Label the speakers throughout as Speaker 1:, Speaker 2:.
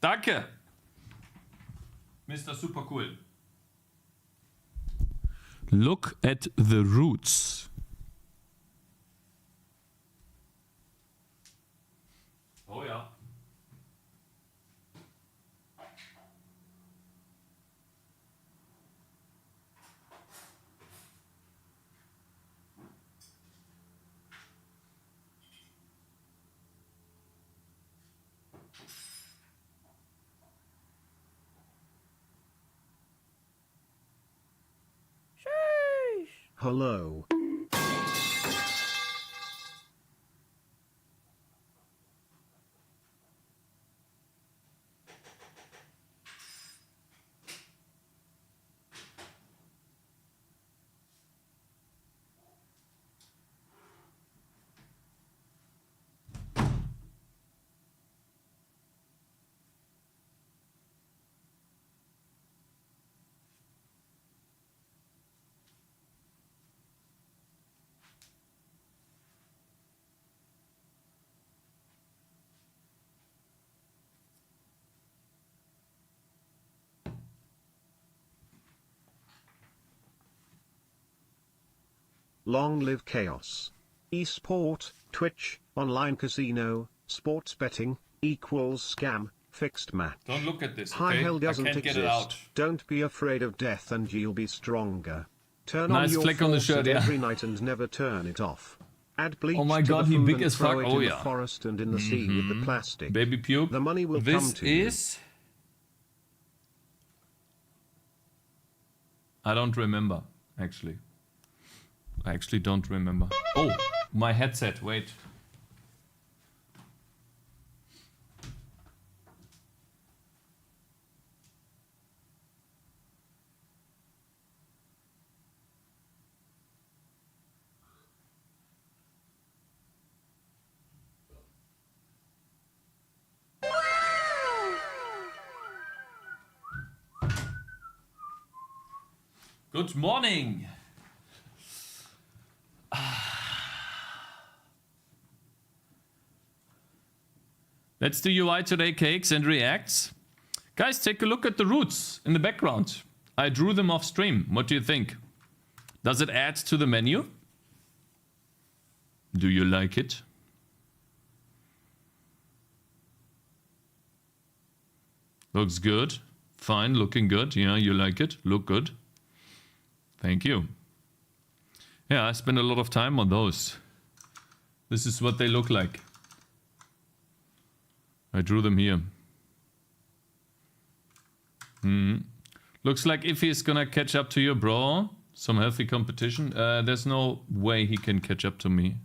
Speaker 1: Danke. Mr. Super Cool. Look at the roots. Oh ja.
Speaker 2: Hello. Long live chaos. Esport, Twitch, online casino, sports betting, equals scam, fixed match.
Speaker 1: Don't look at this,
Speaker 2: High
Speaker 1: okay?
Speaker 2: hell doesn't
Speaker 1: I can't
Speaker 2: exist.
Speaker 1: get it out.
Speaker 2: Don't be afraid of death and you'll be stronger. Turn
Speaker 1: Nice
Speaker 2: on your
Speaker 1: flick on the shirt,
Speaker 2: faucet
Speaker 1: yeah.
Speaker 2: every night and never turn it off. Add bleach
Speaker 1: Oh my
Speaker 2: to
Speaker 1: God,
Speaker 2: the
Speaker 1: he
Speaker 2: food
Speaker 1: big
Speaker 2: and
Speaker 1: as
Speaker 2: throw
Speaker 1: fuck.
Speaker 2: it
Speaker 1: Oh
Speaker 2: in
Speaker 1: yeah.
Speaker 2: the forest and in the sea with the plastic.
Speaker 1: Baby puke.
Speaker 2: The money will
Speaker 1: This
Speaker 2: come to you.
Speaker 1: is... I don't remember, actually. I actually don't remember. Oh, my headset, wait. Good morning. Let's do UI today, Cakes and Reacts. Guys, take a look at the roots in the background. I drew them off stream. What do you think? Does it add to the menu? Do you like it? Looks good. Fine, looking good. Yeah, you like it? Look good. Thank you. Yeah, I spent a lot of time on those. This is what they look like. I drew them here. Looks like if he's gonna catch up to you, bro, some healthy competition. There's no way he can catch up to me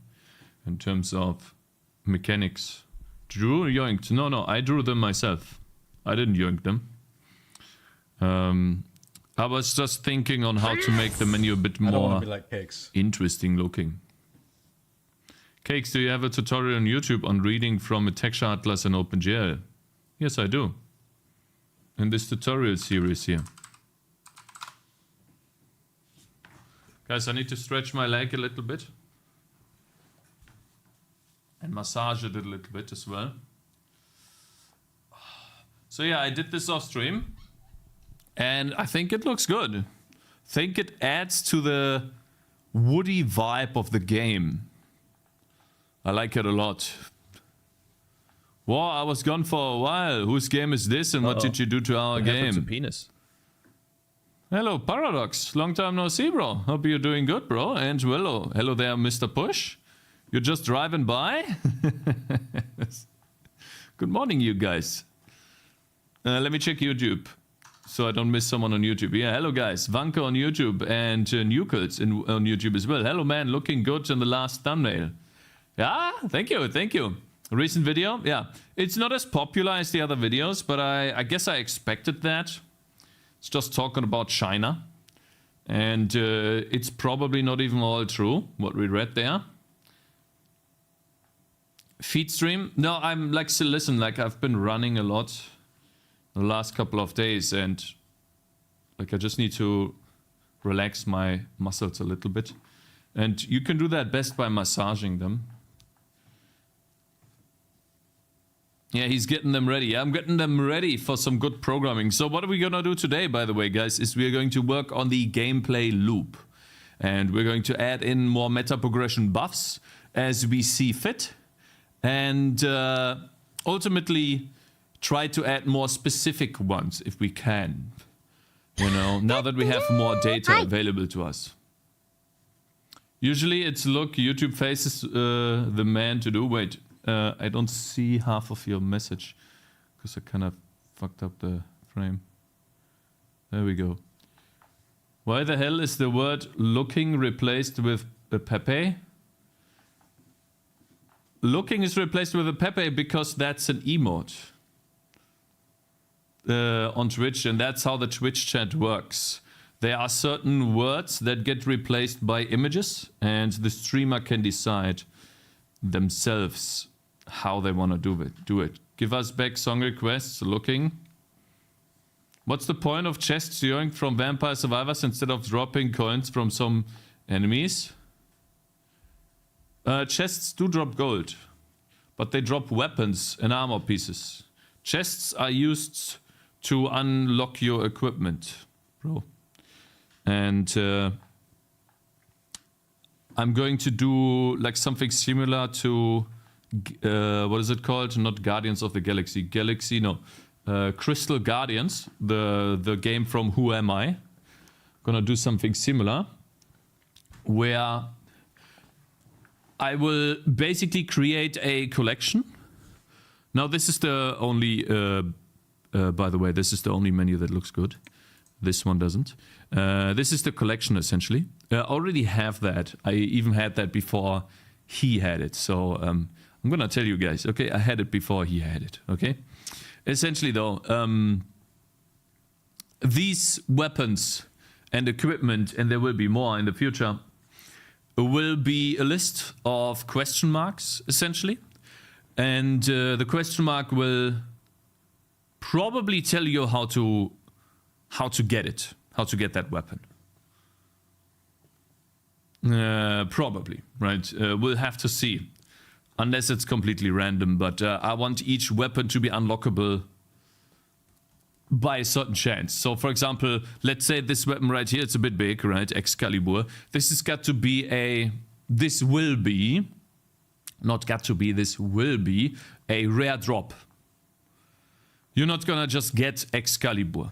Speaker 1: in terms of mechanics. Drew yoinked. No, I drew them myself. I didn't yoink them. I was just thinking on how to make the menu a bit
Speaker 3: I don't
Speaker 1: more
Speaker 3: want to be like Cakes.
Speaker 1: interesting looking. Cakes, do you have a tutorial on YouTube on reading from a texture atlas and OpenGL? Yes, I do. In this tutorial series here. Guys, I need to stretch my leg a little bit. And massage it a little bit as well. So yeah, I did this off stream. And I think it looks good. I think it adds to the woody vibe of the game. I like it a lot. Wow, I was gone for a while. Whose game is this and what did you do to our game?
Speaker 4: To penis.
Speaker 1: Hello, Paradox. Long time no see, bro. Hope you're doing good, bro. And hello there, Mr. Push. You're just driving by? Good morning, you guys. Let me check YouTube, so I don't miss someone on YouTube. Yeah, hello, guys. Vanka on YouTube and Newkels on YouTube as well. Hello, man. Looking good in the last thumbnail. Yeah, thank you. Recent video, yeah. It's not as popular as the other videos, but I guess I expected that. It's just talking about China. And it's probably not even all true, what we read there. Feed stream? No, I'm like, so listen, like I've been running a lot the last couple of days and like I just need to relax my muscles a little bit. And you can do that best by massaging them. Yeah, he's getting them ready. Yeah, I'm getting them ready for some good programming. So what are we gonna do today, by the way, guys, is we're going to work on the gameplay loop. And we're going to add in more meta progression buffs as we see fit. And ultimately try to add more specific ones if we can. You know, now that we have more data available to us. Usually it's look, YouTube faces the man to do. Wait, I don't see half of your message because I kind of fucked up the frame. There we go. Why the hell is the word looking replaced with a Pepe? Looking is replaced with a Pepe because that's an emote on Twitch, and that's how the Twitch chat works. There are certain words that get replaced by images, and the streamer can decide themselves how they want to do it. Give us back song requests. Looking. What's the point of chests yoinked from vampire survivors instead of dropping coins from some enemies? Chests do drop gold, but they drop weapons and armor pieces. Chests are used to unlock your equipment, bro. And I'm going to do like something similar to what is it called? Not Guardians of the Galaxy. Crystal Guardians, the game from Who Am I? Gonna do something similar, where I will basically create a collection. Now this is the only, by the way, this is the only menu that looks good. This one doesn't. This is the collection essentially. I already have that. I even had that before he had it. So I'm gonna tell you guys, okay? I had it before he had it, okay? Essentially though, these weapons and equipment, and there will be more in the future, will be a list of question marks, essentially. And the question mark will probably tell you how to get it, how to get that weapon. Probably, right? We'll have to see. Unless it's completely random, but I want each weapon to be unlockable by a certain chance. So for example, let's say this weapon right here, it's a bit big, right? Excalibur. This has got to be this will be a rare drop. You're not gonna just get Excalibur.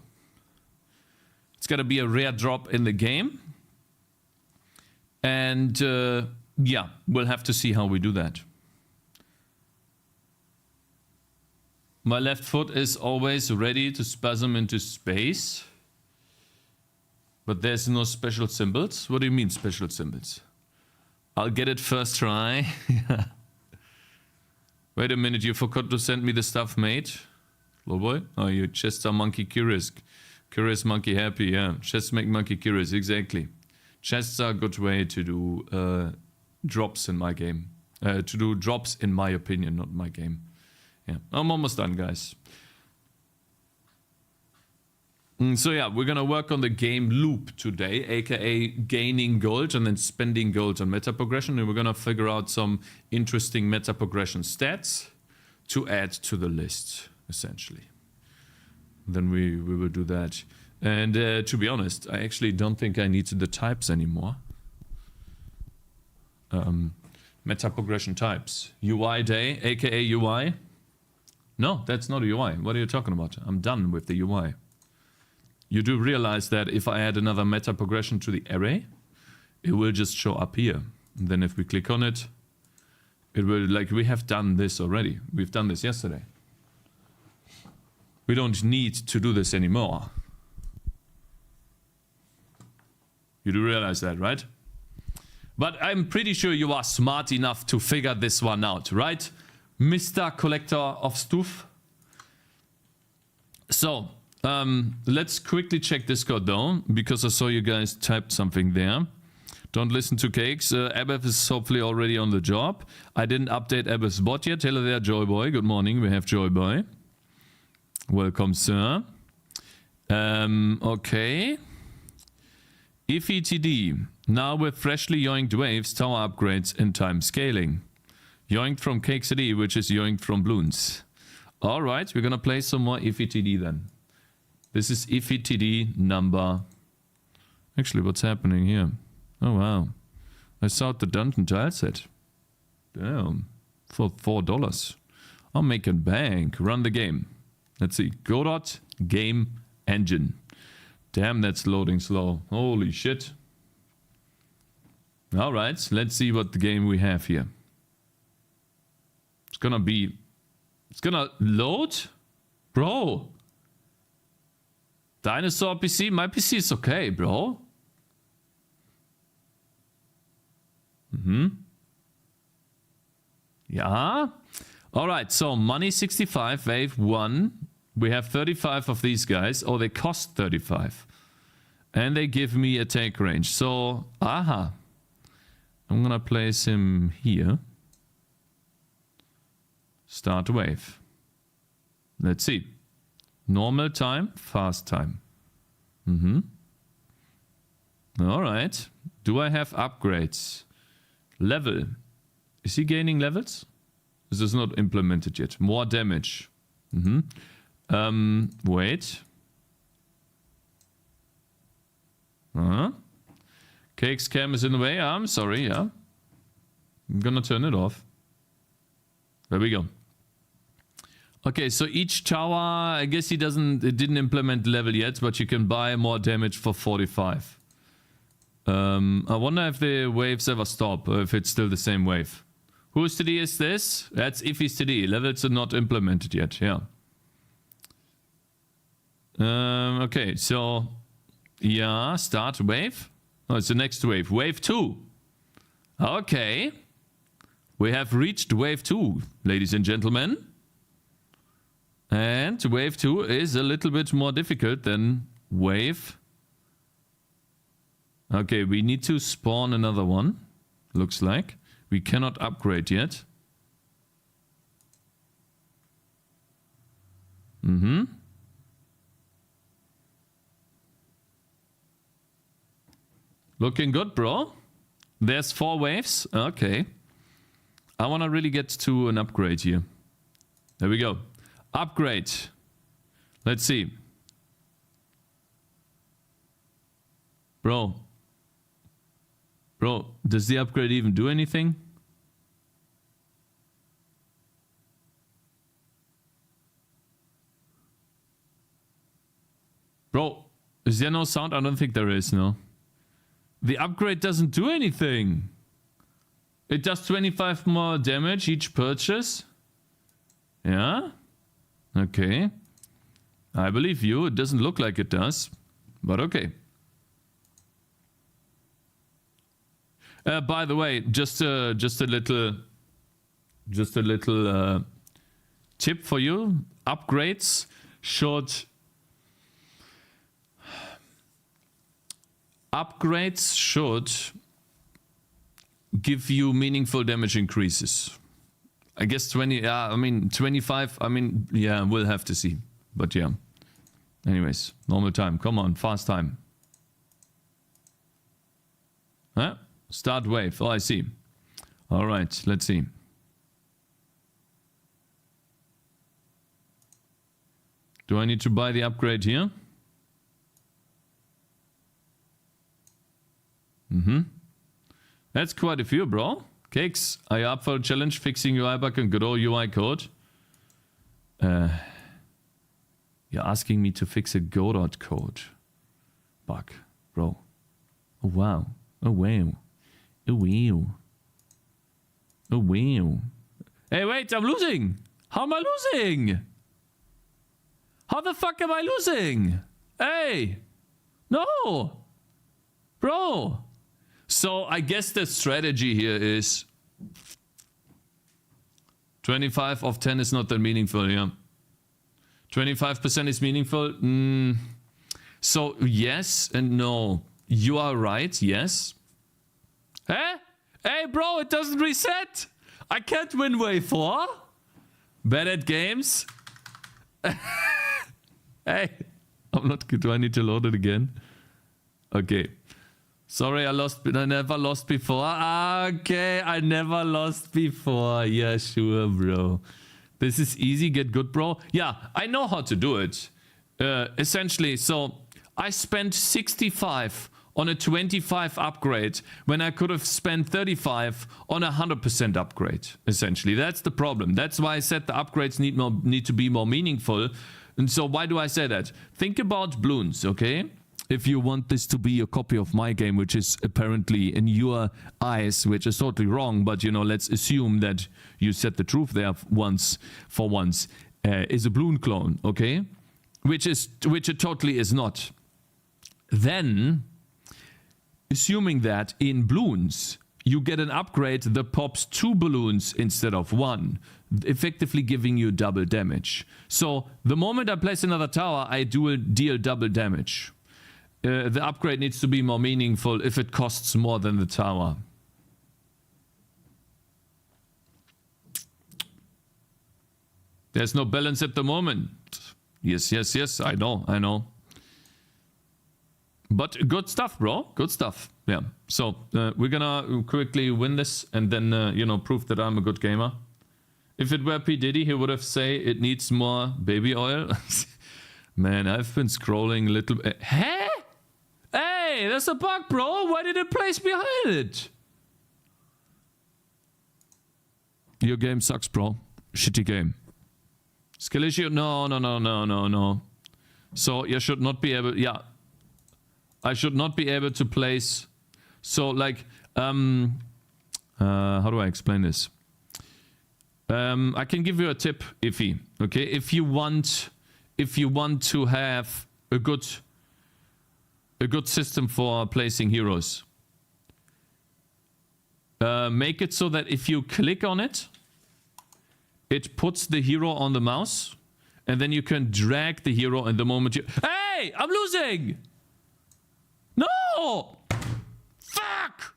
Speaker 1: It's gotta be a rare drop in the game. And yeah, we'll have to see how we do that. My left foot is always ready to spasm into space. But there's no special symbols? What do you mean special symbols? I'll get it first try. Wait a minute, you forgot to send me the stuff, mate. Little boy? Oh, you chests are monkey curious. Curious monkey happy, yeah. Chests make monkey curious, exactly. Chests are a good way to do drops in my game. To do drops in my opinion, not my game. Yeah, I'm almost done, guys. So yeah, we're gonna work on the game loop today, aka gaining gold and then spending gold on meta progression, and we're gonna figure out some interesting meta progression stats to add to the list, essentially. Then we will do that. And to be honest, I actually don't think I need the types anymore. Meta progression types. UI day, aka UI. No, that's not a UI. What are you talking about? I'm done with the UI. You do realize that if I add another meta progression to the array, it will just show up here. And then if we click on it, it will, like, we have done this already. We've done this yesterday. We don't need to do this anymore. You do realize that, right? But I'm pretty sure you are smart enough to figure this one out, right? Mr. Collector of Stuff. So, let's quickly check Discord though, because I saw you guys typed something there. Don't listen to Cakez. Abef is hopefully already on the job. I didn't update Abef's bot yet. Hello there, Joyboy. Good morning. We have Joyboy. Welcome, sir. Okay. IFITD. Now with freshly yoinked waves, tower upgrades, and time scaling. Yoinked from Cakez, which is yoinked from Bloons. Alright, we're gonna play some more IFTD then. This is IFTD number... Actually, what's happening here? Oh wow. I saw the Dungeon Tile set. Damn. For $4. I'm making bank. Run the game. Let's see. Godot Game Engine. Damn, that's loading slow. Holy shit. Alright, let's see what the game we have here. It's gonna be... It's gonna load? Bro. Dinosaur PC? My PC is okay, bro. Yeah. Alright, so money 65, wave 1. We have 35 of these guys. Oh, they cost 35. And they give me attack range. So, aha. I'm gonna place him here. Start wave. Let's see. Normal time, fast time. Alright. Do I have upgrades? Level. Is he gaining levels? This is not implemented yet. More damage. Wait. Cakez cam is in the way. I'm sorry, yeah. I'm gonna turn it off. There we go. Okay, so each tower, I guess it didn't implement level yet, but you can buy more damage for 45. I wonder if the waves ever stop, or if it's still the same wave. Whose TD is this? That's Ify's TD. Levels are not implemented yet, yeah. Okay, so... Yeah, start wave. Oh, it's the next wave. Wave 2. Okay. We have reached wave 2, ladies and gentlemen. And wave 2 is a little bit more difficult than wave. Okay, we need to spawn another one. Looks like. We cannot upgrade yet. Looking good, bro. There's 4 waves. Okay. I want to really get to an upgrade here. There we go. Upgrade. Let's see. Bro, does the upgrade even do anything? Bro, is there no sound? I don't think there is, no. The upgrade doesn't do anything. It does 25 more damage each purchase. Yeah? Okay. I believe you. It doesn't look like it does. But okay. By the way, just a little tip for you. Upgrades should give you meaningful damage increases. I guess 20, yeah, I mean 25, I mean, yeah, we'll have to see. But yeah. Anyways, normal time. Come on, fast time. Huh? Start wave. Oh, I see. All right, let's see. Do I need to buy the upgrade here? That's quite a few, bro. Cakez, are you up for a challenge fixing UI bug and good old UI code? You're asking me to fix a Godot code bug, bro. Oh wow. Oh wow. Oh wow. Oh wow. Hey, wait, I'm losing. How am I losing? How the fuck am I losing? Hey. No. Bro. So I guess the strategy here is 25 of 10 is not that meaningful, yeah. 25% is meaningful. So yes and no. You are right, yes. Hey? Hey bro, it doesn't reset. I can't win wave 4. Bad at games. Hey. I'm not good. Do I need to load it again? Okay. Sorry, I never lost before. Okay, I never lost before. Yeah, sure, bro. This is easy, get good, bro. Yeah, I know how to do it. Essentially, so I spent 65 on a 25 upgrade when I could have spent 35 on a 100% upgrade. Essentially, that's the problem. That's why I said the upgrades need to be more meaningful. And so why do I say that? Think about balloons, okay? If you want this to be a copy of my game, which is apparently in your eyes, which is totally wrong, but you know, let's assume that you said the truth there once, is a balloon clone, okay? Which it totally is not. Then, assuming that in balloons, you get an upgrade that pops 2 balloons instead of 1, effectively giving you double damage. So, the moment I place another tower, I deal double damage. The upgrade needs to be more meaningful if it costs more than the tower. There's no balance at the moment. Yes, I know. But good stuff, bro. Good stuff. Yeah. So, we're gonna quickly win this and then, you know, prove that I'm a good gamer. If it were P. Diddy, he would have said it needs more baby oil. Man, I've been scrolling a little bit. Huh? Hey, there's a bug, bro. Why did it place behind it? Your game sucks, bro. Shitty game. Skill issue? No. So you should not be able... Yeah. I should not be able to place... So, like... how do I explain this? I can give you a tip, Iffy. Okay? If you want to have a good system for placing heroes, make it so that if you click on it, it puts the hero on the mouse, and then you can drag the hero in the moment you... Hey! I'm losing! No! Fuck!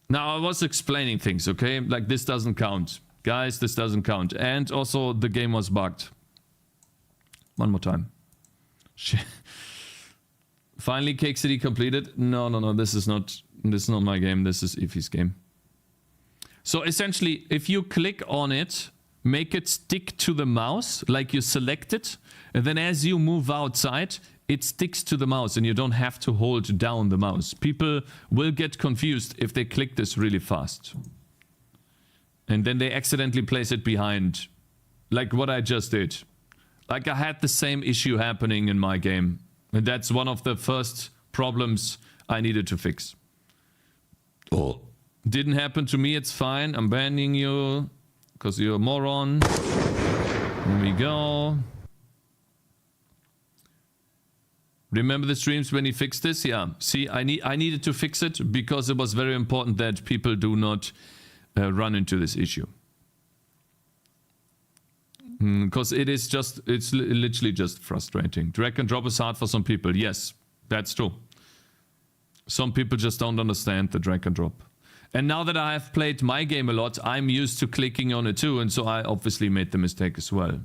Speaker 1: Now, I was explaining things, okay? Like, this doesn't count. Guys, this doesn't count. And also, the game was bugged. One more time. Finally, Cake City completed. No. This is not my game. This is Iffy's game. So essentially, if you click on it, make it stick to the mouse, like you select it, and then as you move outside, it sticks to the mouse, and you don't have to hold down the mouse. People will get confused if they click this really fast, and then they accidentally place it behind, like what I just did. Like, I had the same issue happening in my game. And that's one of the first problems I needed to fix. Oh. Didn't happen to me, it's fine. I'm banning you because you're a moron. There we go. Remember the streams when he fixed this? Yeah. See, I needed to fix it because it was very important that people do not run into this issue. Because it's literally just frustrating. Drag and drop is hard for some people. Yes, that's true. Some people just don't understand the drag and drop. And now that I have played my game a lot, I'm used to clicking on it too. And so I obviously made the mistake as well.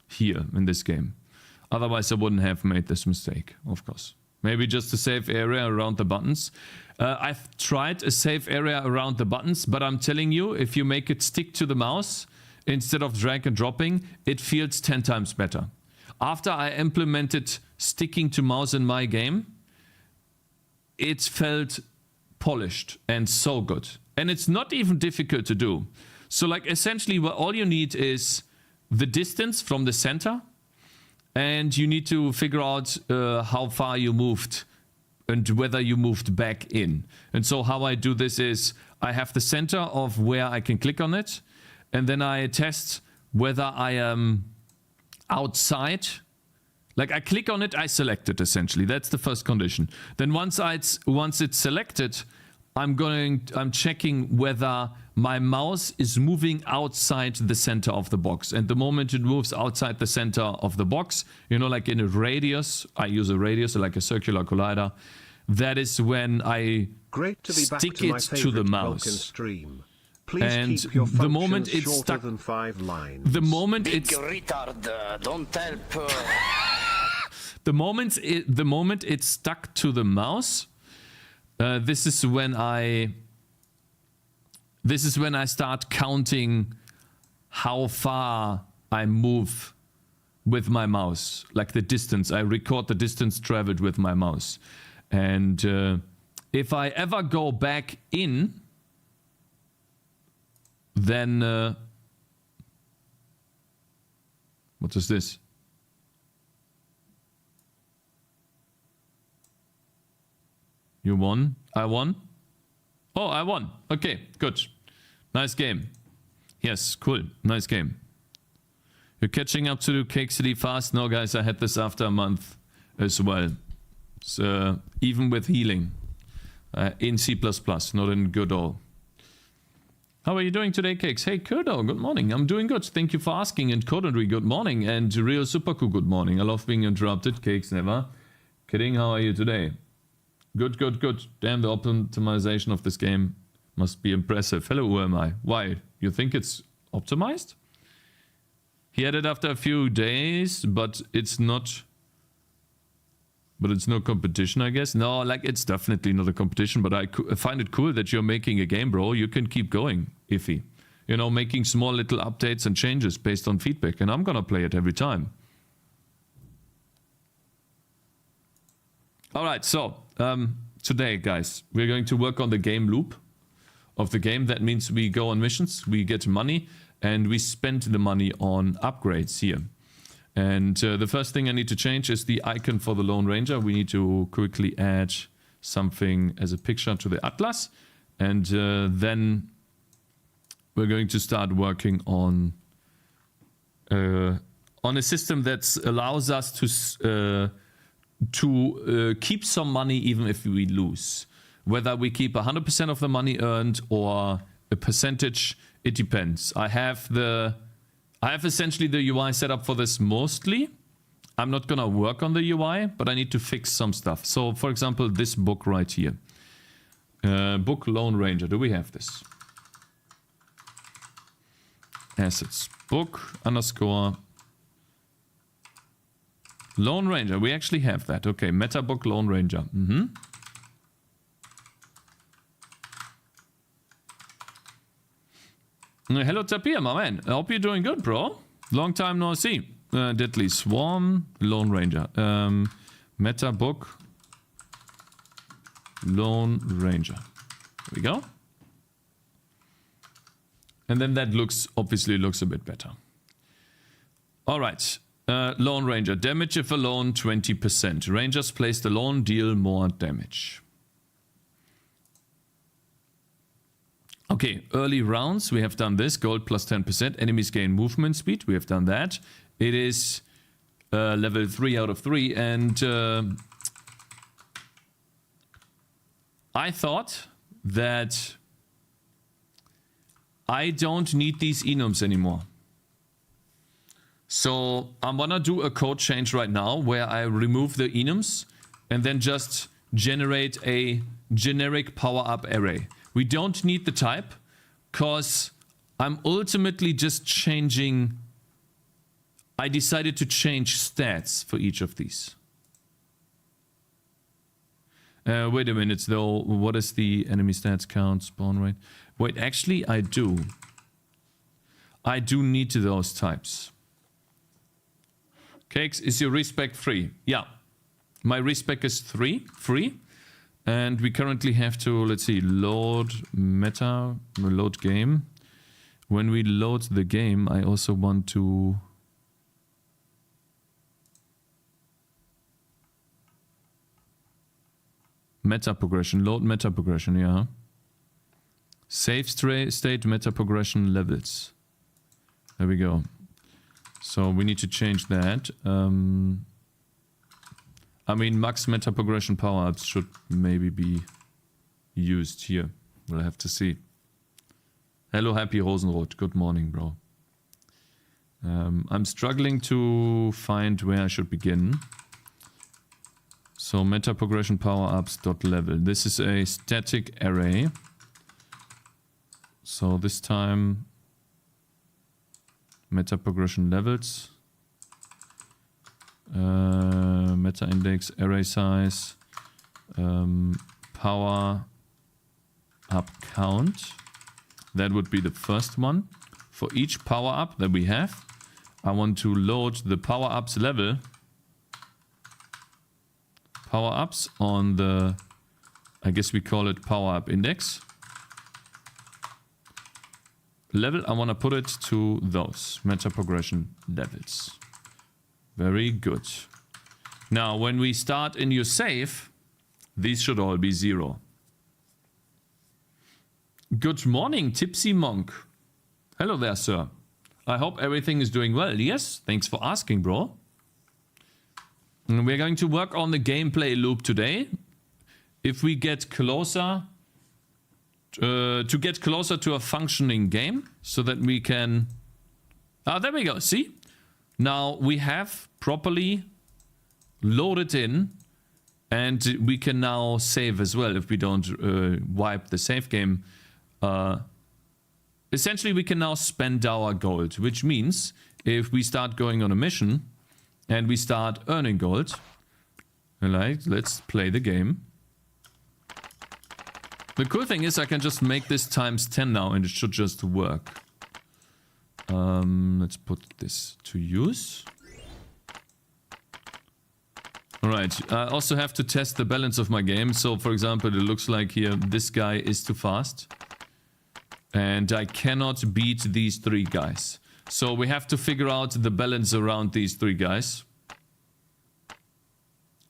Speaker 1: Here, in this game. Otherwise, I wouldn't have made this mistake, of course. Maybe just a safe area around the buttons. I've tried a safe area around the buttons, but I'm telling you, if you make it stick to the mouse instead of drag and dropping, it feels 10 times better. After I implemented sticking to mouse in my game, it felt polished and so good. And it's not even difficult to do. So like essentially what all you need is the distance from the center, and you need to figure out how far you moved and whether you moved back in. And so how I do this is I have the center of where I can click on it, and then I test whether I am outside. Like I click on it, I select it essentially. That's the first condition. Then once it's selected, I'm checking whether my mouse is moving outside the center of the box. And the moment it moves outside the center of the box, you know, like in a radius, I use a radius, like a circular collider. That is when I stick it to the mouse.
Speaker 2: Please
Speaker 1: and
Speaker 2: keep your
Speaker 1: the moment it's
Speaker 2: shorter
Speaker 1: stuck,
Speaker 2: than 5 lines.
Speaker 1: the moment
Speaker 3: Big
Speaker 1: it's
Speaker 3: retard, don't help.
Speaker 1: The moment it's stuck to the mouse, this is when I start counting how far I move with my mouse, like the distance. I record the distance traveled with my mouse. And if I ever go back in, then what is this? You won? I won? Oh, I won. Okay, good. Nice game. Yes, cool. Nice game. You're catching up to Cakez fast? No, guys, I had this after a month as well. So, even with healing. In C++, not in Godot. How are you doing today, Cakez? Hey, Kurdo, good morning. I'm doing good. Thank you for asking. And Kodonry, good morning. And Real Superku, good morning. I love being interrupted. Cakez, never. Kidding, how are you today? Good, good, good. Damn, the optimization of this game must be impressive. Hello, who am I? Why? You think it's optimized? He had it after a few days, but it's not... But it's no competition, I guess. No, like, it's definitely not a competition, but I find it cool that you're making a game, bro. You can keep going, Iffy. You know, making small little updates and changes based on feedback, and I'm gonna play it every time. Alright, so, today, guys, we're going to work on the game loop of the game. That means we go on missions, we get money, and we spend the money on upgrades here. And the first thing I need to change is the icon for the Lone Ranger. We need to quickly add something as a picture to the atlas. And then we're going to start working on a system that allows us to keep some money even if we lose. Whether we keep 100% of the money earned or a percentage, it depends. I have essentially the UI set up for this mostly. I'm not gonna work on the UI, but I need to fix some stuff. So, for example, this book right here. Book Lone Ranger. Do we have this? Assets. Book _ Lone Ranger. We actually have that. Okay, meta book Lone Ranger. Hello Tapir, my man. I hope you're doing good, bro. Long time no see. Deadly Swarm, Lone Ranger. Meta book, Lone Ranger. There we go. And then that obviously looks a bit better. Alright. Lone Ranger. Damage if alone, 20%. Rangers placed alone deal more damage. Okay, early rounds, we have done this. Gold plus 10%. Enemies gain movement speed. We have done that. It is level 3 out of 3. And I thought that I don't need these enums anymore. So I'm gonna do a code change right now where I remove the enums and then just generate a generic power-up array. We don't need the type, because I'm ultimately just changing... I decided to change stats for each of these. Wait a minute though, what is the enemy stats count, spawn rate? Wait, actually I do. I do need those types. Cakez, is your respec free? Yeah. My respec is free. And we currently have to, let's see, load game. When we load the game, I also want to... Meta progression, load meta progression, yeah. Save state meta progression levels. There we go. So we need to change that. I mean, max meta progression power-ups should maybe be used here. We'll have to see. Hello, Happy Rosenrot. Good morning, bro. I'm struggling to find where I should begin. So, meta progression power-ups dot level. This is a static array. So this time, meta progression levels. meta index, array size, power up count. That would be the first one. For each power up that we have, I want to load the power ups level. Power ups on the, I guess we call it power up index. Level, I want to put it to those meta progression levels. Very good. Now, when we start in your save, these should all be 0. Good morning, Tipsy Monk. Hello there, sir. I hope everything is doing well. Yes, thanks for asking, bro. And we're going to work on the gameplay loop today. If we get closer, to get closer to a functioning game, so that we can... Ah, there we go, see? Now we have properly loaded in, and we can now save as well if we don't wipe the save game. Essentially, we can now spend our gold, which means if we start going on a mission and we start earning gold, like, let's play the game. The cool thing is I can just make this times 10 now and it should just work. Let's put this to use. Alright, I also have to test the balance of my game. So, for example, it looks like here this guy is too fast. And I cannot beat these 3 guys. So we have to figure out the balance around these 3 guys.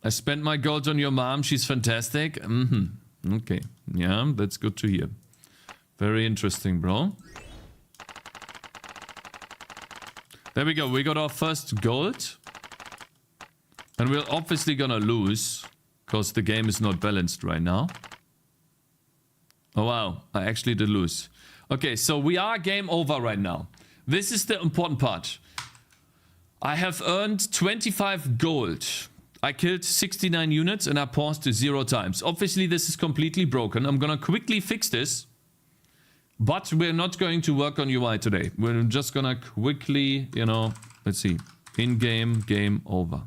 Speaker 1: I spent my gold on your mom. She's fantastic. Okay. Yeah, that's good to hear. Very interesting, bro. There we go. We got our first gold. And we're obviously gonna lose, because the game is not balanced right now. Oh wow, I actually did lose. Okay, so we are game over right now. This is the important part. I have earned 25 gold. I killed 69 units and I paused 0 times. Obviously, this is completely broken. I'm gonna quickly fix this. But we're not going to work on UI today. We're just gonna quickly, you know, let's see. In-game, game over.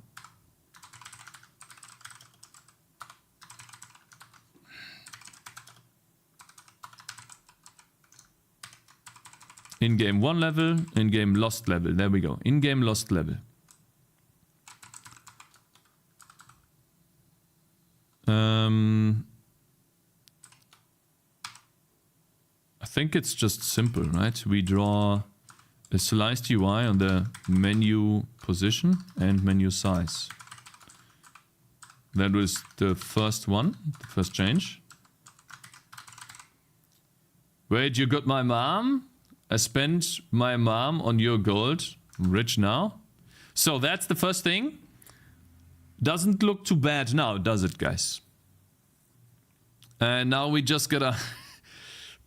Speaker 1: In-game 1 level, in-game lost level. There we go. In-game lost level. I think it's just simple, right? We draw a sliced UI on the menu position and menu size. That was the first one, the first change. Wait, you got my mom? I spent my mom on your gold. I'm rich now. So that's the first thing. Doesn't look too bad now, does it, guys? And now we just gotta...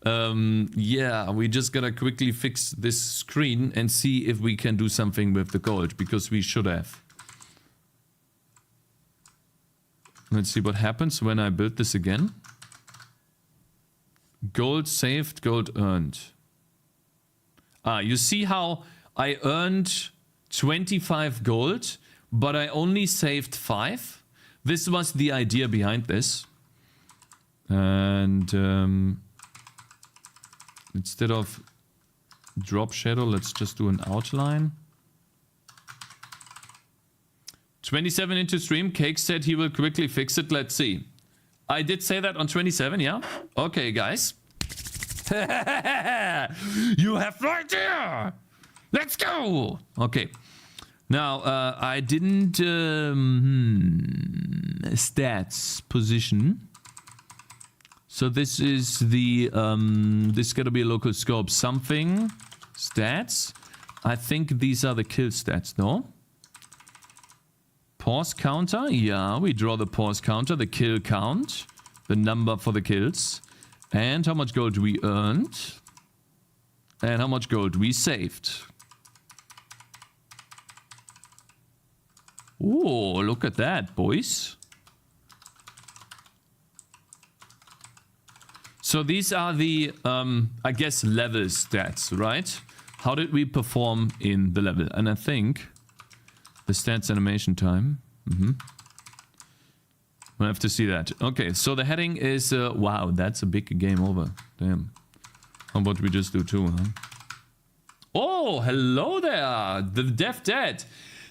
Speaker 1: yeah, we just gotta quickly fix this screen and see if we can do something with the gold, because we should have. Let's see what happens when I build this again. Gold saved, gold earned. Ah, you see how I earned 25 gold, but I only saved 5? This was the idea behind this. And instead of drop shadow, let's just do an outline. 27 into stream. Cakez said he will quickly fix it. Let's see. I did say that on 27, yeah? Okay, guys. You have no idea! Let's go! Okay. Now, I didn't... stats position. So this is the... this is gonna be a local scope. Something. Stats. I think these are the kill stats, no? Pause counter. Yeah, we draw the pause counter. The kill count. The number for the kills. And how much gold we earned. And how much gold we saved. Oh, look at that, boys. So these are the, I guess, level stats, right? How did we perform in the level? And I think the stats animation time. I have to see that. Okay, so the heading is... wow, that's a big game over. Damn. How about we just do 2, huh? Oh, hello there! The Dev Dad!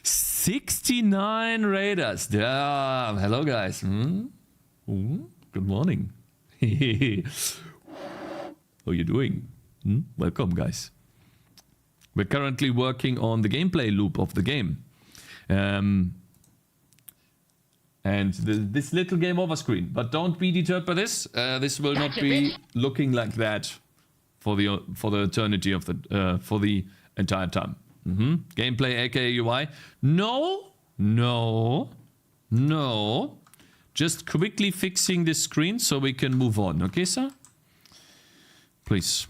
Speaker 1: 69 raiders. Damn. Hello, guys. Ooh, good morning. How you doing? Welcome, guys. We're currently working on the gameplay loop of the game. And this little game over screen. But don't be deterred by this. This will not be looking like that for the eternity of the for the entire time. Gameplay, aka UI. No. Just quickly fixing this screen so we can move on. Okay, sir? Please.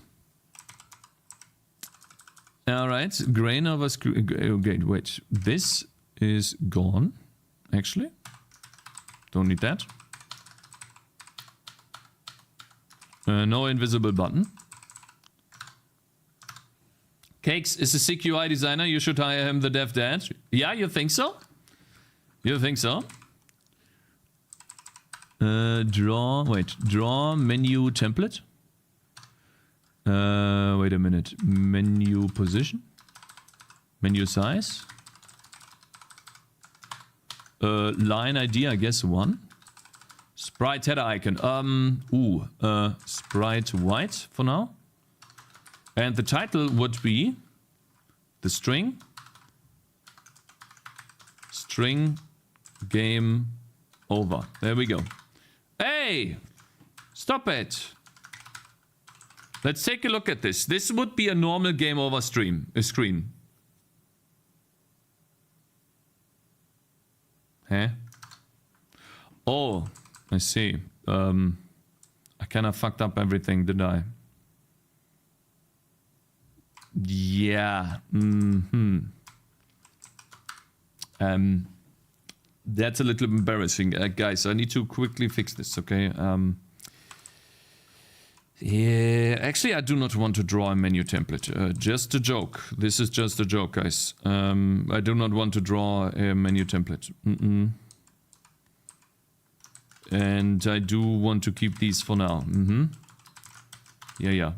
Speaker 1: Alright, grain over screen. Okay, wait. This is gone. Actually. Don't need that. No invisible button. Cakez is a sick UI designer. You should hire him, the Dev Dad. Yeah, you think so? You think so? Draw menu template. Wait a minute. Menu position. Menu size. Line ID, I guess 1. Sprite header icon. Sprite white for now. And the title would be the string game over. There we go. Hey! Stop it! Let's take a look at this. This would be a normal game over screen. Huh? Oh, I see. I kind of fucked up everything, did I? Yeah. That's a little embarrassing. Guys, I need to quickly fix this, okay? Yeah, actually, I do not want to draw a menu template. Just a joke. This is just a joke, guys. I do not want to draw a menu template. And I do want to keep these for now. Yeah.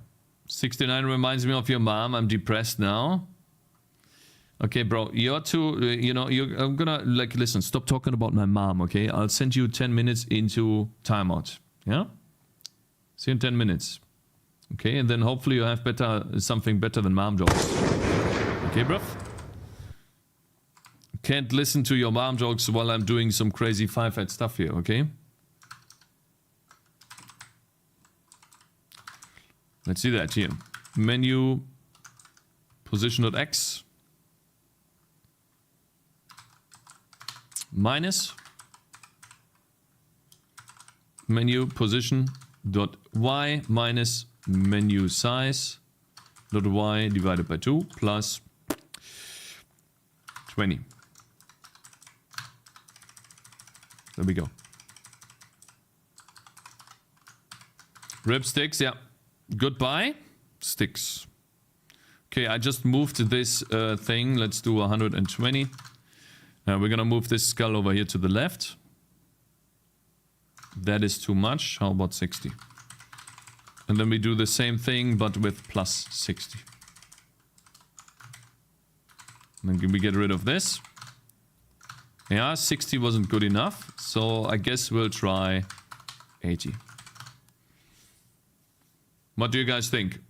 Speaker 1: 69 reminds me of your mom. I'm depressed now. Okay, bro, you're too, I'm gonna, listen, stop talking about my mom, okay? I'll send you 10 minutes into timeout, yeah? See you in 10 minutes. Okay, and then hopefully you have something better than mom jokes. Okay, bruv? Can't listen to your mom jokes while I'm doing some crazy 5-head stuff here, okay? Let's see that here. Menu position.x minus menu position.y minus menu size.y divided by 2 plus 20. There we go. Rip sticks, yeah. Goodbye, sticks. Okay, I just moved this thing. Let's do 120. We're gonna move this skull over here to the left. That is too much. How about 60? And then we do the same thing, but with plus 60. And then we get rid of this. Yeah, 60 wasn't good enough. So I guess we'll try 80. What do you guys think?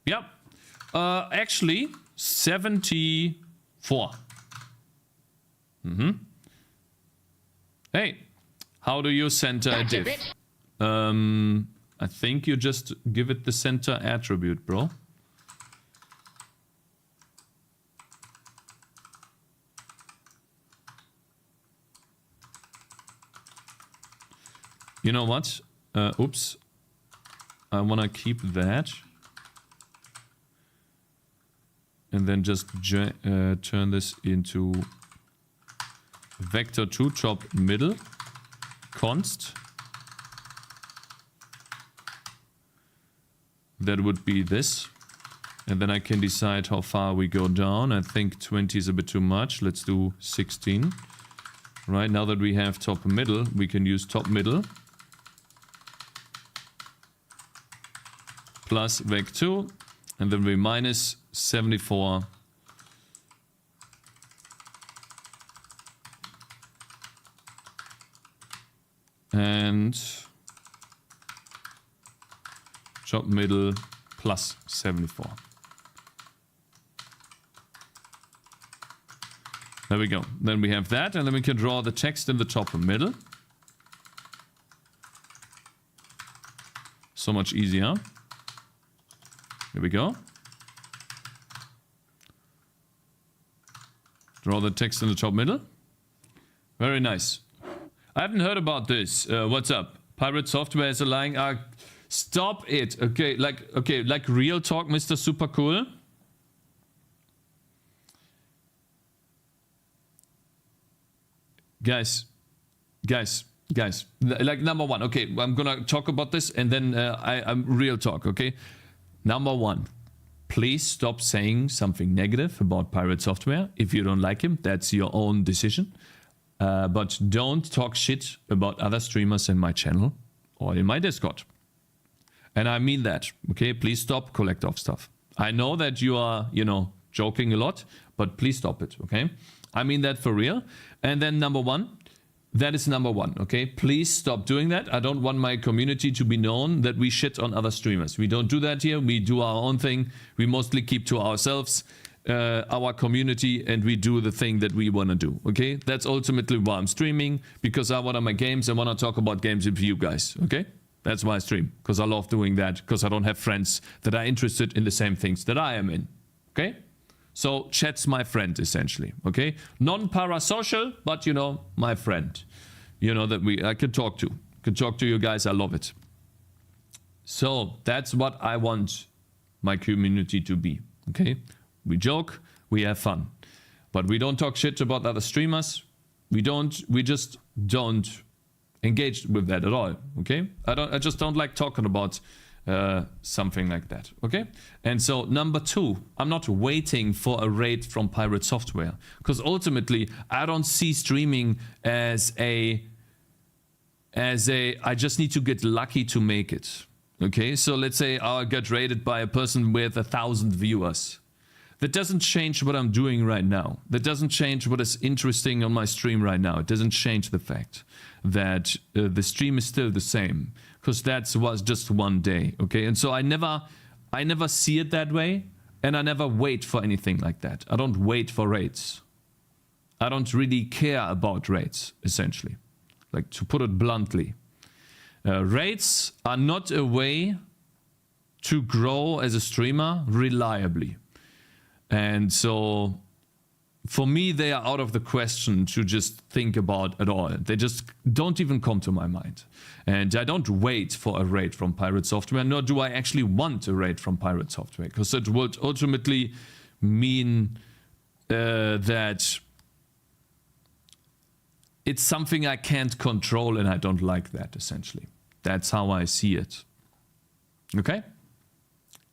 Speaker 1: Yep. Actually, 74. Hey, how do you center a div? I think you just give it the center attribute, bro. You know what? Oops. I want to keep that. And then just turn this into vector2 top middle const. That would be this. And then I can decide how far we go down. I think 20 is a bit too much. Let's do 16. right? Now that we have top and middle, we can use top middle plus vec2, and then we minus 74 and top middle plus 74. There we go. Then we have that, and then we can draw the text in the top and middle. So much easier. Here we go. Draw the text in the top middle. Very nice. I haven't heard about this. What's up? Pirate Software is a lying arc. Stop it. Okay, like real talk, Mr. Super Cool. Guys, like number one. Okay, I'm gonna talk about this, and then I'm real talk. Okay, number one, please stop saying something negative about Pirate Software. If you don't like him, that's your own decision. But don't talk shit about other streamers in my channel or in my Discord. And I mean that. Okay, please stop collect off stuff. I know that you are, you know, joking a lot, but please stop it. Okay, I mean that for real. And then number one, that is number one, okay? Please stop doing that. I don't want my community to be known that we shit on other streamers. We don't do that here. We do our own thing. We mostly keep to ourselves, our community, and we do the thing that we want to do, okay? That's ultimately why I'm streaming, because I want to make games and want to talk about games with you guys, okay? That's why I stream, because I love doing that, because I don't have friends that are interested in the same things that I am in, okay? So chat's my friend, essentially, okay? Non-parasocial, but, you know, my friend. You know, that I could talk to. Could talk to you guys, I love it. So that's what I want my community to be, okay? We joke, we have fun. But we don't talk shit about other streamers. We just don't engage with that at all, okay? I just don't like talking about something like that, okay? And so number two, I'm not waiting for a raid from Pirate Software, because ultimately I don't see streaming as a I just need to get lucky to make it, okay? So let's say I get raided by a person with 1,000 viewers. That doesn't change what I'm doing right now. That doesn't change what is interesting on my stream right now. It doesn't change the fact that the stream is still the same, because that was just one day, okay? And so I never see it that way, and I never wait for anything like that. I don't wait for raids. I don't really care about raids, essentially. Like, to put it bluntly. Raids are not a way to grow as a streamer reliably. And so, for me, they are out of the question to just think about at all. They just don't even come to my mind. And I don't wait for a raid from Pirate Software, nor do I actually want a raid from Pirate Software, because it would ultimately mean that it's something I can't control, and I don't like that, essentially. That's how I see it. Okay?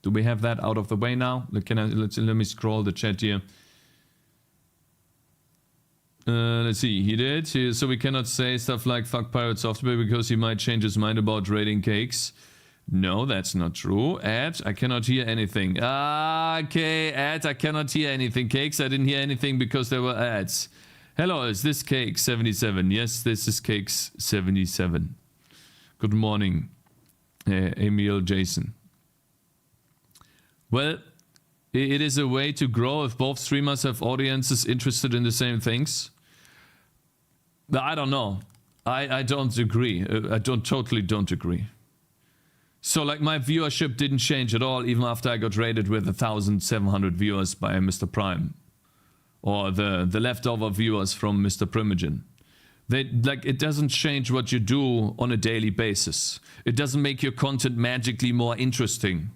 Speaker 1: Do we have that out of the way now? Let me scroll the chat here. Let's see, he did. So we cannot say stuff like fuck Pirate Software because he might change his mind about raiding Cakez. No, that's not true. Ed, I cannot hear anything. Okay, Ed, I cannot hear anything. Cakez, I didn't hear anything because there were ads. Hello, is this Cakez77? Yes, this is Cakez77. Good morning, Emil Jason. Well, it is a way to grow if both streamers have audiences interested in the same things. I don't know. I don't agree. I totally don't agree. So like my viewership didn't change at all even after I got rated with 1,700 viewers by Mr. Prime. Or the leftover viewers from Mr. Primogen. It doesn't change what you do on a daily basis. It doesn't make your content magically more interesting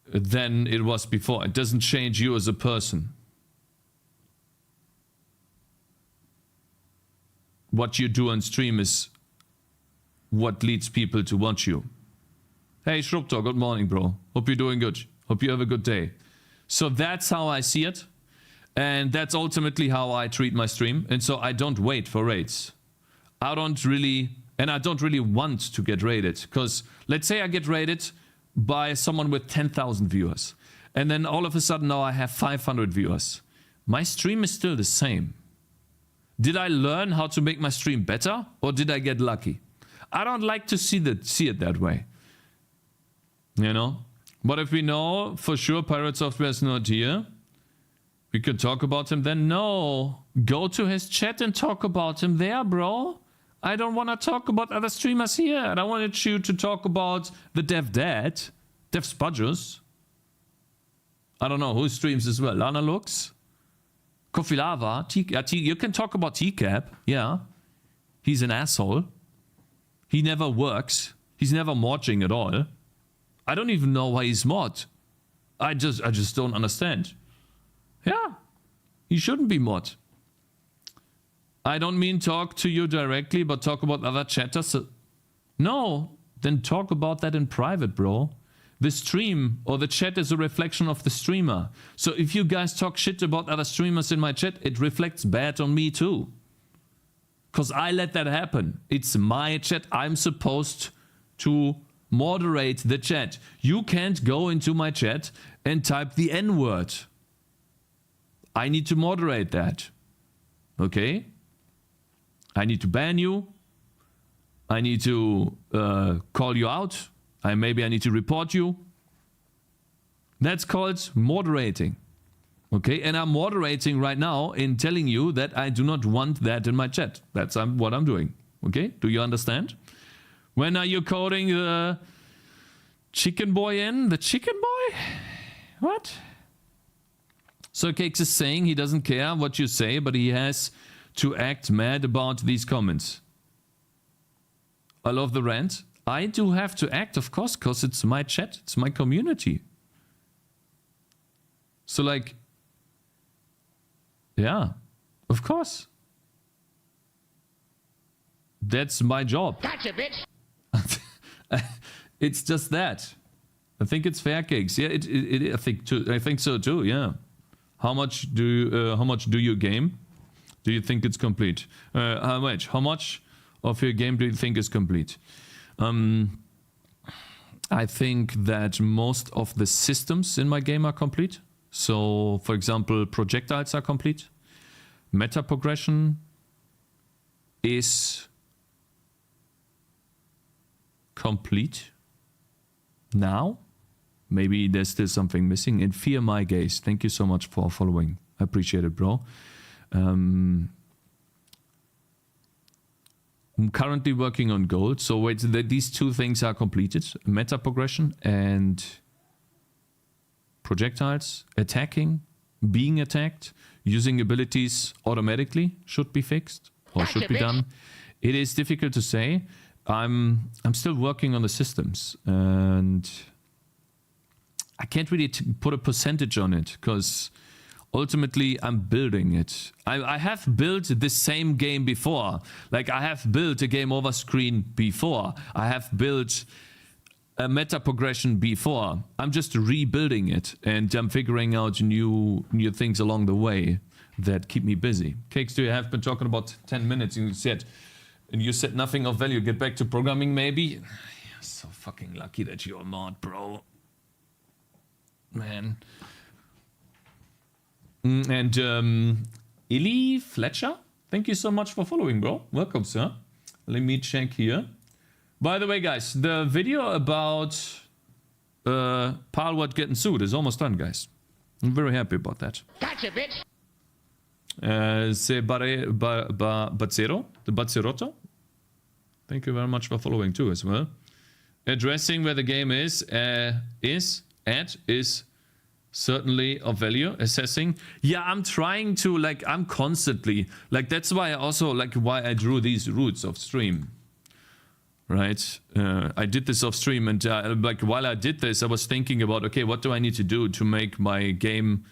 Speaker 1: than it was before. It doesn't change you as a person. What you do on stream is what leads people to watch you. Hey Shrubtor, good morning bro. Hope you're doing good. Hope you have a good day. So that's how I see it. And that's ultimately how I treat my stream. And so I don't wait for raids. I don't really want to get raided. Because let's say I get raided by someone with 10,000 viewers. And then all of a sudden now I have 500 viewers. My stream is still the same. Did I learn how to make my stream better? Or did I get lucky? I don't like to see it that way. You know? But if we know for sure Pirate Software is not here, we could talk about him then. No, go to his chat and talk about him there, bro. I don't want to talk about other streamers here. And I wanted you to talk about the Dev Dad, Dev Spudgers. I don't know who streams as well. Lana Lux, Coffee Lava, you can talk about TCAP. Yeah, he's an asshole. He never works. He's never modding at all. I don't even know why he's mod. I just don't understand. Yeah, he shouldn't be mod. I don't mean talk to you directly, but talk about other chatters. No, then talk about that in private, bro. The stream or the chat is a reflection of the streamer. So if you guys talk shit about other streamers in my chat, it reflects bad on me too. Because I let that happen. It's my chat. I'm supposed to moderate the chat. You can't go into my chat and type the N-word. I need to moderate that. Okay? I need to ban you. I need to call you out. Maybe I need to report you. That's called moderating. Okay? And I'm moderating right now in telling you that I do not want that in my chat. That's what I'm doing. Okay? Do you understand? When are you coding the chicken boy in? The chicken boy? What? So Cakez is saying he doesn't care what you say, but he has to act mad about these comments. I love the rant. I do have to act, of course, because it's my chat. It's my community. So like, yeah, of course. That's my job.
Speaker 3: Gotcha, bitch.
Speaker 1: It's just that. I think it's fair, Cakez. Yeah, I think so too. Yeah. How much do you game? Do you think it's complete? How much of your game do you think is complete? I think that most of the systems in my game are complete. So, for example, projectiles are complete. Meta progression is complete now. Maybe there's still something missing. And Fear My Gaze, thank you so much for following. I appreciate it, bro. I'm currently working on gold. So wait, these two things are completed. Meta progression and projectiles. Attacking, being attacked, using abilities automatically should be fixed or should be done. It is difficult to say. I'm still working on the systems and I can't really put a percentage on it because ultimately I'm building it. I have built the same game before. Like I have built a game over screen before. I have built a meta progression before. I'm just rebuilding it and I'm figuring out new things along the way that keep me busy. Cakez, you have been talking about 10 minutes and you said nothing of value. Get back to programming maybe. You're so fucking lucky that you're a mod, bro. Man. And Illy Fletcher, thank you so much for following, bro. Welcome, sir. Let me check here. By the way, guys, the video about Palwat getting sued is almost done, guys. I'm very happy about that.
Speaker 3: Gotcha, bitch.
Speaker 1: Bazzeroto. Thank you very much for following too as well. Addressing where the game is certainly of value. Assessing. Yeah, I'm trying to, like, I'm constantly, like, that's why I also, like, why I drew these routes of stream. Right? I did this off stream and like while I did this, I was thinking about, okay, what do I need to do to make my game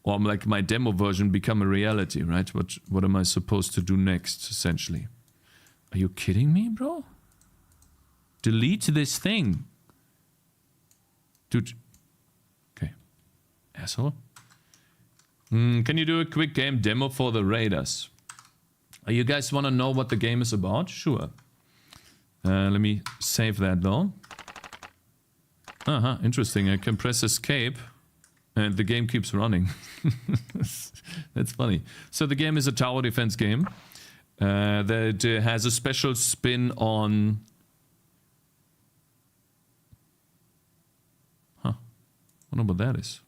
Speaker 1: or like my demo version become a reality, right? What am I supposed to do next, essentially? Are you kidding me, bro? Delete this thing. Dude. Okay. Asshole. Can you do a quick game demo for the Raiders? You guys want to know what the game is about? Sure. Let me save that though. Interesting. I can press escape and the game keeps running. That's funny. So the game is a tower defense game that has a special spin on... Wonder what that is.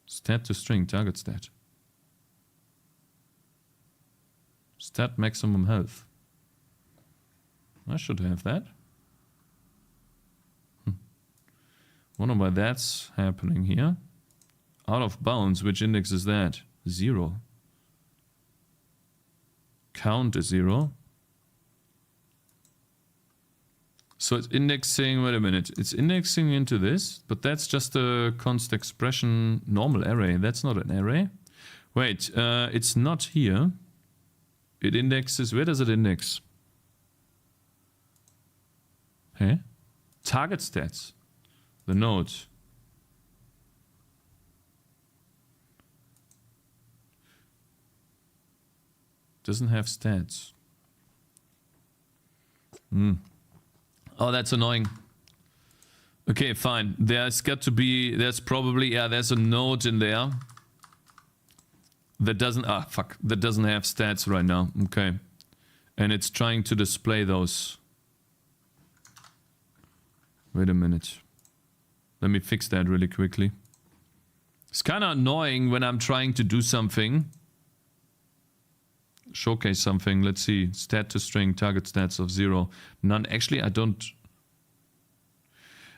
Speaker 1: Stat to string, target stat. Stat maximum health. I should have that. Wonder why that's happening here. Out of bounds, which index is that? 0. Count is 0. So it's indexing, wait a minute, it's indexing into this, but that's just a const expression normal array. That's not an array. Wait, it's not here. It indexes, where does it index? Hey? Target stats. The node. Doesn't have stats. Oh, that's annoying. Okay, fine. There's got to be, there's probably, yeah, there's a node in there that doesn't, that doesn't have stats right now. Okay. And it's trying to display those. Wait a minute. Let me fix that really quickly. It's kind of annoying when I'm trying to do something. Showcase something. Let's see. Stat to string, target stats of 0. None. Actually, I don't.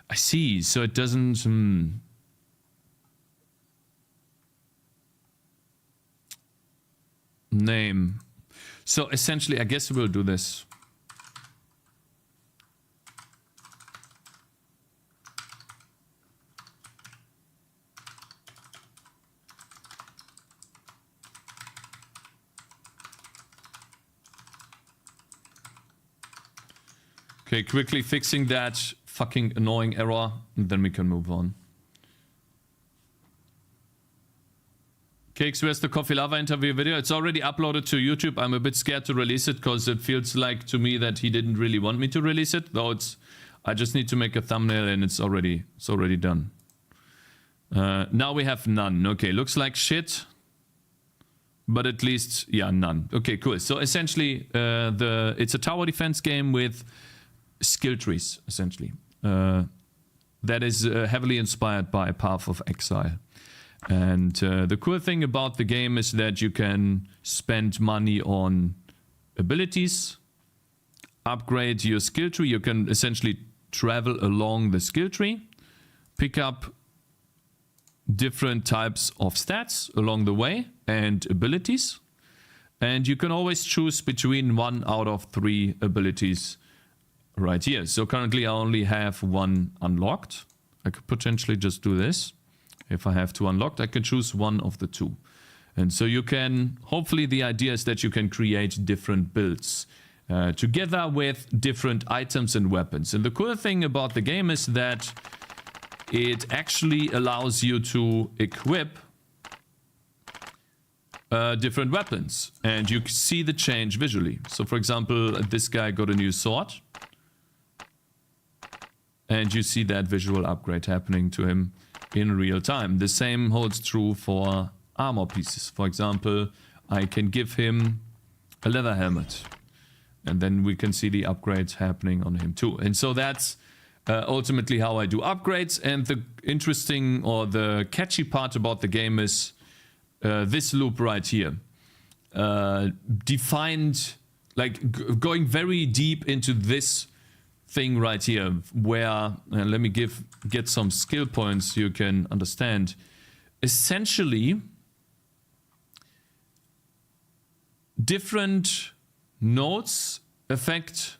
Speaker 1: I see. So it doesn't. Name. So essentially, I guess we'll do this. Okay, quickly fixing that fucking annoying error, and then we can move on. Cakez, where's the Coffee Lava interview video? It's already uploaded to YouTube. I'm a bit scared to release it because it feels like to me that he didn't really want me to release it. Though it's, I just need to make a thumbnail and it's already done. Now we have none. Okay, looks like shit. But at least, yeah, none. Okay, cool. So essentially, it's a tower defense game with skill trees, essentially. That is heavily inspired by Path of Exile. And the cool thing about the game is that you can spend money on abilities, upgrade your skill tree. You can essentially travel along the skill tree, pick up different types of stats along the way and abilities. And you can always choose between 1 out of 3 abilities right here. So currently I only have 1 unlocked. I could potentially just do this. If I have 2 unlocked, I can choose 1 of the 2. And so you can, hopefully the idea is that you can create different builds together with different items and weapons. And the cool thing about the game is that it actually allows you to equip different weapons. And you see the change visually. So for example, this guy got a new sword. And you see that visual upgrade happening to him in real time. The same holds true for armor pieces. For example, I can give him a leather helmet. And then we can see the upgrades happening on him too. And so that's ultimately how I do upgrades. And the interesting or the catchy part about the game is this loop right here. Defined, like going very deep into this thing right here, where let me get some skill points so you can understand. Essentially, different nodes affect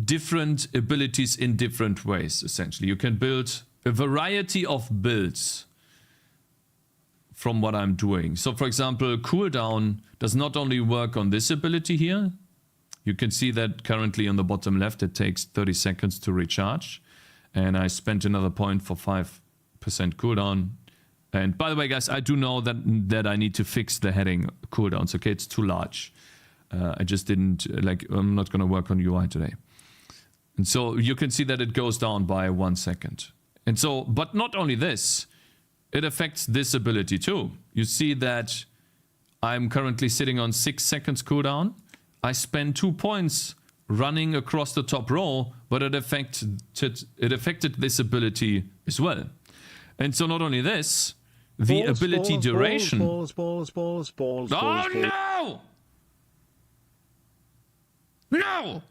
Speaker 1: different abilities in different ways. Essentially, you can build a variety of builds from what I'm doing. So for example, cooldown does not only work on this ability here. You can see that currently on the bottom left, it takes 30 seconds to recharge. And I spent another point for 5 cooldown. And by the way, guys, I do know that I need to fix the heading cooldowns. Okay, it's too large. I just didn't, I'm not going to work on UI today. And so you can see that it goes down by 1 second. And so, but not only this, it affects this ability too. You see that I'm currently sitting on 6 seconds cooldown. I spend 2 points running across the top row, but it affected this ability as well. And so not only this, the ability duration. Oh no! No!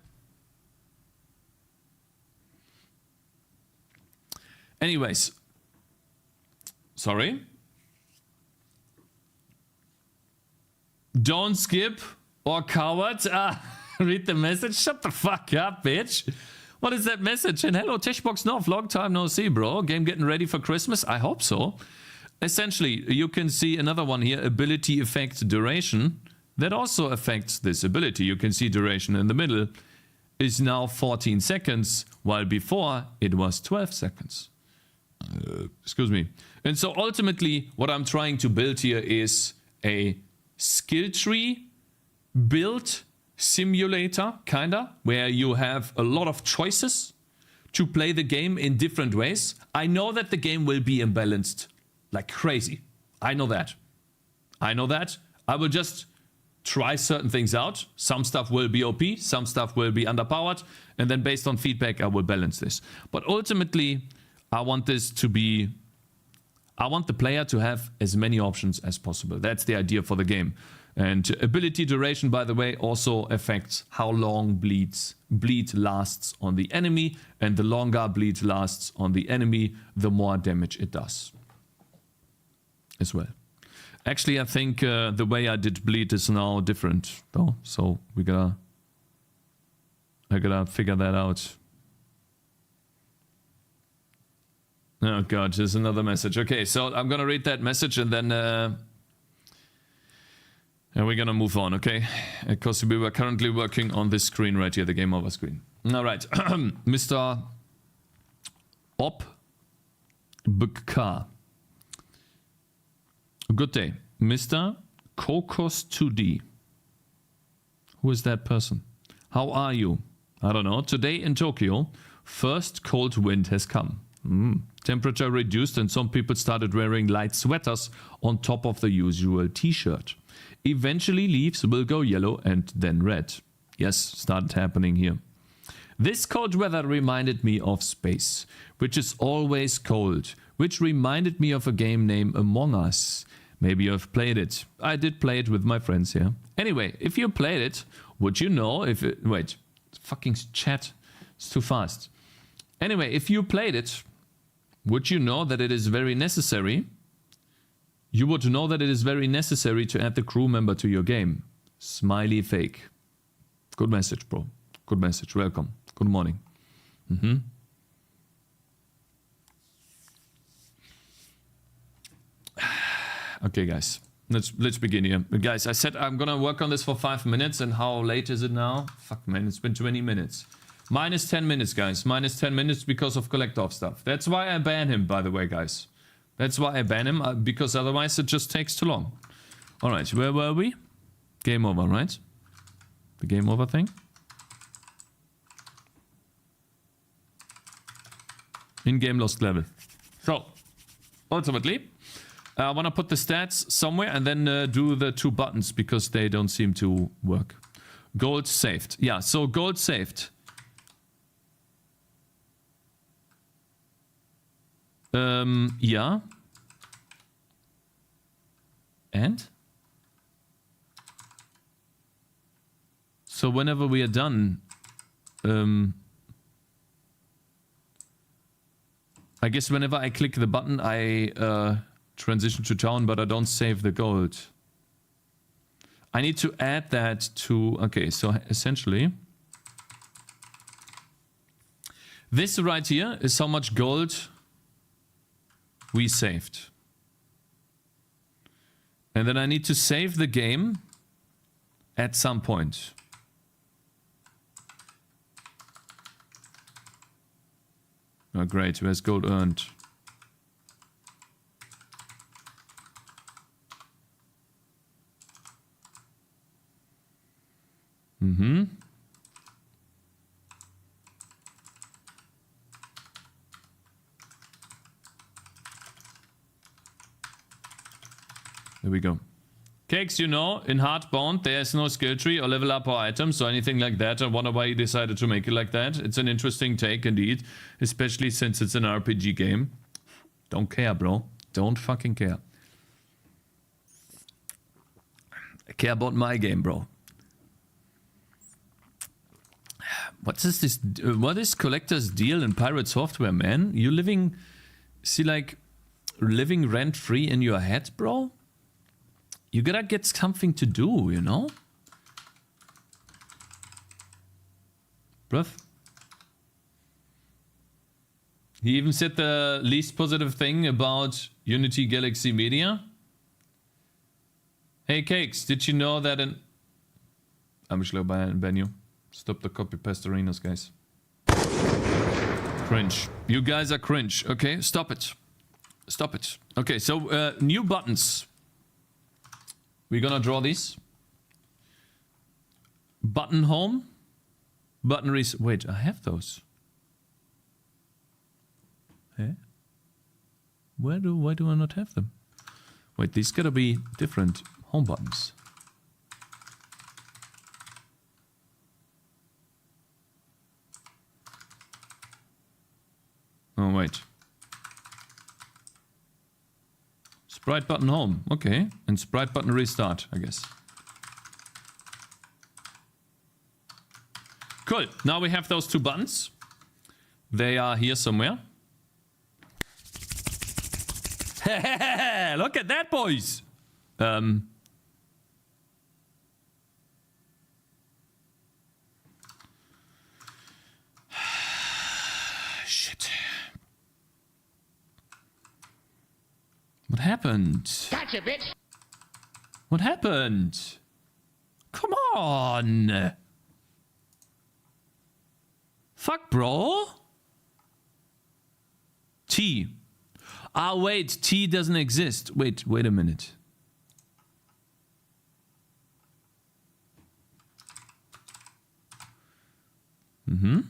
Speaker 1: Anyways, sorry. Don't skip or coward. Read the message. Shut the fuck up, bitch. What is that message? And hello, Tishbox North. Long time no see, bro. Game getting ready for Christmas? I hope so. Essentially, you can see another one here. Ability effect duration. That also affects this ability. You can see duration in the middle is now 14 seconds, while before it was 12 seconds. Excuse me. And so ultimately, what I'm trying to build here is a skill tree build simulator, kinda, where you have a lot of choices to play the game in different ways. I know that the game will be imbalanced like crazy. I know that. I will just try certain things out. Some stuff will be OP, some stuff will be underpowered, and then based on feedback, I will balance this. But ultimately, I want the player to have as many options as possible. That's the idea for the game. And ability duration, by the way, also affects how long bleed lasts on the enemy. And the longer bleed lasts on the enemy, the more damage it does as well. Actually, I think the way I did bleed is now different, though. So I gotta figure that out. Oh god, there's another message. Okay, so I'm gonna read that message and then we're gonna move on, okay? Because we were currently working on this screen right here, the game over screen. All right, Mr. Opbk. Good day, Mr. Kokos2D. Who is that person? How are you? I don't know. Today in Tokyo, first cold wind has come. Temperature reduced and some people started wearing light sweaters on top of the usual t-shirt. Eventually leaves will go yellow and then red. Yes, started happening here. This cold weather reminded me of space, which is always cold, which reminded me of a game named Among Us. Maybe you've played it. I did play it with my friends here. Anyway, if you played it, would you know if it... Wait, fucking chat. It's too fast. Anyway, if you played it, would you know that it is very necessary? You would know that it is very necessary to add the crew member to your game. Smiley fake. Good message, bro. Good message. Welcome. Good morning. Okay, guys. Let's begin here. Guys, I said I'm gonna work on this for 5 minutes, and how late is it now? Fuck, man, it's been 20 minutes. Minus 10 minutes, guys. Minus 10 minutes because of Collector stuff. That's why I ban him, by the way, guys. That's why I ban him, because otherwise it just takes too long. Alright, where were we? Game over, right? The game over thing? In-game lost level. So, ultimately, I want to put the stats somewhere and then do the 2 buttons because they don't seem to work. Gold saved. Yeah, so gold saved. Yeah. And? So whenever we are done, I guess whenever I click the button, I transition to town, but I don't save the gold. I need to add that to... Okay, so essentially... This right here is how much gold we saved. And then I need to save the game at some point. Oh, great. Where's gold earned? Mm-hmm. There we go. Cakes, you know, in Hardbound, there's no skill tree or level up or items or anything like that. I wonder why you decided to make it like that. It's an interesting take indeed, especially since it's an RPG game. Don't care, bro. Don't fucking care. I care about my game, bro. What is this? What is Collector's deal in Pirate Software, man? You living rent-free in your head, bro? You gotta get something to do, you know? Bruv. He even said the least positive thing about Unity Galaxy Media. Hey, Cakes, did you know that in... I'm just gonna ban you. Stop the copy-paste arenas, guys. Cringe. You guys are cringe. Okay, stop it. Stop it. Okay, so new buttons. We're gonna draw these. Button home. Button wait, I have those. Hey? Why do I not have them? Wait, these gotta be different home buttons. Oh, wait. Sprite button home. Okay. And sprite button restart, I guess. Cool. Now we have those two buttons. They are here somewhere. Look at that, boys. Shit. What happened?
Speaker 3: Gotcha, bitch.
Speaker 1: What happened? Come on. Fuck, bro. T. Ah, wait. T doesn't exist. Wait a minute. Mm-hmm.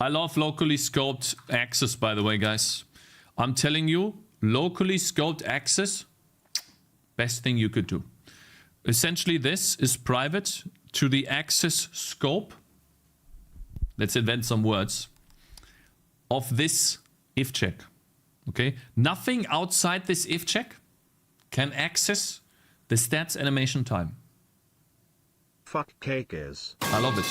Speaker 1: I love locally scoped access, by the way, guys. I'm telling you, locally scoped access, best thing you could do. Essentially, this is private to the access scope. Let's invent some words. Of this if check. Okay? Nothing outside this if check can access the stats animation time.
Speaker 2: Fuck Cakez.
Speaker 1: I love it.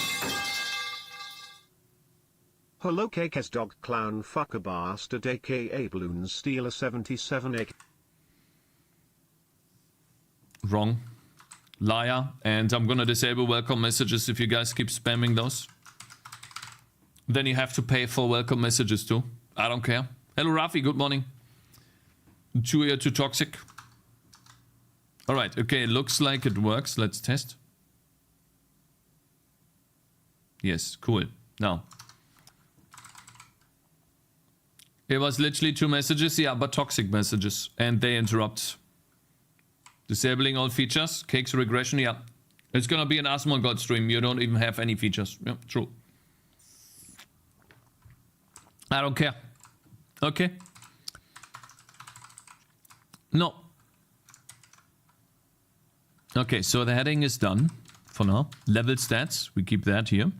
Speaker 2: Hello Cakez dog clown fucker bastard aka balloon stealer 77
Speaker 1: Wrong. Liar. And I'm gonna disable welcome messages if you guys keep spamming those. Then you have to pay for welcome messages too. I don't care. Hello Rafi, good morning. Too toxic. Alright, okay, looks like it works. Let's test. Yes, cool. Now. It was literally 2 messages, yeah, but toxic messages. And they interrupt. Disabling all features. Cakes regression, yeah. It's gonna be an Asmon God stream. You don't even have any features. Yeah, true. I don't care. Okay. No. Okay, so the heading is done for now. Level stats, we keep that here.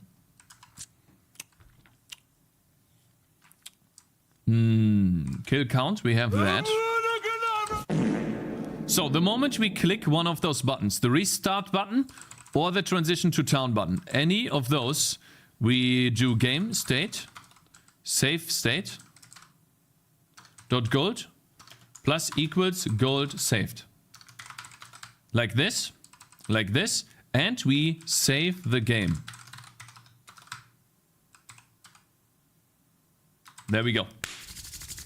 Speaker 1: Kill count, we have that. So the moment we click one of those buttons, the restart button or the transition to town button, any of those, we do game state, save state, dot gold, plus equals gold saved. Like this, and we save the game. There we go.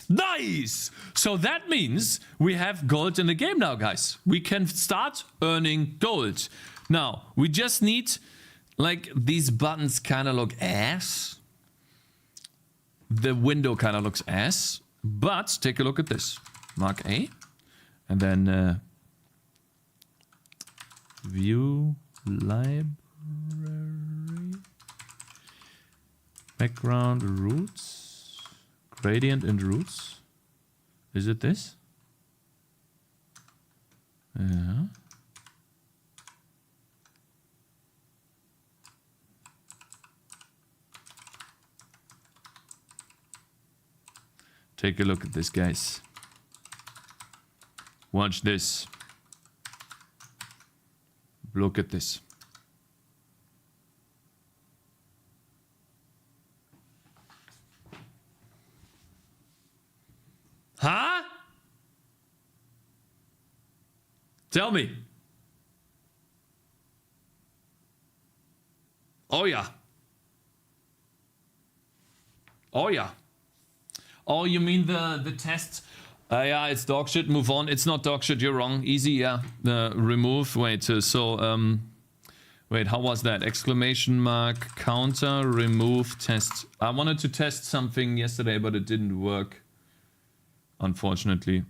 Speaker 1: Nice! So that means we have gold in the game now, guys. We can start earning gold. Now, we just need Like, these buttons kind of look ass. The window kind of looks ass. But take a look at this. Mark A. And then view library. Background roots. Gradient and roots. Is it this? Yeah. Take a look at this, guys. Watch this. Look at this. Huh? Tell me. Oh yeah. Oh yeah. Oh, you mean the tests? Yeah, it's dog shit. Move on. It's not dog shit. You're wrong. Easy. Yeah. Remove. Wait. Wait. How was that? Exclamation mark counter remove test. I wanted to test something yesterday, but it didn't work. Unfortunately.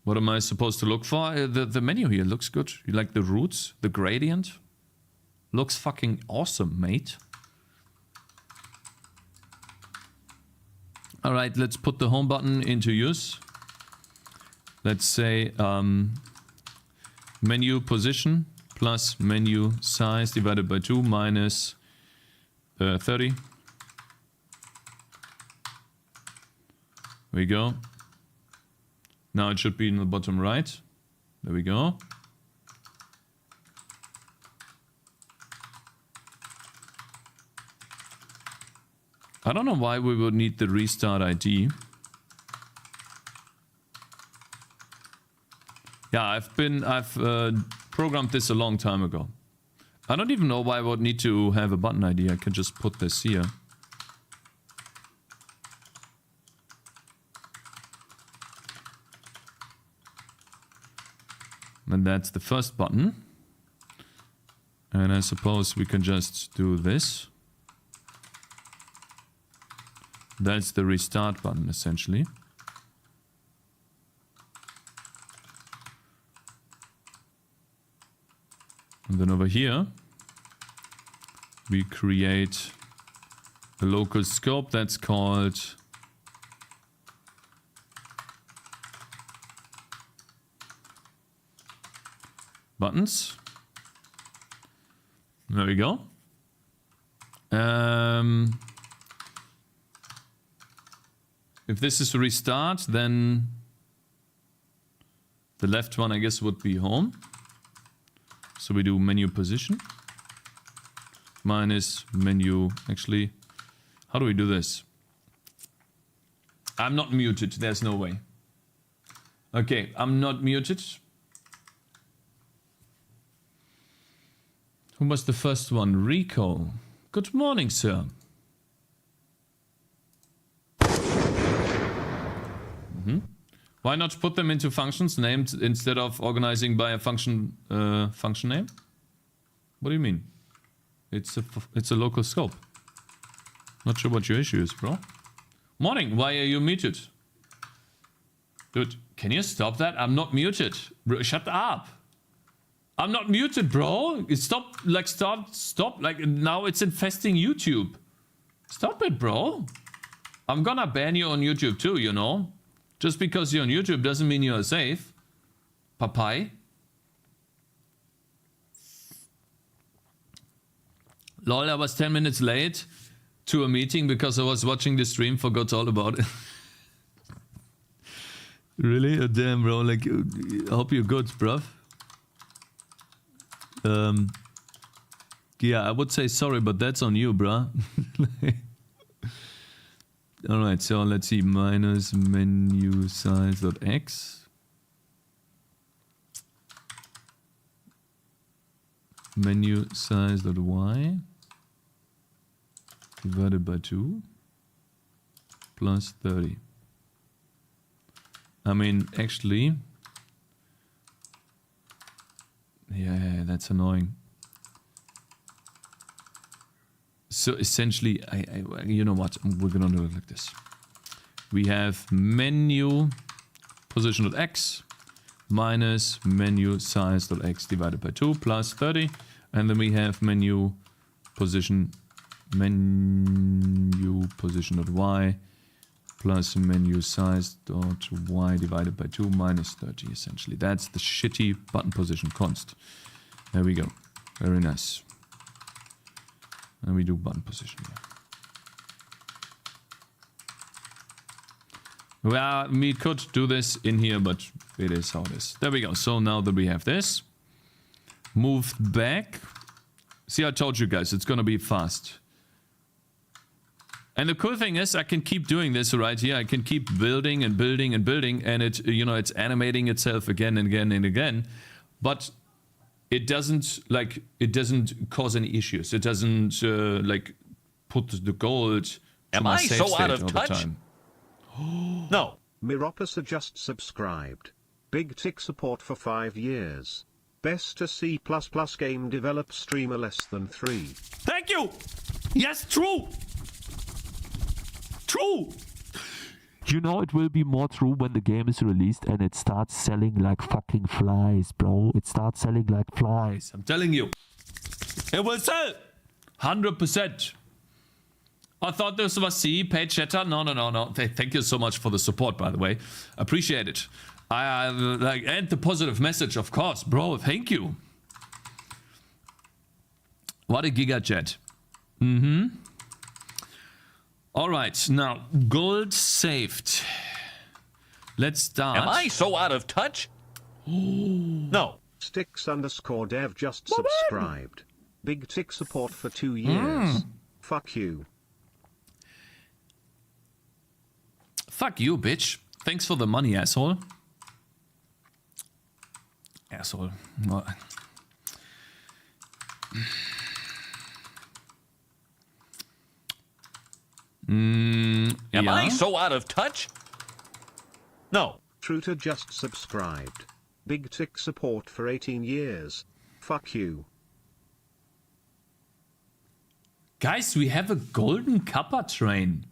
Speaker 1: What am I supposed to look for? The menu here looks good. You like the roots? The gradient? Looks fucking awesome, mate. All right, let's put the home button into use. Let's say menu position plus menu size divided by 2 minus 30. There we go. Now it should be in the bottom right. There we go. I don't know why we would need the restart ID. Yeah, I've programmed this a long time ago. I don't even know why I would need to have a button ID. I can just put this here. And that's the first button. And I suppose we can just do this. That's the restart button, essentially. And then over here, we create a local scope that's called buttons. There we go. If this is restart, then the left one, I guess, would be home. So we do menu position minus menu. Actually, how do we do this? I'm not muted. There's no way. Okay, I'm not muted. Who was the first one? Rico. Good morning, sir. Why not put them into functions named instead of organizing by a function function name? What do you mean? It's a local scope. Not sure what your issue is, bro. Morning. Why are you muted? Dude, can you stop that? I'm not muted. Bro, shut up. I'm not muted, bro. Stop. Like stop. Like now it's infesting YouTube. Stop it, bro. I'm gonna ban you on YouTube too, you know. Just because you're on YouTube doesn't mean you're safe. Papai. Lol, I was 10 minutes late to a meeting because I was watching the stream, forgot all about it. Really? Oh, damn, bro. Like, I hope you're good, bruv. Yeah, I would say sorry, but that's on you, bruh. Alright, so let's see, minus menu size dot x. Menu size dot y divided by 2 plus 30. I mean, actually, yeah, that's annoying. So essentially, you know what? We're gonna do it like this. We have menu position.x minus menu size.x divided by 2 plus 30. And then we have menu position.y plus menu size.y divided by 2 minus 30, essentially. That's the shitty button position const. There we go. Very nice. And we do button position here. Well, we could do this in here, but it is how it is. There we go. So now that we have this, moved back. See, I told you guys, it's gonna be fast. And the cool thing is, I can keep doing this right here. I can keep building and building and building, and it, you know, it's animating itself again and again and again. But it doesn't cause any issues. It doesn't like put the gold to
Speaker 3: Am
Speaker 1: my
Speaker 3: I
Speaker 1: save
Speaker 3: so
Speaker 1: state
Speaker 3: out of
Speaker 1: all the
Speaker 3: touch?
Speaker 1: time.
Speaker 3: No.
Speaker 2: Miropasa just subscribed. Big tick support for 5 years. Best to C++ game develop streamer less than 3.
Speaker 1: Thank you. Yes, true. True.
Speaker 4: You know it will be more true when the game is released and it starts selling like fucking flies, bro. It starts selling like flies.
Speaker 1: I'm telling you, it will sell 100%. I thought this was C, paid chatter. No. Thank you so much for the support, by the way. Appreciate it. I like, and the positive message, of course, bro. Thank you. What a giga chat. All right, now gold saved. Let's start.
Speaker 3: Am I so out of touch? No.
Speaker 2: Sticks_dev just subscribed. Big tick support for 2 years. Fuck you.
Speaker 1: Fuck you, bitch. Thanks for the money, asshole. Asshole. What?
Speaker 3: Am I so out of touch? No.
Speaker 2: Truter just subscribed. Big tick support for 18 years. Fuck you.
Speaker 1: Guys, we have a golden kappa train.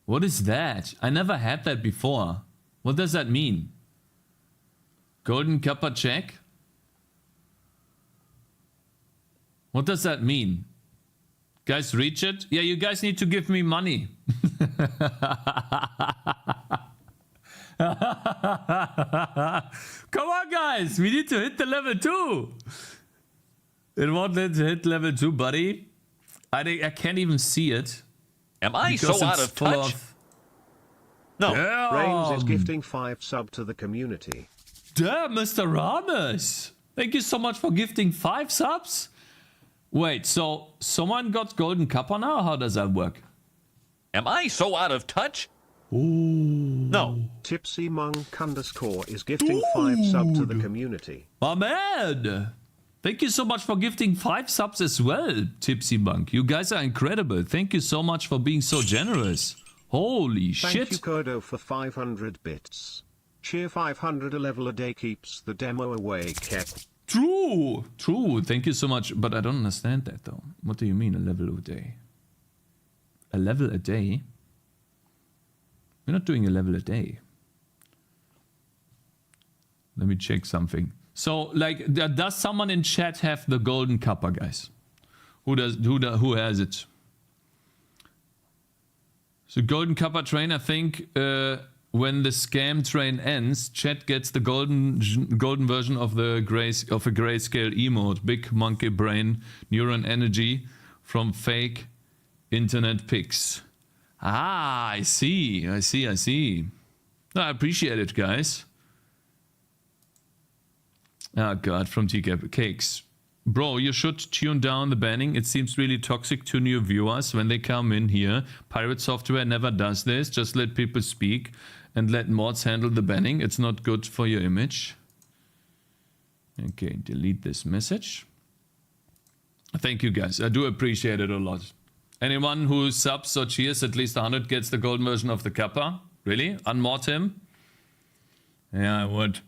Speaker 1: What is that? I never had that before. What does that mean? Golden kappa check? What does that mean? Guys, reach it? Yeah, you guys need to give me money. Come on, guys. We need to hit the level 2. It won't let to hit level 2, buddy. I can't even see it.
Speaker 3: Am I so out of touch? No.
Speaker 2: Rames is gifting 5 sub to the community.
Speaker 1: Damn, Mr. Ramos. Thank you so much for gifting 5 subs. Wait, so someone got golden kappa now? How does that work?
Speaker 3: Am I so out of touch?
Speaker 1: Ooh.
Speaker 3: No.
Speaker 2: Tipsy Monk _ is gifting 5 sub to the community.
Speaker 1: My man. Thank you so much for gifting 5 subs as well, Tipsy Monk. You guys are incredible. Thank you so much for being so generous. Holy shit.
Speaker 2: Thank you, Kodo, for 500 bits. Cheer 500 a level a day keeps the demo away, kept.
Speaker 1: True. True. Thank you so much. But I don't understand that, though. What do you mean, a level a day? A level a day? We're not doing a level a day. Let me check something. So, like, does someone in chat have the golden kappa, guys? Who has it? So, golden kappa train, I think, when the scam train ends, chat gets the golden version of the a grayscale emote, big monkey brain, neuron energy from fake internet pics. Ah, I see. No, I appreciate it, guys. Oh god, from Cakez. Bro, you should tune down the banning. It seems really toxic to new viewers when they come in here. Pirate software never does this. Just let people speak and let mods handle the banning. It's not good for your image. Okay, delete this message. Thank you, guys. I do appreciate it a lot. Anyone who subs or cheers at least 100 gets the gold version of the kappa. Really? Unmod him? Yeah, I would.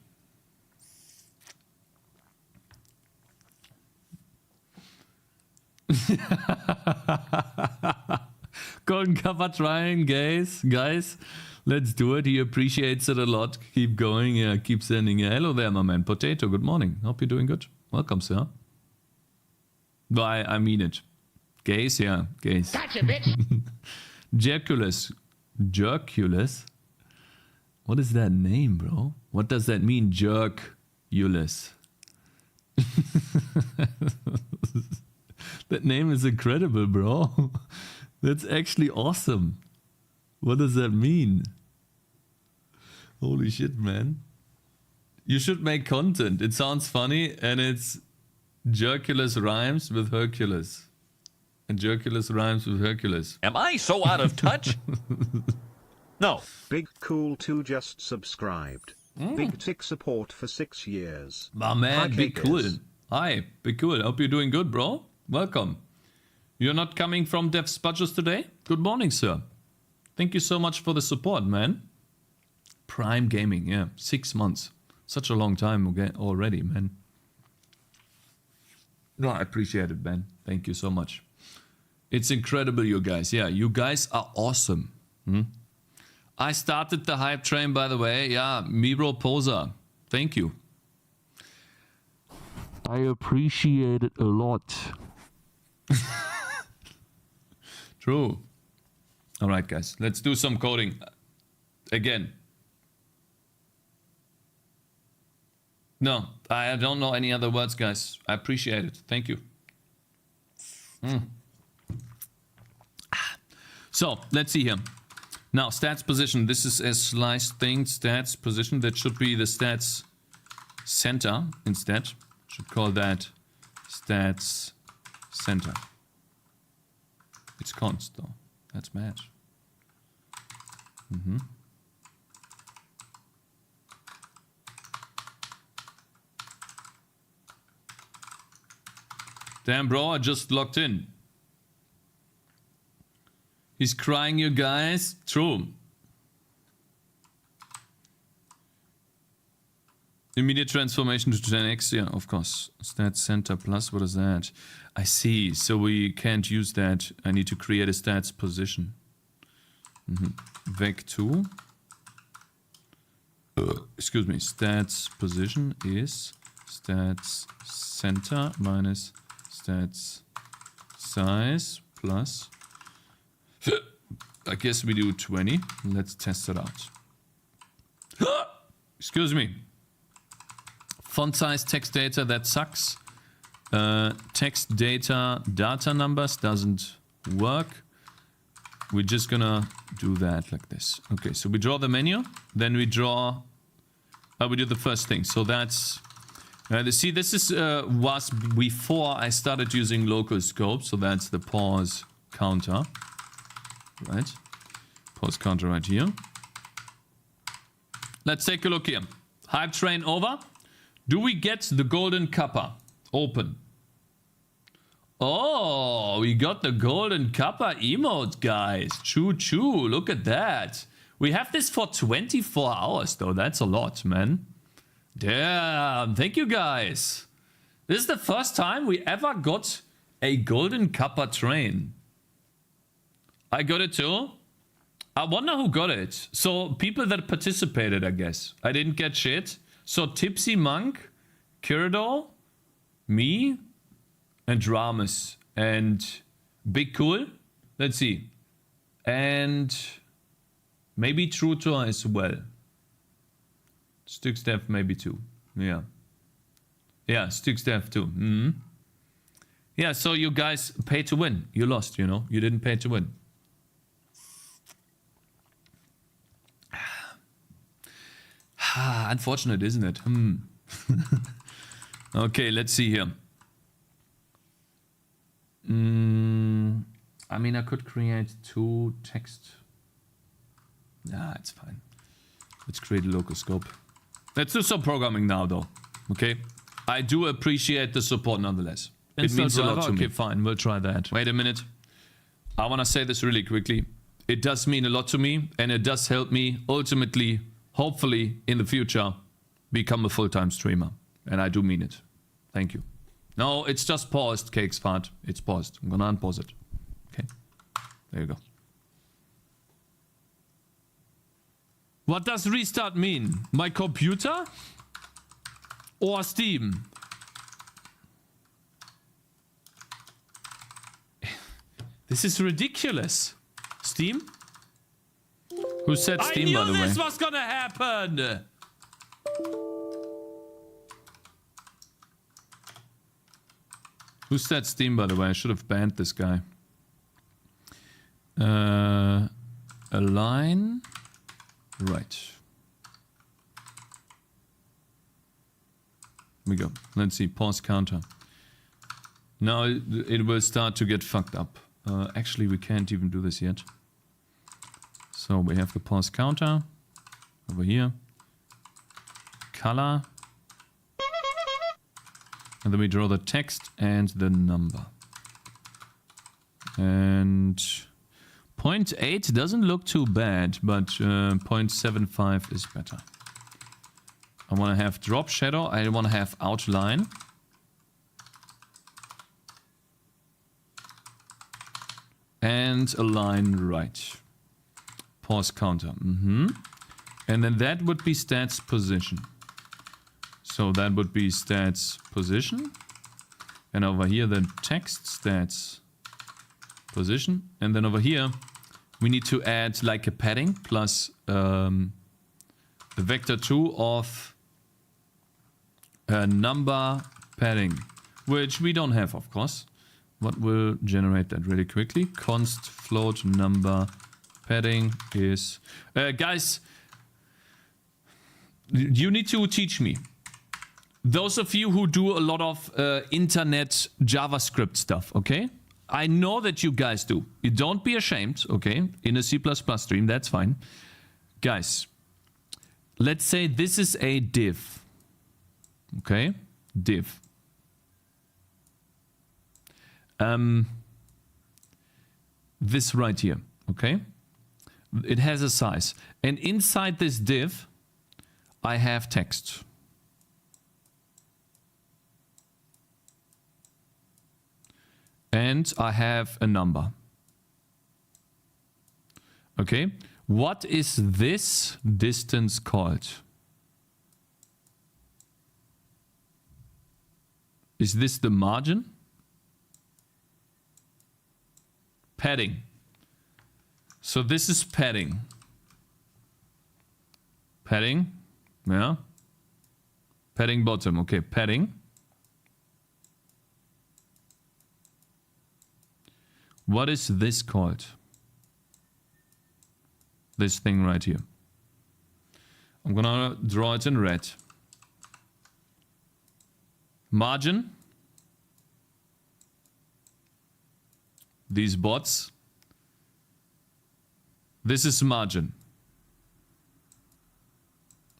Speaker 1: Golden Kappa trying, guys. Let's do it. He appreciates it a lot. Keep going. Yeah, keep sending. Hello there, my man. Potato, good morning. Hope you're doing good. Welcome, sir. No, I mean it. Gaze, yeah. Gaze.
Speaker 5: Gotcha, bitch.
Speaker 1: Jerkulus? What is that name, bro? What does that mean, Jerkulus? That name is incredible, bro. That's actually awesome. What does that mean? Holy shit, man. You should make content. It sounds funny, and it's Jerkulus rhymes with Hercules. And Jerkulus rhymes with Hercules.
Speaker 3: Am I so out of touch? No.
Speaker 2: Big Cool 2 just subscribed. Big Tick support for 6 years.
Speaker 1: My man,
Speaker 2: Hi,
Speaker 1: Big
Speaker 2: Cakez.
Speaker 1: Cool. Hi, Big Cool. Hope you're doing good, bro. Welcome. You're not coming from Dev Spudgers today? Good morning, sir. Thank you so much for the support, man. Prime Gaming, yeah. 6 months. Such a long time already, man. No, I appreciate it, man. Thank you so much. It's incredible, you guys. Yeah, you guys are awesome. I started the hype train, by the way. Yeah, Miro Posa. Thank you.
Speaker 4: I appreciate it a lot.
Speaker 1: True. All right, guys. Let's do some coding. Again. No, I don't know any other words, guys. I appreciate it. Thank you. So, let's see here. Now, stats position. This is a sliced thing. Stats position. That should be the stats center instead. Should call that stats center. It's const, though. That's mad. Damn, bro, I just logged in. He's crying, you guys. True. Immediate transformation to 10x. Yeah, of course. Stats center plus. What is that? I see. So we can't use that. I need to create a stats position. Vec2. Excuse me. Stats position is stats center minus stats size plus. I guess we do 20. Let's test it out. Excuse me. Font size, text data, that sucks. Text data, data numbers doesn't work. We're just gonna do that like this. Okay, so we draw the menu, then we draw. We do the first thing. So that's. See, this is was before I started using local scope. So that's the pause counter, right? Pause counter right here. Let's take a look here. Hype train over. Do we get the golden kappa? Open. Oh, we got the golden kappa emote, guys. Choo choo, look at that. We have this for 24 hours, though. That's a lot, man. Damn, thank you, guys. This is the first time we ever got a golden kappa train. I got it too. I wonder who got it. So, people that participated, I guess. I didn't get shit. So, Tipsy Monk, Kirador, me, and Dramus, and Big Cool. Let's see. And maybe Trutor as well. Stugstaff maybe too. Yeah. Yeah, Stugstaff too. Yeah, so you guys pay to win. You lost, you know. You didn't pay to win. Unfortunate, isn't it? Okay, let's see here. I mean, I could create 2 text. Nah, it's fine. Let's create a local scope. Let's do some programming now, though. Okay? I do appreciate the support nonetheless. It means a lot to me. Okay, fine. We'll try that. Wait a minute. I want to say this really quickly. It does mean a lot to me, and it does help me ultimately, hopefully, in the future, become a full-time streamer. And I do mean it. Thank you. No, it's just paused, Cakez fart. It's paused. I'm gonna unpause it. Okay. There you go. What does restart mean? My computer? Or Steam? This is ridiculous. Steam? Who said Steam, by the way? I knew this was gonna happen! Who said Steam, by the way? I should have banned this guy. Align. Right. Here we go. Let's see. Pause counter. Now it will start to get fucked up. Actually, we can't even do this yet. So we have the pause counter over here. Color. And then we draw the text and the number. And 0.8 doesn't look too bad, but 0.75 is better. I want to have drop shadow. I want to have outline. And align right. Pause counter. And then that would be stats position. So that would be stats position. And over here then text stats position. And then over here we need to add like a padding plus the vector 2 of number padding, which we don't have, of course. What will generate that really quickly? Const float number padding is... guys, you need to teach me. Those of you who do a lot of internet JavaScript stuff, okay? I know that you guys do. You don't be ashamed, okay? In a C++ stream, that's fine. Guys, let's say this is a div. Okay? Div. This right here, okay? It has a size. And inside this div, I have text. And I have a number. Okay? What is this distance called? Is this the margin? Padding. So this is padding. Padding. Yeah. Padding bottom. Okay, padding. What is this called? This thing right here. I'm gonna draw it in red. Margin. These bots. This is margin.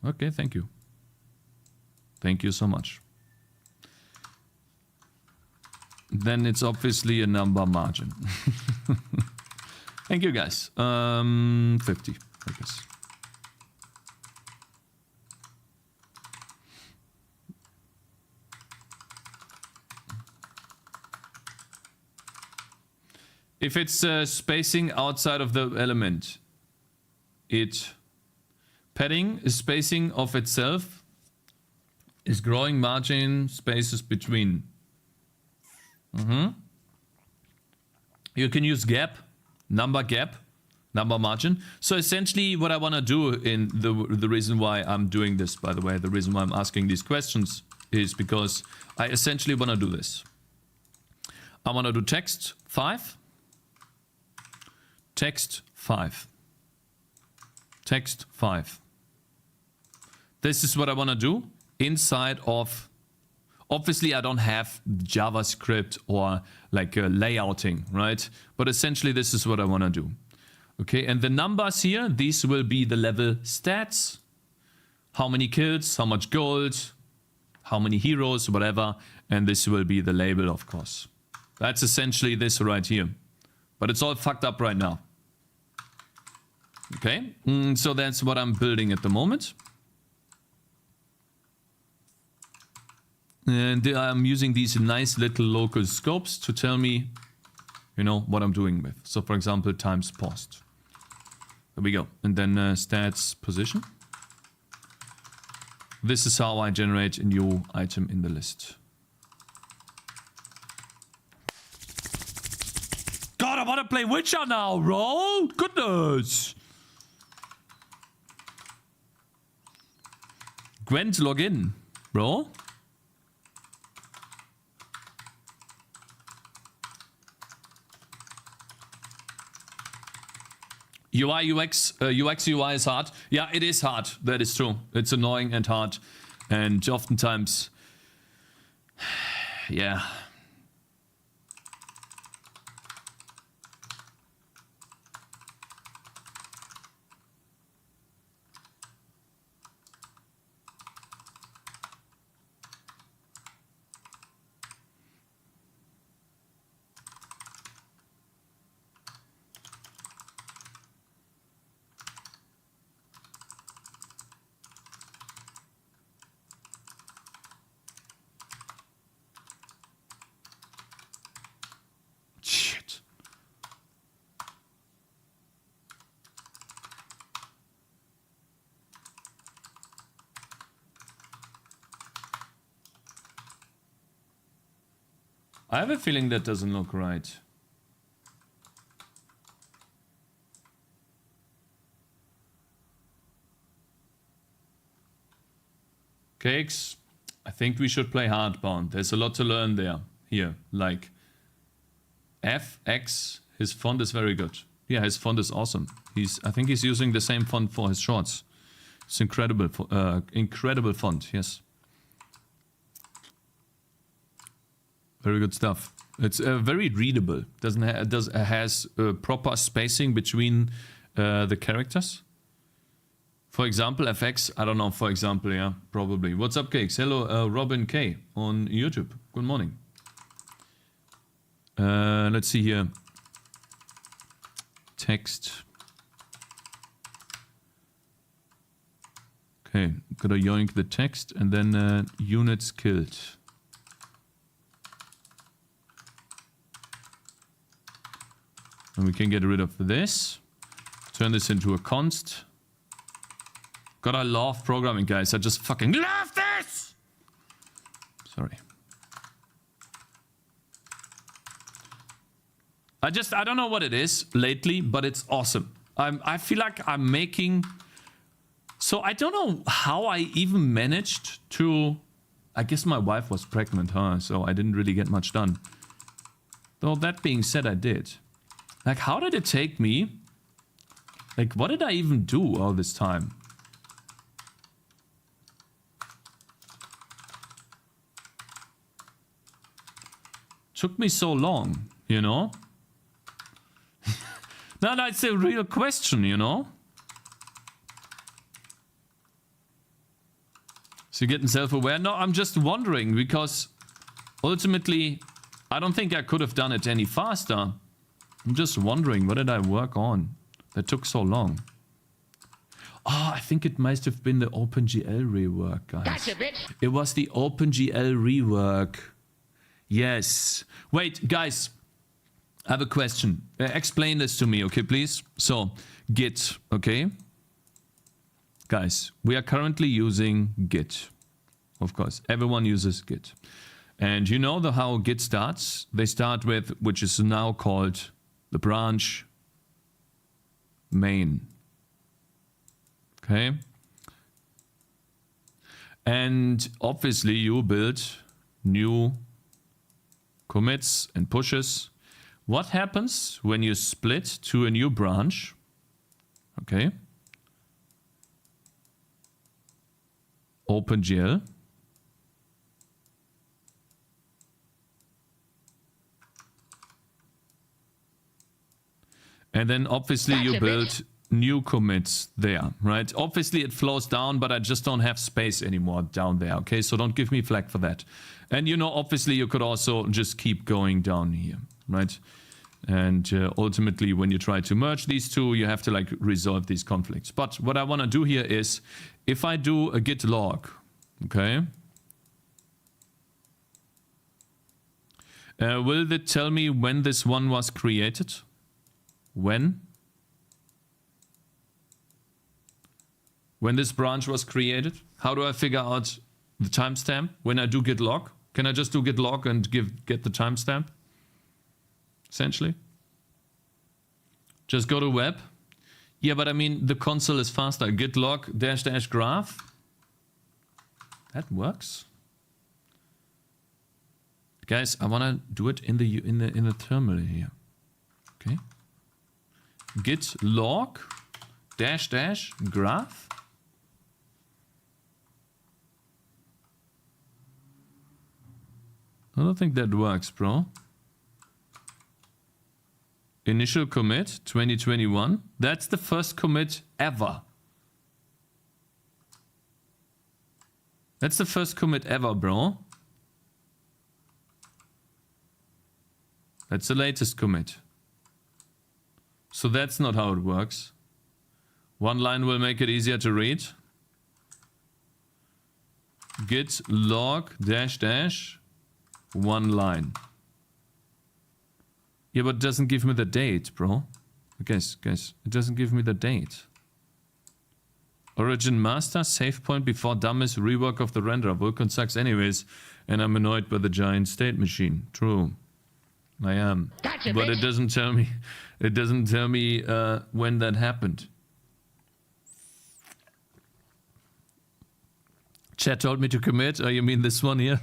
Speaker 1: Okay, thank you. Thank you so much. Then it's obviously a number margin. Thank you guys. 50, I guess. If it's spacing outside of the element, padding is spacing of itself, is growing margin spaces between. You can use gap, number margin. So essentially what I want to do, in the reason why I'm doing this, by the way, the reason why I'm asking these questions is because I essentially want to do this. I want to do text 5. Text 5. Text 5. This is what I want to do inside of... Obviously, I don't have JavaScript or like layouting, right? But essentially, this is what I want to do. Okay, and the numbers here, these will be the level stats. How many kills, how much gold, how many heroes, whatever. And this will be the label, of course. That's essentially this right here. But it's all fucked up right now. Okay, so that's what I'm building at the moment. And I'm using these nice little local scopes to tell me, you know, what I'm doing with. So for example, times post. There we go. And then stats position. This is how I generate a new item in the list. God, I want to play Witcher now, bro. Goodness. Gwent, log in, bro. UI, UX, UI is hard. Yeah, it is hard. That is true. It's annoying and hard. And oftentimes, yeah. I have a feeling that doesn't look right. Cakes, I think we should play hardbound. There's a lot to learn there. Here, like F, X, his font is very good. Yeah, his font is awesome. I think he's using the same font for his shorts. It's incredible, incredible font, yes. Very good stuff. It's very readable. Has proper spacing between the characters. For example, FX. I don't know. For example, yeah, probably. What's up, Cakes? Hello, Robin K on YouTube. Good morning. Let's see here. Text. Okay, gotta yoink the text and then units killed. And we can get rid of this. Turn this into a const. God, I love programming, guys. I just fucking love this! Sorry. I don't know what it is lately, but it's awesome. I feel like I'm making... So I don't know how I even managed to... I guess my wife was pregnant, huh? So I didn't really get much done. Though that being said, I did. Like, how did it take me? Like, what did I even do all this time? Took me so long, you know? No, it's a real question, you know? So you're getting self-aware? No, I'm just wondering, because ultimately, I don't think I could have done it any faster. I'm just wondering, what did I work on that took so long? Oh, I think it must have been the OpenGL rework, guys.
Speaker 5: Gotcha, bitch.
Speaker 1: It was the OpenGL rework. Yes. Wait, guys. I have a question. Explain this to me, okay, please? So, Git, okay? Guys, we are currently using Git. Of course, everyone uses Git. And you know how Git starts? They start with, which is now called the branch main. Okay? And obviously you build new commits and pushes. What happens when you split to a new branch? Okay. OpenGL. And then obviously you build new commits there, right? Obviously it flows down, but I just don't have space anymore down there, okay? So don't give me flack for that. And you know, obviously you could also just keep going down here, right? And ultimately when you try to merge these two, you have to like resolve these conflicts. But what I want to do here is, if I do a git log, okay? Will it tell me when this one was created? When? When this branch was created? How do I figure out the timestamp when I do git log? Can I just do git log and get the timestamp? Essentially. Just go to web. Yeah, but I mean, the console is faster. Git log -- graph. That works. Guys, I wanna do it in the terminal here. Okay. Git log -- graph. I don't think that works, bro. Initial commit 2021. That's the first commit ever. That's the first commit ever, bro. That's the latest commit. So that's not how it works. One line will make it easier to read. Git log -- one line. Yeah, but it doesn't give me the date, bro. Guys, it doesn't give me the date. Origin master, save point before dumbest rework of the renderer. WUKONG sucks anyways, and I'm annoyed by the giant state machine. True. I am. Gotcha, but bitch. It doesn't tell me when that happened. Chat told me to commit. Oh, you mean this one here?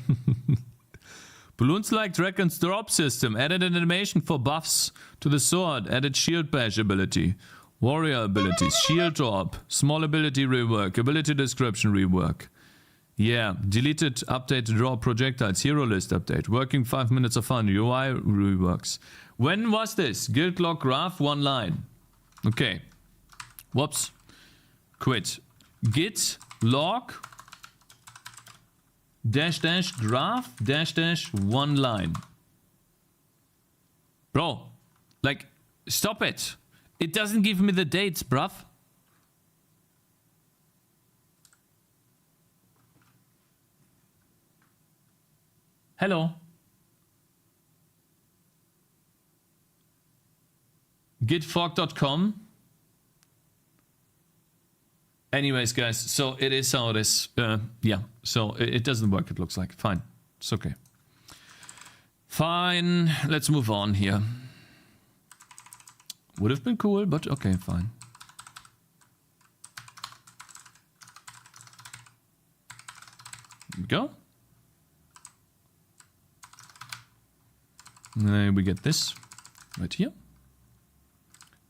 Speaker 1: Balloons like Dragon's drop system. Added an animation for buffs to the sword. Added shield bash ability. Warrior abilities. Shield drop. Small ability rework. Ability description rework. Yeah. Deleted updated draw projectiles. Hero list update. Working 5 minutes of fun. UI reworks. When was this? Guild log graph 1 line. Okay. Whoops. Quit. Git log -- graph -- 1 line. Bro, like, stop it. It doesn't give me the dates, bruv. Hello. Gitfork.com. Anyways, guys, so it is how it is. Yeah, so it doesn't work, it looks like. Fine. It's okay. Fine. Let's move on here. Would have been cool, but okay, fine. Here we go. And then we get this right here.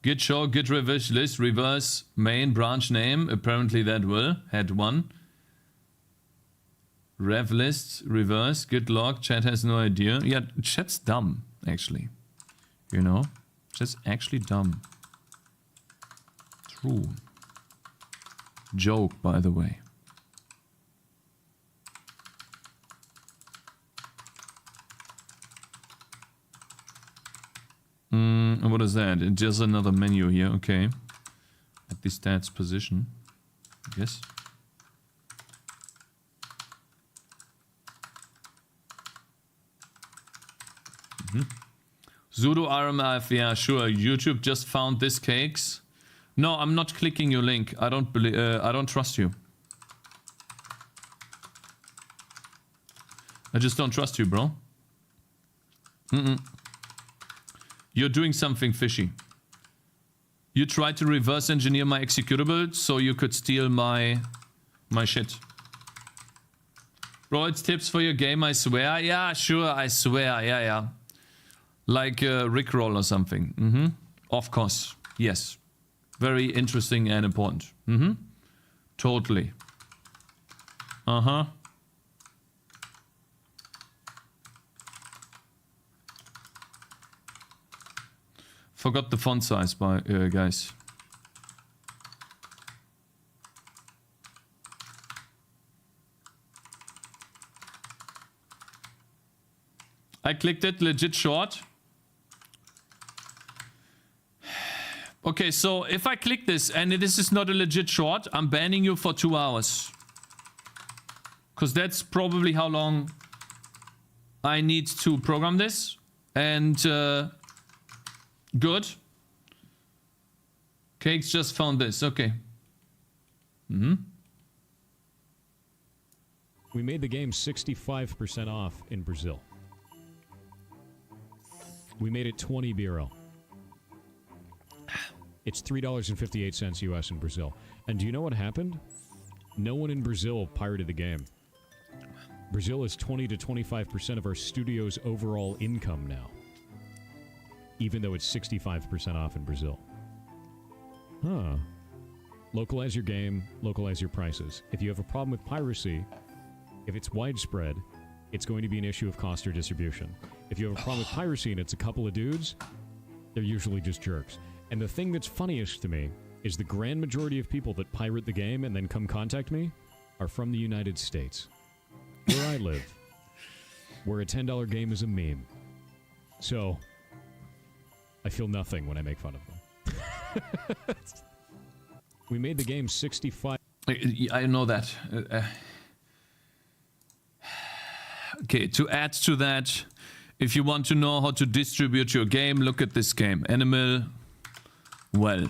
Speaker 1: Git show, git reverse list, reverse main branch name. Apparently that will. Head 1. Rev list, reverse, git log. Chat has no idea. Yeah, chat's dumb, actually. You know? Chat's actually dumb. True. Joke, by the way. What is that? It's just another menu here, okay. At the stats position, I guess. Sudo RMF, yeah, sure. YouTube just found this Cakez. No, I'm not clicking your link. I don't believe. I don't trust you. I just don't trust you, bro. You're doing something fishy. You tried to reverse engineer my executable so you could steal my shit. Bro, it's tips for your game, I swear. Yeah, sure, I swear. Yeah. Like Rickroll or something. Of course. Yes. Very interesting and important. Totally. Forgot the font size, by guys. I clicked it, legit short. Okay, so if I click this and this is not a legit short, I'm banning you for 2 hours. Because that's probably how long I need to program this. and good. Cakes just found this. Okay.
Speaker 5: We made the game 65% off in Brazil. We made it 20 BRL. It's $3.58 US in Brazil. And do you know what happened? No one in Brazil pirated the game. Brazil is 20 to 25% of our studio's overall income now. Even though it's 65% off in Brazil. Huh. Localize your game, localize your prices. If you have a problem with piracy, if it's widespread, it's going to be an issue of cost or distribution. If you have a problem with piracy and it's a couple of dudes, they're usually just jerks. And the thing that's funniest to me is the grand majority of people that pirate the game and then come contact me are from the United States, where I live, where a $10 game is a meme. So, I feel nothing when I make fun of them. We made the game 65...
Speaker 1: I know that. Okay, to add to that, if you want to know how to distribute your game, look at this game. Animal... Well,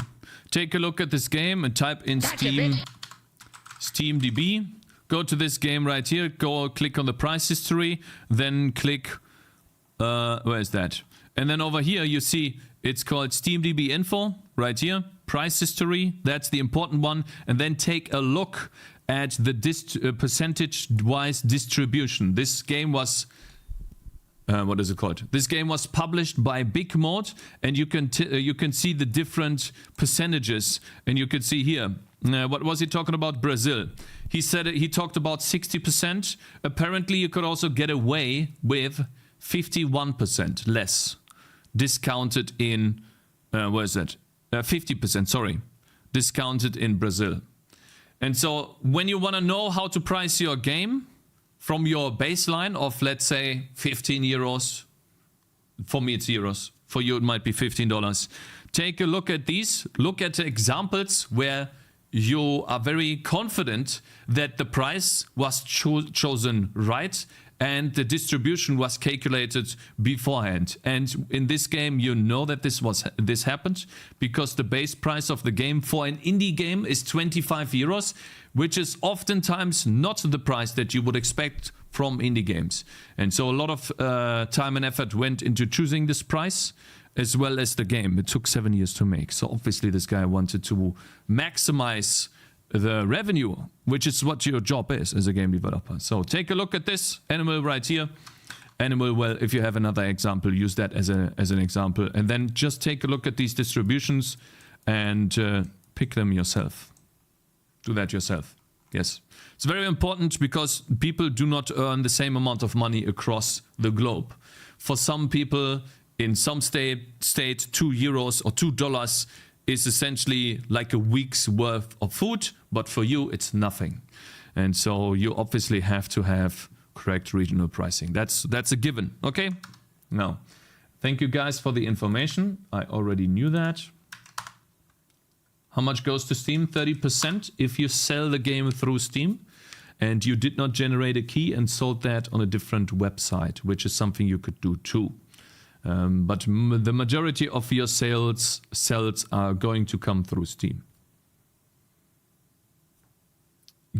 Speaker 1: take a look at this game and type in SteamDB. Go to this game right here. Go click on the price history. Then click... where is that? And then over here you see it's called SteamDB info. Right here. Price history. That's the important one. And then take a look at the percentage-wise distribution. This game was... what is it called? This game was published by Big Mode, and you can see the different percentages, and you can see here. What was he talking about? Brazil. He said he talked about 60%. Apparently, you could also get away with 51% less, discounted in where is that? 50%. Sorry, discounted in Brazil. And so, when you want to know how to price your game, from your baseline of, let's say, 15 euros. For me, it's euros. For you, it might be $15. Take a look at these. Look at the examples where you are very confident that the price was chosen right and the distribution was calculated beforehand. And in this game, you know that this happened because the base price of the game for an indie game is 25 euros, which is oftentimes not the price that you would expect from indie games. And so a lot of time and effort went into choosing this price as well as the game. It took 7 years to make. So obviously this guy wanted to maximize the revenue, which is what your job is as a game developer. So take a look at this animal right here. Animal, well, if you have another example, use that as an example. And then just take a look at these distributions and pick them yourself. Do that yourself. Yes. It's very important because people do not earn the same amount of money across the globe. For some people in some state 2 euros or $2 is essentially like a week's worth of food, but for you it's nothing. And so you obviously have to have correct regional pricing. That's a given. Okay? Now, thank you guys for the information. I already knew that. How much goes to Steam? 30% if you sell the game through Steam and you did not generate a key and sold that on a different website, which is something you could do too. But the majority of your sales are going to come through Steam.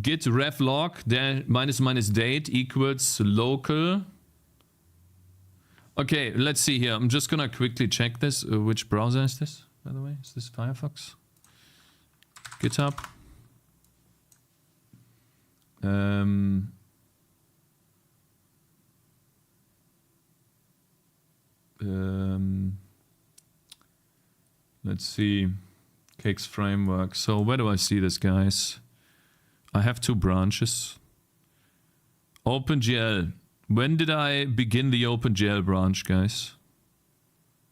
Speaker 1: Git revlog -- date equals local. Okay, let's see here. I'm just gonna quickly check this. Which browser is this, by the way? Is this Firefox? GitHub. Let's see. Cakez framework. So where do I see this, guys? I have 2 branches. OpenGL. When did I begin the OpenGL branch, guys?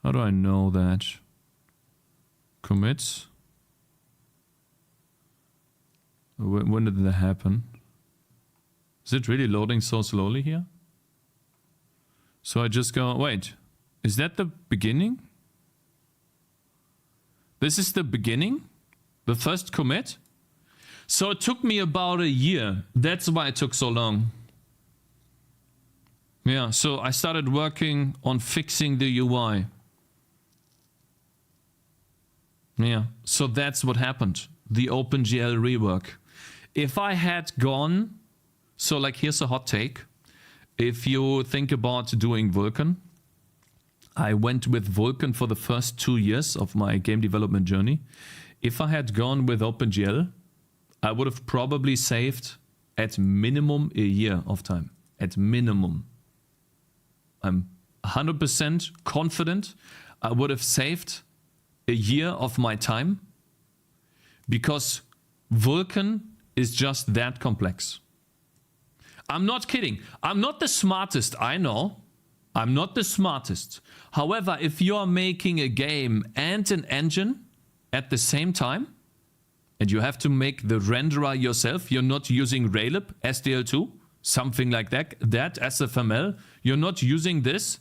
Speaker 1: How do I know that? Commits. When did that happen? Is it really loading so slowly here? So I just go, wait, is that the beginning? This is the beginning? The first commit? So it took me about a year. That's why it took so long. Yeah, so I started working on fixing the UI. Yeah, so that's what happened. The OpenGL rework. If I had gone... So like, here's a hot take. If you think about doing Vulkan, I went with Vulkan for the first 2 years of my game development journey. If I had gone with OpenGL, I would have probably saved at minimum a year of time. At minimum. I'm 100% confident I would have saved a year of my time, because Vulkan is just that complex. I'm not kidding. I'm not the smartest, I know. I'm not the smartest. However, if you're making a game and an engine at the same time, and you have to make the renderer yourself, you're not using Raylib, SDL2, something like that, SFML, you're not using this.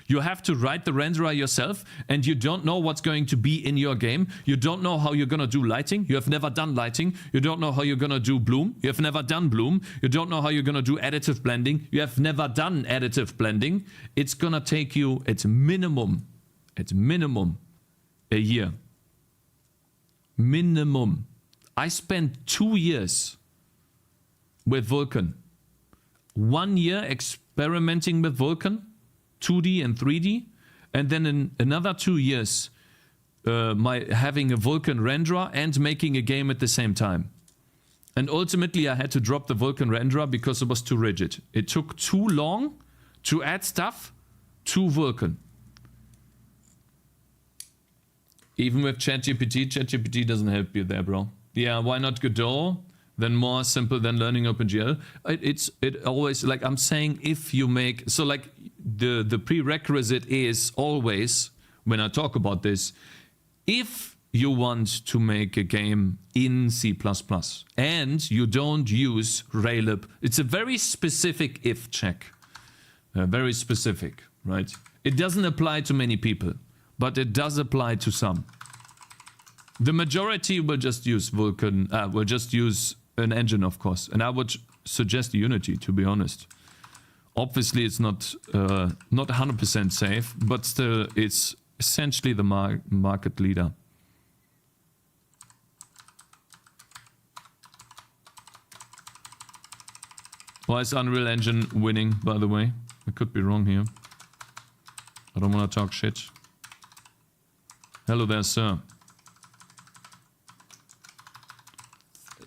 Speaker 1: You have to write the renderer yourself, and you don't know what's going to be in your game. You don't know how you're going to do lighting. You have never done lighting. You don't know how you're going to do bloom. You have never done bloom. You don't know how you're going to do additive blending. You have never done additive blending. It's going to take you, at minimum, a year. Minimum. I spent 2 years with Vulkan. 1 year experimenting with Vulkan. 2D and 3D, and then in another 2 years having a Vulkan renderer and making a game at the same time. And ultimately I had to drop the Vulkan renderer because it was too rigid. It took too long to add stuff to Vulkan. Even with ChatGPT doesn't help you there, bro. Yeah, why not Godot? Then more simple than learning OpenGL. It always, like I'm saying, if you make, so like the prerequisite is always, when I talk about this, if you want to make a game in C++ and you don't use Raylib, it's a very specific if check. Very specific, right? It doesn't apply to many people, but it does apply to some. The majority will just use Vulkan, will just use an engine, of course, and I would suggest Unity, to be honest. Obviously, it's not 100% safe, but still, it's essentially the market leader. Why is Unreal Engine winning, by the way? I could be wrong here. I don't want to talk shit. Hello there, sir.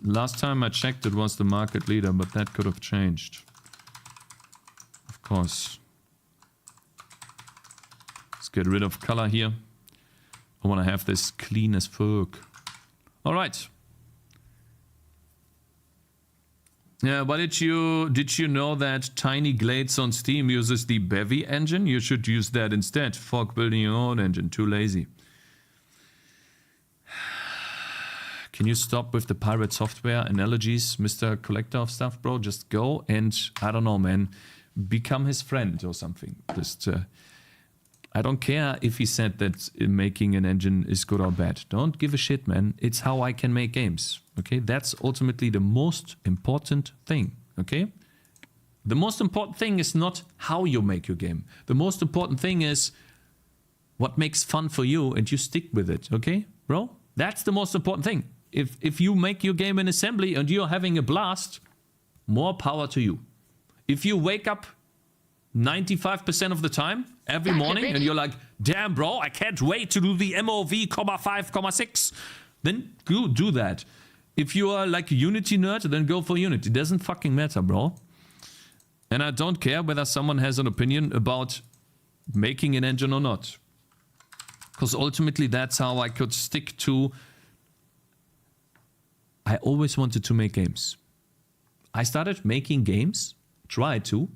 Speaker 1: Last time I checked, it was the market leader, but that could have changed. Of course. Let's get rid of color here. I want to have this clean as fuck. All right. Yeah, but did you know that Tiny Glades on Steam uses the Bevy engine? You should use that instead. Fuck building your own engine. Too lazy. Can you stop with the pirate software analogies, Mr. Collector of Stuff, bro? Just go and, I don't know, man, become his friend or something. Just, I don't care if he said that making an engine is good or bad. Don't give a shit, man. It's how I can make games, okay? That's ultimately the most important thing, okay? The most important thing is not how you make your game. The most important thing is what makes fun for you and you stick with it, okay, bro? That's the most important thing. If you make your game in assembly and you're having a blast, more power to you. If you wake up 95% of the time, every morning, and you're like, damn bro, I can't wait to do the MOV, 5,6, then go do that. If you are like a Unity nerd, then go for Unity. It doesn't fucking matter, bro. And I don't care whether someone has an opinion about making an engine or not. Because ultimately that's how I could stick to... I always wanted to make games. I started making games, tried to,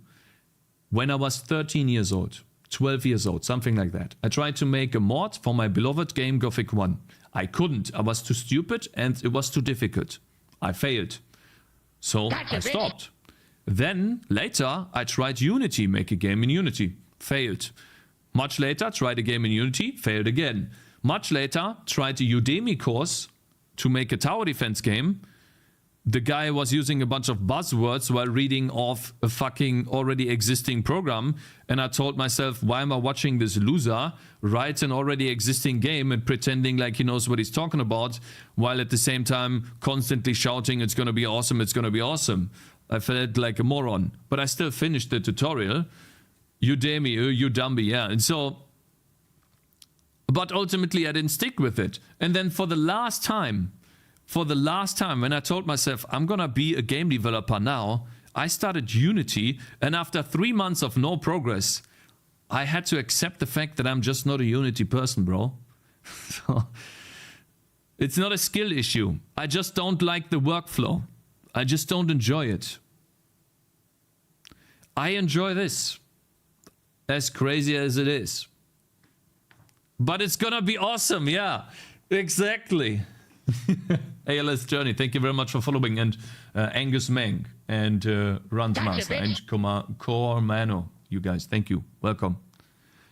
Speaker 1: when I was 13 years old, 12 years old, something like that. I tried to make a mod for my beloved game Gothic 1. I couldn't. I was too stupid and it was too difficult. I failed. So I stopped. Then later I tried Unity, make a game in Unity. Failed. Much later tried a game in Unity, failed again. Much later tried a Udemy course to make a tower defense game. the guy was using a bunch of buzzwords while reading off a fucking already existing program. And I told myself, why am I watching this loser write an already existing game and pretending like he knows what he's talking about, while at the same time constantly shouting, it's going to be awesome, it's going to be awesome. I felt like a moron, but I still finished the tutorial. You dare me, you dummy, yeah. And so, but ultimately I didn't stick with it. And then for the last time, when I told myself, I'm gonna be a game developer now, I started Unity, and after 3 months of no progress, I had to accept the fact that I'm just not a Unity person, bro. So, it's not a skill issue. I just don't like the workflow. I just don't enjoy it. I enjoy this, as crazy as it is. But it's gonna be awesome, yeah, exactly. ALS Journey, thank you very much for following, and Angus Meng and Randmaster and Core Mano, you guys, thank you, welcome.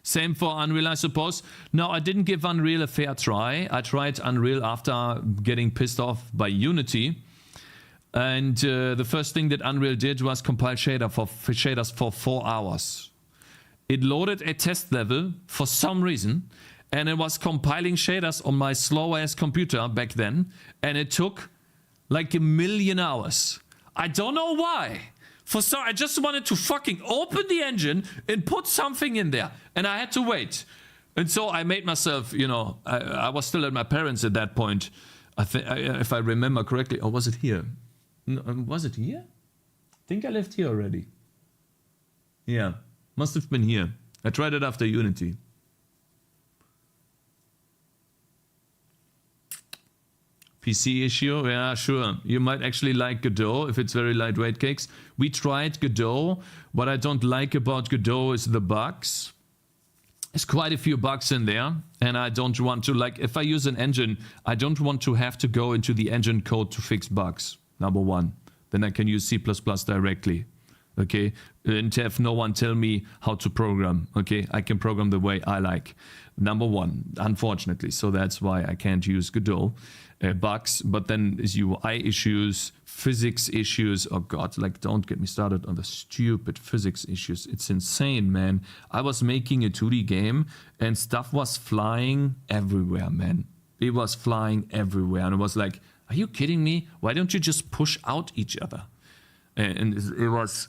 Speaker 1: Same for Unreal, I suppose. No, I didn't give Unreal a fair try. I tried Unreal after getting pissed off by Unity, and the first thing that Unreal did was compile shaders for 4 hours. It loaded a test level for some reason, and it was compiling shaders on my slow-ass computer back then, and it took like 1,000,000 hours. I don't know why. I just wanted to fucking open the engine and put something in there, and I had to wait. And so I made myself, you know, I was still at my parents' at that point. If I remember correctly, or was it here? No, was it here? I think I left here already. Yeah, must have been here. I tried it after Unity. PC issue, yeah, sure. You might actually like Godot if it's very lightweight, Cakes. We tried Godot. What I don't like about Godot is the bugs. There's quite a few bugs in there, and I don't want to, like, if I use an engine, I don't want to have to go into the engine code to fix bugs, number one. Then I can use C++ directly, okay? And have no one tell me how to program, okay? I can program the way I like, number one, unfortunately. So that's why I can't use Godot. Bugs, but then is UI issues, physics issues. Oh god, like, don't get me started on the stupid physics issues. It's insane, man. I was making a 2D game and stuff was flying everywhere, man. It was flying everywhere, and it was like, are you kidding me? Why don't you just push out each other? And it was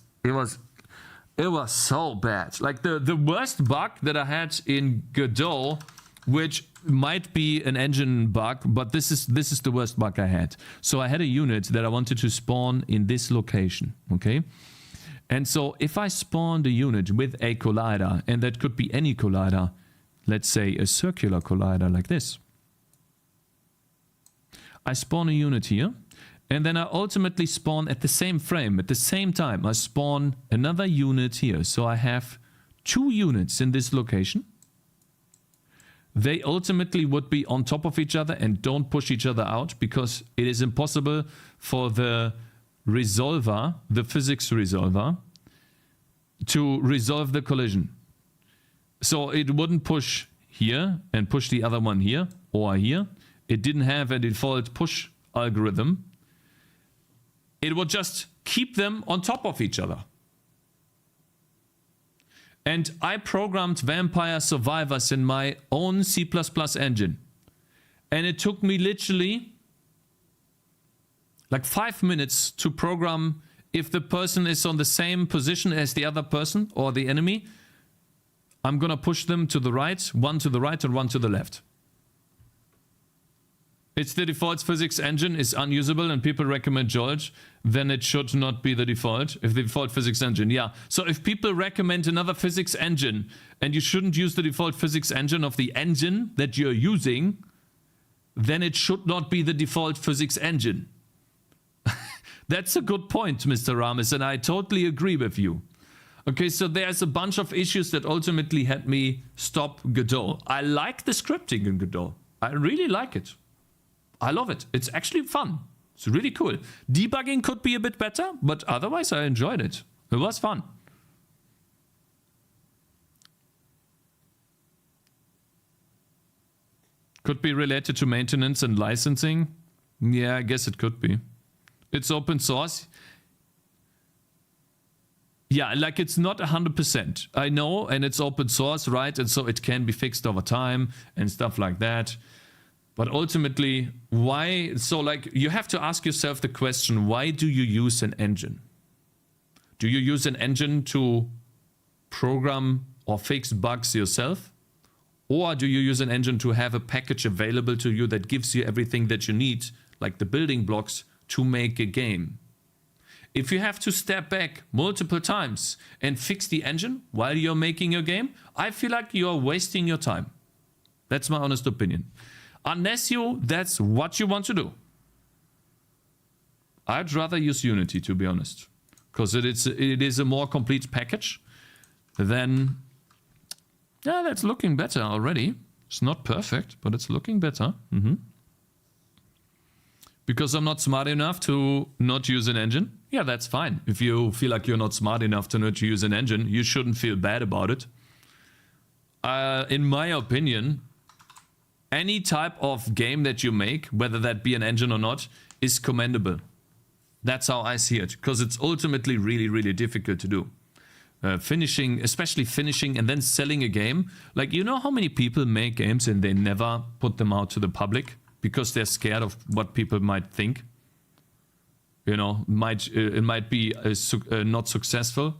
Speaker 1: so bad. Like the worst bug that I had in Godot, which might be an engine bug, but this is the worst bug I had. So I had a unit that I wanted to spawn in this location, okay? And so if I spawned a unit with a collider, and that could be any collider, let's say a circular collider like this. I spawn a unit here, and then I ultimately spawn at the same frame, at the same time, I spawn another unit here. So I have 2 units in this location. They ultimately would be on top of each other and don't push each other out, because it is impossible for the resolver, the physics resolver, to resolve the collision. So it wouldn't push here and push the other one here or here. It didn't have a default push algorithm. It would just keep them on top of each other. And I programmed Vampire Survivors in my own C++ engine. And it took me literally like 5 minutes to program if the person is on the same position as the other person or the enemy. I'm gonna push them to the right, one to the right and one to the left. It's the default physics engine is unusable and people recommend George, then it should not be the default. If the default physics engine, yeah. So if people recommend another physics engine and you shouldn't use the default physics engine of the engine that you're using, then it should not be the default physics engine. That's a good point, Mr. Ramis, and I totally agree with you. Okay, so there's a bunch of issues that ultimately had me stop Godot. I like the scripting in Godot. I really like it. I love it. It's actually fun. It's really cool. Debugging could be a bit better, but otherwise I enjoyed it. It was fun. Could be related to maintenance and licensing. Yeah, I guess it could be. It's open source. Yeah, like it's not 100%. I know, and it's open source, right? And so it can be fixed over time and stuff like that. But ultimately, why? So like you have to ask yourself the question, why do you use an engine? Do you use an engine to program or fix bugs yourself? Or do you use an engine to have a package available to you that gives you everything that you need, like the building blocks, to make a game? If you have to step back multiple times and fix the engine while you're making your game, I feel like you're wasting your time. That's my honest opinion. Unless that's what you want to do. I'd rather use Unity, to be honest. Because it is a more complete package than... Yeah, that's looking better already. It's not perfect, but it's looking better. Because I'm not smart enough to not use an engine. Yeah, that's fine. If you feel like you're not smart enough to not use an engine, you shouldn't feel bad about it. In my opinion, any type of game that you make, whether that be an engine or not, is commendable. That's how I see it. Because it's ultimately really, really difficult to do. Especially finishing and then selling a game. Like, you know how many people make games and they never put them out to the public? Because they're scared of what people might think. You know, it might be not successful.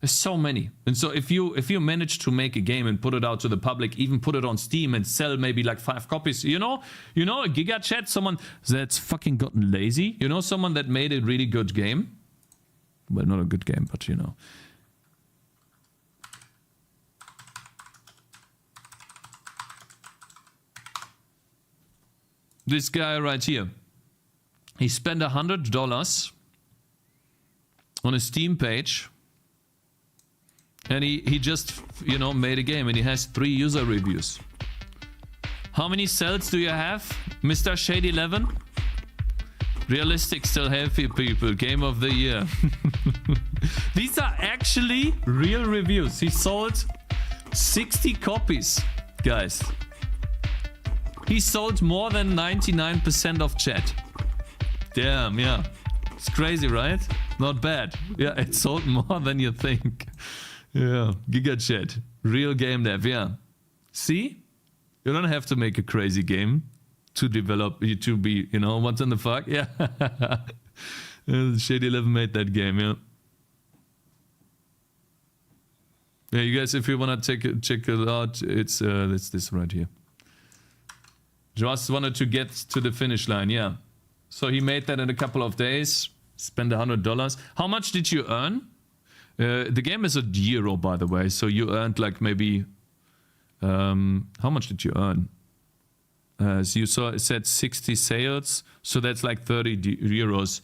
Speaker 1: There's so many. And so if you manage to make a game and put it out to the public, even put it on Steam and sell maybe like 5 copies, you know, a Giga Chat, someone that's fucking gotten lazy, you know, someone that made a really good game. Well, not a good game, but you know. This guy right here, he spent $100 on a Steam page, and he just, you know, made a game, and he has 3 user reviews. How many sales do you have, Mr. Shade11? Realistic, still healthy people, game of the year. These are actually real reviews. He sold 60 copies, guys. He sold more than 99% of chat. Damn, yeah. It's crazy, right? Not bad. Yeah, it sold more than you think. Yeah, Giga Chat. Real game dev, yeah. See? You don't have to make a crazy game to develop, to be, you know, what in the fuck? Yeah. Shady11 made that game, yeah. Yeah, you guys, if you want to check it out, it's this right here. Just wanted to get to the finish line, yeah. So he made that in a couple of days, spent $100. How much did you earn? The game is €1, by the way, so you earned like maybe... how much did you earn? So you saw it said 60 sales, so that's like 30 euros.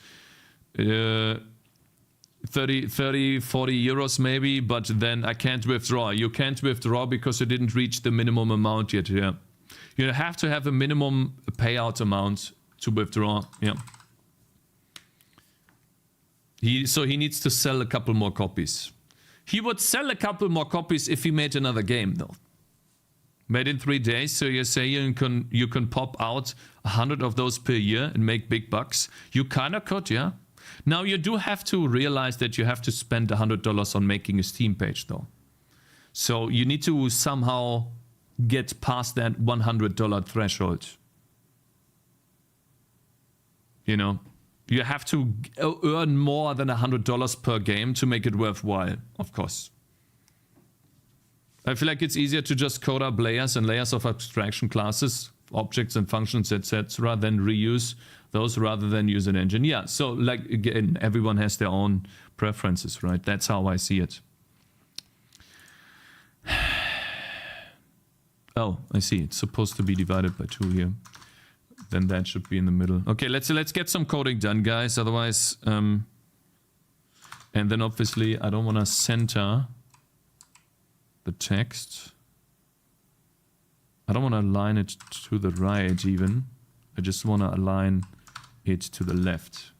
Speaker 1: 30, 40 euros maybe, but then I can't withdraw. You can't withdraw because you didn't reach the minimum amount yet, yeah. You have to have a minimum payout amount to withdraw, yeah. So he needs to sell a couple more copies. He would sell a couple more copies if he made another game, though. Made in 3 days, so you say you can pop out 100 of those per year and make big bucks. You kind of could, yeah. Now you do have to realize that you have to spend $100 on making a Steam page, though. So you need to somehow get past that $100 threshold. You know, you have to earn more than $100 per game to make it worthwhile, of course. I feel like it's easier to just code up layers and layers of abstraction classes, objects and functions, etc., than reuse those rather than use an engine. Yeah, so like again, everyone has their own preferences, right? That's how I see it. Oh, I see. It's supposed to be divided by 2 here. Then that should be in the middle. Okay, let's get some coding done, guys. Otherwise, and then obviously I don't want to center the text. I don't want to align it to the right even. I just want to align it to the left.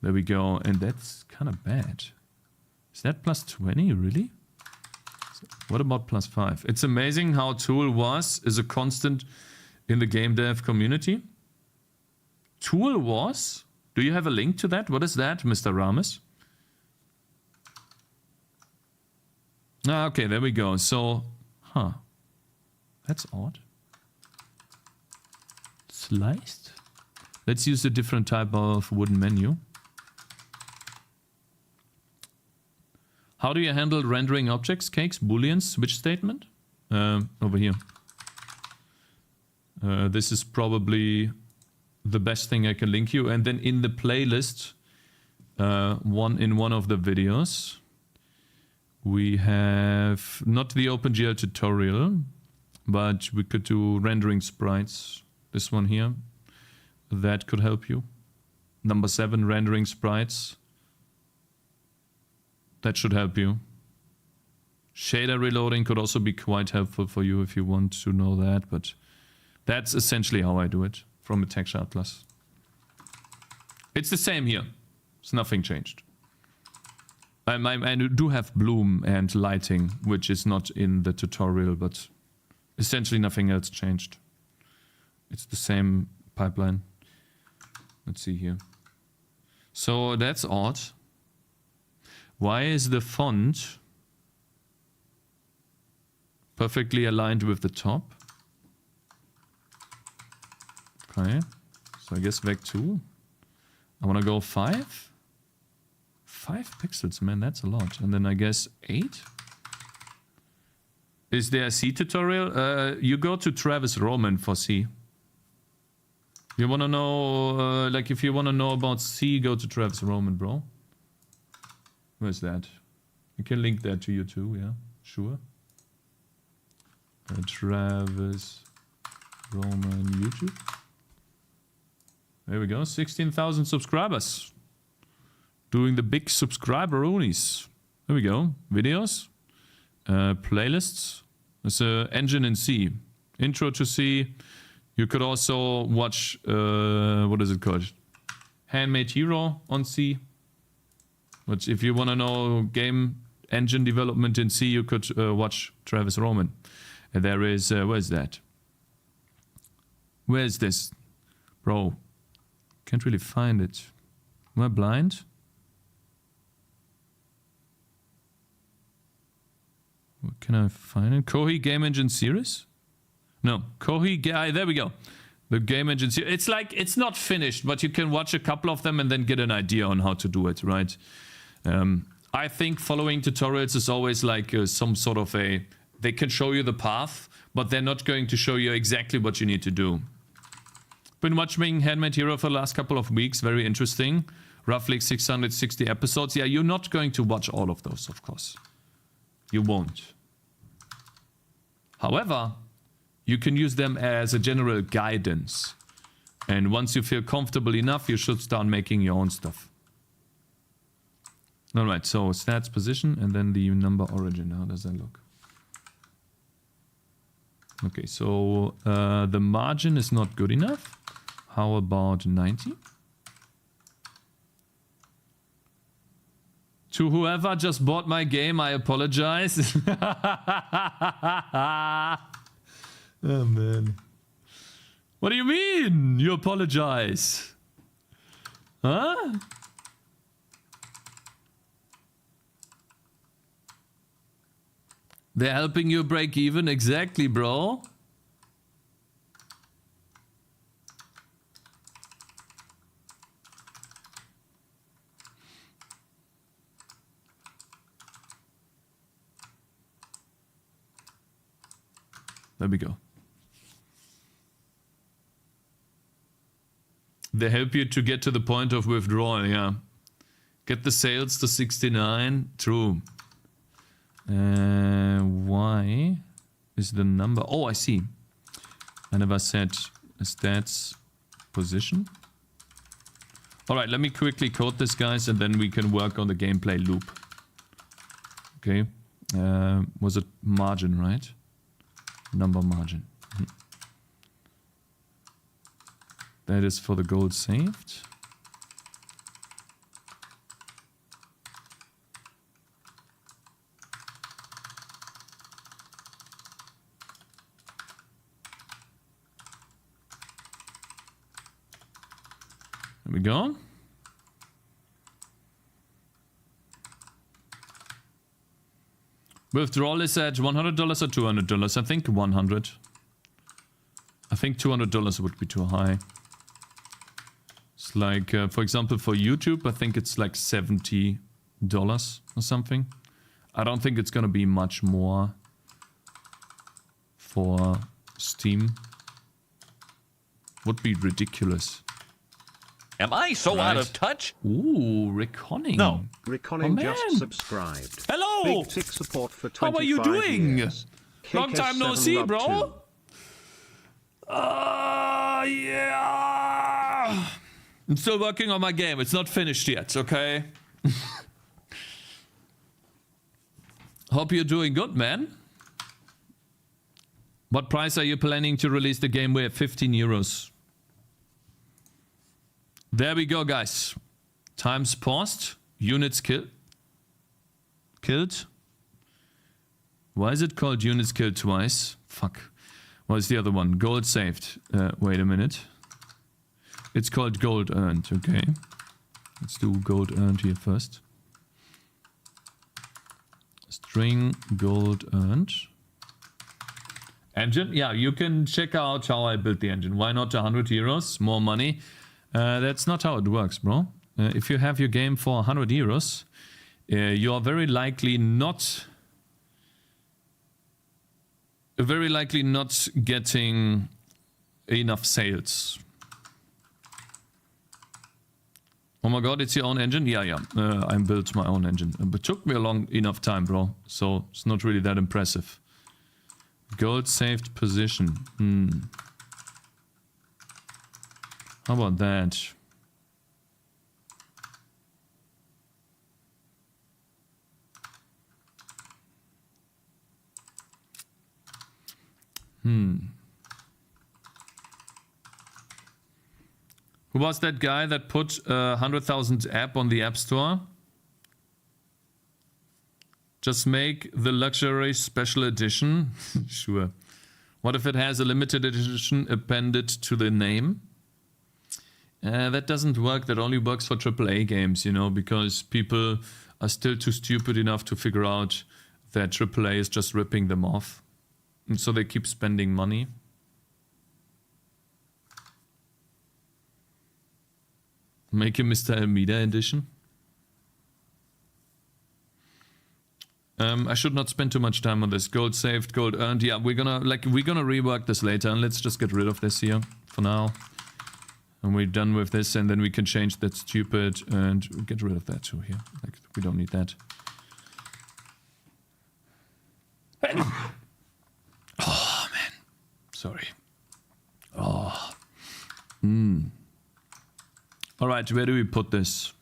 Speaker 1: There we go. And that's kind of bad. Is that plus 20, really? What about plus 5? It's amazing how tool is a constant in the game dev community. Tool Do you have a link to that? What is that, Mr. Rames? Ah, okay, there we go. So, that's odd. Sliced? Let's use a different type of wooden menu. How do you handle rendering objects, Cakez, booleans, switch statement? Over here. This is probably the best thing I can link you. And then in the playlist, one of the videos, we have not the OpenGL tutorial, but we could do rendering sprites. This one here, that could help you. Number 7, rendering sprites. That should help you. Shader reloading could also be quite helpful for you if you want to know that, but that's essentially how I do it from a texture atlas. It's the same here. It's nothing changed. I do have bloom and lighting, which is not in the tutorial, but essentially nothing else changed. It's the same pipeline. Let's see here. So that's odd. Why is the font perfectly aligned with the top? Okay, so I guess Vec 2. I want to go 5. 5 pixels, man, that's a lot. And then I guess 8. Is there a C tutorial? You go to Travis Roman for C. You want to know, like if you want to know about C, go to Travis Roman, bro. Where's that? I can link that to you too, yeah, sure. Travis Roman YouTube. There we go, 16,000 subscribers. Doing the big subscriber-onies. There we go, videos. Playlists. There's an engine in C. Intro to C. You could also watch, what is it called? Handmade Hero on C. Which if you want to know game engine development in C, you could watch Travis Roman. And there is, where's that? Where is this? Bro, can't really find it. Am I blind? Where can I find it? Kohi Game Engine Series? No, Kohi, there we go. The Game Engine Series. It's like, it's not finished, but you can watch a couple of them and then get an idea on how to do it, right? I think following tutorials is always like some sort of a... They can show you the path, but they're not going to show you exactly what you need to do. Been watching Handmade Hero for the last couple of weeks. Very interesting. Roughly 660 episodes. Yeah, you're not going to watch all of those, of course. You won't. However, you can use them as a general guidance. And once you feel comfortable enough, you should start making your own stuff. Alright, so stats position and then the number origin. How does that look? Okay, so the margin is not good enough. How about 90? To whoever just bought my game, I apologize. Oh man. What do you mean? You apologize? Huh? They're helping you break even? Exactly, bro. There we go. They help you to get to the point of withdrawal, yeah. Get the sales to 69. True. Why is the number... Oh, I see. I never said stats position. Alright, let me quickly code this, guys, and then we can work on the gameplay loop. Okay. Was it margin, right? Number margin. That is for the gold saved. There we go. Withdrawal is at $100 or $200. I think 100. I think $200 would be too high. It's like, for example, for YouTube, I think it's like $70 or something. I don't think it's gonna be much more for Steam. Would be ridiculous.
Speaker 3: Am I so out of touch?
Speaker 1: Ooh, Reconning.
Speaker 3: No.
Speaker 2: Reconning
Speaker 1: Oh,
Speaker 2: just
Speaker 1: man.
Speaker 2: subscribed.
Speaker 1: Hello!
Speaker 2: Big tick support for 25
Speaker 1: How are you doing?
Speaker 2: years.
Speaker 1: Long
Speaker 2: Cakez
Speaker 1: time no
Speaker 2: 7
Speaker 1: see,
Speaker 2: rub
Speaker 1: bro.
Speaker 2: 2.
Speaker 1: Yeah. I'm still working on my game. It's not finished yet, okay? Hope you're doing good, man. What price are you planning to release the game with? 15 euros. There we go, guys. Times paused. Units killed. Why is it called units killed twice? Fuck. What is the other one? Gold saved. Wait a minute. It's called gold earned, okay. Let's do gold earned here first. String gold earned. Engine? Yeah, you can check out how I built the engine. Why not 100 euros? More money. That's not how it works, bro. If you have your game for 100 euros, you are very likely not getting enough sales. Oh my god, it's your own engine? Yeah. I built my own engine. But it took me a long enough time, bro. So it's not really that impressive. Gold saved position. How about that? Who was that guy that put 100,000 app on the App Store? Just make the luxury special edition. Sure. What if it has a limited edition appended to the name? That doesn't work. That only works for AAA games, you know, because people are still too stupid enough to figure out that AAA is just ripping them off. And so they keep spending money. Make a Mr. Almeida edition. I should not spend too much time on this. Gold saved, gold earned. Yeah, we're gonna rework this later, and let's just get rid of this here for now. And we're done with this, and then we can change that stupid and get rid of that too here. Like, we don't need that. Oh man, sorry. Oh. All right, where do we put this?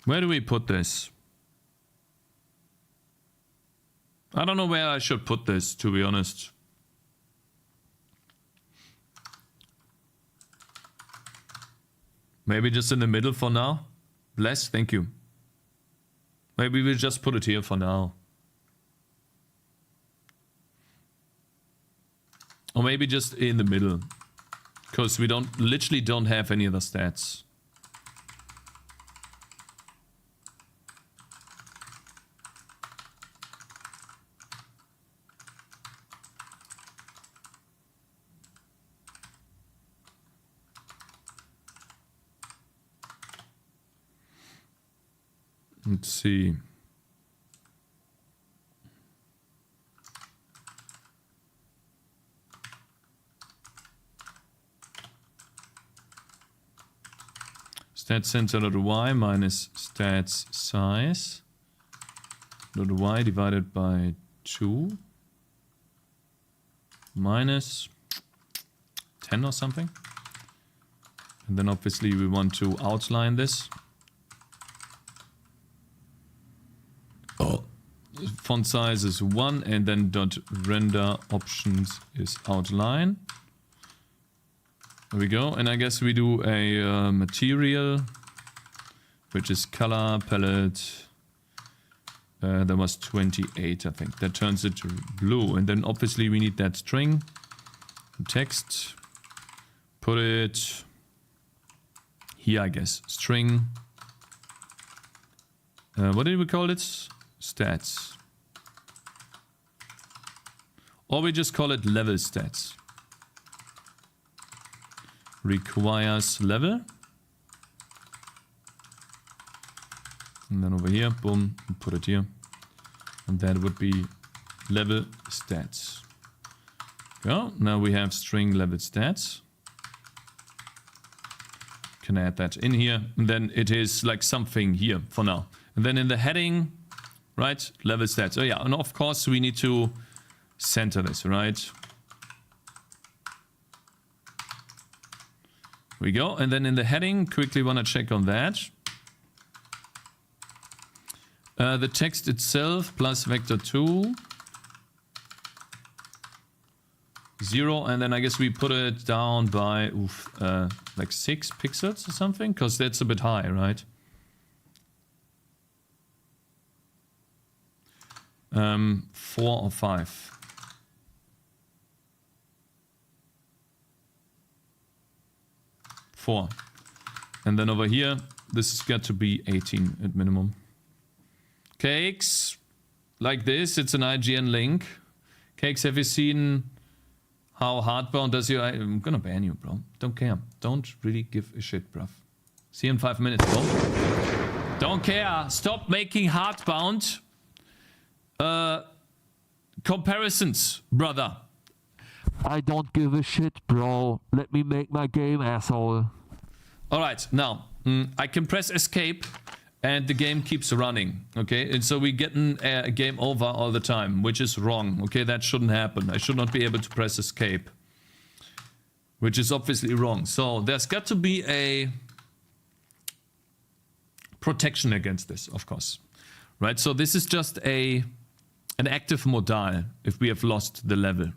Speaker 1: Where do we put this? I don't know where I should put this, to be honest. Maybe just in the middle for now? Bless, thank you. Maybe we'll just put it here for now. Or maybe just in the middle. Because we literally don't have any other stats. Let's see. Stats center.y minus stats size .y divided by 2 minus 10 or something. And then obviously we want to outline this. Font size is 1 and then dot render options is outline. There we go. And I guess we do a material, which is color palette. There was 28, I think. That turns it to blue. And then obviously we need that string. Text. Put it here, I guess. String. What did we call it? stats. Or we just call it level stats. Requires level. And then over here, boom, put it here. And that would be level stats. Yeah, now we have string level stats. Can add that in here. And then it is like something here for now. And then in the heading, right, level stats. Oh yeah, and of course we need to center this, right? We go. And then in the heading, quickly want to check on that. The text itself plus vector 2. 0, and then I guess we put it down by like 6 pixels or something, because that's a bit high, right? 4 or 5. Four. And then over here, this has got to be 18 at minimum. Cakes, like this, it's an IGN link. Cakes, have you seen how hardbound does you? I'm gonna ban you, bro. Don't care. Don't really give a shit, bruv. See you in 5 minutes, bro. Don't care. Stop making hardbound comparisons, brother.
Speaker 4: I don't give a shit, bro. Let me make my game, asshole.
Speaker 1: Alright, now, I can press escape and the game keeps running, okay? And so we get a game over all the time, which is wrong, okay? That shouldn't happen. I should not be able to press escape, which is obviously wrong. So there's got to be a protection against this, of course, right? So this is just an active modal if we have lost the level.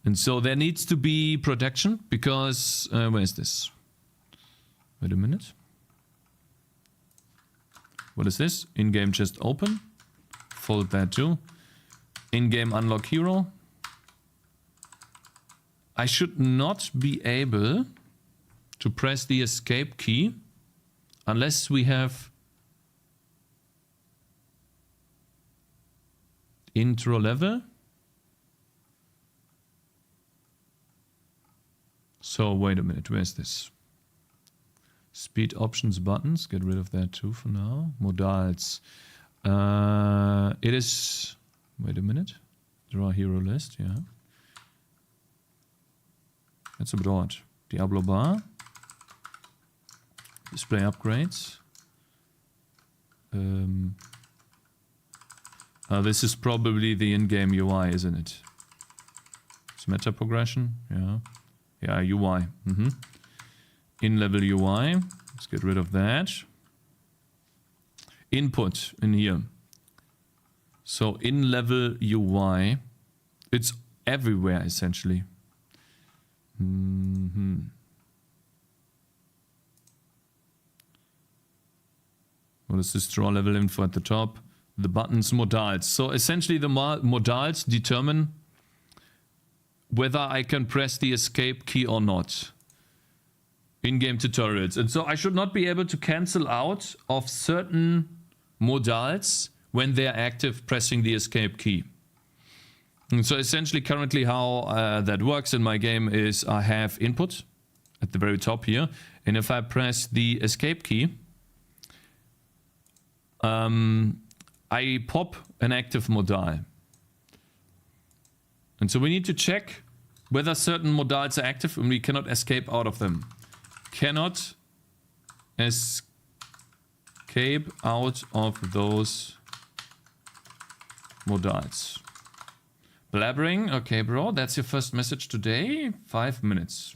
Speaker 1: And so there needs to be protection because, where is this? Wait a minute. What is this? In-game chest open. Fold that too. In-game unlock hero. I should not be able to press the escape key unless we have intro level. So wait a minute, where's this? Speed options buttons, get rid of that too for now. Modals. It is, wait a minute. Draw hero list, yeah. That's a bit odd. Diablo bar. Display upgrades. This is probably the in-game UI, isn't it? It's meta progression, yeah. Yeah, UI. In-level UI. Let's get rid of that. Input in here. So in-level UI. It's everywhere, essentially. What is this draw level info at the top? The buttons modals. So essentially the modals determine whether I can press the escape key or not. In-game tutorials. And so I should not be able to cancel out of certain modals when they're active pressing the escape key. And so essentially currently how that works in my game is I have input at the very top here. And if I press the escape key, I pop an active modal. And so we need to check whether certain modals are active and we cannot escape out of them. Cannot escape out of those modals. Blabbering, okay bro, that's your first message today. 5 minutes.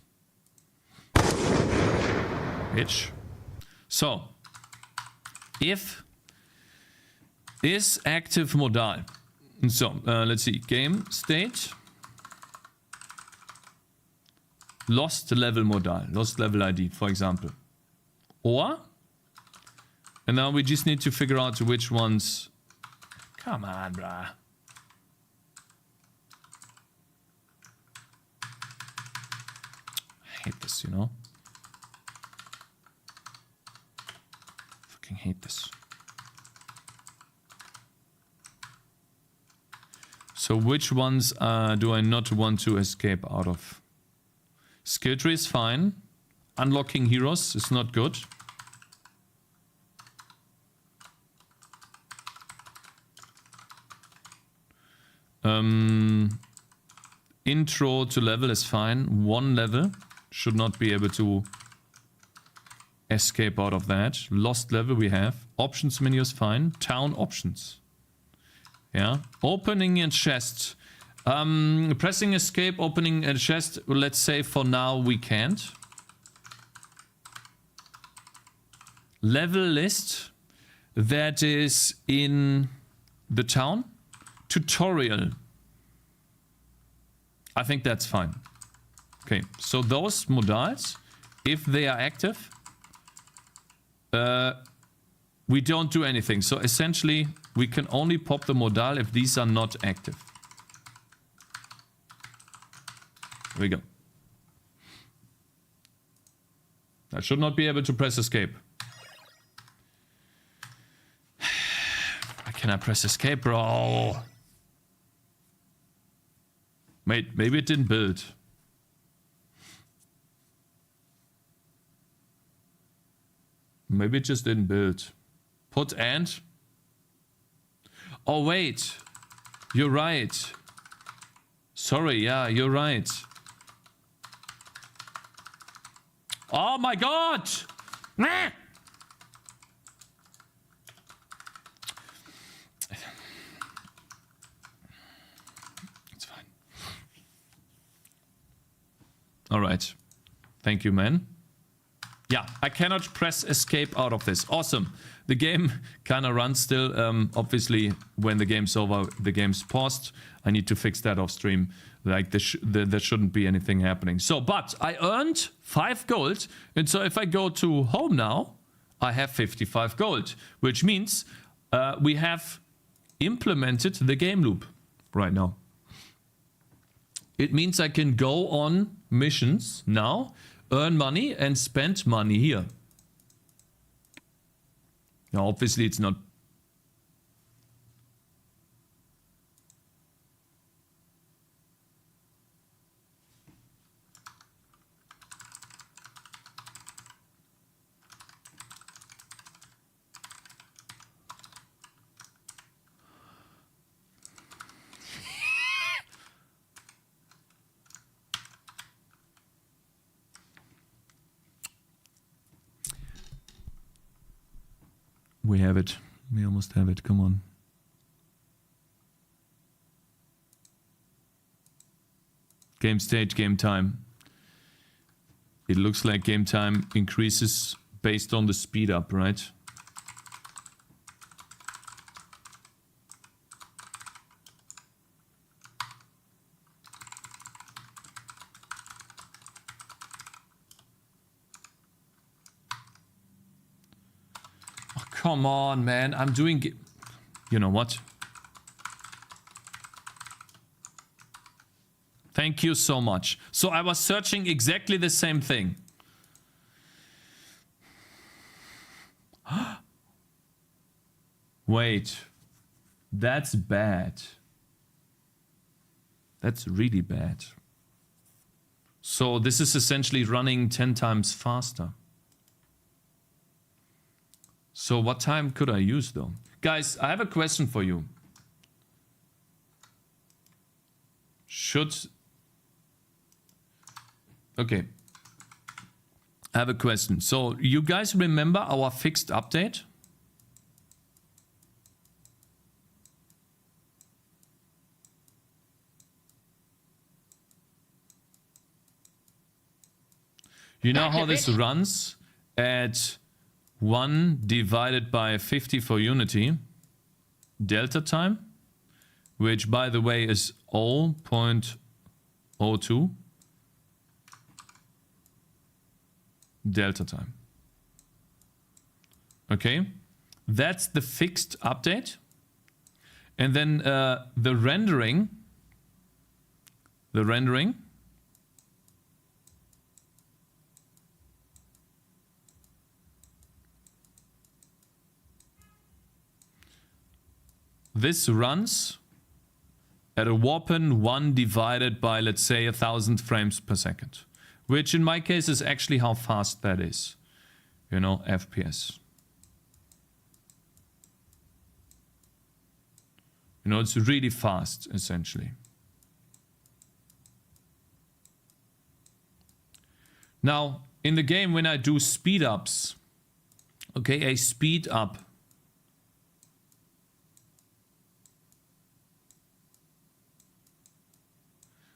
Speaker 1: Bitch. So, if is active modal. So, let's see, game state. Lost level modal, lost level ID, for example. Or, and now we just need to figure out which ones. Come on, bruh. I hate this, you know? Fucking hate this. So which ones do I not want to escape out of? Skill tree is fine. Unlocking heroes is not good. Intro to level is fine. 1 level. Should not be able to escape out of that. Lost level we have. Options menu is fine. Town options. Yeah. Opening a chest. Pressing escape, opening a chest. Let's say for now we can't. Level list. That is in the town. Tutorial. I think that's fine. Okay, so those modals, if they are active, we don't do anything. So essentially, we can only pop the modal if these are not active. There we go. I should not be able to press escape. Why can I press escape, bro? Wait, maybe it didn't build. Maybe it just didn't build. Put and. Oh, wait. You're right. Sorry, yeah, you're right. Oh my god! Nah! It's fine. Alright. Thank you, man. Yeah, I cannot press escape out of this. Awesome. The game kind of runs still. Obviously, when the game's over, the game's paused. I need to fix that off stream. Like, there shouldn't be anything happening. So, but I earned 5 gold. And so if I go to home now, I have 55 gold. Which means we have implemented the game loop right now. It means I can go on missions now, earn money, and spend money here. Now, obviously, it's not. We have it. We almost have it. Come on. Game stage, game time. It looks like game time increases based on the speed up, right? Come on, man. I'm doing... You know what? Thank you so much. So I was searching exactly the same thing. Wait. That's bad. That's really bad. So this is essentially running 10 times faster. So what time could I use though? Guys, I have a question for you. Okay. I have a question. So you guys remember our fixed update? You know how this runs at 1 divided by 50 for Unity, delta time, which by the way is 0.02 delta time. Okay, that's the fixed update. And then the rendering, this runs at a whopping 1 divided by, let's say, 1,000 frames per second. Which in my case is actually how fast that is. You know, FPS. You know, it's really fast, essentially. Now, in the game, when I do speed ups, okay, a speed up.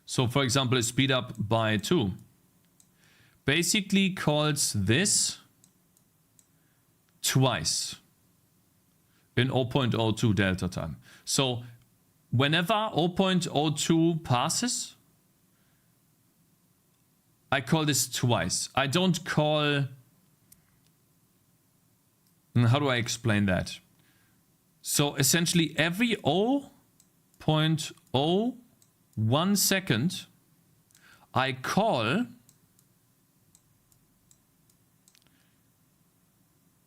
Speaker 1: So, for example, a speed up by 2 basically calls this twice in 0.02 delta time. So, whenever 0.02 passes, I call this twice. I don't call... How do I explain that? So, essentially, every 0.01 second, I call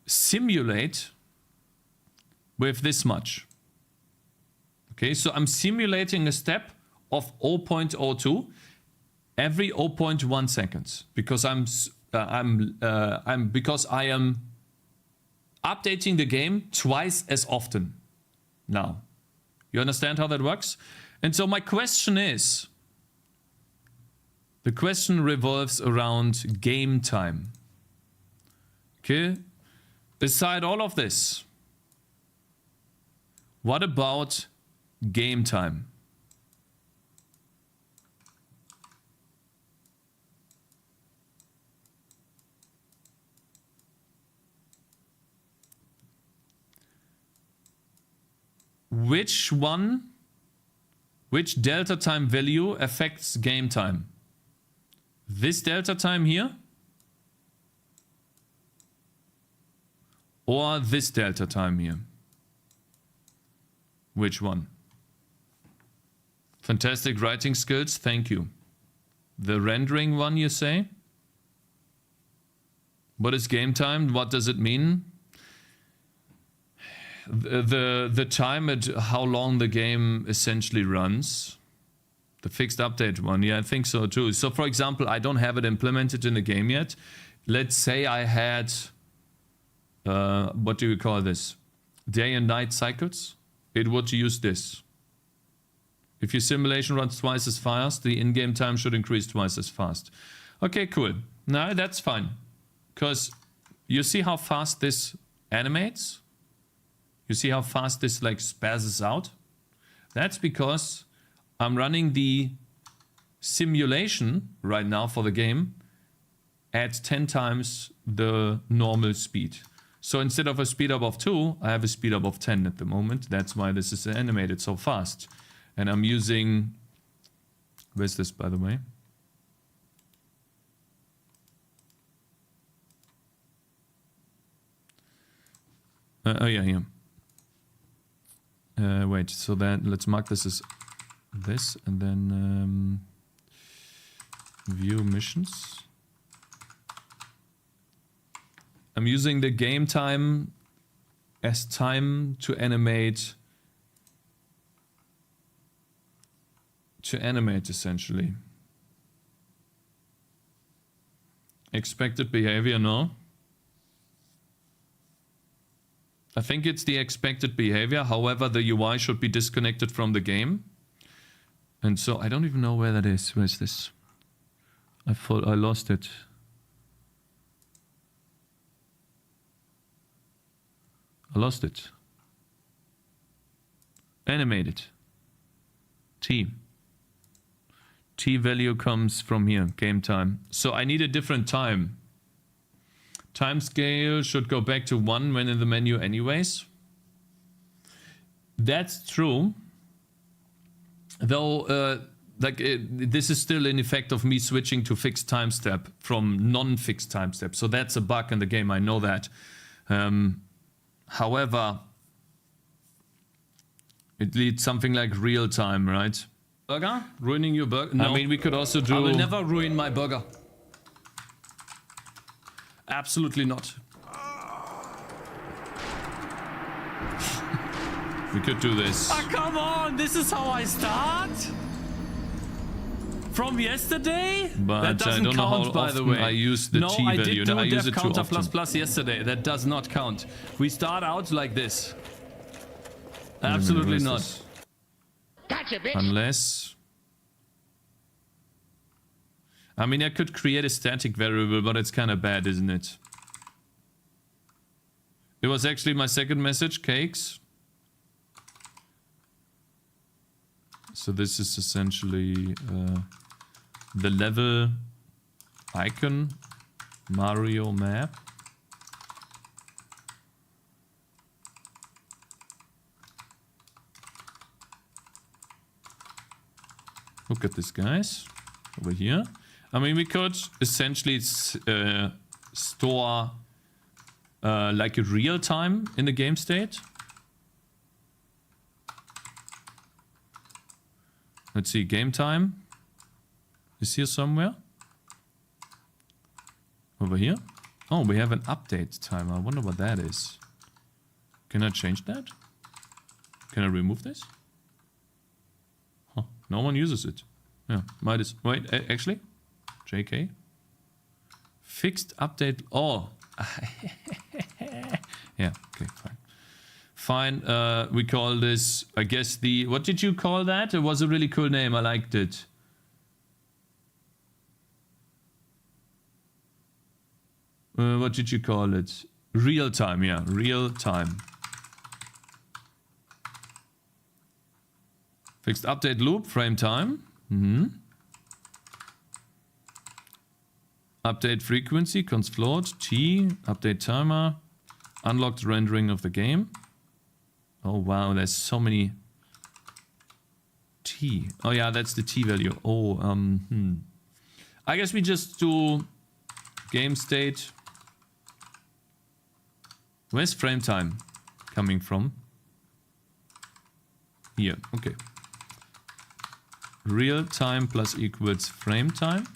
Speaker 1: simulate with this much. Okay, so I'm simulating a step of 0.02 every 0.1 seconds because because I am updating the game twice as often now. You understand how that works? And so my question is, the question revolves around game time. Okay, beside all of this, what about game time? Which delta time value affects game time? This delta time here? Or this delta time here? Which one? Fantastic writing skills, thank you. The rendering one, you say? What is game time? What does it mean? The time at how long the game essentially runs. The fixed update one, yeah, I think so too. So for example, I don't have it implemented in the game yet. Let's say I had, what do you call this? Day and night cycles. It would use this. If your simulation runs twice as fast, the in-game time should increase twice as fast. Okay, cool. No, that's fine. Because you see how fast this animates? You see how fast this like spazzes out? That's because I'm running the simulation right now for the game at 10 times the normal speed. So instead of a speed up of 2, I have a speed up of 10 at the moment. That's why this is animated so fast. And I'm using... Where's this, by the way? Oh yeah, here. Wait, so then let's mark this as this and then view missions. I'm using the game time as time to animate essentially. Expected behavior, no. I think it's the expected behavior. However, the UI should be disconnected from the game. And so I don't even know where that is. Where is this? I lost it. I lost it. Animated. T. T value comes from here, game time. So I need a different time. Time scale should go back to 1 when in the menu anyways. That's true. Though, this is still an effect of me switching to fixed time step from non-fixed time step. So that's a bug in the game, I know that. However, it leads something like real time, right?
Speaker 3: Burger? Ruining your burger? No.
Speaker 1: I mean, we could also do...
Speaker 3: I will never ruin my burger. Absolutely not.
Speaker 1: We could do this.
Speaker 3: Ah, come on! This is how I start? From yesterday?
Speaker 1: But
Speaker 3: that doesn't
Speaker 1: I don't know
Speaker 3: count,
Speaker 1: how
Speaker 3: by the
Speaker 1: often
Speaker 3: way.
Speaker 1: I use the T
Speaker 3: I
Speaker 1: value.
Speaker 3: did do
Speaker 1: I use it too
Speaker 3: counter
Speaker 1: often.
Speaker 3: plus plus yesterday. That does not count. We start out like this. Absolutely
Speaker 1: Where's
Speaker 3: not.
Speaker 1: this? Unless... I mean, I could create a static variable, but it's kind of bad, isn't it? It was actually my second message, Cakez. So this is essentially the level icon Mario map. Look at this, guys. Over here. I mean, we could essentially store like a real time in the game state. Let's see, game time is here somewhere. Over here. Oh, we have an update time. I wonder what that is. Can I change that? Can I remove this? Huh, no one uses it. Yeah, might as... Wait, actually? JK? Fixed update... Oh! Yeah, okay, fine. Fine, we call this, I guess the... What did you call that? It was a really cool name, I liked it. What did you call it? Real time, yeah, real time. Fixed update loop, frame time. Update frequency, const float, T, update timer, unlocked rendering of the game. Oh wow, there's so many T. Oh yeah, that's the T value. Oh, I guess we just do game state. Where's frame time coming from? Here, okay. Real time plus equals frame time.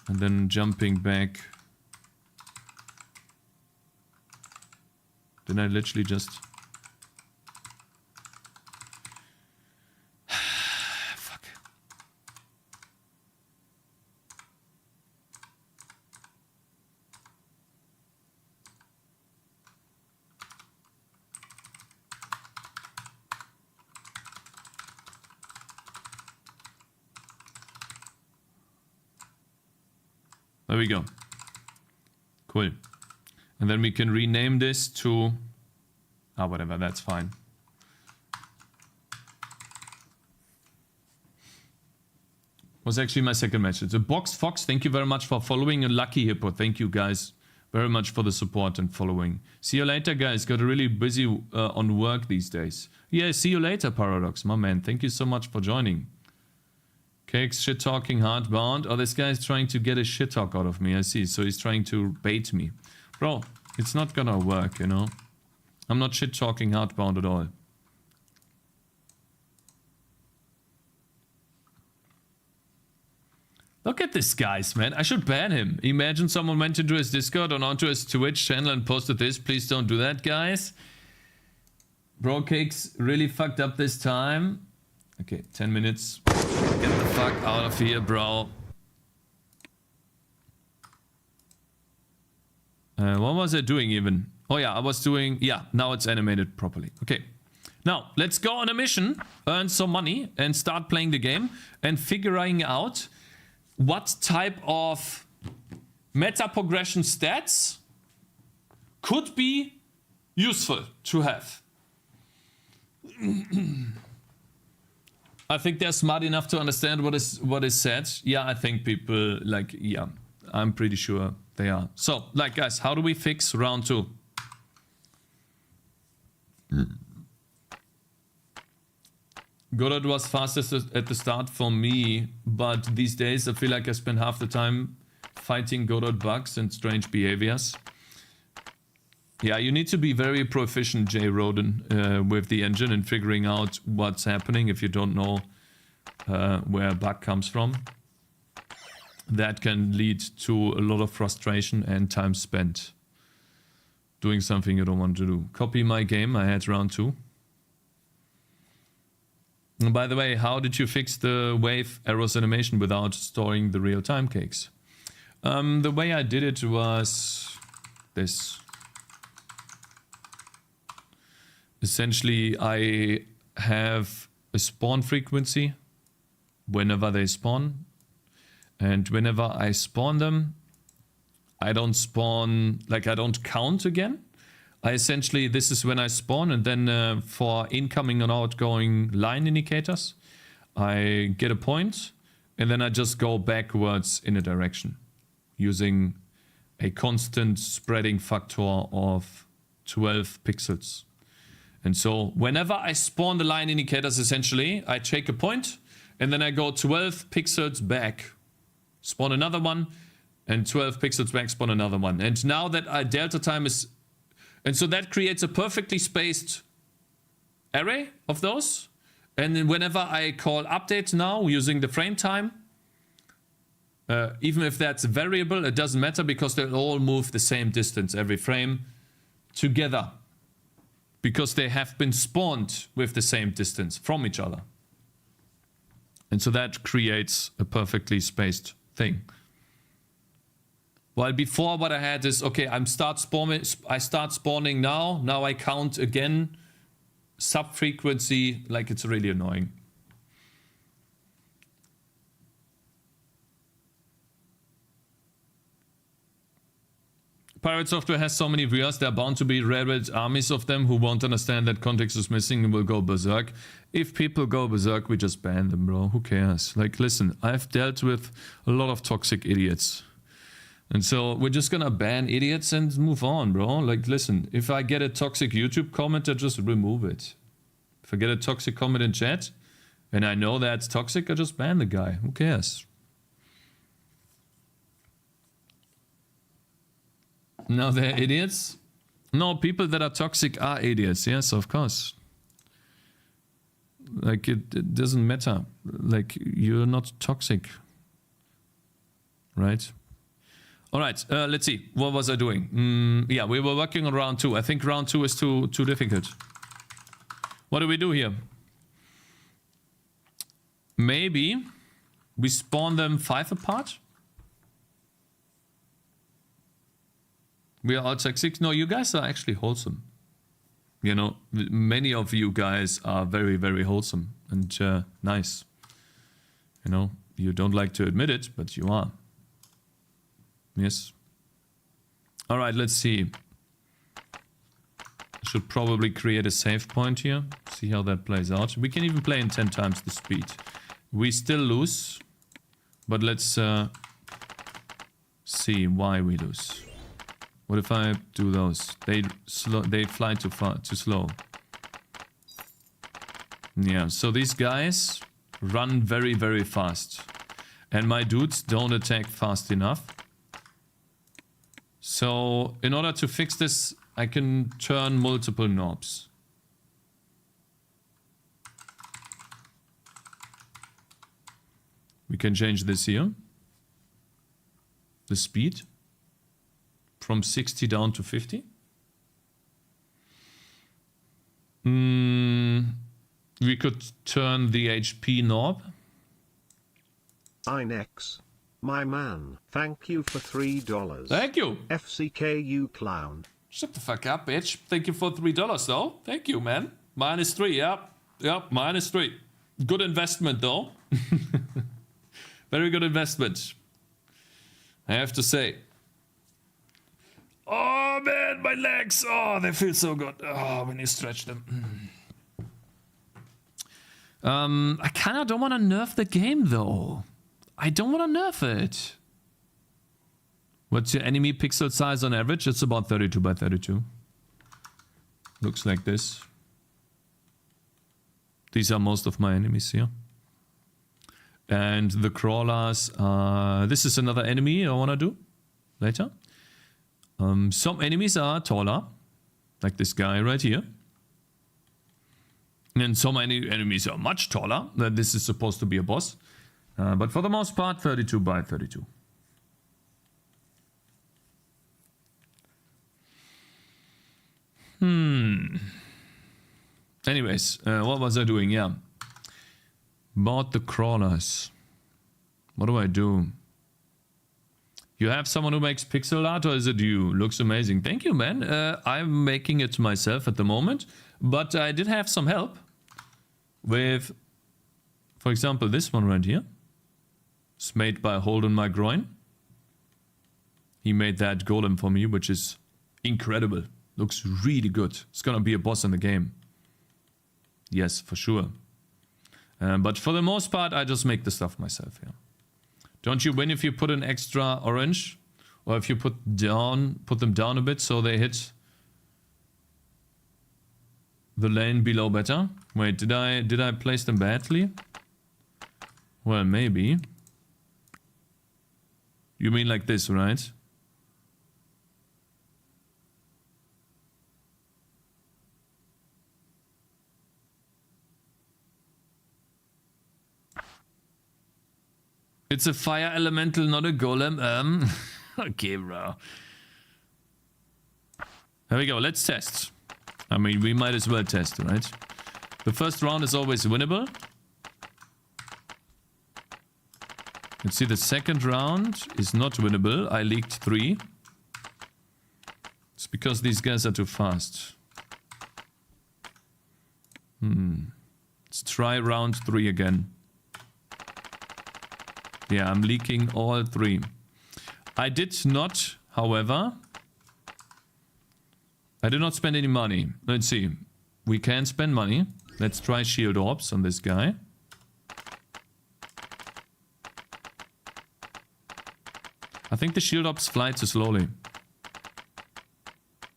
Speaker 1: And then jumping back. Then I literally just... Fuck. There we go. Cool. And then we can rename this to... Ah, whatever, that's fine. Was actually my second message. The Box Fox, thank you very much for following. And Lucky Hippo, thank you guys very much for the support and following. See you later, guys. Got really busy on work these days. Yeah, see you later, Paradox, my man. Thank you so much for joining. Cakez shit talking hardbound. Oh, this guy is trying to get a shit talk out of me. I see. So he's trying to bait me. Bro, it's not gonna work, you know. I'm not shit talking hardbound at all. Look at this guys, man. I should ban him. Imagine someone went into his Discord or onto his Twitch channel and posted this. Please don't do that, guys. Bro, Cakez really fucked up this time. Okay, 10 minutes. Get the fuck out of here, bro. What was I doing even? Oh yeah, I was doing... Yeah, now it's animated properly. Okay. Now, let's go on a mission, earn some money, and start playing the game. And figuring out what type of meta progression stats could be useful to have. I think they're smart enough to understand what is said. Yeah, I think people like, yeah, I'm pretty sure they are. So, like, guys, how do we fix round 2? Godot was fastest at the start for me, but these days I feel like I spend half the time fighting Godot bugs and strange behaviors. Yeah, you need to be very proficient, Jay Roden, with the engine and figuring out what's happening if you don't know where a bug comes from. That can lead to a lot of frustration and time spent doing something you don't want to do. Copy my game, I had round 2. And by the way, how did you fix the wave arrows animation without storing the real-time cakes? The way I did it was this. Essentially, I have a spawn frequency whenever they spawn. And whenever I spawn them, I don't spawn, like I don't count again. I essentially, this is when I spawn, and then for incoming and outgoing line indicators, I get a point, and then I just go backwards in a direction using a constant spreading factor of 12 pixels. And so whenever I spawn the line indicators, essentially, I take a point, and then I go 12 pixels back, spawn another one, and 12 pixels back, spawn another one. And now that delta time is... And so that creates a perfectly spaced array of those. And then whenever I call update now using the frame time, even if that's a variable, it doesn't matter because they'll all move the same distance every frame together. Because they have been spawned with the same distance from each other. And so that creates a perfectly spaced thing. While before what I had is, okay, I start spawning now. Now I count again. Sub-frequency, like it's really annoying. Pirate Software has so many viewers, there are bound to be rabid armies of them who won't understand that context is missing and will go berserk. If people go berserk, we just ban them, bro. Who cares? Like, listen, I've dealt with a lot of toxic idiots. And so we're just gonna ban idiots and move on, bro. Like, listen, if I get a toxic YouTube comment, I just remove it. If I get a toxic comment in chat, and I know that's toxic, I just ban the guy. Who cares? No, they're idiots? No, people that are toxic are idiots. Yes, of course. Like, it doesn't matter. Like, you're not toxic. Right? Alright, let's see. What was I doing? Yeah, we were working on round 2. I think round 2 is too difficult. What do we do here? Maybe we spawn them 5 apart? We are outside 6. No, you guys are actually wholesome. You know, many of you guys are very, very wholesome and nice. You know, you don't like to admit it, but you are. Yes. All right, let's see. I should probably create a save point here. See how that plays out. We can even play in 10 times the speed. We still lose, but let's see why we lose. What if I do those? They fly too slow. Yeah, so these guys run very, very fast. And my dudes don't attack fast enough. So, in order to fix this, I can turn multiple knobs. We can change this here. The speed. From 60 down to 50. We could turn the HP knob.
Speaker 2: Inex. My man, thank you for $3.
Speaker 1: Thank you.
Speaker 2: FCKU clown.
Speaker 1: Shut the fuck up, bitch. Thank you for $3 though. Thank you, man. -3, yep. Yep, -3. Good investment though. Very good investment. I have to say. Oh man, my legs. Oh, they feel so good. Oh, when you stretch them. I kind of don't want to nerf the game though. I don't want to nerf it. What's your enemy pixel size on average? It's about 32 by 32. Looks like this. These are most of my enemies here. And the crawlers, this is another enemy I want to do later. Some enemies are taller, like this guy right here. And some enemies are much taller. This is supposed to be a boss. But for the most part, 32 by 32. Anyways, what was I doing? Yeah. About the crawlers. What do I do? You have someone who makes pixel art, or is it you? Looks amazing. Thank you, man. I'm making it myself at the moment, but I did have some help with, for example, this one right here. It's made by Hold on My Groin. He made that golem for me, which is incredible. Looks really good. It's gonna be a boss in the game. Yes, for sure. But for the most part, I just make the stuff myself, yeah. Don't you win if you put an extra orange? Or if you put them down a bit so they hit the lane below better? Wait, did I place them badly? Well, maybe. You mean like this, right? It's a fire elemental, not a golem. Okay, bro. There we go. Let's test. I mean, we might as well test, right? The first round is always winnable. Let's see, the second round is not winnable. I leaked 3. It's because these guys are too fast. Let's try round 3 again. Yeah, I'm leaking all 3. I did not, however... I did not spend any money. Let's see. We can spend money. Let's try shield orbs on this guy. I think the shield orbs fly too slowly.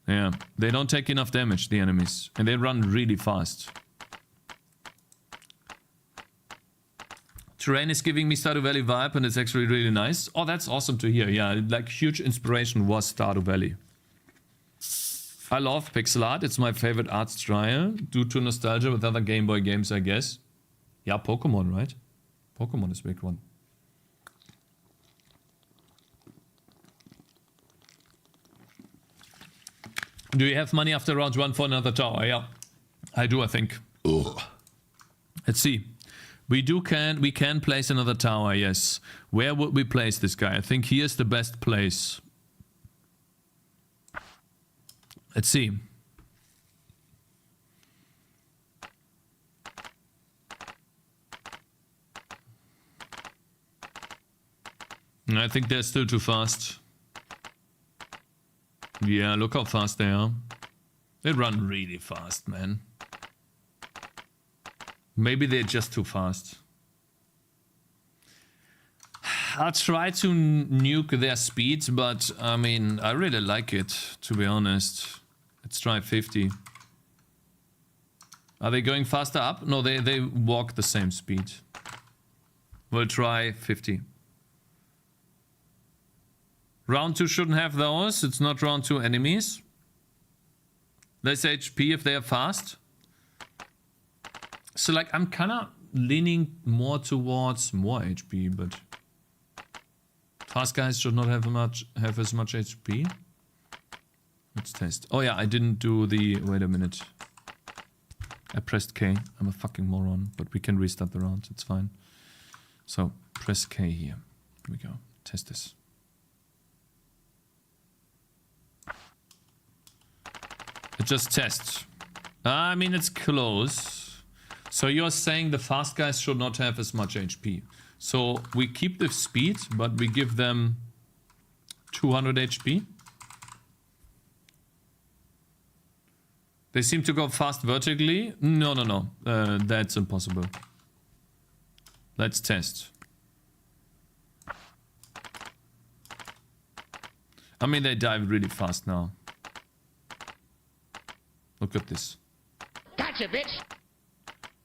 Speaker 1: Yeah, they don't take enough damage, the enemies. And they run really fast. Terrain is giving me Stardew Valley vibe and it's actually really nice. Oh, that's awesome to hear. Yeah, like huge inspiration was Stardew Valley. I love pixel art. It's my favorite art style due to nostalgia with other Game Boy games, I guess. Yeah, Pokemon, right? Pokemon is a big one. Do you have money after round 1 for another tower? Yeah, I do, I think. Ugh. Let's see. We can place another tower, yes. Where would we place this guy? I think here's the best place. Let's see. I think they're still too fast. Yeah, look how fast they are. They run really fast, man. Maybe they're just too fast. I'll try to nuke their speed, but I mean, I really like it, to be honest. Let's try 50. Are they going faster up? No, they walk the same speed. We'll try 50. Round 2 shouldn't have those. It's not round 2 enemies. Less HP if they are fast. So like I'm kind of leaning more towards more HP, but fast guys should not have as much HP. Let's test. Oh yeah, I didn't do the... Wait a minute. I pressed K. I'm a fucking moron, but we can restart the round. It's fine. So press K here. Here we go. Test this. It just tests. I mean, it's close. So you're saying the fast guys should not have as much HP. So we keep the speed, but we give them 200 HP. They seem to go fast vertically. No. That's impossible. Let's test. I mean, they dive really fast now. Look at this.
Speaker 6: Gotcha, bitch!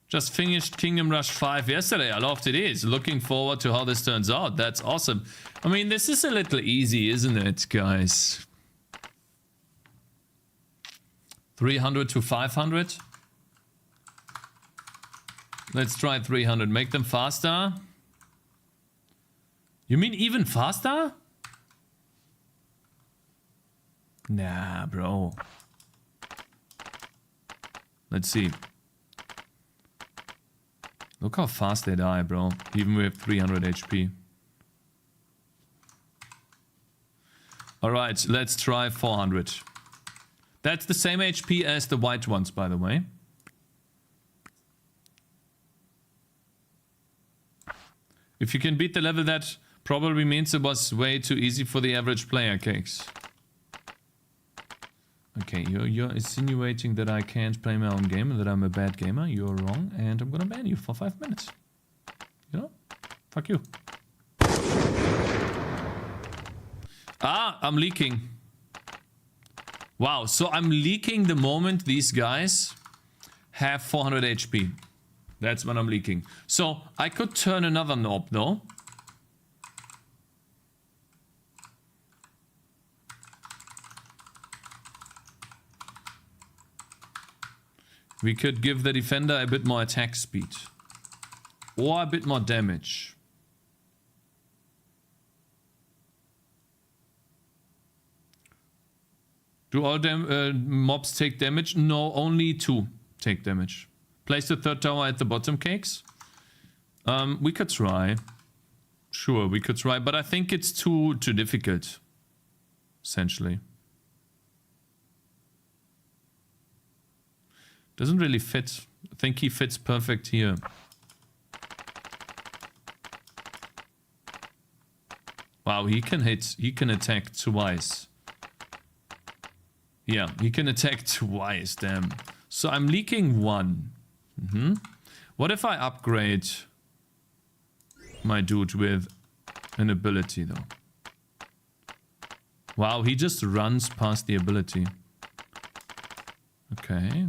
Speaker 1: Just finished Kingdom Rush 5 yesterday. I loved it. Looking forward to how this turns out. That's awesome. I mean, this is a little easy, isn't it, guys? 300 to 500. Let's try 300. Make them faster. You mean even faster? Nah, bro. Let's see. Look how fast they die, bro. Even with 300 HP. Alright, let's try 400. That's the same HP as the white ones, by the way. If you can beat the level, that probably means it was way too easy for the average player, Cakez. Okay, you're insinuating that I can't play my own game and that I'm a bad gamer. You're wrong, and I'm gonna ban you for 5 minutes. You know? Fuck you. Ah, I'm leaking. Wow, so I'm leaking the moment these guys have 400 HP. That's when I'm leaking. So, I could turn another knob, though. We could give the defender a bit more attack speed. Or a bit more damage. Do all mobs take damage? No, only 2 take damage. Place the 3rd tower at the bottom, Cakez. We could try. Sure, we could try, but I think it's too difficult. Essentially. Doesn't really fit. I think he fits perfect here. Wow, he can hit. He can attack twice. Yeah, he can attack twice, damn. So I'm leaking 1. What if I upgrade my dude with an ability, though? Wow, he just runs past the ability. Okay.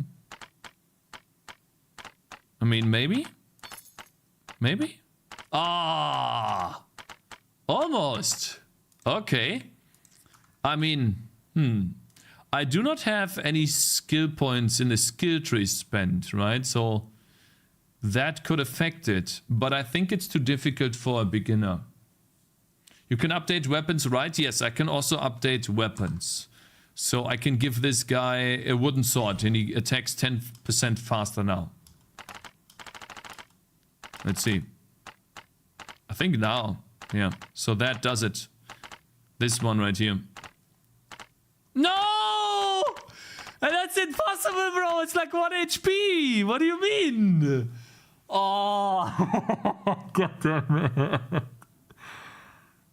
Speaker 1: I mean, maybe? Maybe? Ah! Almost! Okay. I mean, I do not have any skill points in the skill tree spent, right? So that could affect it, but I think it's too difficult for a beginner. You can update weapons, right? Yes, I can also update weapons. So I can give this guy a wooden sword and he attacks 10% faster now. Let's see. I think now. Yeah, so that does it. This one right here. No! And that's impossible, bro. It's like 1 HP. What do you mean? Oh, God damn it.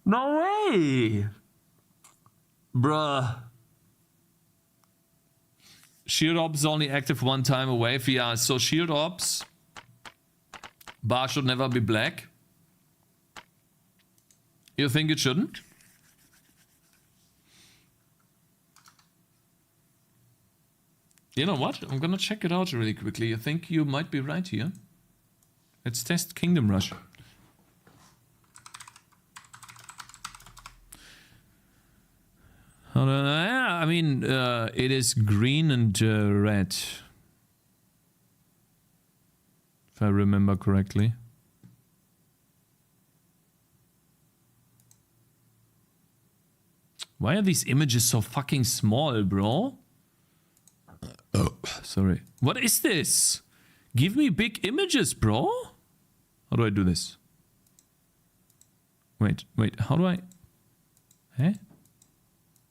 Speaker 1: No way. Bruh. Shield Ops only active 1 time away. Yeah, so Shield Ops. Bar should never be black. You think it shouldn't? You know what? I'm gonna check it out really quickly. I think you might be right here. Let's test Kingdom Rush. Yeah, I mean, it is green and red. If I remember correctly. Why are these images so fucking small, bro? Oh, sorry. What is this? Give me big images, bro. How do I do this? Wait, how do I... Huh?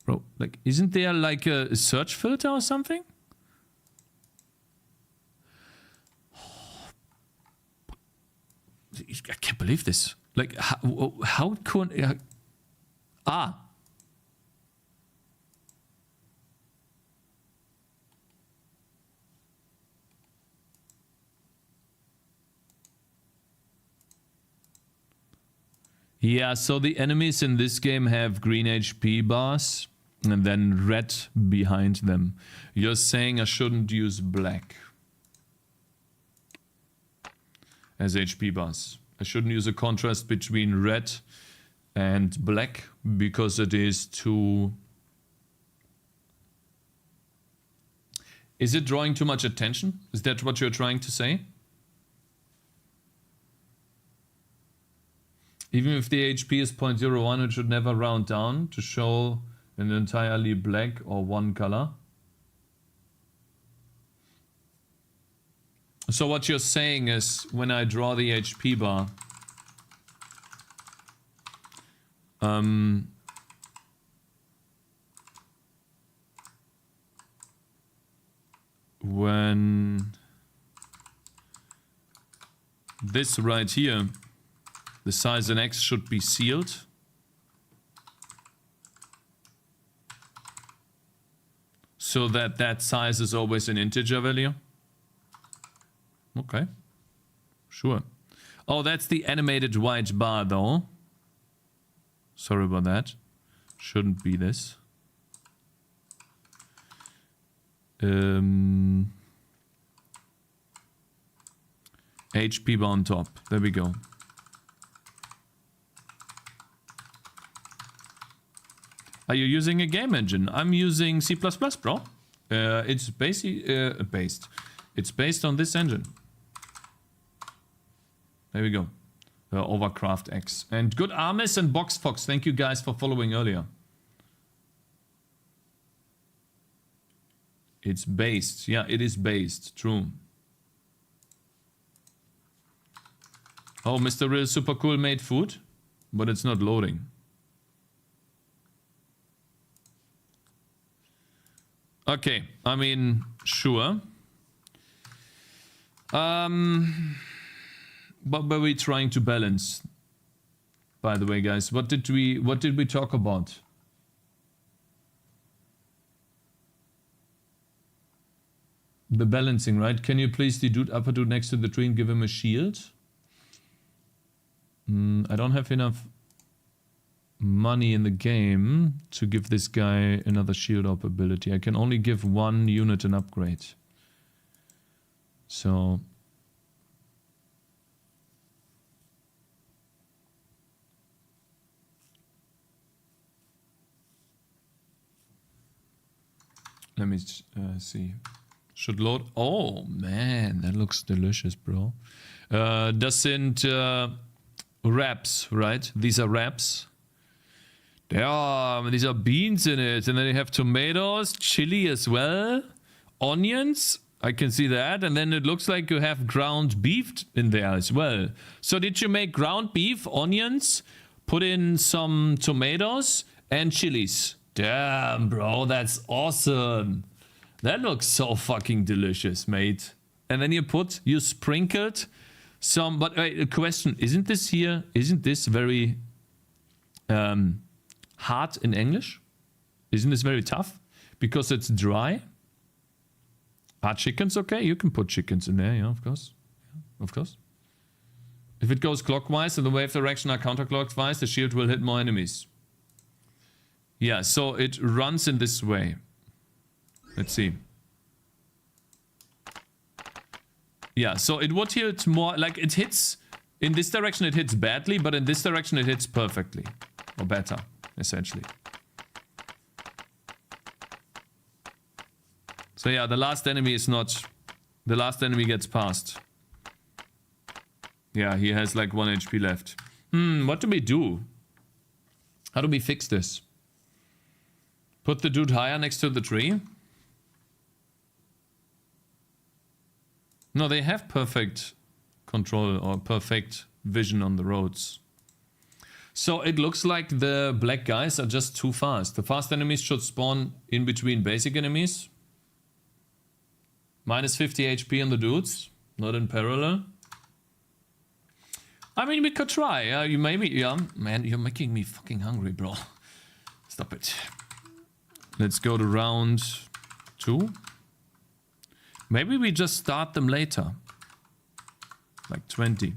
Speaker 1: Bro, like, isn't there like a search filter or something? I can't believe this. Like, how could... Ah. Yeah, so the enemies in this game have green HP bars and then red behind them. You're saying I shouldn't use black as HP bars. I shouldn't use a contrast between red and black because it is too... Is it drawing too much attention? Is that what you're trying to say? Even if the HP is 0.01, it should never round down to show an entirely black or one color. So what you're saying is, when I draw the HP bar, when this right here, the size in X should be sealed. So that that size is always an integer value. Okay. Sure. Oh, that's the animated white bar though. Sorry about that. Shouldn't be this. HP bar on top. There we go. Are you using a game engine? I'm using C++, bro. It's based. It's based on this engine. There we go. Overcraft X. And good Armis and Box Fox. Thank you guys for following earlier. It's based. Yeah, it is based. True. Oh, Mr. Real Super Cool made food, but it's not loading. Okay, I mean, sure. What were we trying to balance? By the way, guys, what did we talk about? The balancing, right? Can you please the dude upper dude next to the tree and give him a shield? I don't have enough money in the game to give this guy another shield up ability. I can only give one unit an upgrade. So let me see. Should load. Oh man, that looks delicious, bro. Das sind wraps, right? These are wraps. Yeah, these are beans in it, and then you have tomatoes, chili as well, onions. I can see that, and then it looks like you have ground beef in there as well. So did you make ground beef, onions, put in some tomatoes and chilies? Damn, bro, that's awesome. That looks so fucking delicious, mate. And then you sprinkled some, but wait, a question, isn't this very hard in English? Isn't this very tough? Because it's dry? Are chickens okay? You can put chickens in there, yeah, of course. Yeah, of course. If it goes clockwise and the wave direction are counterclockwise, the shield will hit more enemies. Yeah, so it runs in this way. Let's see. Yeah, so it would hit more, like it hits, in this direction it hits badly, but in this direction it hits perfectly. Or better, essentially. So yeah, the last enemy is not, the last enemy gets past. Yeah, he has like 1 HP left. What do we do? How do we fix this? Put the dude higher next to the tree? No, they have perfect control or perfect vision on the roads. So it looks like the black guys are just too fast. The fast enemies should spawn in between basic enemies. Minus 50 HP on the dudes, not in parallel. I mean, we could try. You maybe, yeah. Man, you're making me fucking hungry, bro. Stop it. Let's go to round 2. Maybe we just start them later. Like 20.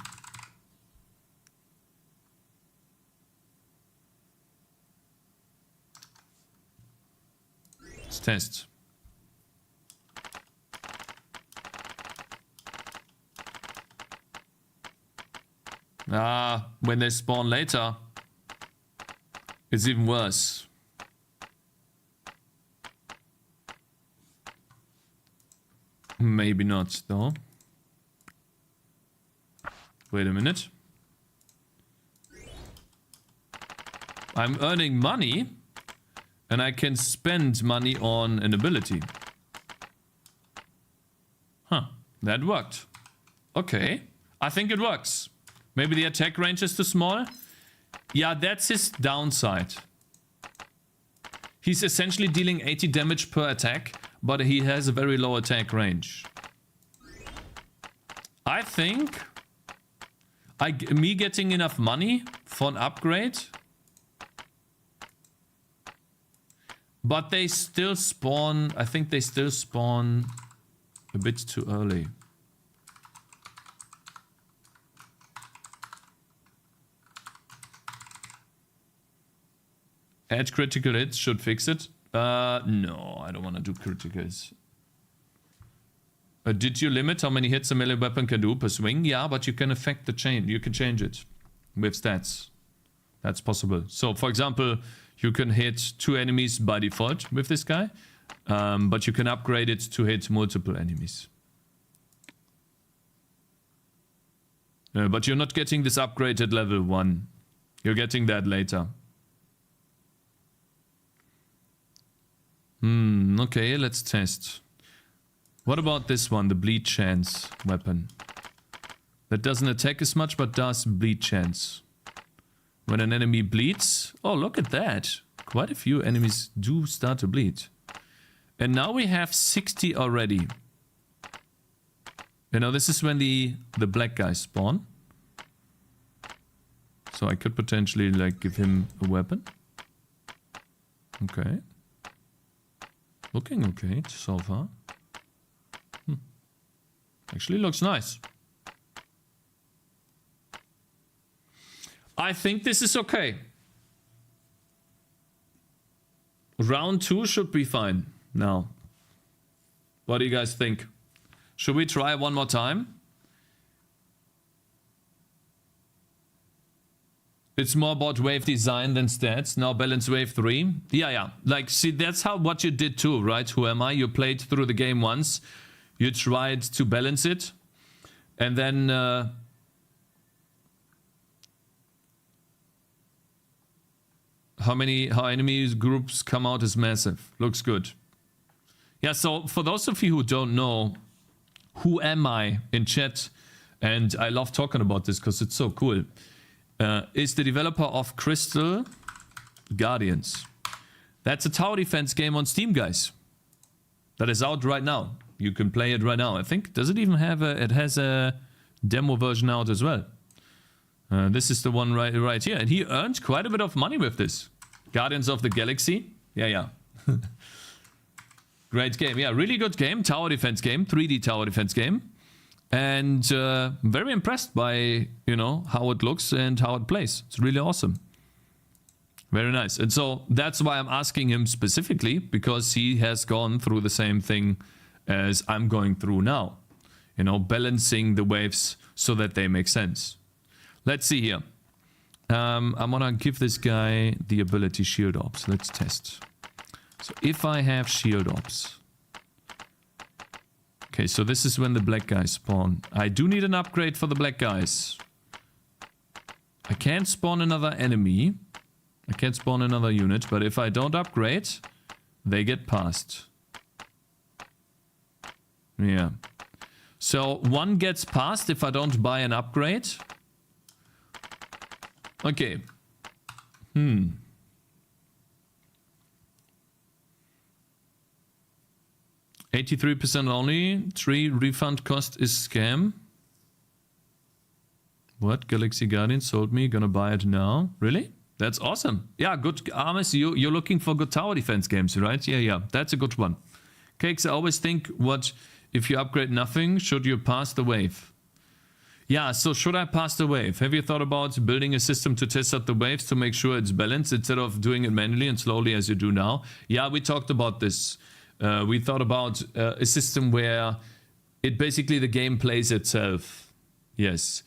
Speaker 1: Let's test. When they spawn later, it's even worse. Maybe not, though. Wait a minute. I'm earning money, and I can spend money on an ability. Huh, that worked. Okay. I think it works. Maybe the attack range is too small. Yeah, that's his downside. He's essentially dealing 80 damage per attack, but he has a very low attack range. I think me getting enough money for an upgrade, but they still spawn. I think they still spawn a bit too early. Add critical hits should fix it. No, I don't want to do criticals. Did you limit how many hits a melee weapon can do per swing? Yeah, but you can affect the change. You can change it with stats. That's possible. So, for example, you can hit 2 enemies by default with this guy, but you can upgrade it to hit multiple enemies. But you're not getting this upgrade at level 1. You're getting that later. Okay, let's test. What about this one, the bleed chance weapon? That doesn't attack as much, but does bleed chance. When an enemy bleeds... Oh, look at that. Quite a few enemies do start to bleed. And now we have 60 already. You know, this is when the black guys spawn. So I could potentially, like, give him a weapon. Okay. Looking okay so far. Actually looks nice. I think this is okay. Round 2 should be fine now. What do you guys think? Should we try one more time? It's more about wave design than stats. Now balance wave 3. Yeah. Like, see, that's how what you did too, right? Who am I? You played through the game once. You tried to balance it. And then... how enemy groups come out is massive. Looks good. Yeah, so for those of you who don't know, who am I in chat? And I love talking about this because it's so cool. Is the developer of Crystal Guardians. That's a tower defense game on Steam, guys. That is out right now. You can play it right now. I think, does it even have it has a demo version out as well. This is the one right here. And he earned quite a bit of money with this. Guardians of the Galaxy. Yeah. Great game. Yeah, really good game. Tower defense game. 3D tower defense game. And very impressed by, you know, how it looks and how it plays. It's really awesome. Very nice. And so that's why I'm asking him specifically, because he has gone through the same thing as I'm going through now. You know, balancing the waves so that they make sense. Let's see here. I'm gonna give this guy the ability shield ops. Let's test. So if I have shield ops. Okay, so this is when the black guys spawn. I do need an upgrade for the black guys. I can't spawn another enemy. I can't spawn another unit, but if I don't upgrade, they get passed. Yeah. So one gets passed if I don't buy an upgrade. Okay. 83% only. 3 refund cost is scam. What? Galaxy Guardian sold me. Gonna buy it now. Really? That's awesome. Yeah, good. Armis, you're looking for good tower defense games, right? Yeah. That's a good one. Cakes, I always think, what if you upgrade nothing, should you pass the wave? Yeah, so should I pass the wave? Have you thought about building a system to test out the waves to make sure it's balanced instead of doing it manually and slowly as you do now? Yeah, we talked about this. We thought about a system where it basically the game plays itself. Yes.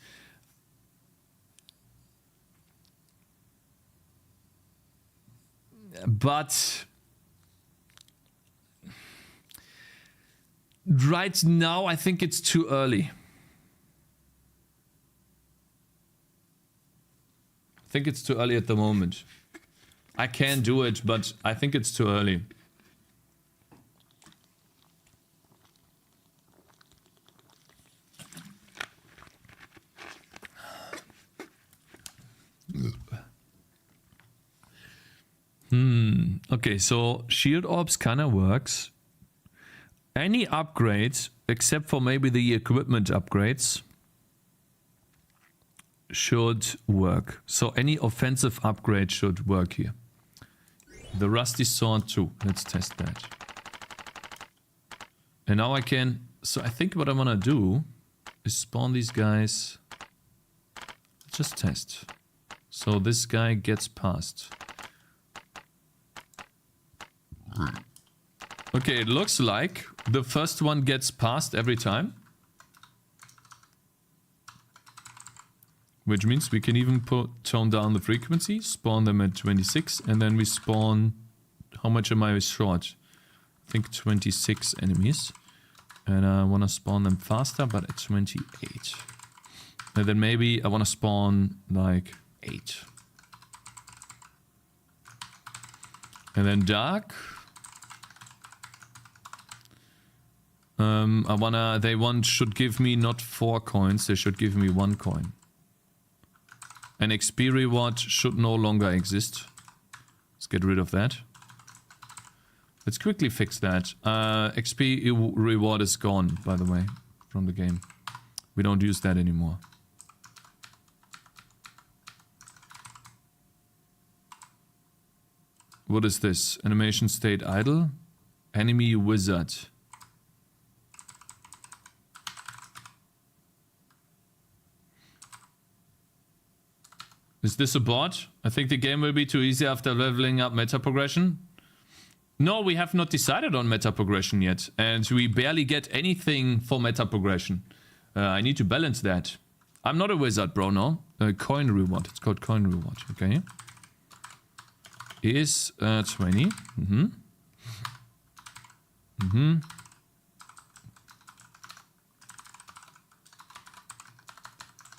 Speaker 1: But right now, I think it's too early. I think it's too early at the moment. I can do it, but I think it's too early. Okay, so shield orbs kind of works. Any upgrades, except for maybe the equipment upgrades, should work. So any offensive upgrade should work here. The rusty sword too. Let's test that. And now I can... So I think what I want to do is spawn these guys. Just test. So this guy gets past. Okay, it looks like the first one gets passed every time. Which means we can even tone down the frequency, spawn them at 26, and then we spawn... How much am I short? I think 26 enemies. And I want to spawn them faster, but at 28. And then maybe I want to spawn like 8. And then dark. Should give me not 4 coins, they should give me 1 coin. An XP reward should no longer exist. Let's get rid of that. Let's quickly fix that. XP reward is gone, by the way, from the game. We don't use that anymore. What is this? Animation state idle? Enemy wizard. Is this a bot? I think the game will be too easy after leveling up meta progression. No, we have not decided on meta progression yet. And we barely get anything for meta progression. I need to balance that. I'm not a wizard, bro, no. Coin reward. It's called coin reward, okay. Is 20.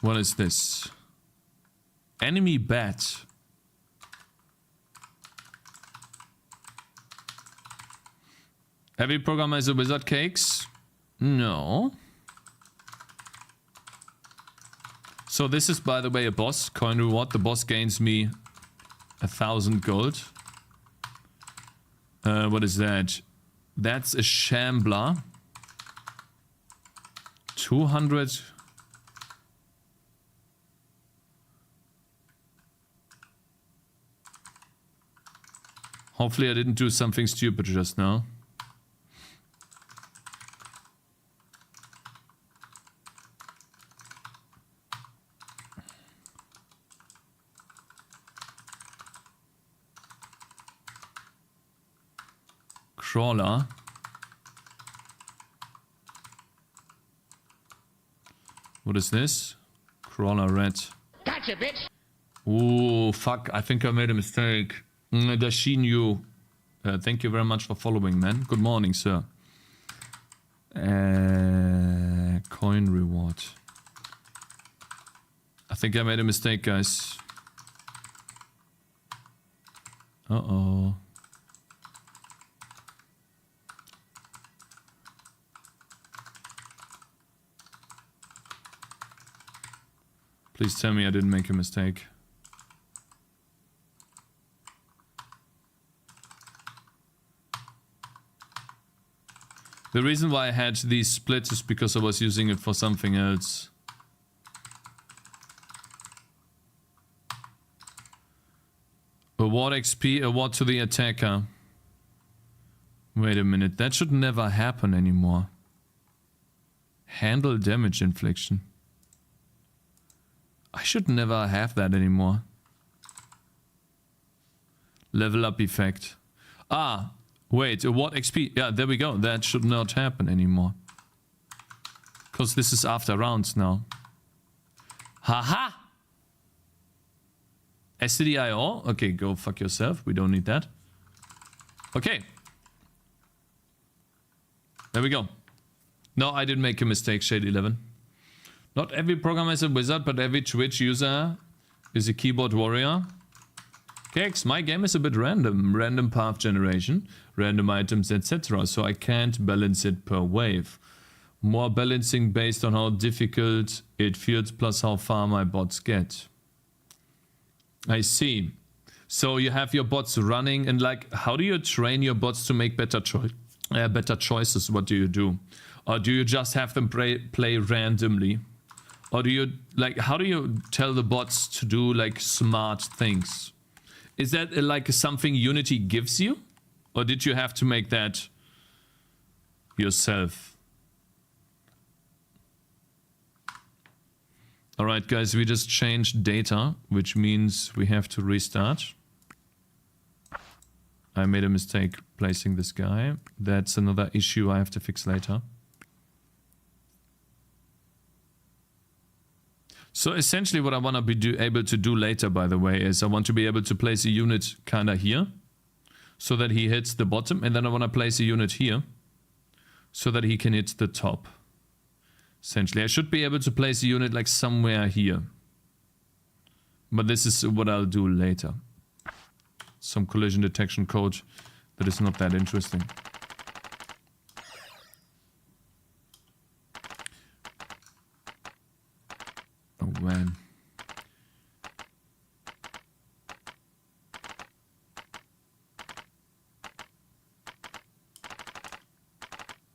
Speaker 1: What is this? Enemy bat. Every programmer is a wizard, Cakes? No. So this is, by the way, a boss. Coin reward. The boss gains me 1,000 gold. What is that? That's a shambler. 200... Hopefully I didn't do something stupid just now. Crawler. What is this? Crawler red.
Speaker 6: Gotcha, bitch.
Speaker 1: Oh, fuck. I think I made a mistake. Dashin you. Thank you very much for following, man. Good morning, sir. Coin reward. I think I made a mistake, guys. Uh-oh. Please tell me I didn't make a mistake. The reason why I had these splits is because I was using it for something else. Award XP, award to the attacker. Wait a minute, that should never happen anymore. Handle damage infliction. I should never have that anymore. Level up effect. Ah! Wait, what XP? Yeah, there we go. That should not happen anymore. Because this is after rounds now. Haha! STDIO? Okay, go fuck yourself. We don't need that. Okay. There we go. No, I didn't make a mistake, Shade11. Not every programmer is a wizard, but every Twitch user is a keyboard warrior. Cakes, my game is a bit random. Random path generation, random items, etc. So I can't balance it per wave. More balancing based on how difficult it feels plus how far my bots get. I see. So you have your bots running, and like, how do you train your bots to make better choices? What do you do? Or do you just have them play randomly? Or do you, like, how do you tell the bots to do like smart things? Is that like something Unity gives you? Or did you have to make that yourself? Alright guys, we just changed data, which means we have to restart. I made a mistake placing this guy. That's another issue I have to fix later. So essentially what I want to be able to do later, by the way, is I want to be able to place a unit kind of here, so that he hits the bottom, and then I want to place a unit here, so that he can hit the top. Essentially, I should be able to place a unit like somewhere here. But this is what I'll do later. Some collision detection code that is not that interesting. Oh man.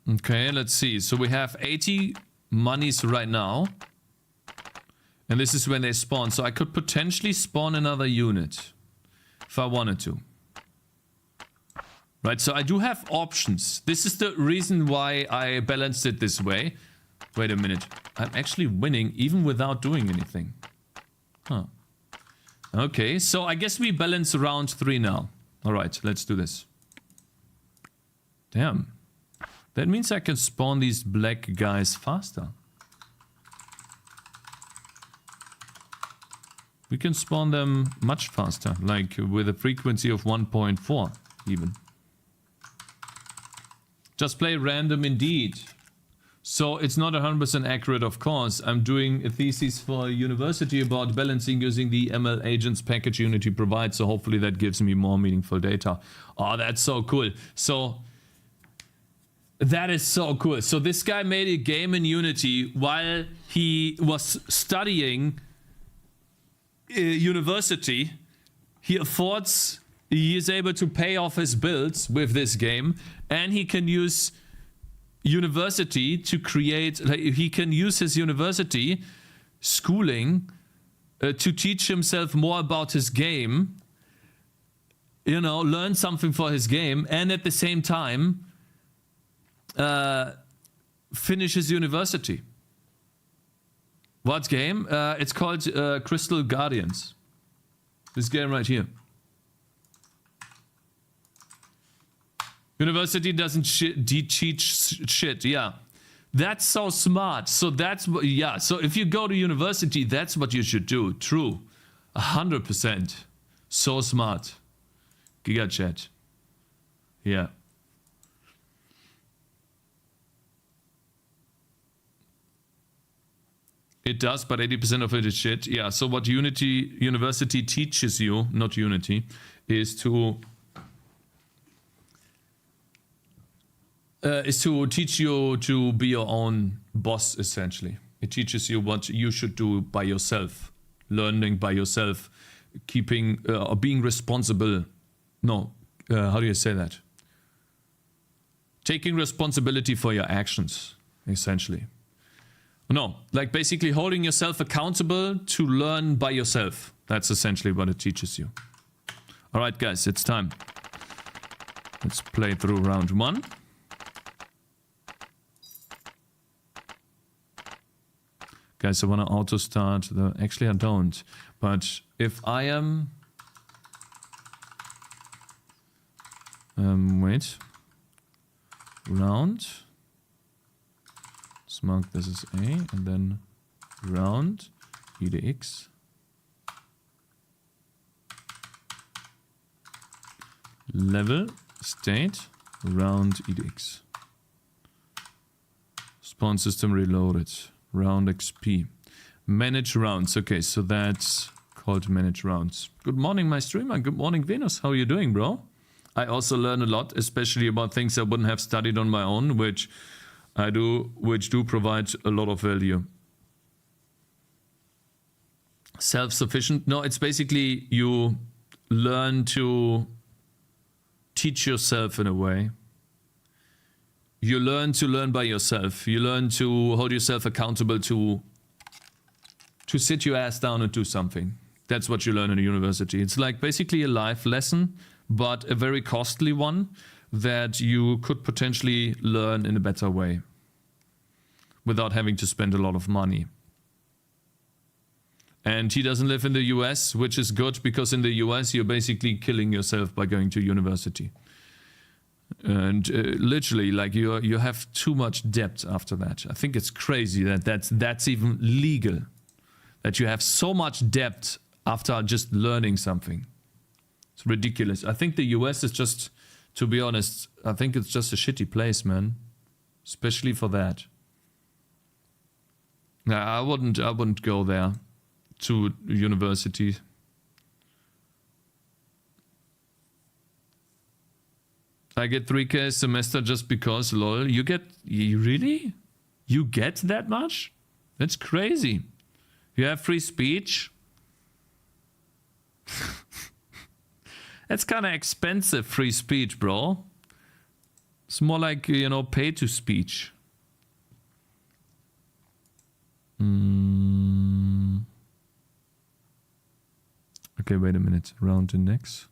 Speaker 1: Okay, let's see. So we have 80 monies right now. And this is when they spawn. So I could potentially spawn another unit if I wanted to. Right, so I do have options. This is the reason why I balanced it this way. Wait a minute. I'm actually winning even without doing anything. Huh. Okay, so I guess we balance round 3 now. Alright, let's do this. Damn. That means I can spawn these black guys faster. We can spawn them much faster, like with a frequency of 1.4 even. Just play random indeed. So it's not 100% accurate, of course. I'm doing a thesis for a university about balancing using the ML agents package Unity provides, so hopefully that gives me more meaningful data. Oh, that's so cool. So that is so cool. So this guy made a game in Unity while he was studying university. He is able to pay off his bills with this game, and he can use university to create, like, he can use his university schooling to teach himself more about his game, you know, learn something for his game, and at the same time finish his university. What game? It's called Crystal Guardians. This game right here. University doesn't teach shit, yeah. That's so smart. So that's what, yeah. So if you go to university, that's what you should do. True. 100%. So smart. Giga chat. Yeah. It does, but 80% of it is shit. Yeah, so what University teaches you, not Unity, is to teach you to be your own boss, essentially. It teaches you what you should do by yourself, learning by yourself, keeping or being responsible. No, how do you say that? Taking responsibility for your actions, essentially. No, like basically holding yourself accountable to learn by yourself. That's essentially what it teaches you. Alright guys, it's time. Let's play through round 1. Guys, I want to auto start the... Actually, I don't. But if I am... wait. Round. Let's mark this as A. And then round. EDX. Level. State. Round EDX. Spawn system reloaded. Round XP. Manage rounds. Okay, so that's called manage rounds. Good morning, my streamer. Good morning, Venus. How are you doing, bro? I also learn a lot, especially about things I wouldn't have studied on my own, which do provide a lot of value. Self-sufficient? No, it's basically you learn to teach yourself in a way. You learn to learn by yourself. You learn to hold yourself accountable to sit your ass down and do something. That's what you learn in a university. It's like basically a life lesson, but a very costly one that you could potentially learn in a better way without having to spend a lot of money. And he doesn't live in the US, which is good because in the US you're basically killing yourself by going to university. And literally, like you have too much debt after that. I think it's crazy that that's even legal. That you have so much debt after just learning something. It's ridiculous. I think the US is just, to be honest, I think it's just a shitty place, man. Especially for that. I wouldn't go there to university. I get 3K a semester just because, lol. You really? You get that much? That's crazy. You have free speech? That's kind of expensive, free speech, bro. It's more like, you know, pay to speech. Okay, wait a minute. Round index.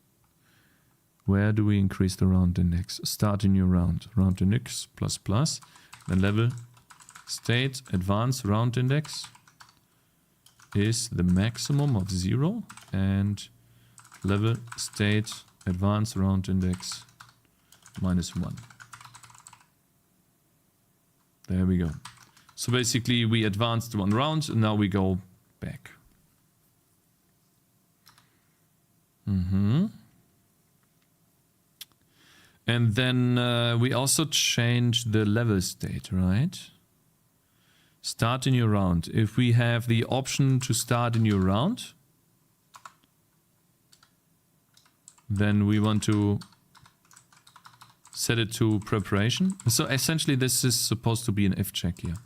Speaker 1: Where do we increase the round index? Start a new round. Round index plus plus. Then level state advanced round index is the maximum of 0. And level state advanced round index -1. There we go. So basically we advanced 1 round and now we go back. And then we also changed the level state, right? Start a new round. If we have the option to start a new round, then we want to set it to preparation. So essentially this is supposed to be an if check here.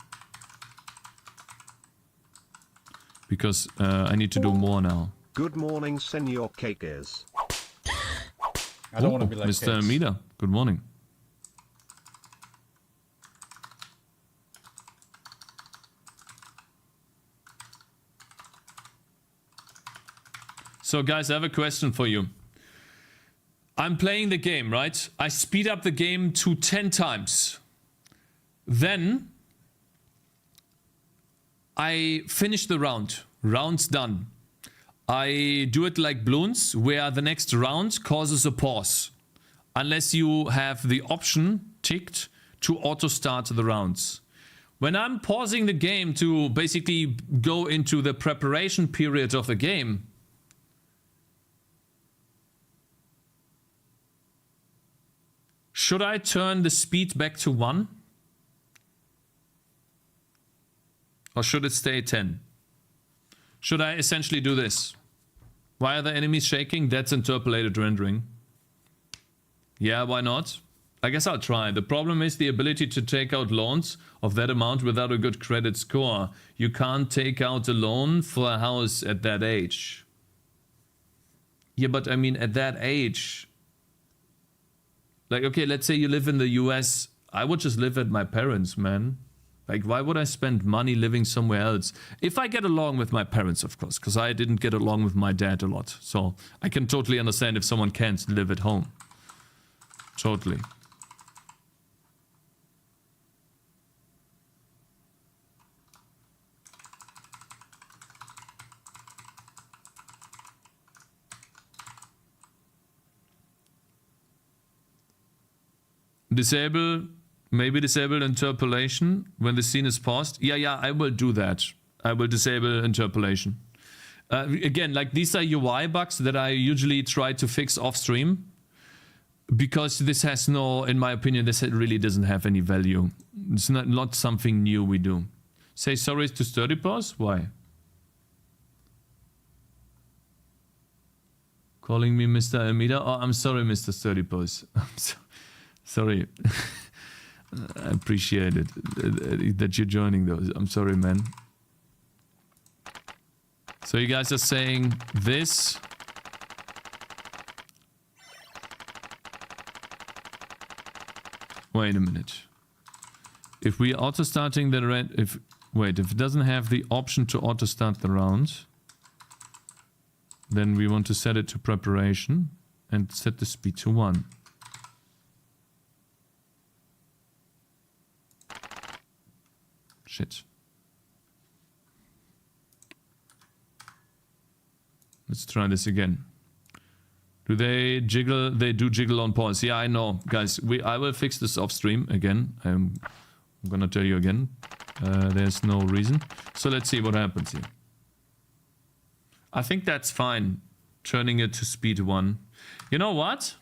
Speaker 1: Because I need to do more now.
Speaker 2: Good morning, Senor Cakez.
Speaker 7: I don't want to be like
Speaker 1: Mr.
Speaker 7: Cakez.
Speaker 1: Amida, good morning. So guys, I have a question for you. I'm playing the game, right? I speed up the game to 10 times. Then I finish the round. Round's done. I do it like Bloons, where the next round causes a pause. Unless you have the option ticked to auto-start the rounds. When I'm pausing the game to basically go into the preparation period of the game, should I turn the speed back to 1? Or should it stay 10? Should I essentially do this? Why are the enemies shaking? That's interpolated rendering. Yeah, why not? I guess I'll try. The problem is the ability to take out loans of that amount without a good credit score. You can't take out a loan for a house at that age. Yeah, but I mean at that age... Like, okay, let's say you live in the US. I would just live at my parents', man. Like, why would I spend money living somewhere else? If I get along with my parents, of course, because I didn't get along with my dad a lot. So I can totally understand if someone can't live at home. Totally. Maybe disable interpolation when the scene is paused. Yeah, I will do that. I will disable interpolation. Again, like these are UI bugs that I usually try to fix off stream. Because this has no, in my opinion, this really doesn't have any value. It's not something new we do. Say sorry to Sturdy Paws? Why? Calling me Mr. Amida? Oh, I'm sorry, Mr. Sturdy Paws. Sorry. I appreciate it that you're joining those. I'm sorry, man. So you guys are saying this Wait a minute. If we auto starting the if it doesn't have the option to auto start the round, then we want to set it to preparation and set the speed to 1. Shit. Let's try this again. Do they jiggle? They do jiggle on pause. Yeah, I know, guys. I will fix this off stream again. I'm gonna tell you again. There's no reason. So let's see what happens here. I think that's fine. Turning it to speed 1. You know what?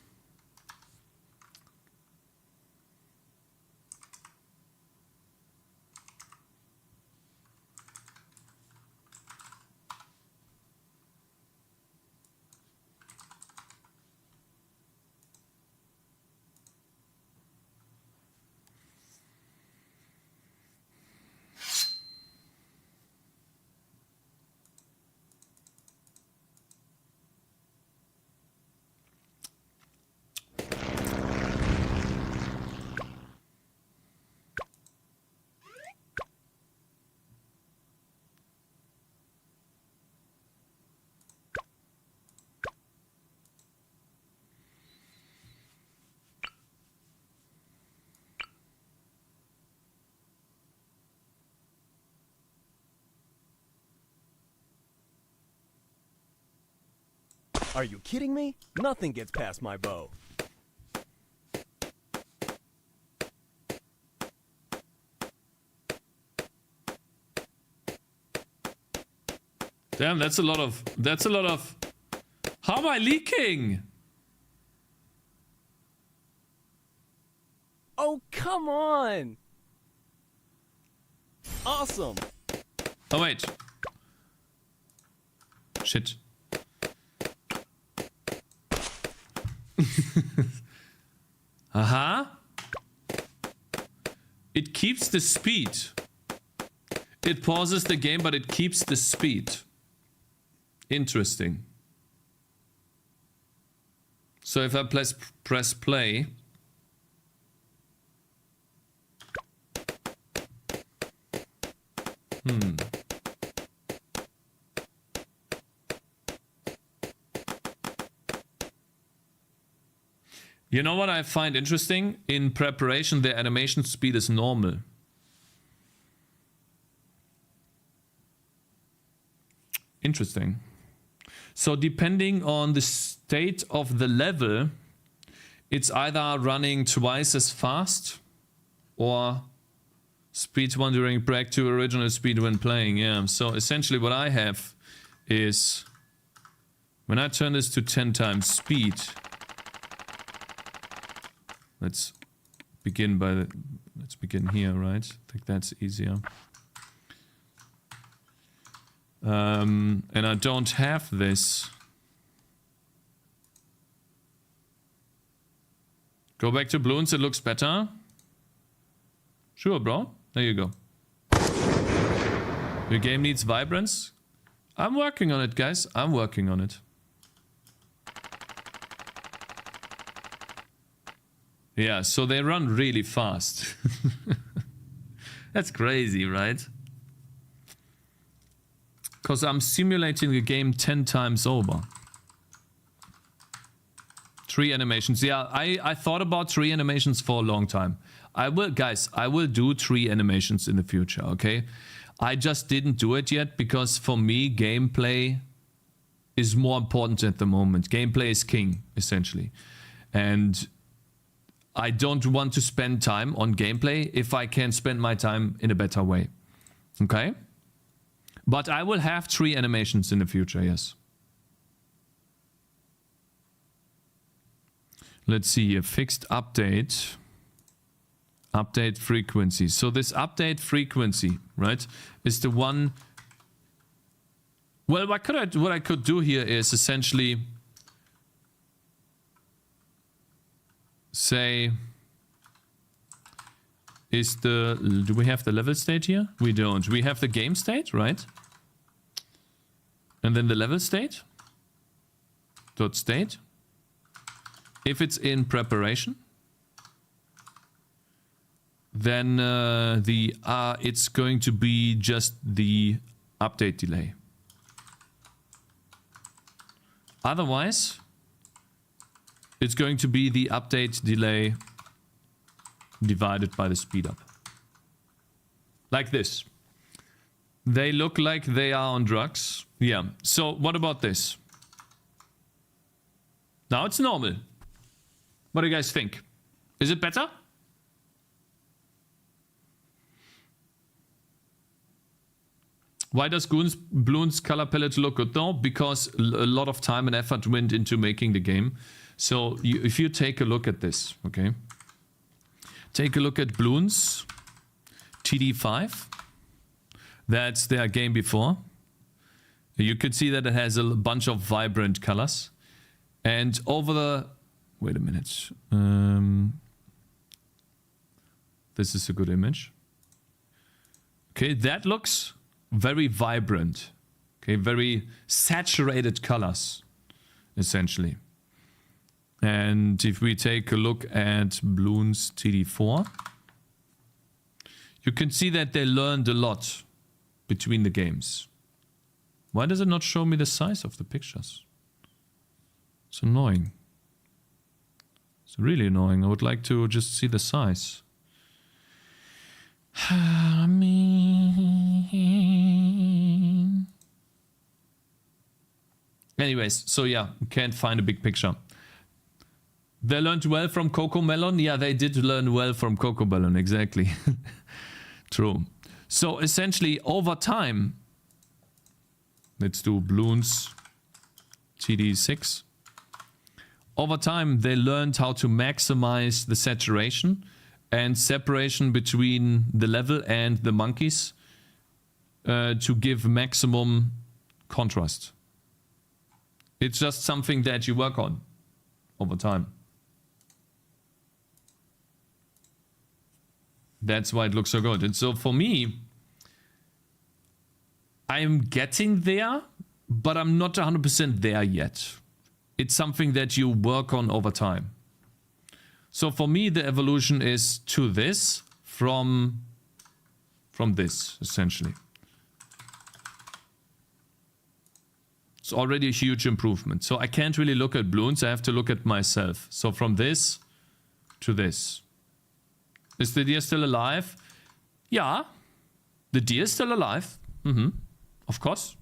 Speaker 8: Are you kidding me? Nothing gets past my bow.
Speaker 1: Damn, that's a lot of... How am I leaking?
Speaker 8: Oh, come on! Awesome!
Speaker 1: Oh, wait. Shit. Aha. It keeps the speed. It pauses the game, but it keeps the speed. Interesting. So if I press play... You know what I find interesting? In preparation, the animation speed is normal. Interesting. So depending on the state of the level, it's either running twice as fast or speed 1 during break to original speed when playing. Yeah, so essentially what I have is when I turn this to 10 times speed, let's begin here, right? I think that's easier. And I don't have this. Go back to balloons, it looks better. Sure, bro. There you go. Your game needs vibrance. I'm working on it, guys. I'm working on it. Yeah, so they run really fast. That's crazy, right? Because I'm simulating the game 10 times over. 3 animations. Yeah, I thought about 3 animations for a long time. I will do 3 animations in the future, okay? I just didn't do it yet because for me, gameplay is more important at the moment. Gameplay is king, essentially. And I don't want to spend time on gameplay if I can spend my time in a better way. Okay? But I will have 3 animations in the future, yes. Let's see here. Fixed update. Update frequency. So this update frequency, right, is the one... Well, what I could do here is essentially... say... Do we have the level state here? We don't. We have the game state, right? And then the level state. Dot state. If it's in preparation. then it's going to be just the update delay. Otherwise, it's going to be the update delay divided by the speed up. Like this. They look like they are on drugs. Yeah. So what about this? Now it's normal. What do you guys think? Is it better? Why does Bloons color palette look good? No, because a lot of time and effort went into making the game. So if you take a look at this, okay? Take a look at Bloons TD5. That's their game before. You could see that it has a bunch of vibrant colors. And over the... Wait a minute. This is a good image. Okay, that looks very vibrant. Okay, very saturated colors, essentially. And if we take a look at Bloons TD4, you can see that they learned a lot between the games. Why does it not show me the size of the pictures? It's annoying. It's really annoying. I would like to just see the size. Anyways, so yeah, can't find a big picture. They learned well from Cocomelon. Yeah, they did learn well from Cocomelon, exactly. True. So essentially, over time, let's do Bloons TD6. Over time, they learned how to maximize the saturation and separation between the level and the monkeys to give maximum contrast. It's just something that you work on over time. That's why it looks so good. And so for me, I'm getting there, but I'm not 100% there yet. It's something that you work on over time. So for me, the evolution is to this from this, essentially. It's already a huge improvement. So I can't really look at Bloons. I have to look at myself. So from this to this. Is the deer still alive? Yeah. The deer is still alive. Of course.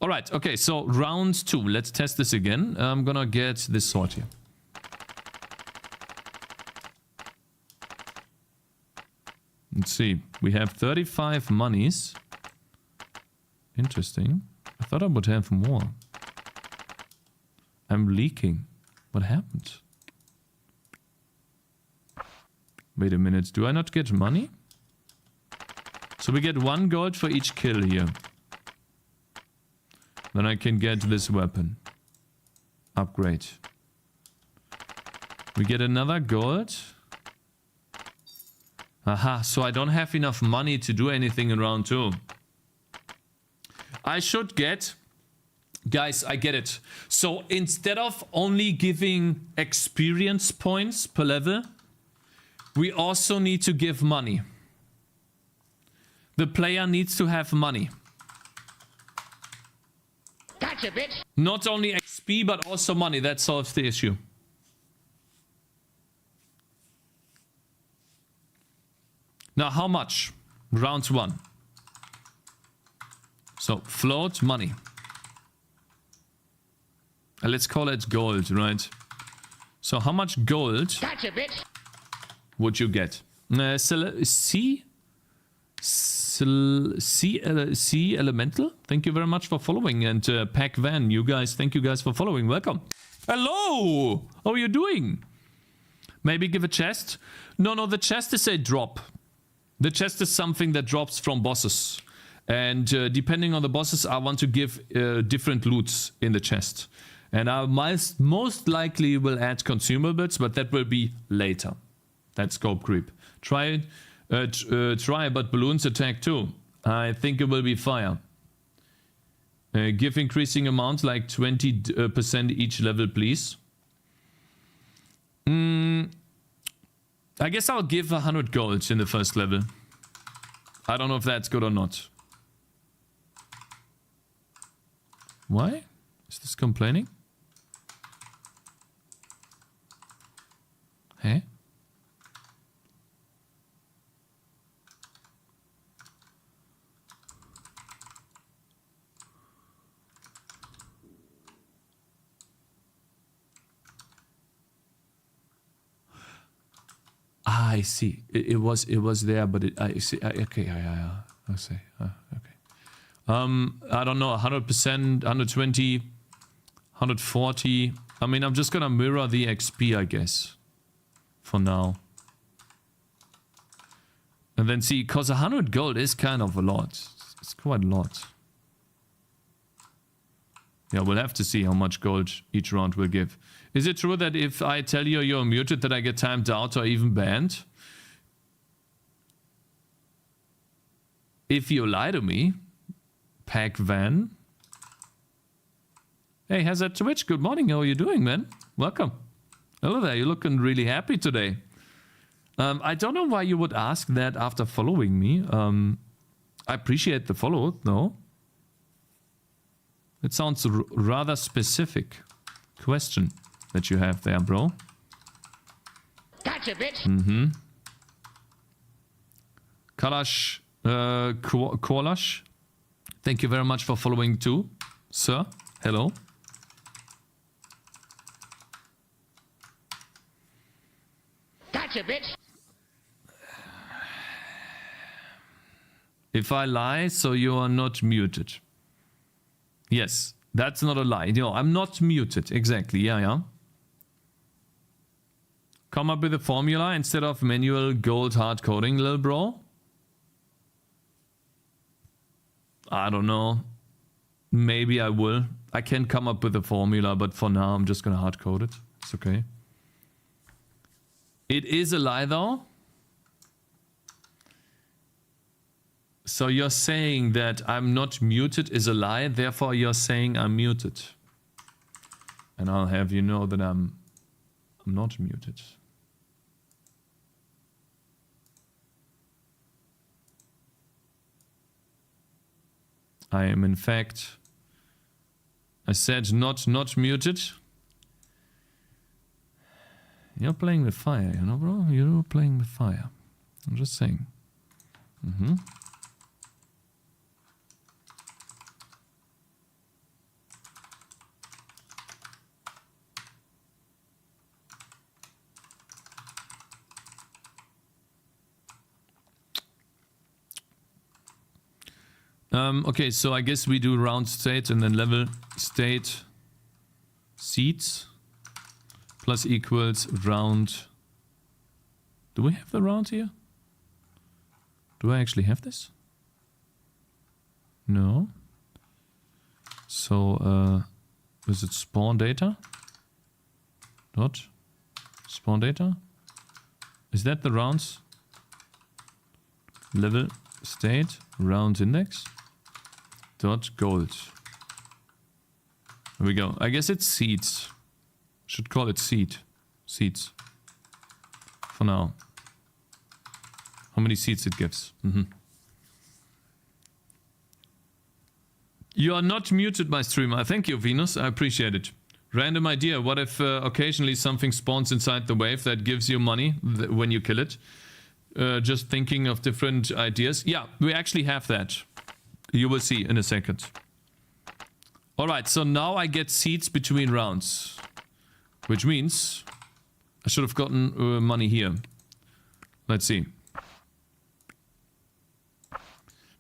Speaker 1: All right. Okay. So round 2. Let's test this again. I'm gonna get this sword here. Let's see. We have 35 monies. Interesting. I thought I would have more. I'm leaking. What happened? Wait a minute. Do I not get money? So we get 1 gold for each kill here. Then I can get this weapon. Upgrade. We get another gold. Aha, so I don't have enough money to do anything in round 2. I should get... Guys, I get it. So instead of only giving experience points per level, we also need to give money. The player needs to have money.
Speaker 6: Gotcha, bitch.
Speaker 1: Not only XP, but also money. That solves the issue. Now, how much? Round 1. So, float money. Let's call it gold, right? So, how much gold
Speaker 6: Gotcha, bitch.
Speaker 1: would you get? C Elemental? Thank you very much for following. And Pac Van, you guys, thank you guys for following. Welcome. Hello! How are you doing? Maybe give a chest? No, the chest is a drop. The chest is something that drops from bosses. And depending on the bosses, I want to give different loots in the chest. And I most likely will add consumables, but that will be later. That's scope creep. Try, but balloons attack too. I think it will be fire. Give increasing amount, like 20% each level, please. I guess I'll give 100 gold in the first level. I don't know if that's good or not. Why? Is this complaining? Hey? Ah, I see. It was there, but I see. Okay, I see. Okay. I don't know. 100%, 120, 140. I mean, I'm just gonna mirror the XP, I guess, for now. And then see, cause 100 gold is kind of a lot. It's quite a lot. Yeah, we'll have to see how much gold each round will give. Is it true that if I tell you you're muted that I get timed out or even banned? If you lie to me, Pack Van. Hey, how's that Twitch? Good morning, how are you doing, man? Welcome. Hello there, you're looking really happy today. I don't know why you would ask that after following me. I appreciate the follow, though. It sounds rather specific question that you have there, bro.
Speaker 6: Gotcha, bitch.
Speaker 1: Mm-hmm. Kalash, Kolash, thank you very much for following too, sir. Hello.
Speaker 6: Gotcha, bitch.
Speaker 1: If I lie, so you are not muted. Yes, that's not a lie. No, I'm not muted. Exactly. Yeah. Come up with a formula instead of manual gold hard coding, little bro. I don't know. Maybe I will. I can come up with a formula, but for now I'm just gonna hard code it. It's okay. It is a lie though. So you're saying that I'm not muted is a lie, therefore you're saying I'm muted. And I'll have you know that I'm not muted. I am in fact, I said not muted. You're playing with fire, you know, bro? You're playing with fire. I'm just saying. Mm-hmm. Okay, so I guess we do round state and then level state seeds plus equals round. Do we have the round here? Do I actually have this? No. So, is it spawn data? Dot spawn data? Is that the rounds? Level state round index dot gold. There we go. I guess it's seeds. Should call it seeds for now. How many seeds it gives. You are not muted, my streamer. Thank you, Venus. I appreciate it. Random idea. What if occasionally something spawns inside the wave that gives you money when you kill it? Just thinking of different ideas. Yeah, we actually have that. You will see in a second. Alright, so now I get seeds between rounds. Which means I should have gotten money here. Let's see.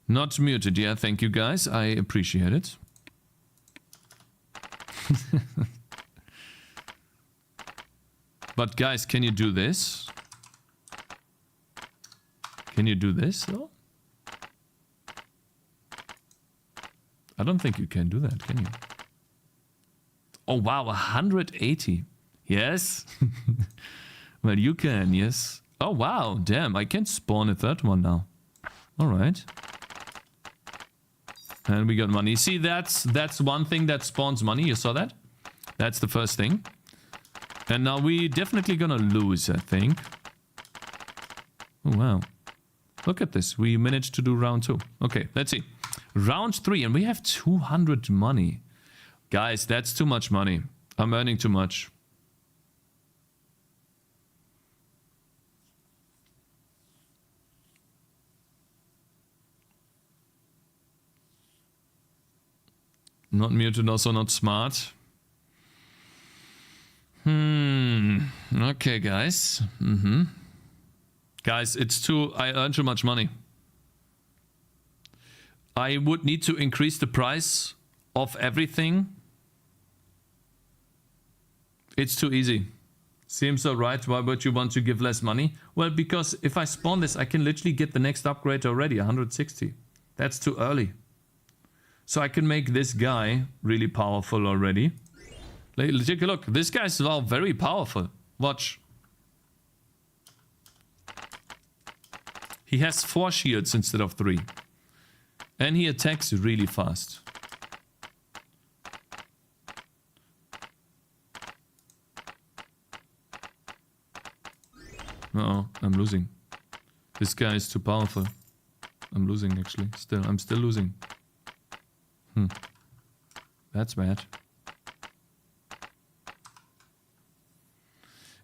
Speaker 1: Not muted, yeah, thank you guys. I appreciate it. But guys, can you do this? Can you do this though? I don't think you can do that, can you? Oh wow, 180. Yes. Well, you can, yes. Oh wow, damn, I can spawn a third one now. Alright. And we got money. See, that's one thing that spawns money. You saw that? That's the first thing. And now we definitely gonna lose, I think. Oh, wow. Look at this. We managed to do round 2. Okay, let's see. Round 3, and we have 200 money. Guys, that's too much money. I'm earning too much. Not muted, also not smart. Okay, guys. Guys, it's too... I earn too much money. I would need to increase the price of everything. It's too easy. Seems alright. Why would you want to give less money? Well, because if I spawn this, I can literally get the next upgrade already, 160. That's too early. So I can make this guy really powerful already. Take a look. This guy's now very powerful. Watch. He has 4 shields instead of 3. And he attacks really fast. Uh-oh, I'm losing. This guy is too powerful. I'm losing actually. I'm still losing. That's bad.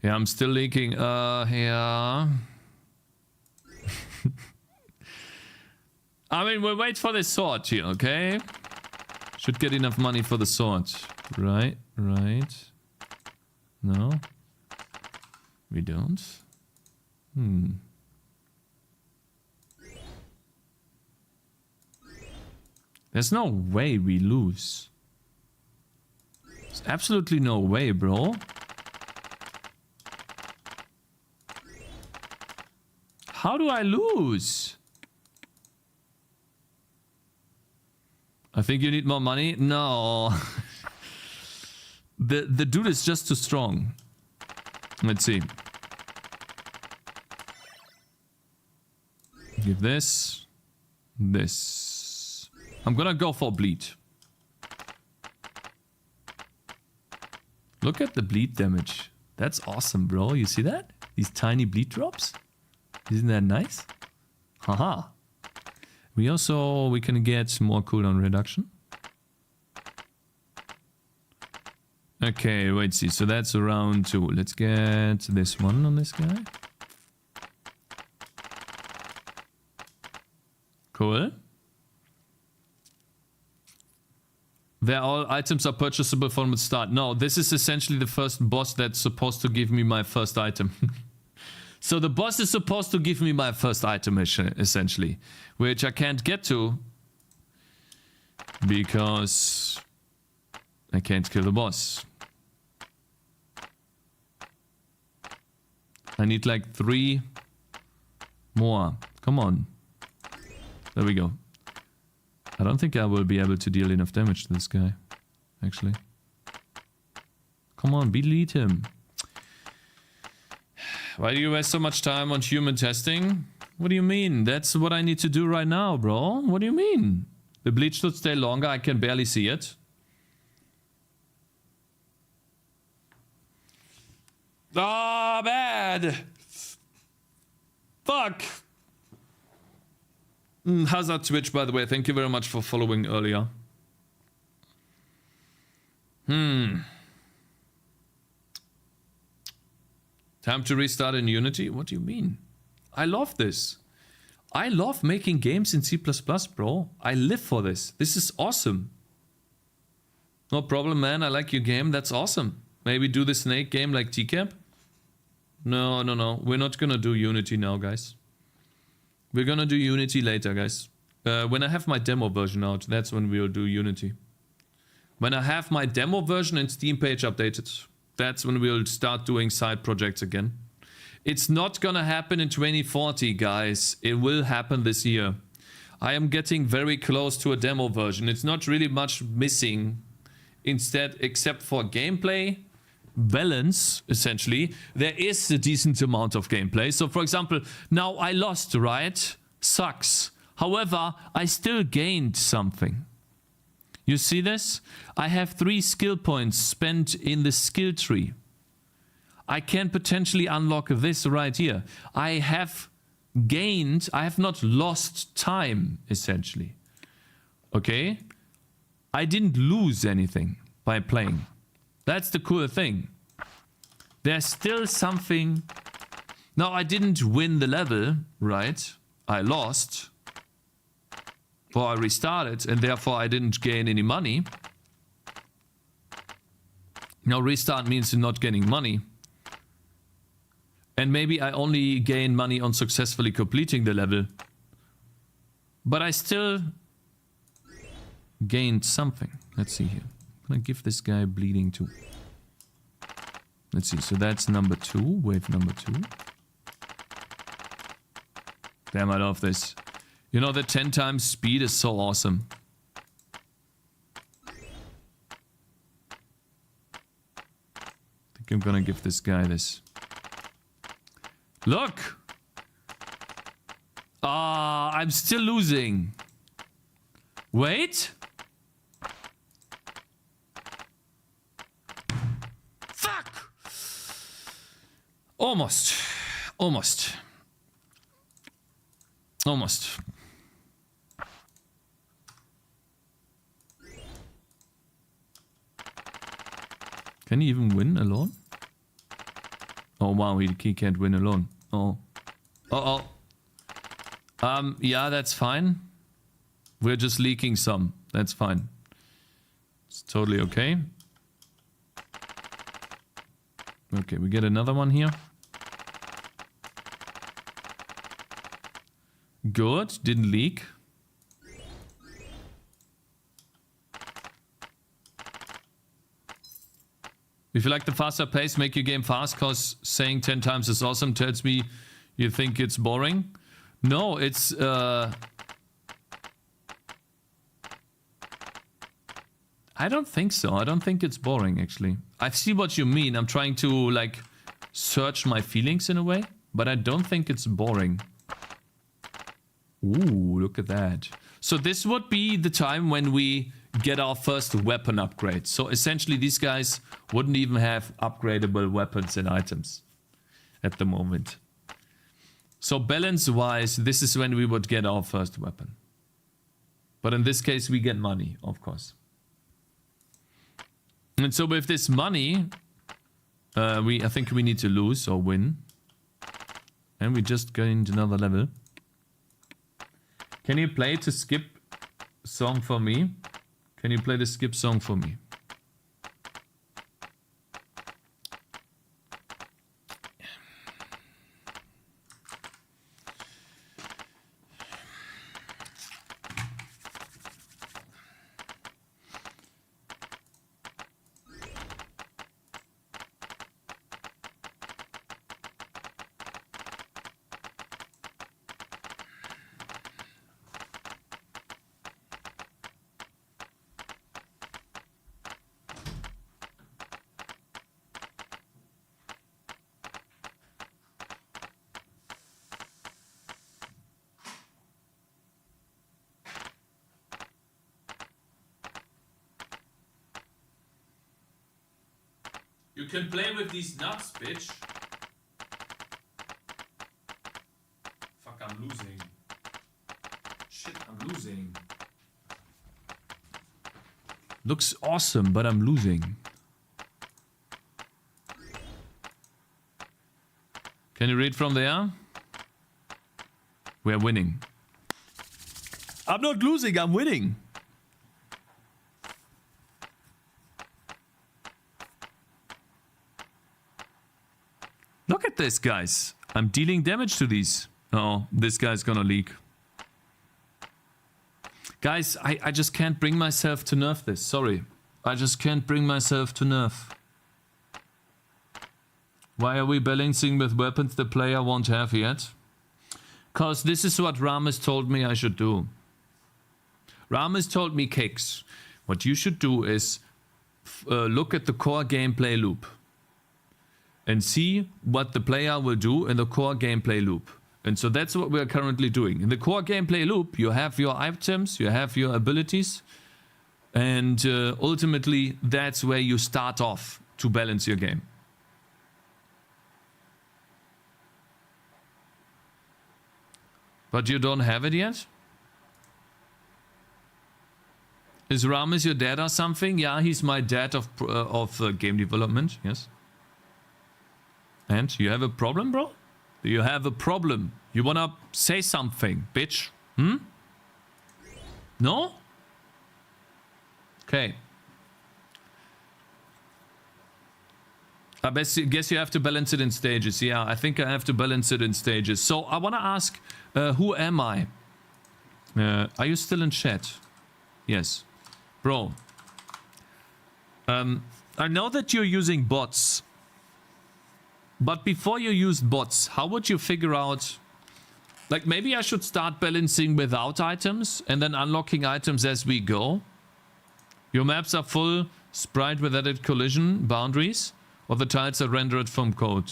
Speaker 1: Yeah, I'm still leaking. Yeah. I mean, we'll wait for the sword here, okay? Should get enough money for the sword. Right. No. We don't. There's no way we lose. There's absolutely no way, bro. How do I lose? I think you need more money. No. the dude is just too strong. Let's see. Give this. This. I'm gonna go for bleed. Look at the bleed damage. That's awesome, bro. You see that? These tiny bleed drops? Isn't that nice? Haha. We can get more cooldown reduction. Okay, wait, see. So that's round 2. Let's get this one on this guy. Cool. Where all items are purchasable from the start. No, this is essentially the first boss that's supposed to give me my first item. So the boss is supposed to give me my first item, essentially. Which I can't get to. Because I can't kill the boss. I need like 3 more. Come on. There we go. I don't think I will be able to deal enough damage to this guy. Actually. Come on, delete him. Why do you waste so much time on human testing? What do you mean? That's what I need to do right now, bro. What do you mean? The bleach should stay longer. I can barely see it. Ah, bad. Fuck. Hazard Twitch, by the way. Thank you very much for following earlier. Time to restart in Unity? What do you mean? I love this. I love making games in C++, bro. I live for this. This is awesome. No problem, man. I like your game. That's awesome. Maybe do the snake game like TCAP? No. We're not gonna do Unity now, guys. We're gonna do Unity later, guys. When I have my demo version out, that's when we'll do Unity. When I have my demo version and Steam page updated, that's when we'll start doing side projects again. It's not gonna happen in 2040, guys. It will happen this year. I am getting very close to a demo version. It's not really much missing. Instead, except for gameplay balance, essentially, there is a decent amount of gameplay. So, for example, now I lost, right? Sucks. However, I still gained something. You see this? I have 3 skill points spent in the skill tree. I can potentially unlock this right here. I have gained, I have not lost time, essentially. Okay? I didn't lose anything by playing. That's the cool thing. There's still something... Now, I didn't win the level, right? I lost. Or I restarted, and therefore I didn't gain any money. Now, restart means not getting money. And maybe I only gain money on successfully completing the level. But I still gained something. Let's see here. I'm gonna give this guy bleeding too. Let's see, so that's number 2, wave number 2. Damn, I love this. You know, the 10 times speed is so awesome. I think I'm gonna give this guy this. Look! Ah, I'm still losing. Wait. Fuck! Almost. Almost. Almost. Can he even win alone? Oh wow, he can't win alone. Oh. Uh-oh. Yeah, that's fine. We're just leaking some. That's fine. It's totally okay. Okay, we get another one here. Good, didn't leak. If you like the faster pace, make your game fast, cause saying 10 times is awesome tells me you think it's boring. No, it's I don't think so. I don't think it's boring, actually. I see what you mean. I'm trying to, like, search my feelings in a way, but I don't think it's boring. Ooh, look at that. So this would be the time when we get our first weapon upgrade. So essentially these guys wouldn't even have upgradable weapons and items at the moment. So balance-wise, this is when we would get our first weapon. But in this case, we get money, of course. And so with this money, I think we need to lose or win. And we just gained another level. Can you play to skip song for me? Can you play the skip song for me? You can play with these nuts, bitch. Fuck, I'm losing. Shit, I'm losing. Looks awesome, but I'm losing. Can you read from there? We're winning. I'm not losing, I'm winning. Look at this, guys. I'm dealing damage to these. Oh, this guy's gonna leak. Guys, I just can't bring myself to nerf this. Sorry. I just can't bring myself to nerf. Why are we balancing with weapons the player won't have yet? Cause this is what Rames told me I should do. Rames told me, Cakez, what you should do is look at the core gameplay loop. And see what the player will do in the core gameplay loop. And so that's what we're currently doing. In the core gameplay loop, you have your items, you have your abilities, and ultimately that's where you start off to balance your game. But you don't have it yet? Is Ramis your dad or something? Yeah, he's my dad of game development, yes. And you have a problem, bro? You have a problem. You wanna say something, bitch? Hmm? No? Okay. I guess you have to balance it in stages. Yeah, I think I have to balance it in stages. So I wanna ask, who am I? Are you still in chat? Yes. Bro. I know that you're using bots. But before you use bots, how would you figure out... Like, maybe I should start balancing without items and then unlocking items as we go? Your maps are full sprite with added collision boundaries, or the tiles are rendered from code?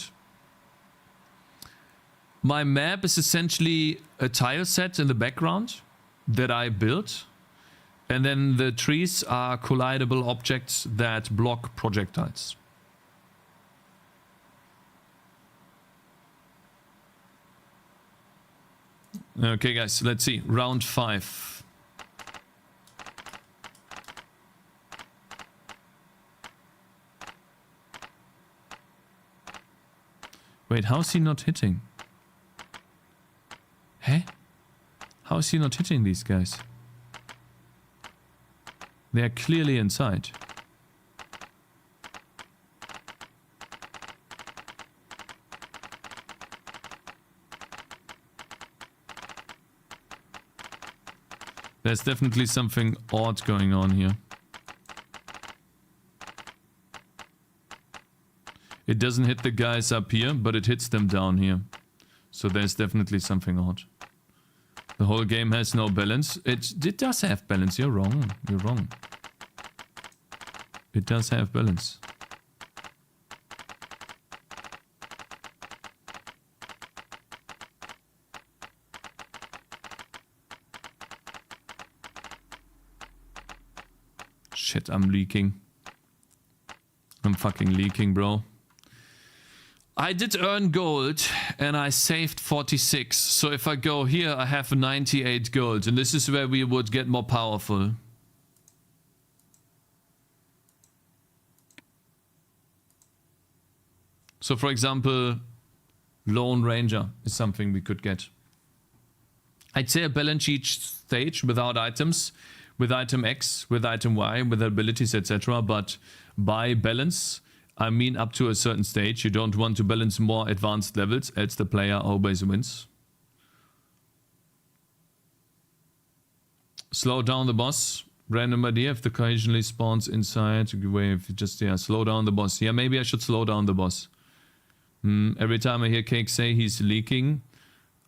Speaker 1: My map is essentially a tile set in the background that I built. And then the trees are collidable objects that block projectiles. Okay, guys, let's see. Round 5. Wait, how is he not hitting? Hey? How is he not hitting these guys? They are clearly inside. There's definitely something odd going on here. It doesn't hit the guys up here, but it hits them down here. So there's definitely something odd. The whole game has no balance. It does have balance. You're wrong. You're wrong. It does have balance. Shit, I'm leaking. I'm fucking leaking, bro. I did earn gold and I saved 46. So if I go here, I have 98 gold. And this is where we would get more powerful. So for example, Lone Ranger is something we could get. I'd say a balance each stage without items. With item X, with item Y, with abilities, etc. But by balance, I mean up to a certain stage. You don't want to balance more advanced levels, else the player always wins. Slow down the boss. Random idea if the occasionally spawns inside. If you just, yeah, slow down the boss. Yeah, maybe I should slow down the boss. Every time I hear Cake say he's leaking,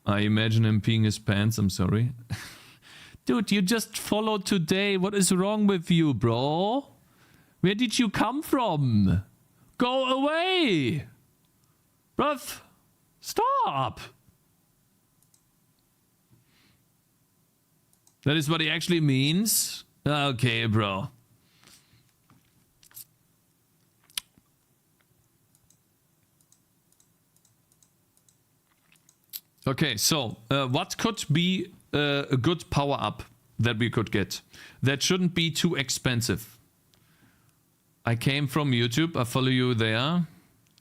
Speaker 1: I imagine him peeing his pants. I'm sorry. Dude, you just followed today. What is wrong with you, bro? Where did you come from? Go away! Bruv, stop! That is what he actually means? Okay, bro. Okay, so what could be a good power up that we could get? That shouldn't be too expensive. I came from YouTube. I follow you there.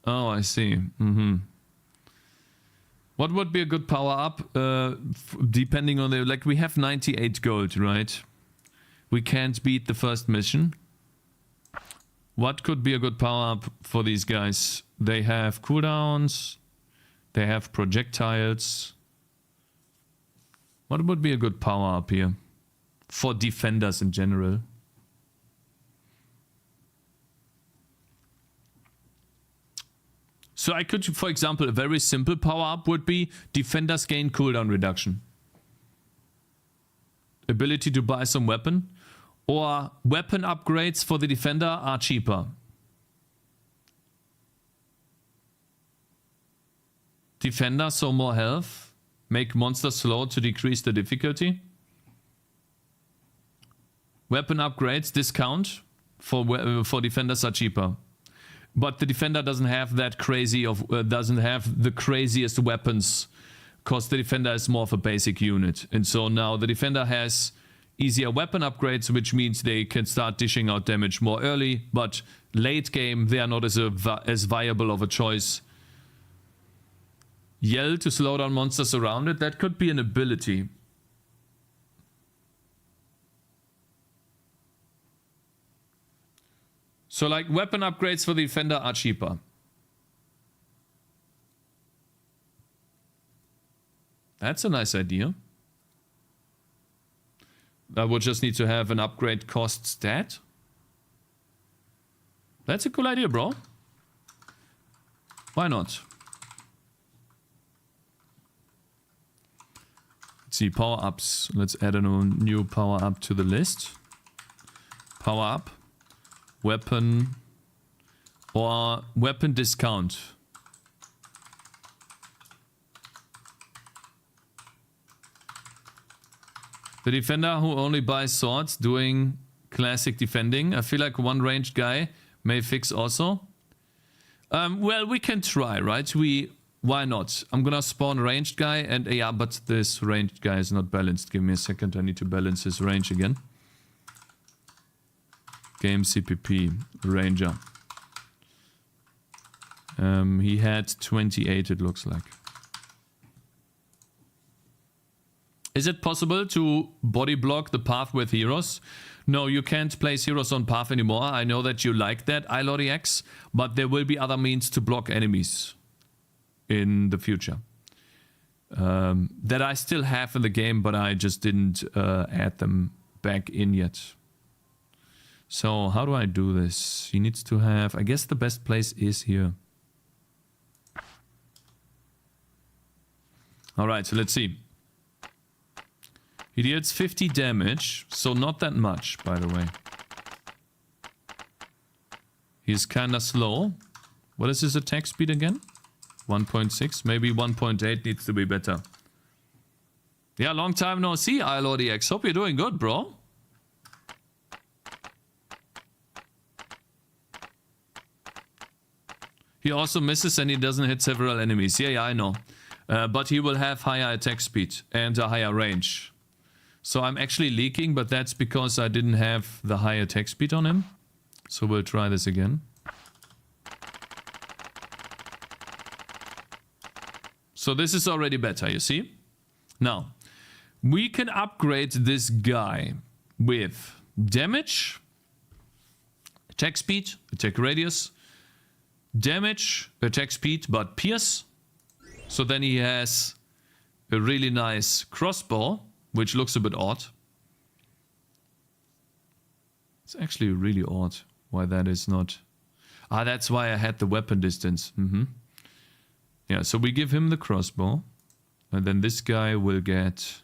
Speaker 1: Oh, I see. What would be a good power up? Depending on the... Like, we have 98 gold, right? We can't beat the first mission. What could be a good power up for these guys? They have cooldowns. They have projectiles. What would be a good power up here? For defenders in general. So I could, for example, a very simple power up would be defenders gain cooldown reduction. Ability to buy some weapon. Or weapon upgrades for the defender are cheaper. Defender, so more health. Make monsters slow to decrease the difficulty. Weapon upgrades, discount for defenders are cheaper. But the defender doesn't have that crazy of doesn't have the craziest weapons because the defender is more of a basic unit. And so now the defender has easier weapon upgrades, which means they can start dishing out damage more early, but late game they are not as viable of a choice. Yell to slow down monsters around it, that could be an ability. So like weapon upgrades for the defender are cheaper. That's a nice idea. I would just need to have an upgrade cost stat. That's a cool idea, bro. Why not? Let's see, power-ups. Let's add a new power-up to the list. Power-up. Weapon. Or weapon discount. The defender who only buys swords doing classic defending. I feel like one ranged guy may fix also. Well, we can try, right? Why not? I'm gonna spawn a ranged guy and yeah, but this ranged guy is not balanced. Give me a second, I need to balance his range again. Game CPP, Ranger. He had 28, it looks like. Is it possible to body block the path with heroes? No, you can't place heroes on path anymore. I know that you like that, ILODX, but there will be other means to block enemies in the future. That I still have in the game, but I just didn't add them back in yet. So how do I do this? He needs to have... I guess the best place is here. Alright, so let's see. He deals 50 damage, so not that much, by the way. He's kinda slow. What is his attack speed again? 1.6, maybe 1.8 needs to be better. Yeah, long time no see, ILODX. Hope you're doing good, bro. He also misses and he doesn't hit several enemies. Yeah, I know. But he will have higher attack speed and a higher range. So I'm actually leaking, but that's because I didn't have the high attack speed on him. So we'll try this again. So this is already better, you see? Now, we can upgrade this guy with damage, attack speed, attack radius, damage, attack speed, but pierce. So then he has a really nice crossbow, which looks a bit odd. It's actually really odd why that is not... Ah, that's why I had the weapon distance. Yeah, so we give him the crossbow. And then this guy will get...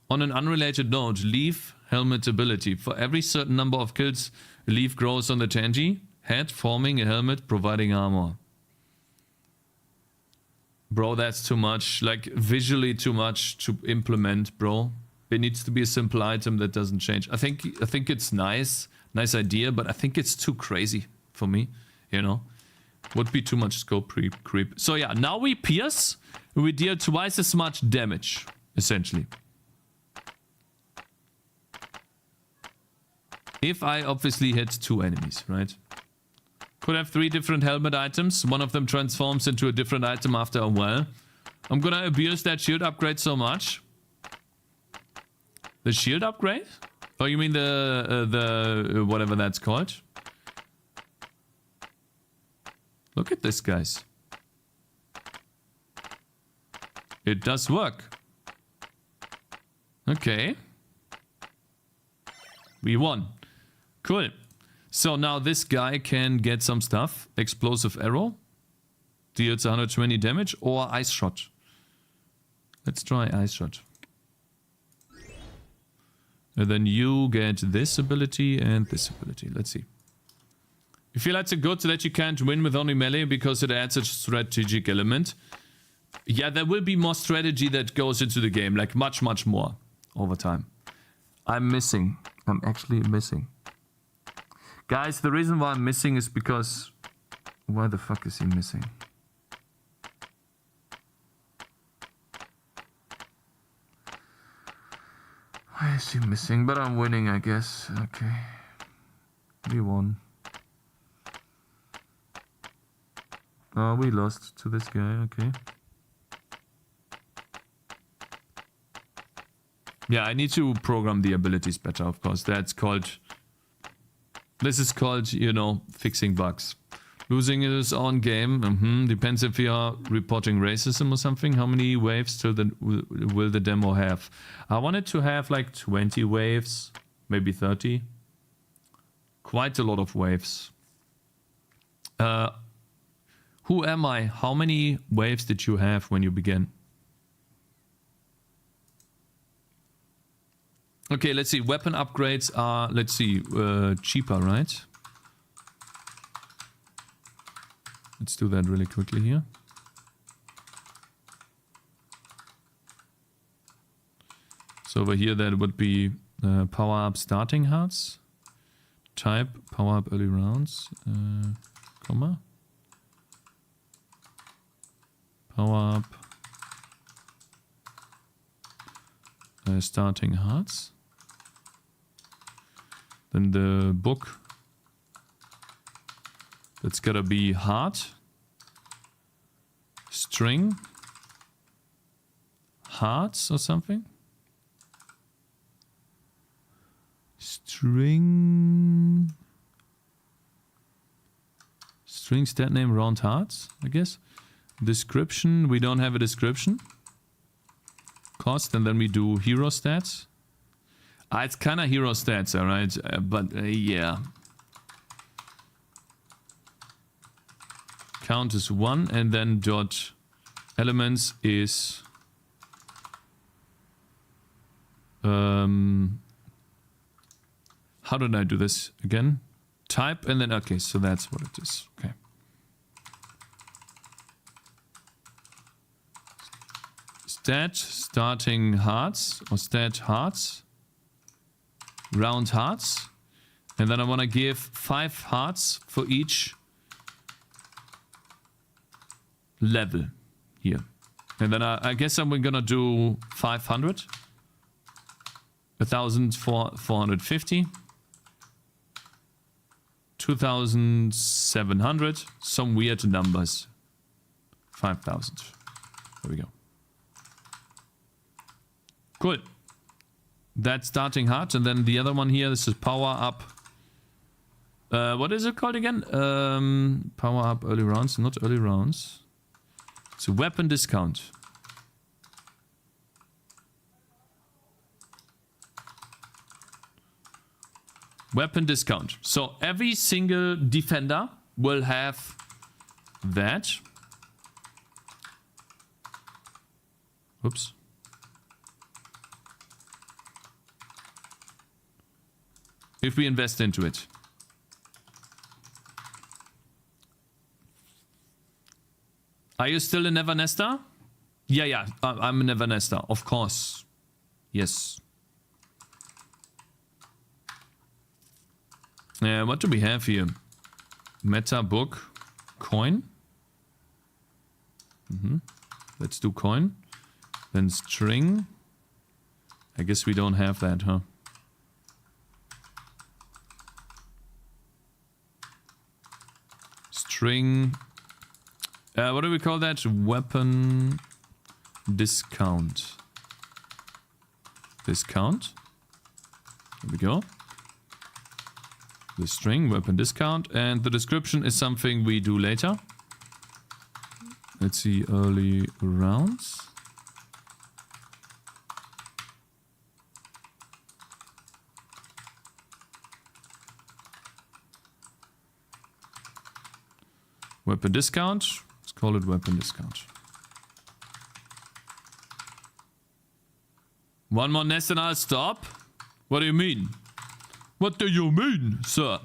Speaker 1: On an unrelated note, leaf helmet ability. For every certain number of kills, a leaf grows on the Tangy head, forming a helmet, providing armor. Bro, that's too much. Like, visually too much to implement, bro. It needs to be a simple item that doesn't change. I think it's nice. Nice idea, but I think it's too crazy for me, you know? Would be too much scope creep. So yeah, now we pierce. We deal twice as much damage, essentially. If I obviously hit 2 enemies, right? Could have 3 different helmet items. One of them transforms into a different item after a while. I'm gonna abuse that shield upgrade so much. The shield upgrade? Oh, you mean the whatever that's called? Look at this, guys. It does work. Okay. We won. Cool. So now this guy can get some stuff. Explosive arrow. Deals 120 damage. Or ice shot. Let's try ice shot. And then you get this ability and this ability. Let's see. You feel that's a good so that you can't win with only melee because it adds a strategic element. Yeah, there will be more strategy that goes into the game. Like much, much more over time. I'm missing. I'm actually missing. Guys, the reason why I'm missing is because... Why the fuck is he missing? Why is he missing? But I'm winning, I guess. Okay. We won. Oh, we lost to this guy. Okay. Yeah, I need to program the abilities better, of course. That's called... This is called, you know, fixing bugs. Losing is on game. Depends if you are reporting racism or something. How many waves till will the demo have? I wanted to have like 20 waves, maybe 30. Quite a lot of waves. Who am I? How many waves did you have when you began? Okay, let's see. Weapon upgrades are, let's see, cheaper, right? Let's do that really quickly here. So over here that would be power up starting hearts. Type power up early rounds. Comma. Power up starting hearts. Then the book. That's gotta be heart. String. Hearts or something. String stat name round hearts, I guess. Description, we don't have a description. Cost, and then we do hero stats. It's kind of hero stats, alright, but yeah. Count is 1, and then dot elements is how did I do this again? Type, and then okay, so that's what it is. Okay. Stat starting hearts or stat hearts. Round hearts. And then I want to give 5 hearts for each level here. And then I guess I'm gonna do 500. 1,450. 2,700. Some weird numbers. 5,000. There we go. Cool. That's starting heart, and then the other one here, this is power up. What is it called again? Power up early rounds, not early rounds. It's a weapon discount. Weapon discount. So every single defender will have that. Oops. If we invest into it. Are you still a Never Nester? Yeah, I'm a Never Nester, of course. Yes. What do we have here? Meta book, coin. Let's do coin. Then string. I guess we don't have that, huh? String. What do we call that? Weapon discount. Discount. There we go. The string, weapon discount, and the description is something we do later. Let's see, early rounds. Weapon discount. Let's call it weapon discount. One more nest and I'll stop? What do you mean? What do you mean, sir?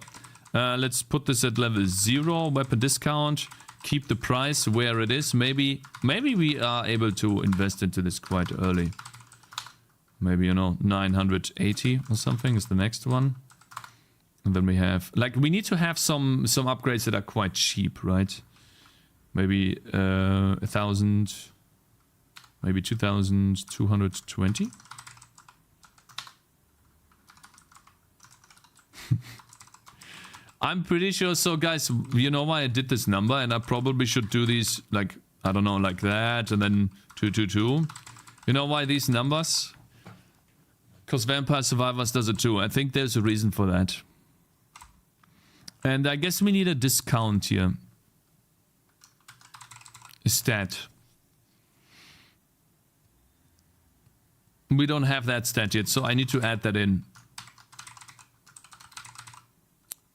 Speaker 1: Let's put this at level 0. Weapon discount. Keep the price where it is. Maybe we are able to invest into this quite early. Maybe, you know, 980 or something is the next one. And then we have... Like, we need to have some upgrades that are quite cheap, right? Maybe 1,000... Maybe 2,220? I'm pretty sure. So, guys, you know why I did this number, and I probably should do these like, I don't know, like that, and then 222. You know why these numbers? Because Vampire Survivors does it too. I think there's a reason for that. And I guess we need a discount here. A stat. We don't have that stat yet, so I need to add that in.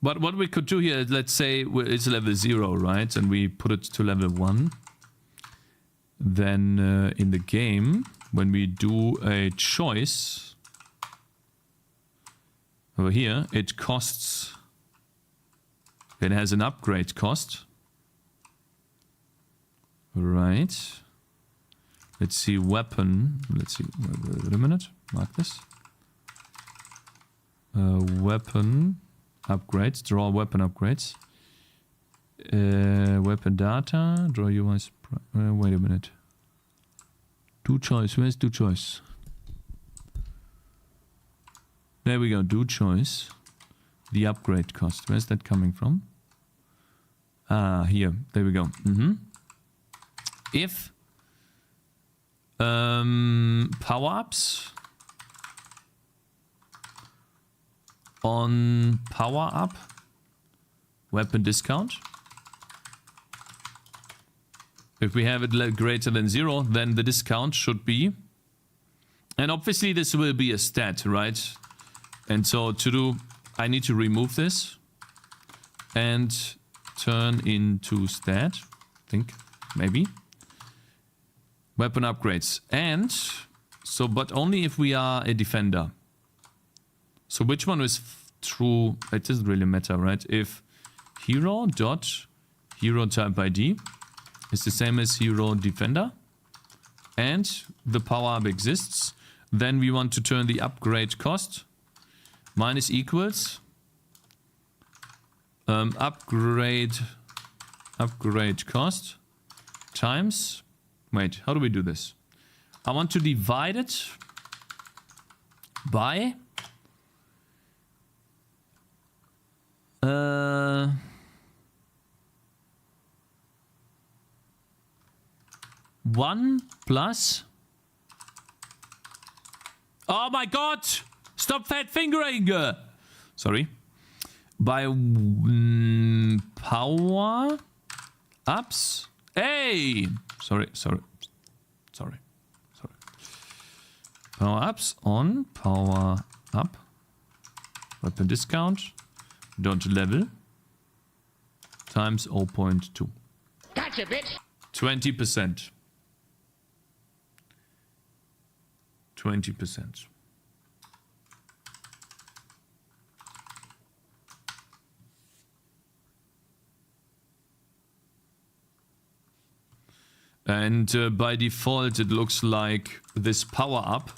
Speaker 1: But what we could do here, let's say it's level 0, right? And we put it to level 1. Then in the game, when we do a choice over here, it costs... It has an upgrade cost. Right. Let's see, weapon. Let's see, wait a minute. Mark this. Weapon upgrades. Draw weapon upgrades. Weapon data. Draw UI. Wait a minute. Do choice. Where's do choice? There we go. Do choice. The upgrade cost. Where's that coming from? Ah, here. There we go. If power-ups on power-up weapon discount. If we have it greater than 0, then the discount should be... And obviously this will be a stat, right? And so to do... I need to remove this and turn into stat. I think, maybe. Weapon upgrades. And so, but only if we are a defender. So which one is true? It doesn't really matter, right? If hero dot hero type ID is the same as hero defender and the power up exists, then we want to turn the upgrade cost minus equals upgrade cost times, wait, how do we do this? I want to divide it by 1 plus... Oh my god! Stop fat fingering! Sorry. By power ups. Hey! Sorry. Power ups on power up. Weapon discount. Dot level. Times 0.2.
Speaker 6: Gotcha, bitch.
Speaker 1: 20%. 20%. And by default, it looks like this power up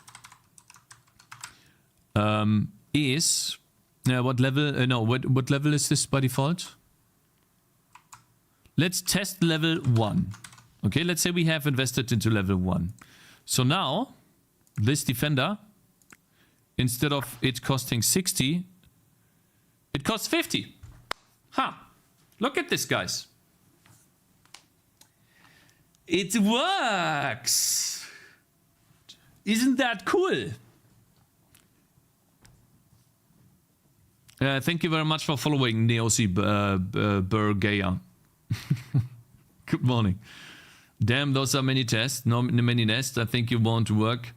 Speaker 1: is what level? No, what level is this by default? Let's test level 1. Okay, let's say we have invested into level 1. So now this defender, instead of it costing 60, it costs 50. Ha! Look at this, guys. It works! Isn't that cool? Thank you very much for following Neosi Burgaya. Good morning. Damn, those are many tests, many nests. I think you won't work.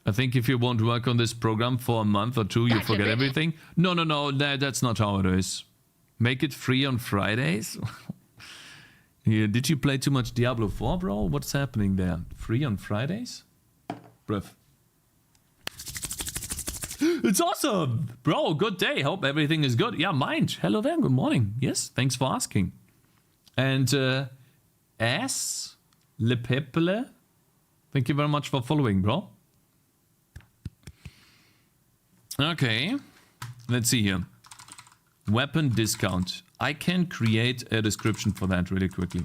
Speaker 1: I think if you won't work on this program for a month or 2, you forget everything. No, that's not how it is. Make it free on Fridays? Yeah, did you play too much Diablo 4, bro? What's happening there? Free on Fridays? Bruv. It's awesome! Bro, good day. Hope everything is good. Yeah, mind. Hello there. Good morning. Yes, thanks for asking. And, S. Le Peuple. Thank you very much for following, bro. Okay. Let's see here. Weapon discount. I can create a description for that really quickly.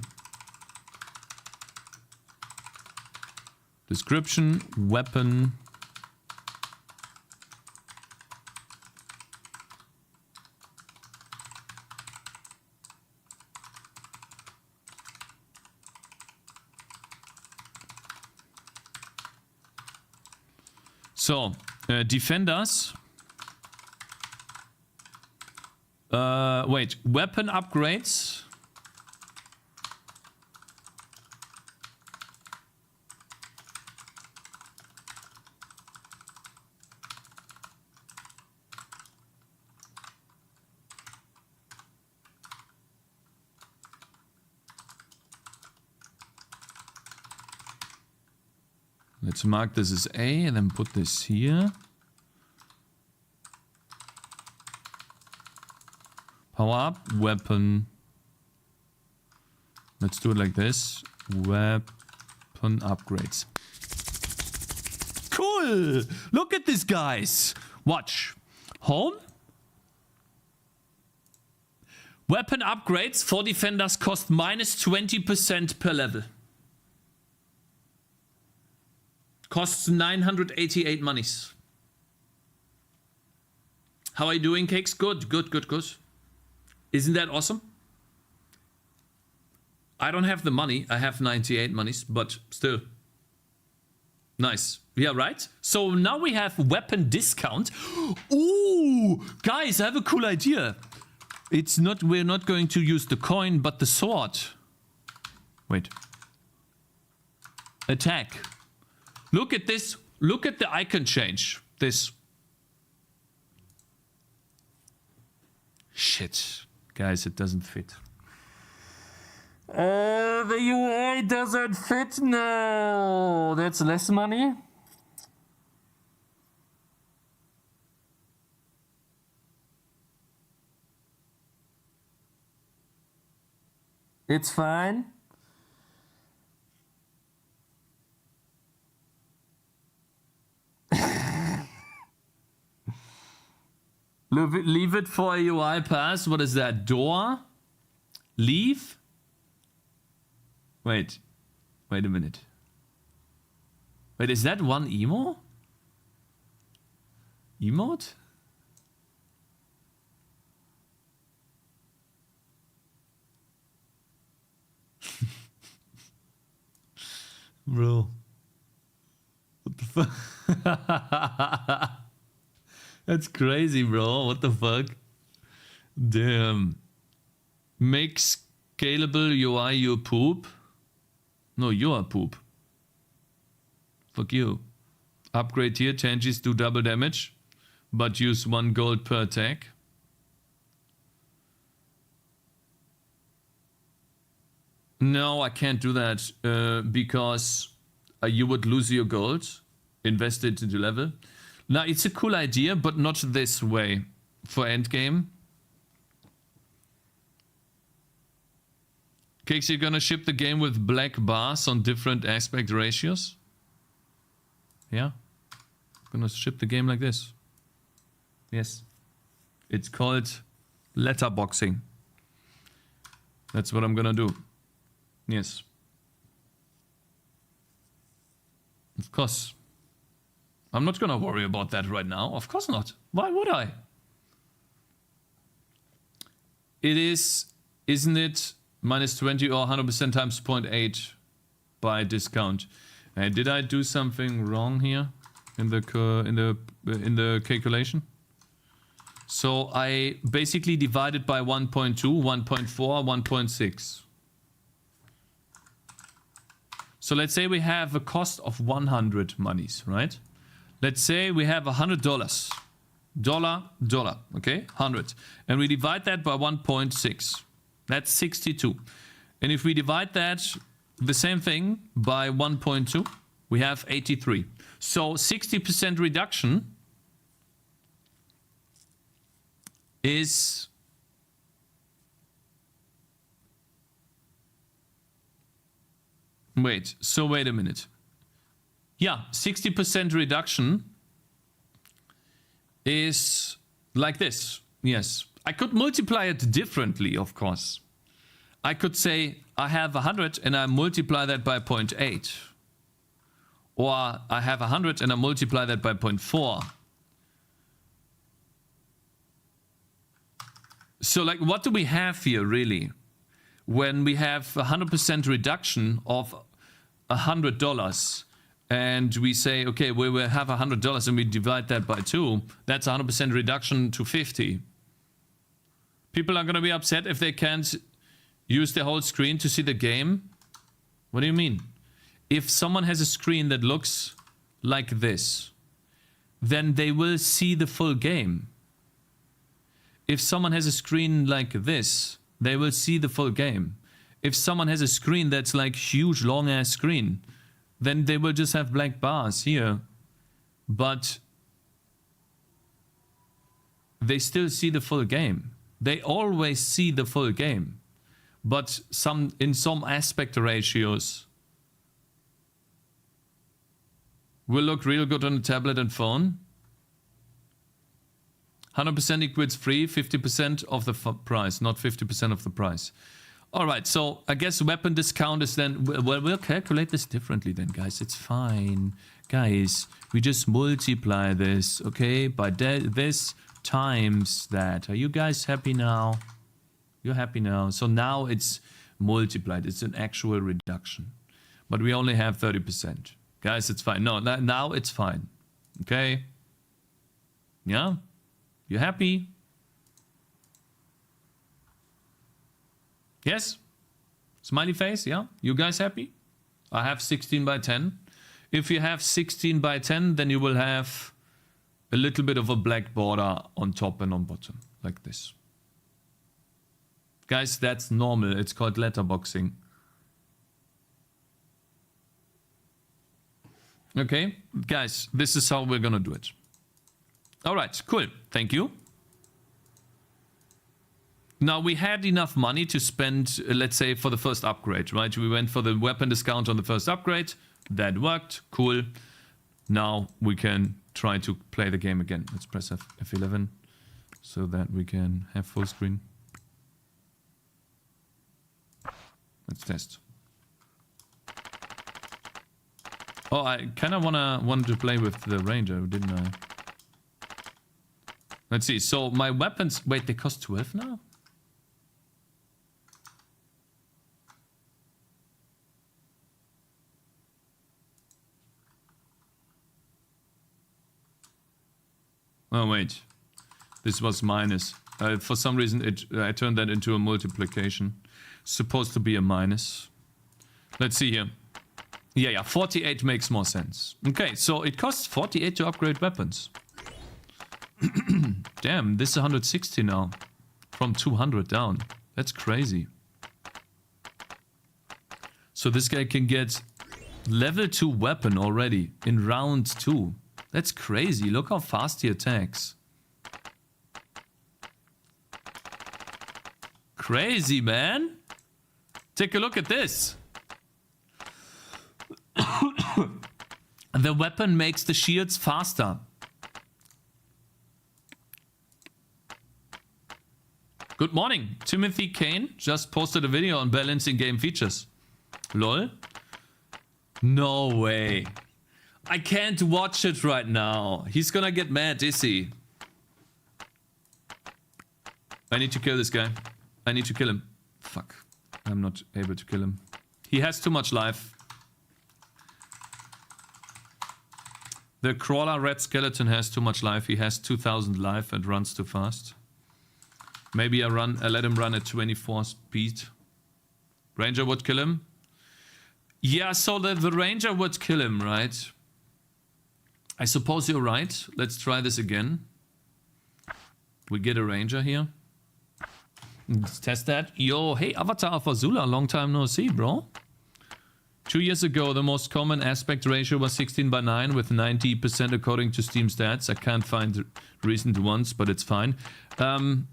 Speaker 1: Description, weapon. So, defenders. Wait, weapon upgrades. Let's mark this as A and then put this here. Power up, weapon. Let's do it like this. Weapon upgrades. Cool! Look at this, guys. Watch. Home. Weapon upgrades for defenders cost minus 20% per level. Costs 988 monies. How are you doing, Cakes? Good, good, good, good. Isn't that awesome? I don't have the money. I have 98 monies, but still. Nice. Yeah, right? So now we have weapon discount. Ooh, guys, I have a cool idea. It's not, we're not going to use the coin, but the sword. Wait. Attack. Look at this. Look at the icon change. This. Shit. Guys, it doesn't fit. The UI doesn't fit now. That's less money. It's fine. Leave it for a UI pass. What is that? Door? Leave? Wait. Wait a minute. Wait, is that one emo? Emote? Bro. What the fuck? That's crazy, bro. What the fuck? Damn. Make scalable UI your poop? No, you are poop. Fuck you. Upgrade here. Tangies do double damage, but use 1 gold per attack. No, I can't do that because you would lose your gold. Invest it into level. Now, it's a cool idea, but not this way for endgame. Cakes, you're gonna ship the game with black bars on different aspect ratios? Yeah. Gonna ship the game like this. Yes. It's called letterboxing. That's what I'm gonna do. Yes. Of course. I'm not gonna worry about that right now. Of course not. Why would I? It is, isn't it, minus 20 or 100% times 0.8 by discount? Did I do something wrong here in the calculation? So I basically divided by 1.2, 1.4, 1.6. So let's say we have a cost of 100 monies, right? Let's say we have $100. Dollar, okay? 100. And we divide that by 1.6. That's 62. And if we divide that, the same thing, by 1.2, we have 83. So 60% reduction is... Wait a minute. Yeah, 60% reduction is like this. Yes. I could multiply it differently, of course. I could say I have 100 and I multiply that by 0.8. Or I have 100 and I multiply that by 0.4. So like, what do we have here really? When we have 100% reduction of $100, and we say, okay, we will have $100 and we divide that by 2, that's 100% reduction to 50. People are going to be upset if they can't use their whole screen to see the game. What do you mean? If someone has a screen that looks like this, then they will see the full game. If someone has a screen like this, they will see the full game. If someone has a screen that's like huge, long-ass screen, then they will just have black bars here. But they still see the full game. They always see the full game. But in some aspect ratios will look real good on a tablet and phone. 100% equals free, 50% of the price, not 50% of the price. All right, so I guess weapon discount is then... Well, we'll calculate this differently then, guys. It's fine. Guys, we just multiply this, okay? By this times that. Are you guys happy now? You're happy now. So now it's multiplied. It's an actual reduction. But we only have 30%. Guys, it's fine. No, now it's fine. Okay? Yeah? You happy? Yes? Smiley face, yeah? You guys happy? I have 16 by 10. If you have 16 by 10, then you will have a little bit of a black border on top and on bottom. Like this. Guys, that's normal. It's called letterboxing. Okay? Guys, this is how we're gonna do it. Alright, cool. Thank you. Now, we had enough money to spend, let's say, for the first upgrade, right? We went for the weapon discount on the first upgrade. That worked. Cool. Now we can try to play the game again. Let's press F11 so that we can have full screen. Let's test. Oh, I kind of wanted to play with the Ranger, didn't I? Let's see. So my weapons... Wait, they cost 12 now? Oh, wait. This was minus. For some reason, I turned that into a multiplication. Supposed to be a minus. Let's see here. Yeah, 48 makes more sense. Okay, so it costs 48 to upgrade weapons. Damn, this is 160 now. From 200 down. That's crazy. So this guy can get level 2 weapon already in round 2. That's crazy. Look how fast he attacks. Crazy, man. Take a look at this. The weapon makes the shields faster. Good morning. Timothy Kane just posted a video on balancing game features. Lol. No way. I can't watch it right now. He's gonna get mad, is he? I need to kill this guy. I need to kill him. Fuck. I'm not able to kill him. He has too much life. The crawler red skeleton has too much life. He has 2000 life and runs too fast. Maybe I let him run at 24 speed. Ranger would kill him. Yeah, so the Ranger would kill him, right? I suppose you're right. Let's try this again. We get a Ranger here. Let's test that. Yo, hey, Avatar for Zula. Long time no see, bro. 2 years ago, the most common aspect ratio was 16:9 with 90% according to Steam stats. I can't find recent ones, but it's fine.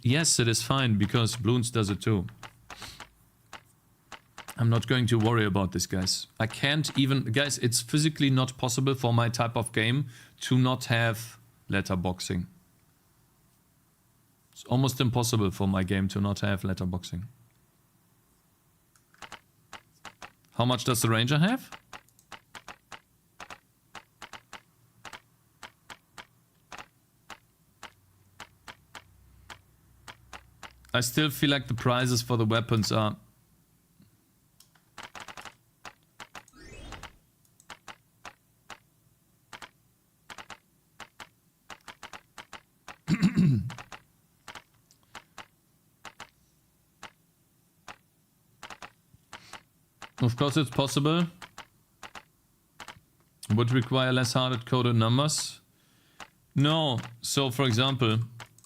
Speaker 1: Yes, it is fine because Bloons does it too. I'm not going to worry about this, guys. I can't even... Guys, it's physically not possible for my type of game to not have letterboxing. It's almost impossible for my game to not have letterboxing. How much does the Ranger have? I still feel like the prices for the weapons are... Of course it's possible. Would require less hard-coded numbers. No. So for example,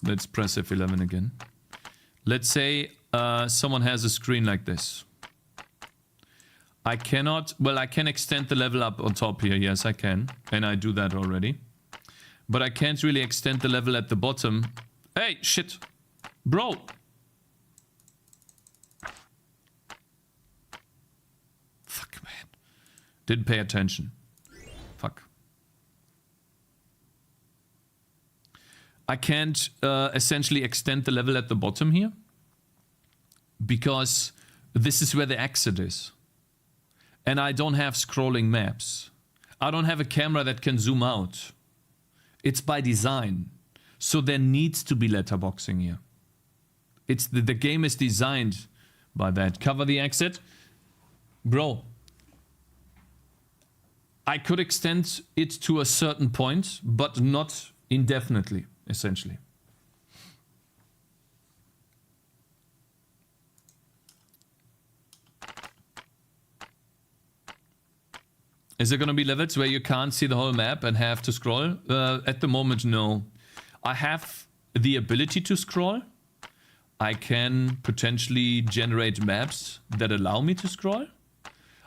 Speaker 1: let's press F11 again. Let's say someone has a screen like this. I cannot... Well, I can extend the level up on top here. Yes, I can. And I do that already. But I can't really extend the level at the bottom. Hey, shit. Bro. Fuck, man. Didn't pay attention. Fuck. I can't essentially extend the level at the bottom here. Because this is where the exit is. And I don't have scrolling maps. I don't have a camera that can zoom out. It's by design. So there needs to be letterboxing here. It's the game is designed by that. Cover the exit. Bro. I could extend it to a certain point, but not indefinitely, essentially. Is there going to be levels where you can't see the whole map and have to scroll? At the moment, no. I have the ability to scroll. I can potentially generate maps that allow me to scroll.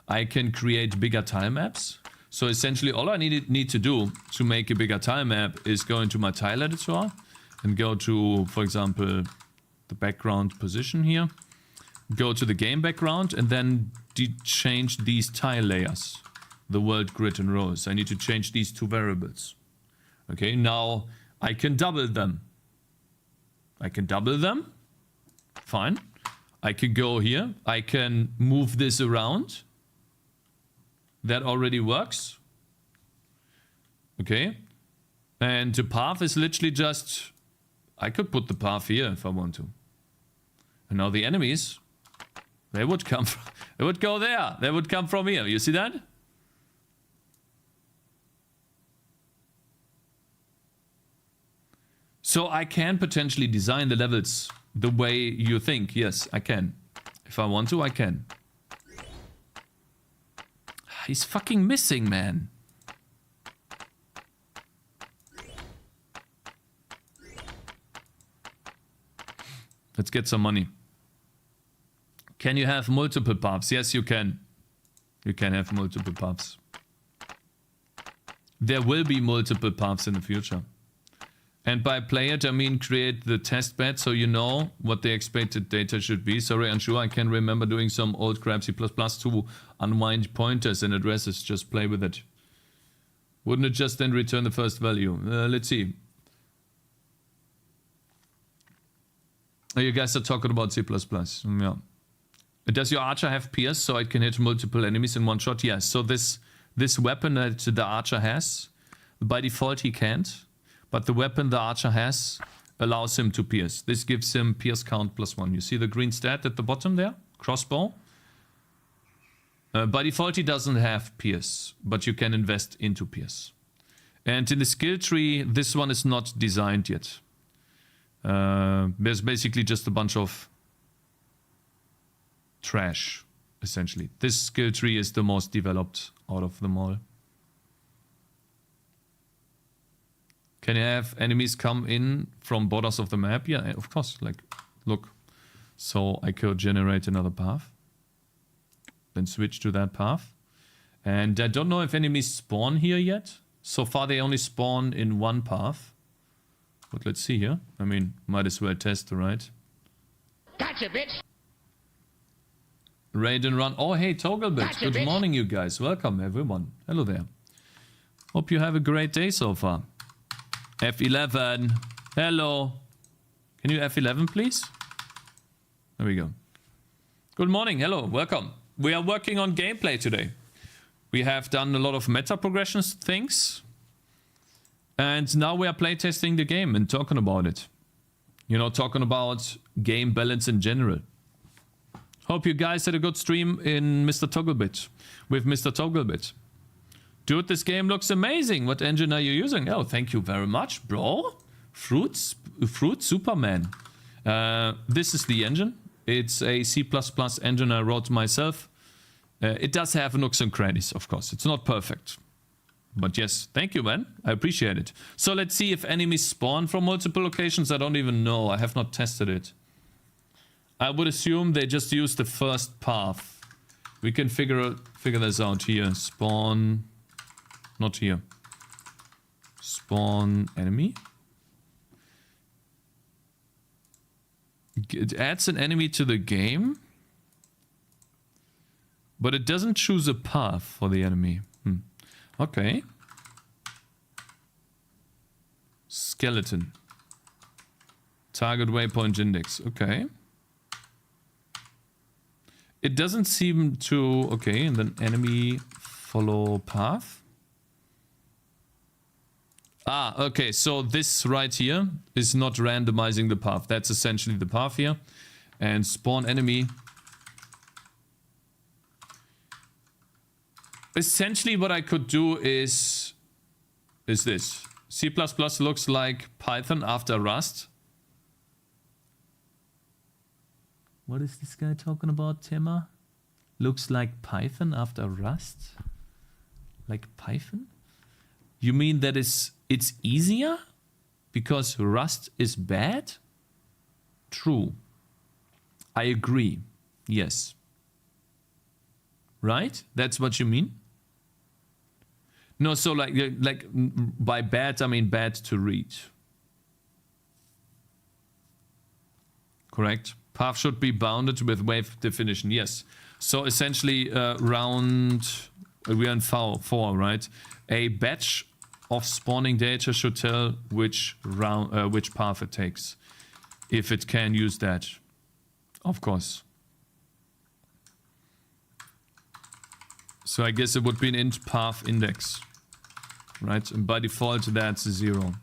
Speaker 1: I can create bigger tile maps. So essentially all I need to do to make a bigger tile map is go into my tile editor and go to, for example, the background position here. Go to the game background and then change these tile layers. The world grid and rows. I need to change these two variables. Okay, now I can double them. I can double them. Fine. I can go here. I can move this around. That already works. Okay. And the path is literally just... I could put the path here if I want to. And now the enemies, they would come from... They would go there. They would come from here. You see that? So I can potentially design the levels the way you think. Yes, I can. If I want to, I can. He's fucking missing, man. Let's get some money. Can you have multiple paths? Yes, you can. You can have multiple paths. There will be multiple paths in the future. And by play it, I mean create the test bed so you know what the expected data should be. Sorry, unsure. I can remember doing some old crap C++ to unwind pointers and addresses. Just play with it. Wouldn't it just then return the first value? Let's see. Oh, you guys are talking about C++. Yeah. Does your archer have pierce so it can hit multiple enemies in one shot? Yes. So this weapon that the archer has, by default he can't. But the weapon the archer has allows him to pierce. This gives him pierce count +1. You see the green stat at the bottom there? Crossbow. By default he doesn't have pierce, but you can invest into pierce. And in the skill tree, this one is not designed yet. There's basically just a bunch of trash, essentially. This skill tree is the most developed out of them all. Can you have enemies come in from borders of the map? Yeah, of course. Like, look. So I could generate another path. Then switch to that path. And I don't know if enemies spawn here yet. So far they only spawn in one path. But let's see here. I mean, might as well test, right?
Speaker 6: Gotcha, bitch.
Speaker 1: Raid and run. Oh, hey, Togglebit.
Speaker 6: Gotcha,
Speaker 1: Good morning, you guys. Welcome, everyone. Hello there. Hope you have a great day so far. F11. Hello. Can you F11, please? There we go. Good morning. Hello. Welcome. We are working on gameplay today. We have done a lot of meta progressions things. And now we are playtesting the game and talking about it. You know, talking about game balance in general. Hope you guys had a good stream in Mr. Togglebit. With Mr. Togglebit. Dude, this game looks amazing. What engine are you using? Oh, thank you very much, bro. Fruit Superman. This is the engine. It's a C++ engine I wrote myself. It does have nooks and crannies, of course. It's not perfect. But yes, thank you, man. I appreciate it. So let's see if enemies spawn from multiple locations. I don't even know. I have not tested it. I would assume they just use the first path. We can figure this out here. Spawn... Not here. Spawn enemy. It adds an enemy to the game. But it doesn't choose a path for the enemy. Okay. Skeleton. Target waypoint index. Okay. It doesn't seem to... Okay, and then enemy follow path. Ah, okay, so this right here is not randomizing the path. That's essentially the path here. And spawn enemy. Essentially what I could do is this. C++ looks like Python after Rust. What is this guy talking about, Timmer? Looks like Python after Rust? Like Python? You mean that it's easier? Because Rust is bad? True. I agree. Yes. Right? That's what you mean? No, so like by bad, I mean bad to read. Correct? Path should be bounded with wave definition. Yes. So essentially round... We're in 4, right? A batch of spawning data should tell which path it takes. If it can use that. Of course. So I guess it would be an int path index. Right? And by default that's 0.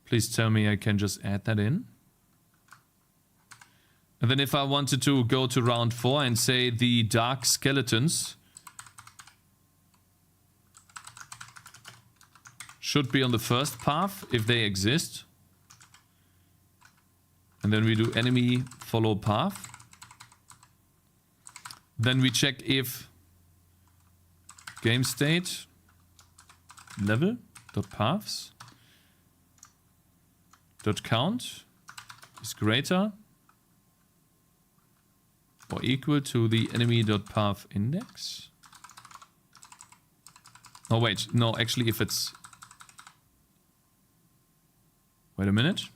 Speaker 1: Please tell me I can just add that in. And then if I wanted to go to round 4 and say the dark skeletons should be on the first path if they exist. And then we do enemy follow path. Then we check if game state level dot paths dot count is greater or equal to the enemy dot path index. Oh wait, no, actually if it's... Wait a minute.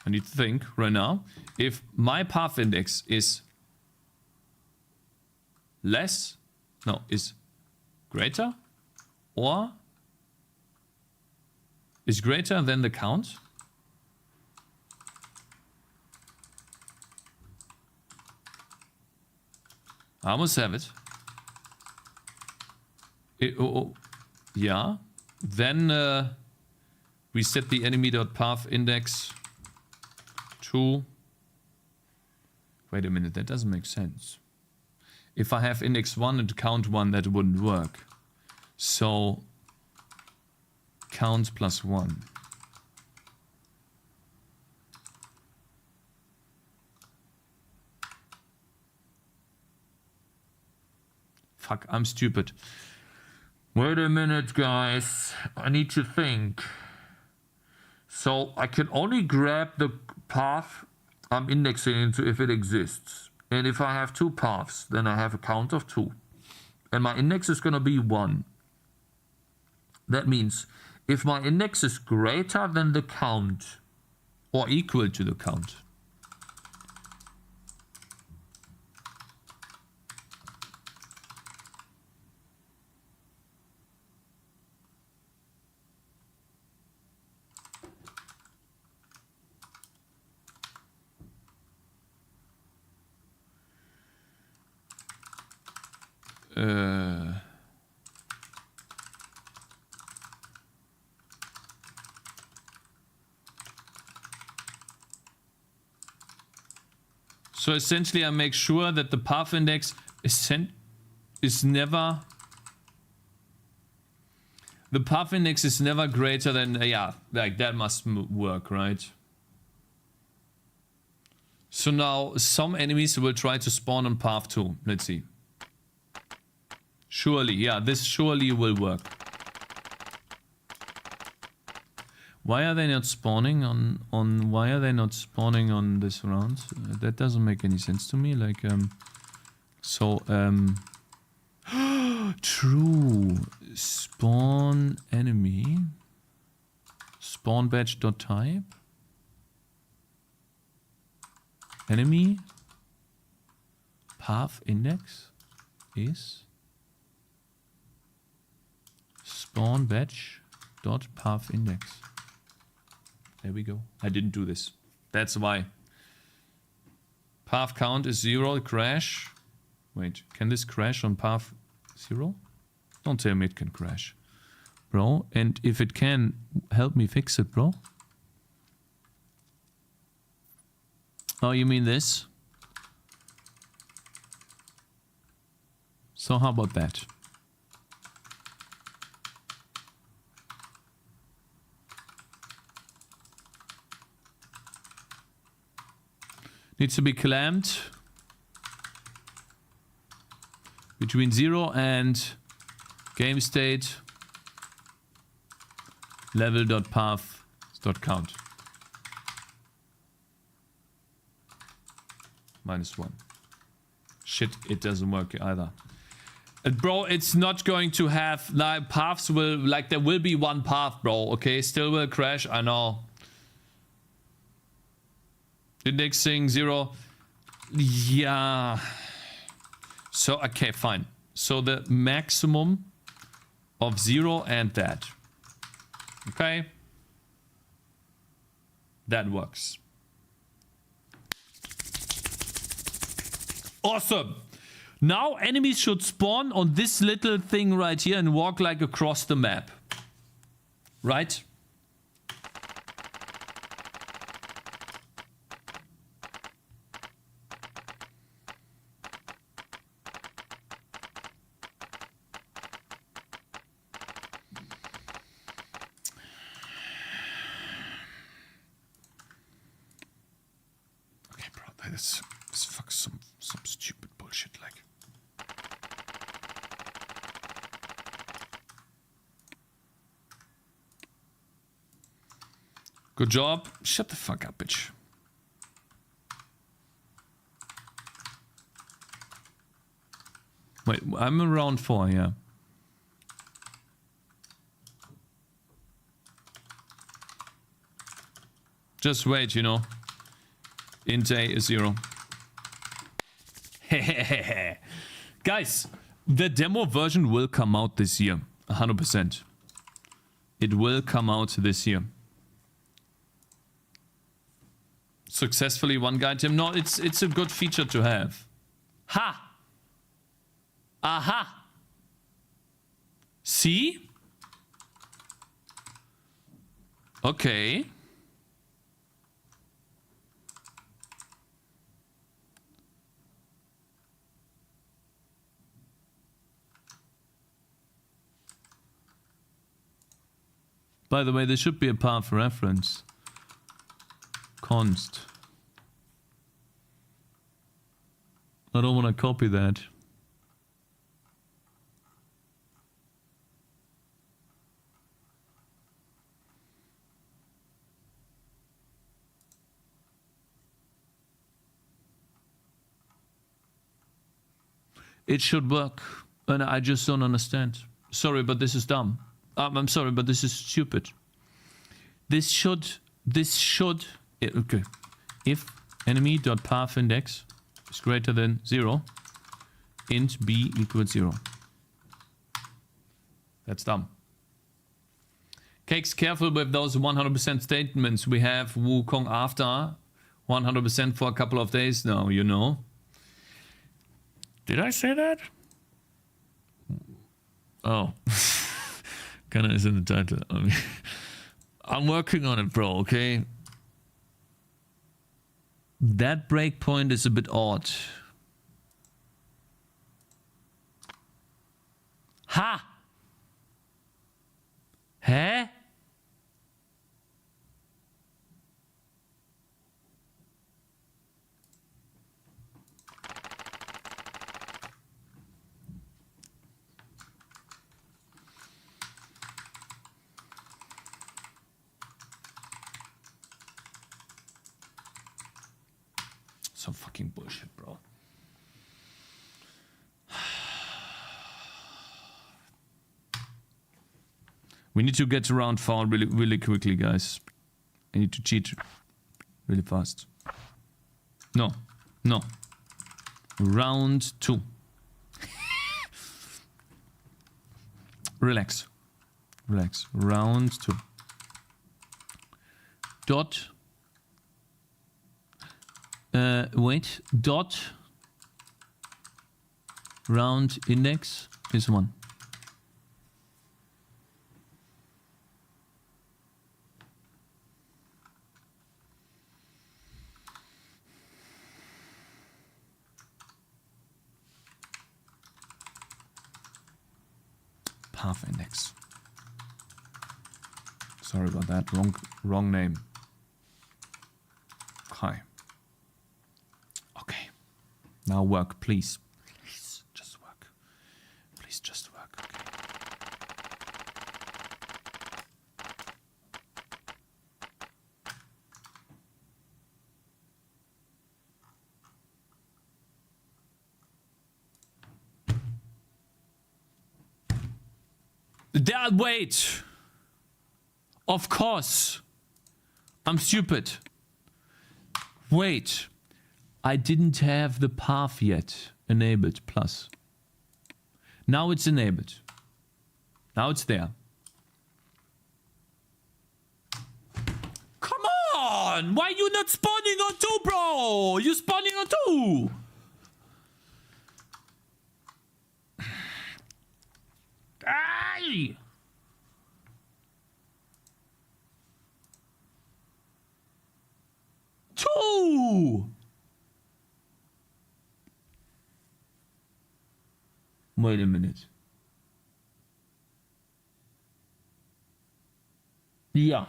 Speaker 1: I need to think right now. If my path index is less, no, is greater or is greater than the count. I almost have it. Yeah. Then we set the enemy.path index to... Wait a minute, that doesn't make sense. If I have index 1 and count 1, that wouldn't work. So count plus 1. Fuck, I'm stupid. Wait a minute, guys. I need to think. So I can only grab the path I'm indexing into if it exists. And if I have 2 paths, then I have a count of 2. And my index is going to be 1. That means if my index is greater than the count or equal to the count, so essentially I make sure that the path index is never... The path index is never greater than... yeah, like that must work, right? So now some enemies will try to spawn on path 2. Let's see. Surely, yeah, this surely will work. Why are they not spawning on why are they not spawning on this round? That doesn't make any sense to me. Like true. Spawn enemy. Spawn badge dot type. Enemy path index is spawn badge dot path index. There we go. I didn't do this. That's why. Path count is 0. Crash. Wait, can this crash on path 0? Don't tell me it can crash. Bro, and if it can, help me fix it, bro. Oh, you mean this? So how about that? Needs to be clamped between 0 and game state level.path.count. -1. Shit, it doesn't work either. Bro, it's not going to have, like, paths will, like, there will be one path, bro, okay? Still will crash, I know. Indexing 0. Yeah. So, okay, fine. So the maximum of 0 and that. Okay? That works. Awesome. Now enemies should spawn on this little thing right here and walk like across the map. Right? Okay, bro, that is some stupid bullshit like. Good job. Shut the fuck up, bitch. Wait, I'm around 4, yeah. Just wait, you know. Int A is 0. Guys, the demo version will come out this year. 100%. It will come out this year. Successfully one guy, Tim. No, it's a good feature to have. Ha! Aha! See? Okay. By the way, there should be a path reference. Const. I don't want to copy that. It should work, and I just don't understand. Sorry, but this is dumb. I'm sorry, but this is stupid. This should, okay. If enemy.pathIndex is greater than 0, int b equals 0. That's dumb. Cakez, careful with those 100% statements. We have WUKONG after 100% for a couple of days now, you know. Did I say that? Oh. Kinda is in the title. I mean, I'm working on it, bro, okay? That breakpoint is a bit odd. Ha! Hä? some fucking bullshit, bro. We need to get around foul really, really quickly, guys. I need to cheat really fast. No, no. Round 2. Relax. Relax. Round 2. Dot. Wait. Dot. Round index is 1. Path index. Sorry about that. Wrong name. Okay. Okay. Now work, please. Please just work. Please just work. Okay. Wait. Of course. I'm stupid. Wait. I didn't have the path yet enabled. Plus. Now it's enabled. Now it's there. Come on! Why are you not spawning on 2, bro? You're spawning on 2. Ay! Two! Wait a minute. Yeah.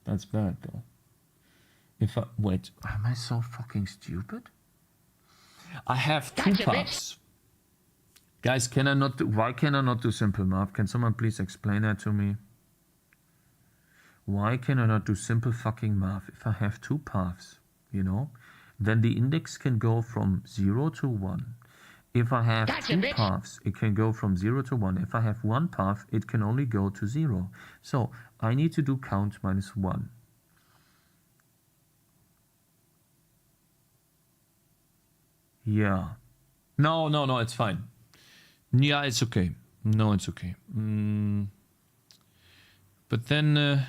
Speaker 1: That's bad though. If I wait, am I so fucking stupid? I have 2
Speaker 6: Gotcha,
Speaker 1: paths. Guys, can I not do, why can I not do simple math? Can someone please explain that to me? Why can I not do simple fucking math if I have 2 paths, you know? Then the index can go from 0 to 1. If I have
Speaker 6: Gotcha,
Speaker 1: 2
Speaker 6: bitch.
Speaker 1: paths, it can go from 0 to 1. If I have 1 path, it can only go to 0. So I need to do count minus 1. Yeah. No, it's fine. Yeah, it's okay. No, it's okay. But then,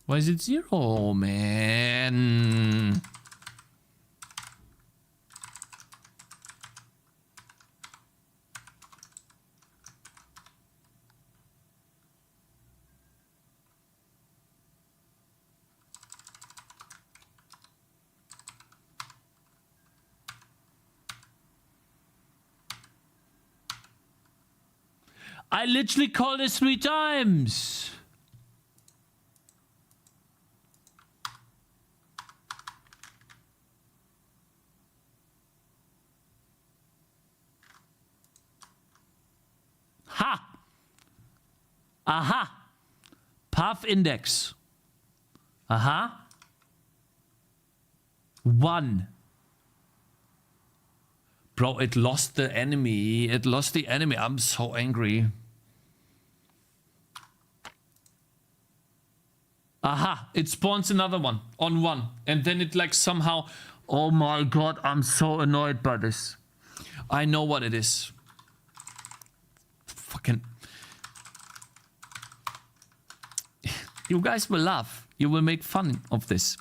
Speaker 1: why is it 0, man? I literally called it 3 times. Ha! Aha! Path index. Aha. 1. Bro, it lost the enemy. It lost the enemy. I'm so angry. Aha, it spawns another one on 1. And then it like somehow... Oh my god, I'm so annoyed by this. I know what it is. Fucking... You guys will laugh. You will make fun of this.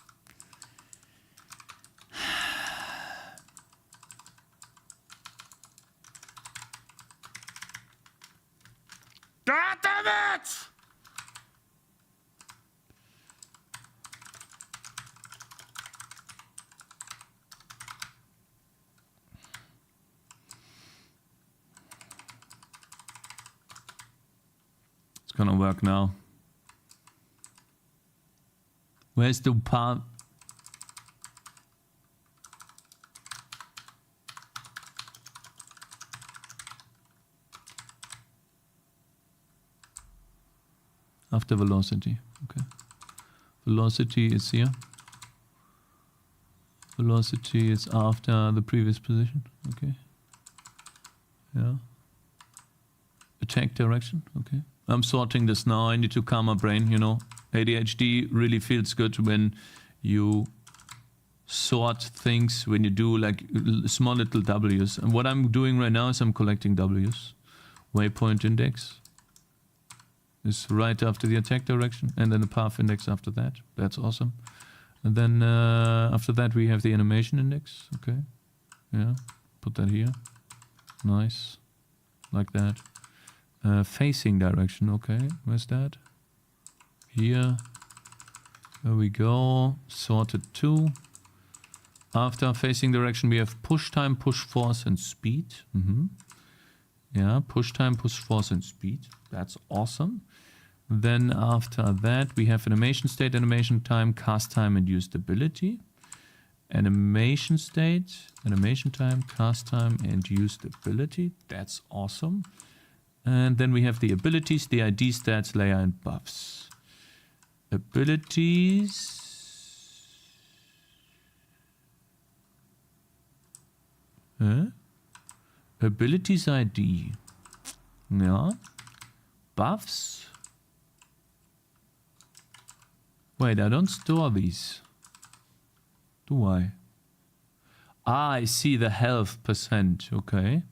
Speaker 1: God damn it! It's gonna work now. Where's the part? After velocity, okay. Velocity is here. Velocity is after the previous position. Okay. Yeah. Attack direction. Okay. I'm sorting this now. I need to calm my brain, you know. ADHD really feels good when you sort things, when you do like small little W's. And what I'm doing right now is I'm collecting W's. Waypoint index is right after the attack direction, and then the path index after that. That's awesome. And then after that we have the animation index. Okay. Yeah. Put that here. Nice. Like that. Facing direction. Okay. Where's that? Here. There we go. Sorted 2. After facing direction we have push time, push force and speed. Yeah. Push time, push force and speed. That's awesome. Then after that we have animation state, animation time, cast time and used ability. Animation state, animation time, cast time and used ability. That's awesome. And then we have the abilities, the ID stats, layer and buffs. Abilities. Abilities ID. Yeah. Buffs. Wait, I don't store these. Do I? Ah, I see the health percent. Okay.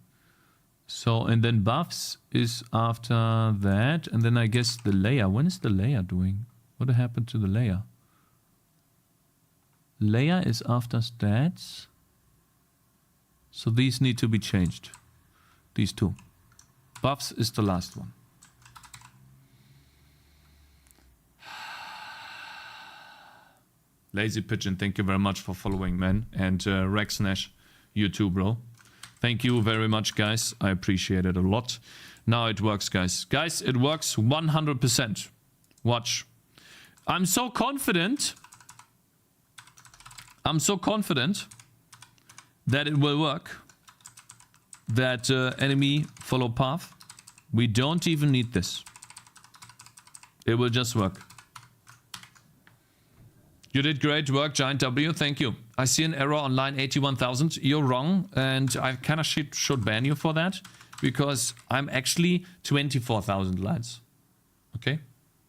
Speaker 1: So, and then buffs is after that. And then I guess the layer. When is the layer doing? What happened to the layer? Layer is after stats. So these need to be changed. These two. Buffs is the last one. Lazy Pigeon, thank you very much for following, man. And Rex Nash, you too, bro. Thank you very much, guys. I appreciate it a lot. Now it works, guys. Guys, it works 100%. Watch. I'm so confident. I'm so confident that it will work. That enemy follow path. We don't even need this. It will just work. You did great work, Giant W. Thank you. I see an error on line 81,000. You're wrong, and I kind of should ban you for that, because I'm actually 24,000 lines. Okay?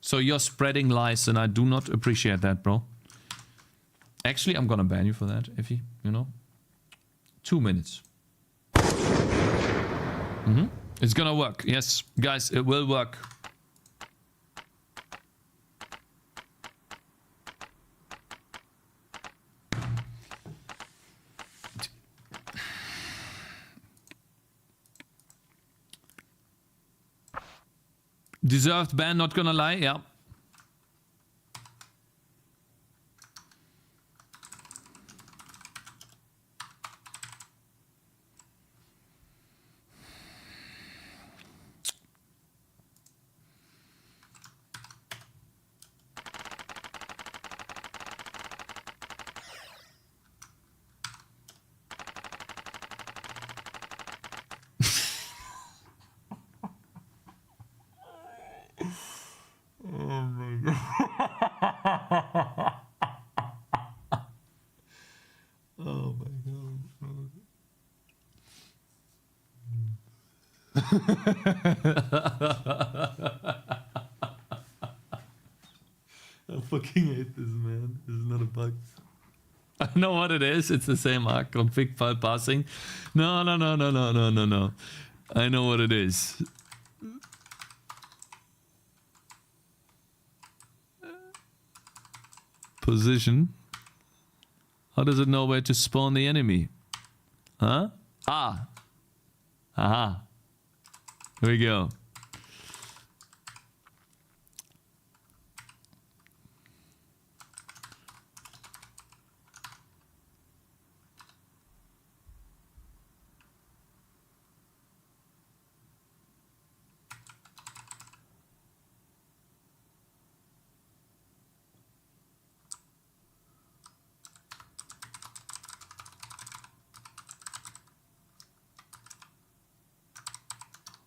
Speaker 1: So you're spreading lies, and I do not appreciate that, bro. Actually, I'm gonna ban you for that, if you know. 2 minutes. It's gonna work. Yes, guys, it will work. Deserved ban, not gonna lie, yeah. I fucking hate this, man. This is not a bug. I know what it is. It's the same arc config file passing. No. I know what it is. Position. How does it know where to spawn the enemy? Huh? Ah. Aha. Here we go.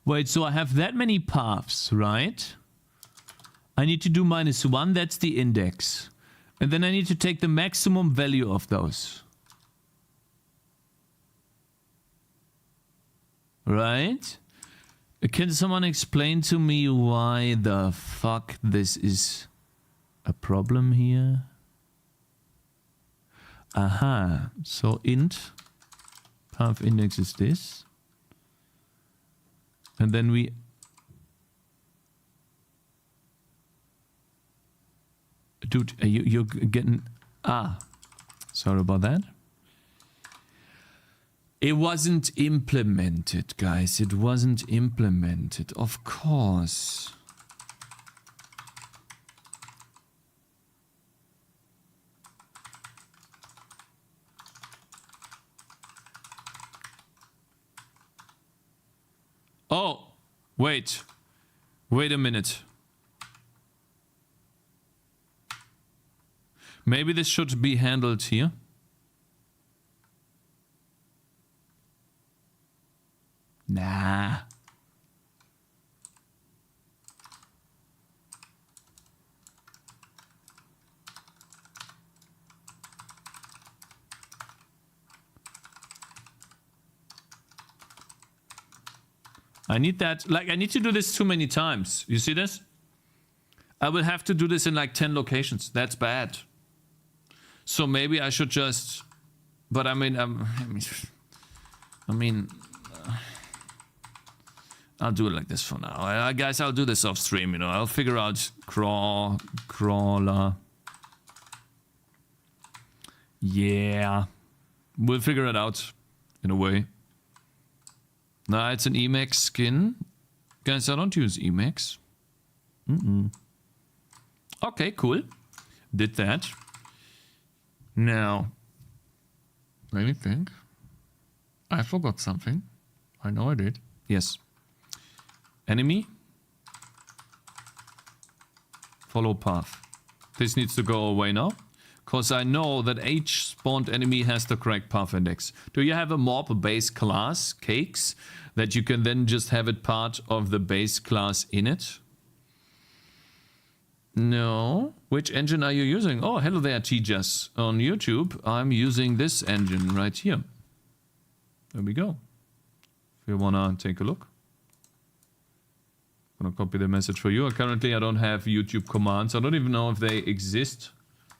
Speaker 1: Wait, so I have that many paths, right? I need to do -1, that's the index. And then I need to take the maximum value of those. Right? Can someone explain to me why the fuck this is a problem here? Aha. So int path index is this. And then we... Dude, you're getting... Ah. Sorry about that. It wasn't implemented, guys. It wasn't implemented. Of course. Oh, wait. Wait a minute. Maybe this should be handled here. Nah. I need that, like, I need to do this too many times. You see this? I will have to do this in like 10 locations. That's bad. So maybe I should just, but I mean, I'll do it like this for now. Guys, I'll do this off stream, you know. I'll figure out crawler. Yeah. We'll figure it out in a way. No, it's an Emacs skin. Guys, I don't use Emacs. Okay, cool. Did that. Now, let me think. I forgot something. I know I did. Yes. Enemy. Follow path. This needs to go away now. Because I know that each spawned enemy has the correct path index. Do you have a mob base class, Cakez, that you can then just have it part of the base class in it? No. Which engine are you using? Oh, hello there, TJS. On YouTube, I'm using this engine right here. There we go. If you wanna take a look. I'm gonna copy the message for you. Currently, I don't have YouTube commands. I don't even know if they exist.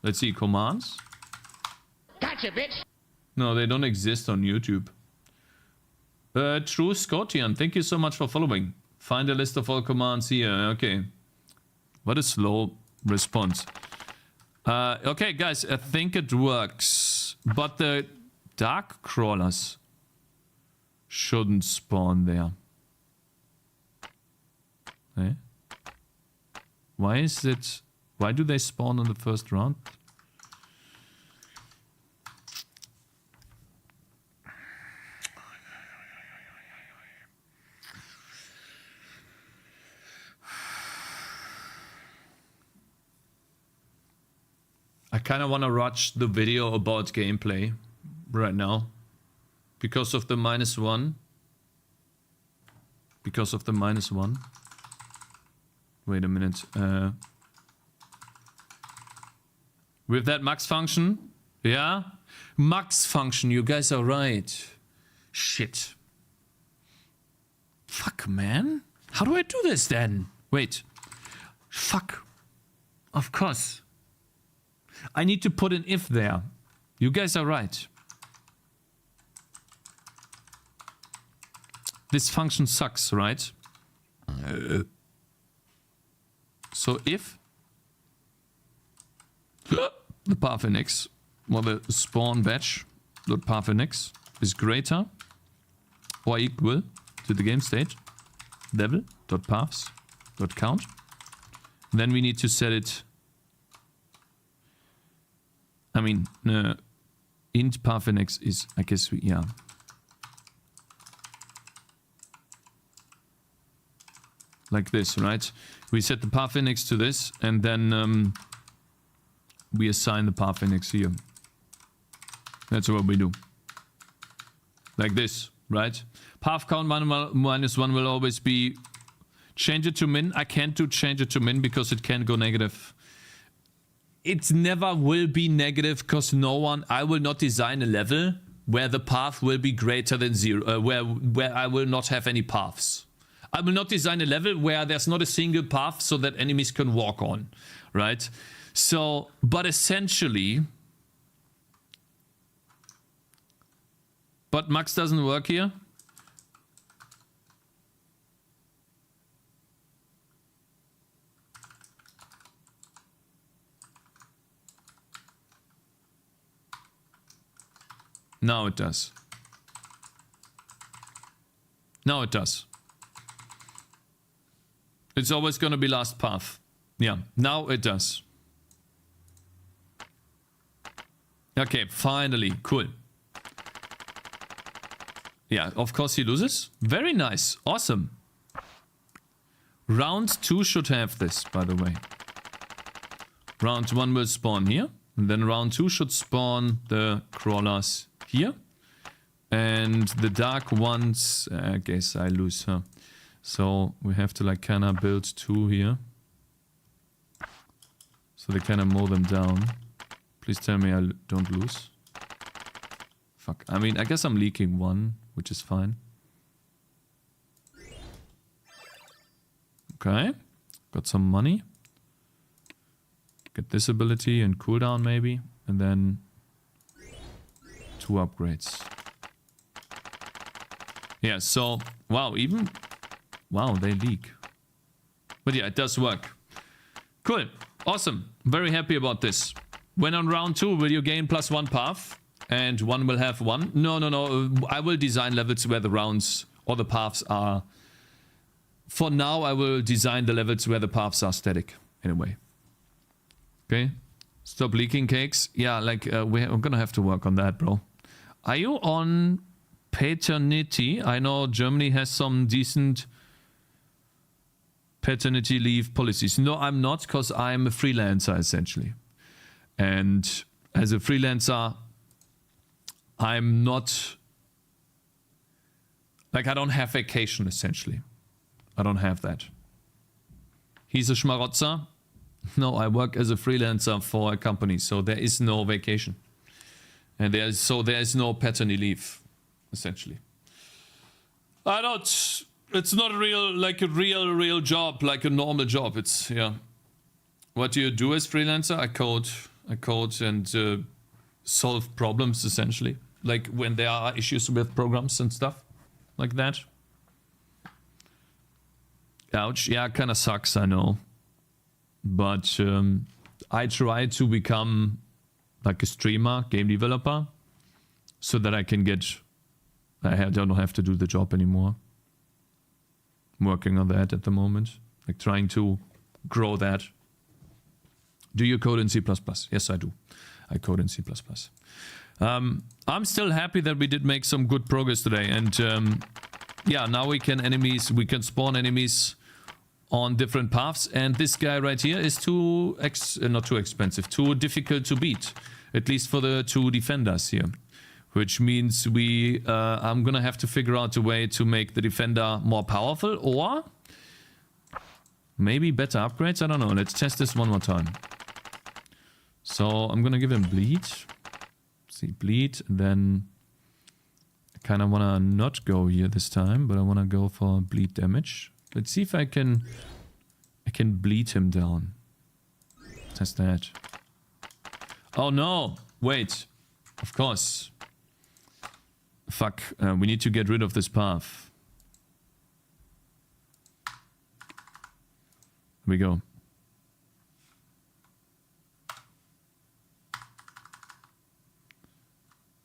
Speaker 1: Let's see, commands.
Speaker 6: Gotcha, bitch.
Speaker 1: No, they don't exist on YouTube. True Scotian, thank you so much for following. Find a list of all commands here. Okay. What a slow response. Okay, guys, I think it works. But the dark crawlers shouldn't spawn there. Eh? Why is it... Why do they spawn in the first round? I kind of want to watch the video about gameplay right now. Because of the -1. Because of the -1. Wait a minute. With that max function? Yeah? Max function, you guys are right. Shit. Fuck, man. How do I do this then? Wait. Fuck. Of course. I need to put an if there. You guys are right. This function sucks, right? So if the path index, well, the spawn batch dot path index is greater or equal to the game state devl.paths.count, then we need to set it. I mean, int path index is, I guess, yeah. Like this, right? We set the path index to this, and then we assign the path index here. That's what we do. Like this, right? Path count -1 will always be... Change it to min. I can't do change it to min because it can go negative. it never will be negative because I will not design a level where the path will be greater than 0, where I will not have any paths. I will not design a level where there's not a single path so that enemies can walk on, right? So, but essentially... But Max doesn't work here. Now it does. Now it does. It's always going to be last path. Yeah, now it does. Okay, finally. Cool. Yeah, of course he loses. Very nice. Awesome. Round 2 should have this, by the way. Round 1 will spawn here. And then round 2 should spawn the crawlers here. And the dark ones, I guess I lose her. So we have to like kind of build 2 here. So they kind of mow them down. Please tell me I don't lose. Fuck. I mean, I guess I'm leaking 1, which is fine. Okay. Got some money. Get this ability and cooldown maybe. And then 2 upgrades. Yeah, so... Wow, even... Wow, they leak. But yeah, it does work. Cool. Awesome. Very happy about this. When on round 2, will you gain +1 path? And 1 will have 1? No. I will design levels where the rounds or the paths are... For now, I will design the levels where the paths are static. Anyway. Okay. Stop leaking, Cakes. Yeah, like, we're gonna have to work on that, bro. Are you on paternity? I know Germany has some decent paternity leave policies. No, I'm not, because I'm a freelancer, essentially. And as a freelancer, I'm not... Like, I don't have vacation, essentially. I don't have that. He's a schmarotzer. No, I work as a freelancer for a company, so there is no vacation. And there is no paternity leave, essentially. I don't... It's not a real job, like a normal job. It's, yeah. What do you do as freelancer? I code and solve problems, essentially. Like when there are issues with programs and stuff like that. Ouch. Yeah, kind of sucks, I know. But I try to become like a streamer, game developer, so that I can get... I don't have to do the job anymore. I'm working on that at the moment. Like trying to grow that. Do you code in C++? Yes, I do. I code in C++. I'm still happy that we did make some good progress today. And yeah, now we can spawn enemies on different paths. And this guy right here is not too expensive, too difficult to beat. At least for the 2 defenders here. Which means I'm gonna have to figure out a way to make the defender more powerful, or maybe better upgrades. I don't know. Let's test this one more time. So I'm gonna give him bleed. See, bleed, and then I kind of wanna not go here this time, but I wanna go for bleed damage. Let's see if I can bleed him down. Test that. Oh no! Wait. Of course. Fuck, we need to get rid of this path. Here we go.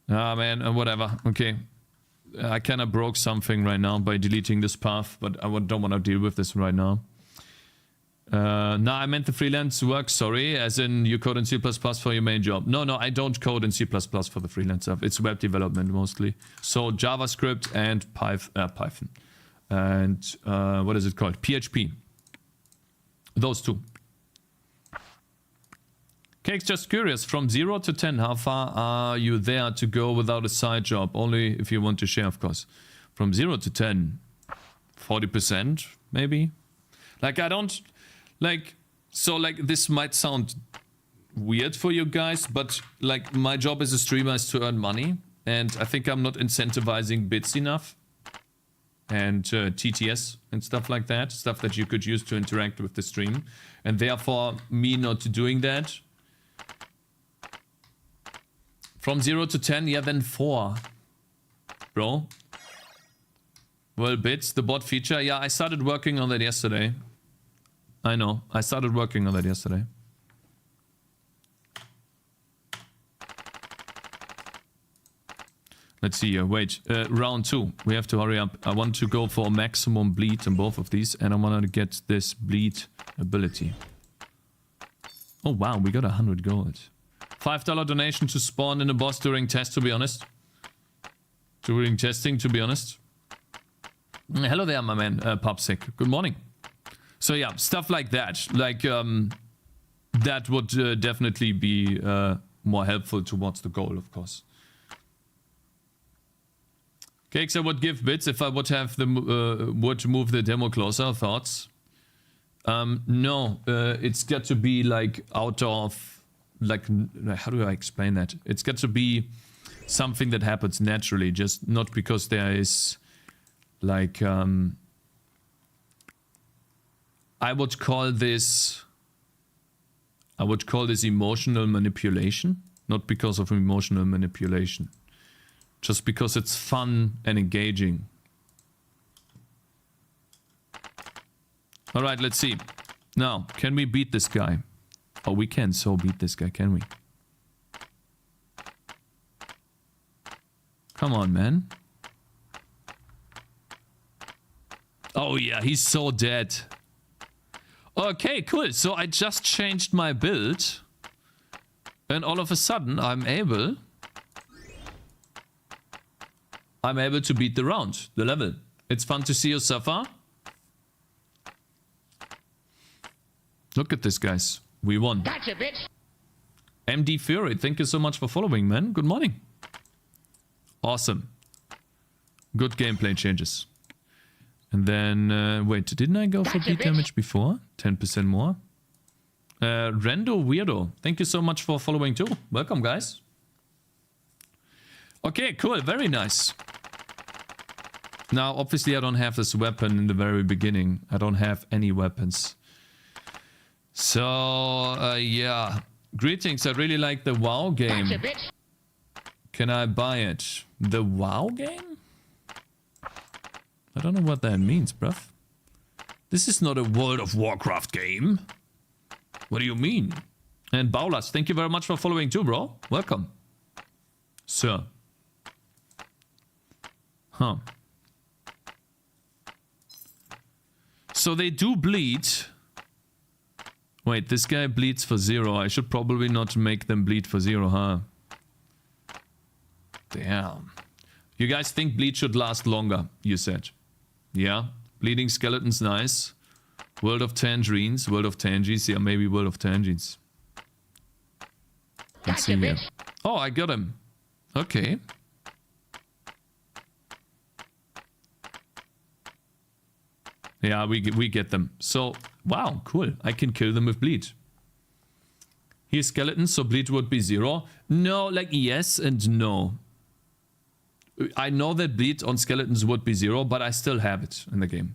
Speaker 1: Ah, man, whatever. Okay. I kind of broke something right now by deleting this path, but I don't want to deal with this right now. No, I meant the freelance work, sorry, as in you code in C++ for your main job. No, I don't code in C++ for the freelance stuff. It's web development mostly. So JavaScript and Python. And what is it called? PHP. Those 2. Cakes, just curious, from 0 to 10, how far are you there to go without a side job? Only if you want to share, of course. From 0 to 10, 40% maybe? Like, I don't... Like, so like this might sound weird for you guys, but like my job as a streamer is to earn money, and I think I'm not incentivizing bits enough. And TTS and stuff like that, stuff that you could use to interact with the stream, and therefore me not doing that. From 0 to 10, yeah, then 4, bro. Well, bits, the bot feature, yeah, I started working on that yesterday. I know, I started working on that yesterday. Let's see here. Wait, round 2. We have to hurry up. I want to go for maximum bleed on both of these, and I want to get this bleed ability. Oh wow, we got 100 gold. $5 donation to spawn in a boss during test, to be honest. During testing, to be honest. Hello there, my man, Pupsick. Good morning. So yeah, stuff like that. Like, that would definitely be more helpful towards the goal, of course. Cakes, I would give bits if I would have the would move the demo closer. Thoughts? No, it's got to be like out of like, how do I explain that? It's got to be something that happens naturally, just not because there is like I would call this emotional manipulation, not because of emotional manipulation. Just because it's fun and engaging. Alright, let's see. Now, can we beat this guy? Oh, we can so beat this guy, can we? Come on, man. Oh yeah, he's so dead. Okay, cool. So I just changed my build. And all of a sudden, I'm able to beat the round, the level. It's fun to see you suffer. Look at this, guys. We won.
Speaker 6: Gotcha, bitch.
Speaker 1: MD Fury, thank you so much for following, man. Good morning. Awesome. Good gameplay changes. And then, wait, didn't I go for beat damage before? 10% more. Rendo Weirdo, thank you so much for following too. Welcome, guys. Okay, cool. Very nice. Now, obviously, I don't have this weapon in the very beginning. I don't have any weapons. So, yeah. Greetings. I really like the WoW game.
Speaker 6: Gotcha, bitch.
Speaker 1: Can I buy it? The WoW game? I don't know what that means, bruv. This is not a World of Warcraft game. What do you mean? And Baulas, thank you very much for following too, bro. Welcome. Sir. Huh. So they do bleed. Wait, this guy bleeds for 0. I should probably not make them bleed for 0, huh? Damn. You guys think bleed should last longer, you said. Yeah. Bleeding skeletons, nice. World of Tangerines, World of Tangies. Yeah, maybe World of Tangies. Let's see here. Oh, I got him. Okay. Yeah, we get them. So, wow, cool. I can kill them with bleed. Here's skeletons, so bleed would be 0. No, like yes and no. I know that bleed on skeletons would be 0, but I still have it in the game.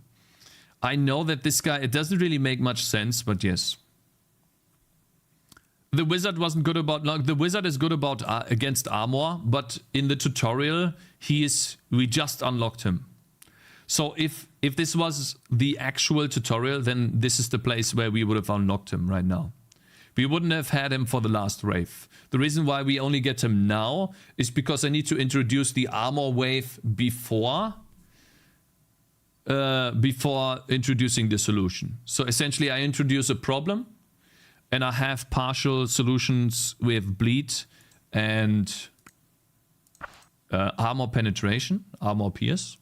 Speaker 1: I know that this guy, it doesn't really make much sense, but yes. The wizard wasn't good about, like, the wizard is good about against armor, but in the tutorial, we just unlocked him. So if this was the actual tutorial, then this is the place where we would have unlocked him right now. We wouldn't have had him for the last wave. The reason why we only get him now is because I need to introduce the armor wave before introducing the solution. So essentially I introduce a problem and I have partial solutions with bleed and armor penetration, armor pierce.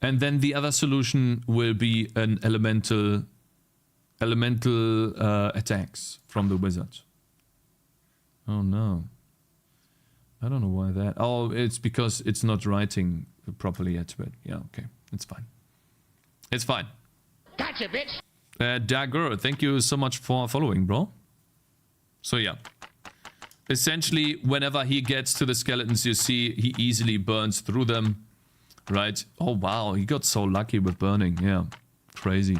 Speaker 1: And then the other solution will be an elemental attacks from the wizard. Oh no. I don't know why that. Oh, it's because it's not writing properly yet, but yeah, okay. It's fine. It's fine.
Speaker 6: Gotcha, bitch.
Speaker 1: Dagger, thank you so much for following, bro. So yeah. Essentially, whenever he gets to the skeletons, you see he easily burns through them. Right? Oh wow, he got so lucky with burning. Yeah. Crazy.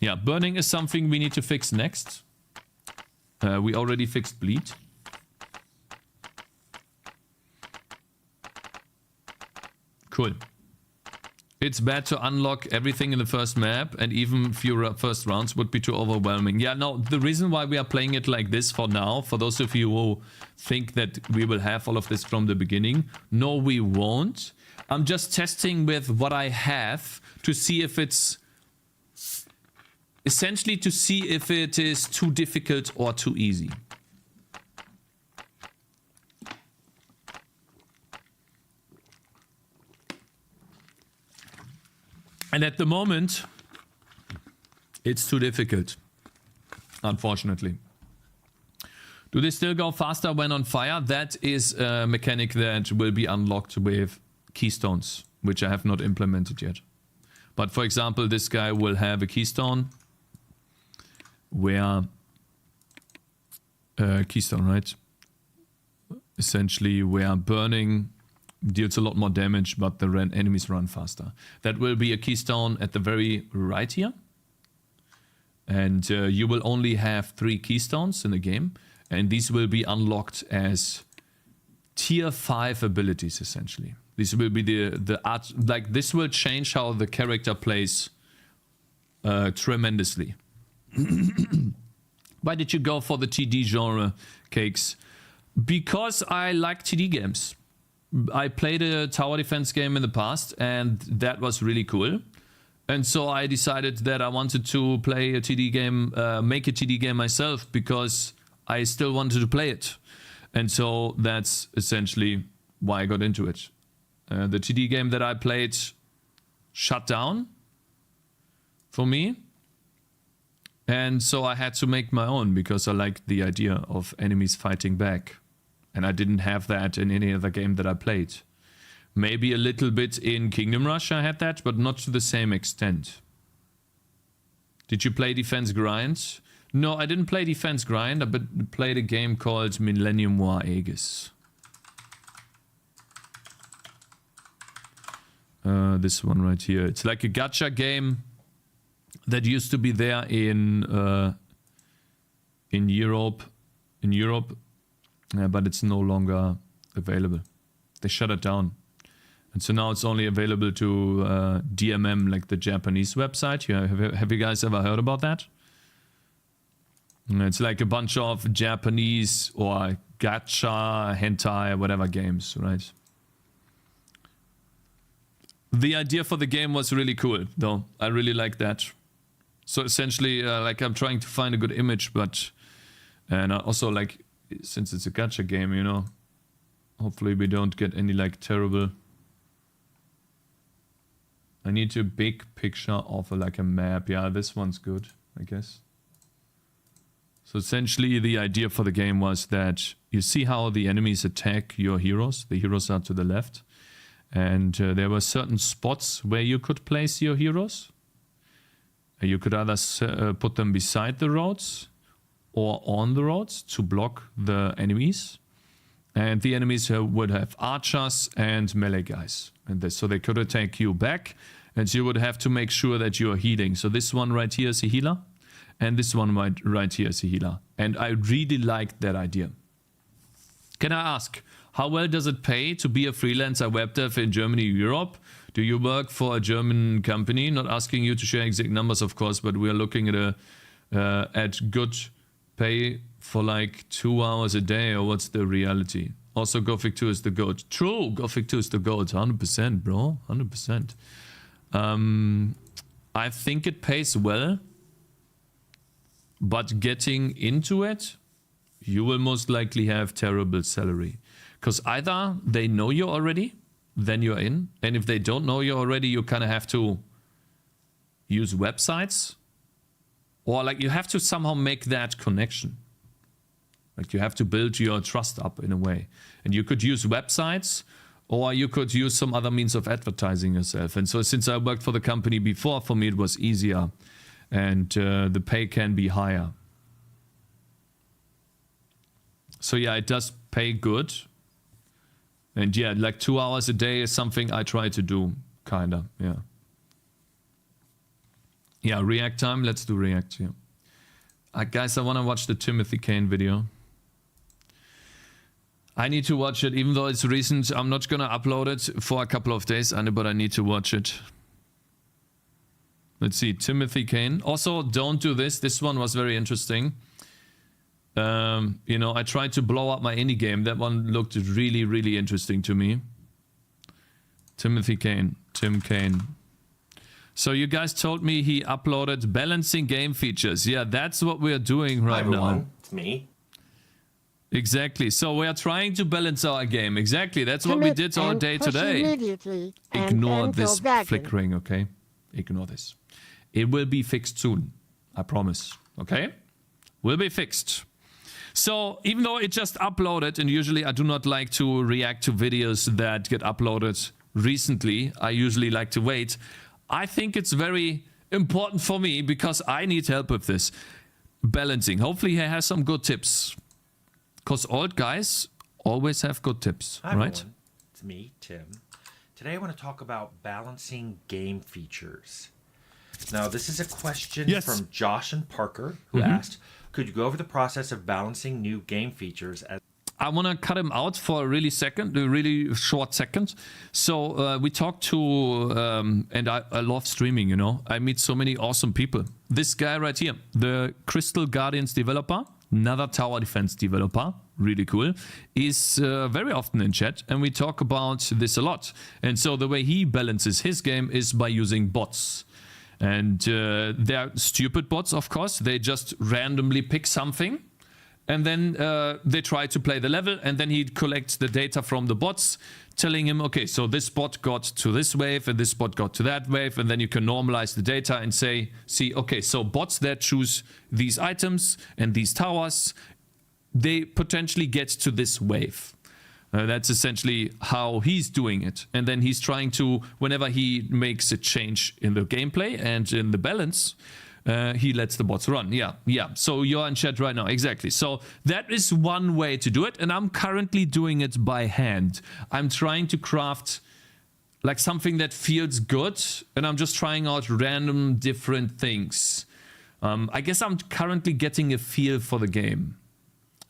Speaker 1: Yeah, burning is something we need to fix next. We already fixed bleed. Cool. It's bad to unlock everything in the first map, and even fewer first rounds would be too overwhelming. Yeah, no, the reason why we are playing it like this for now, for those of you who think that we will have all of this from the beginning, no, we won't. I'm just testing with what I have to see if it's... essentially to see if it is too difficult or too easy. And at the moment, it's too difficult, unfortunately. Do they still go faster when on fire? That is a mechanic that will be unlocked with keystones, which I have not implemented yet. But for example, this guy will have a keystone where... keystone, right? Essentially, where burning deals a lot more damage, but the enemies run faster. That will be a keystone at the very right here. And you will only have 3 keystones in the game. And these will be unlocked as tier 5 abilities, essentially. This will be the art... like, this will change how the character plays tremendously. Why did you go for the TD genre, Cakes? Because I like TD games. I played a tower defense game in the past, and that was really cool. And so I decided that I wanted to play a TD game, make a TD game myself, because I still wanted to play it. And so that's essentially why I got into it. The TD game that I played shut down for me. And so I had to make my own, because I liked the idea of enemies fighting back. And I didn't have that in any other game that I played. Maybe a little bit in Kingdom Rush I had that, but not to the same extent. Did you play Defense Grind? No, I didn't play Defense Grind. I played a game called Millennium War Aegis. This one right here. It's like a gacha game that used to be there in Europe. But it's no longer available. They shut it down. And so now it's only available to DMM, like the Japanese website. Have you guys ever heard about that? It's like a bunch of Japanese or gacha, hentai, whatever games, right? The idea for the game was really cool, though. I really like that. So essentially, like, I'm trying to find a good image, but... and also, like... since it's a gacha game, you know, hopefully we don't get any like terrible... I need a big picture of like a map. Yeah, this one's good, I guess. So essentially the idea for the game was that you see how the enemies attack your heroes. The heroes are to the left. And there were certain spots where you could place your heroes. You could either put them beside the roads or on the roads to block the enemies. And the enemies would have archers and melee guys. And so they could attack you back, and you would have to make sure that you are healing. So this one right here is a healer, and this one right here is a healer. And I really liked that idea. Can I ask, how well does it pay to be a freelancer web dev in Germany, Europe? Do you work for a German company? Not asking you to share exact numbers, of course, but we are looking at good pay for like 2 hours a day, or what's the reality? Also, Gothic 2 is the GOAT. True, Gothic 2 is the GOAT. 100%, bro. 100%. I think it pays well. But getting into it, you will most likely have terrible salary. Because either they know you already, then you're in. And if they don't know you already, you kind of have to use websites. Or like you have to somehow make that connection. Like you have to build your trust up in a way. And you could use websites, or you could use some other means of advertising yourself. And so since I worked for the company before, for me it was easier. And the pay can be higher. So yeah, it does pay good. And yeah, like 2 hours a day is something I try to do, kinda, yeah. Yeah, React time, let's do React, yeah. Guys, I wanna watch the Timothy Kane video. I need to watch it, even though it's recent. I'm not gonna upload it for a couple of days, but I need to watch it. Let's see, Timothy Kane. Also, don't do this. This one was very interesting. You know, I tried to blow up my indie game. That one looked really, really interesting to me. Timothy Kane. Tim Kane. So you guys told me he uploaded balancing game features. Yeah, that's what we're doing right now.
Speaker 9: It's me.
Speaker 1: Exactly. So we are trying to balance our game. Exactly. That's what we did our day today. Ignore this flickering, okay? Ignore this. It will be fixed soon. I promise. Okay? Will be fixed. So even though it just uploaded, and usually I do not like to react to videos that get uploaded recently, I usually like to wait. I think it's very important for me because I need help with this balancing. Hopefully he has some good tips. Because old guys always have good tips,
Speaker 9: Hi,
Speaker 1: right?
Speaker 9: everyone. It's me, Tim. Today I want to talk about balancing game features. Now, this is a question from Josh and Parker, who asked, could you go over the process of balancing new game features?
Speaker 1: I want to cut him out for a really short second. So we talked to, and I love streaming, you know. I meet so many awesome people. This guy right here, the Crystal Guardians developer, another tower defense developer, really cool, is very often in chat, and we talk about this a lot. And so the way he balances his game is by using bots. And they're stupid bots, of course. They just randomly pick something, and then they try to play the level, and then he collects the data from the bots, telling him, okay, so this bot got to this wave, and this bot got to that wave, and then you can normalize the data and say, see, okay, so bots that choose these items and these towers, they potentially get to this wave. That's essentially how he's doing it. And then he's trying to, whenever he makes a change in the gameplay and in the balance, he lets the bots run. Yeah. So you're in chat right now. Exactly. So that is one way to do it. And I'm currently doing it by hand. I'm trying to craft like something that feels good. And I'm just trying out random different things. I guess I'm currently getting a feel for the game.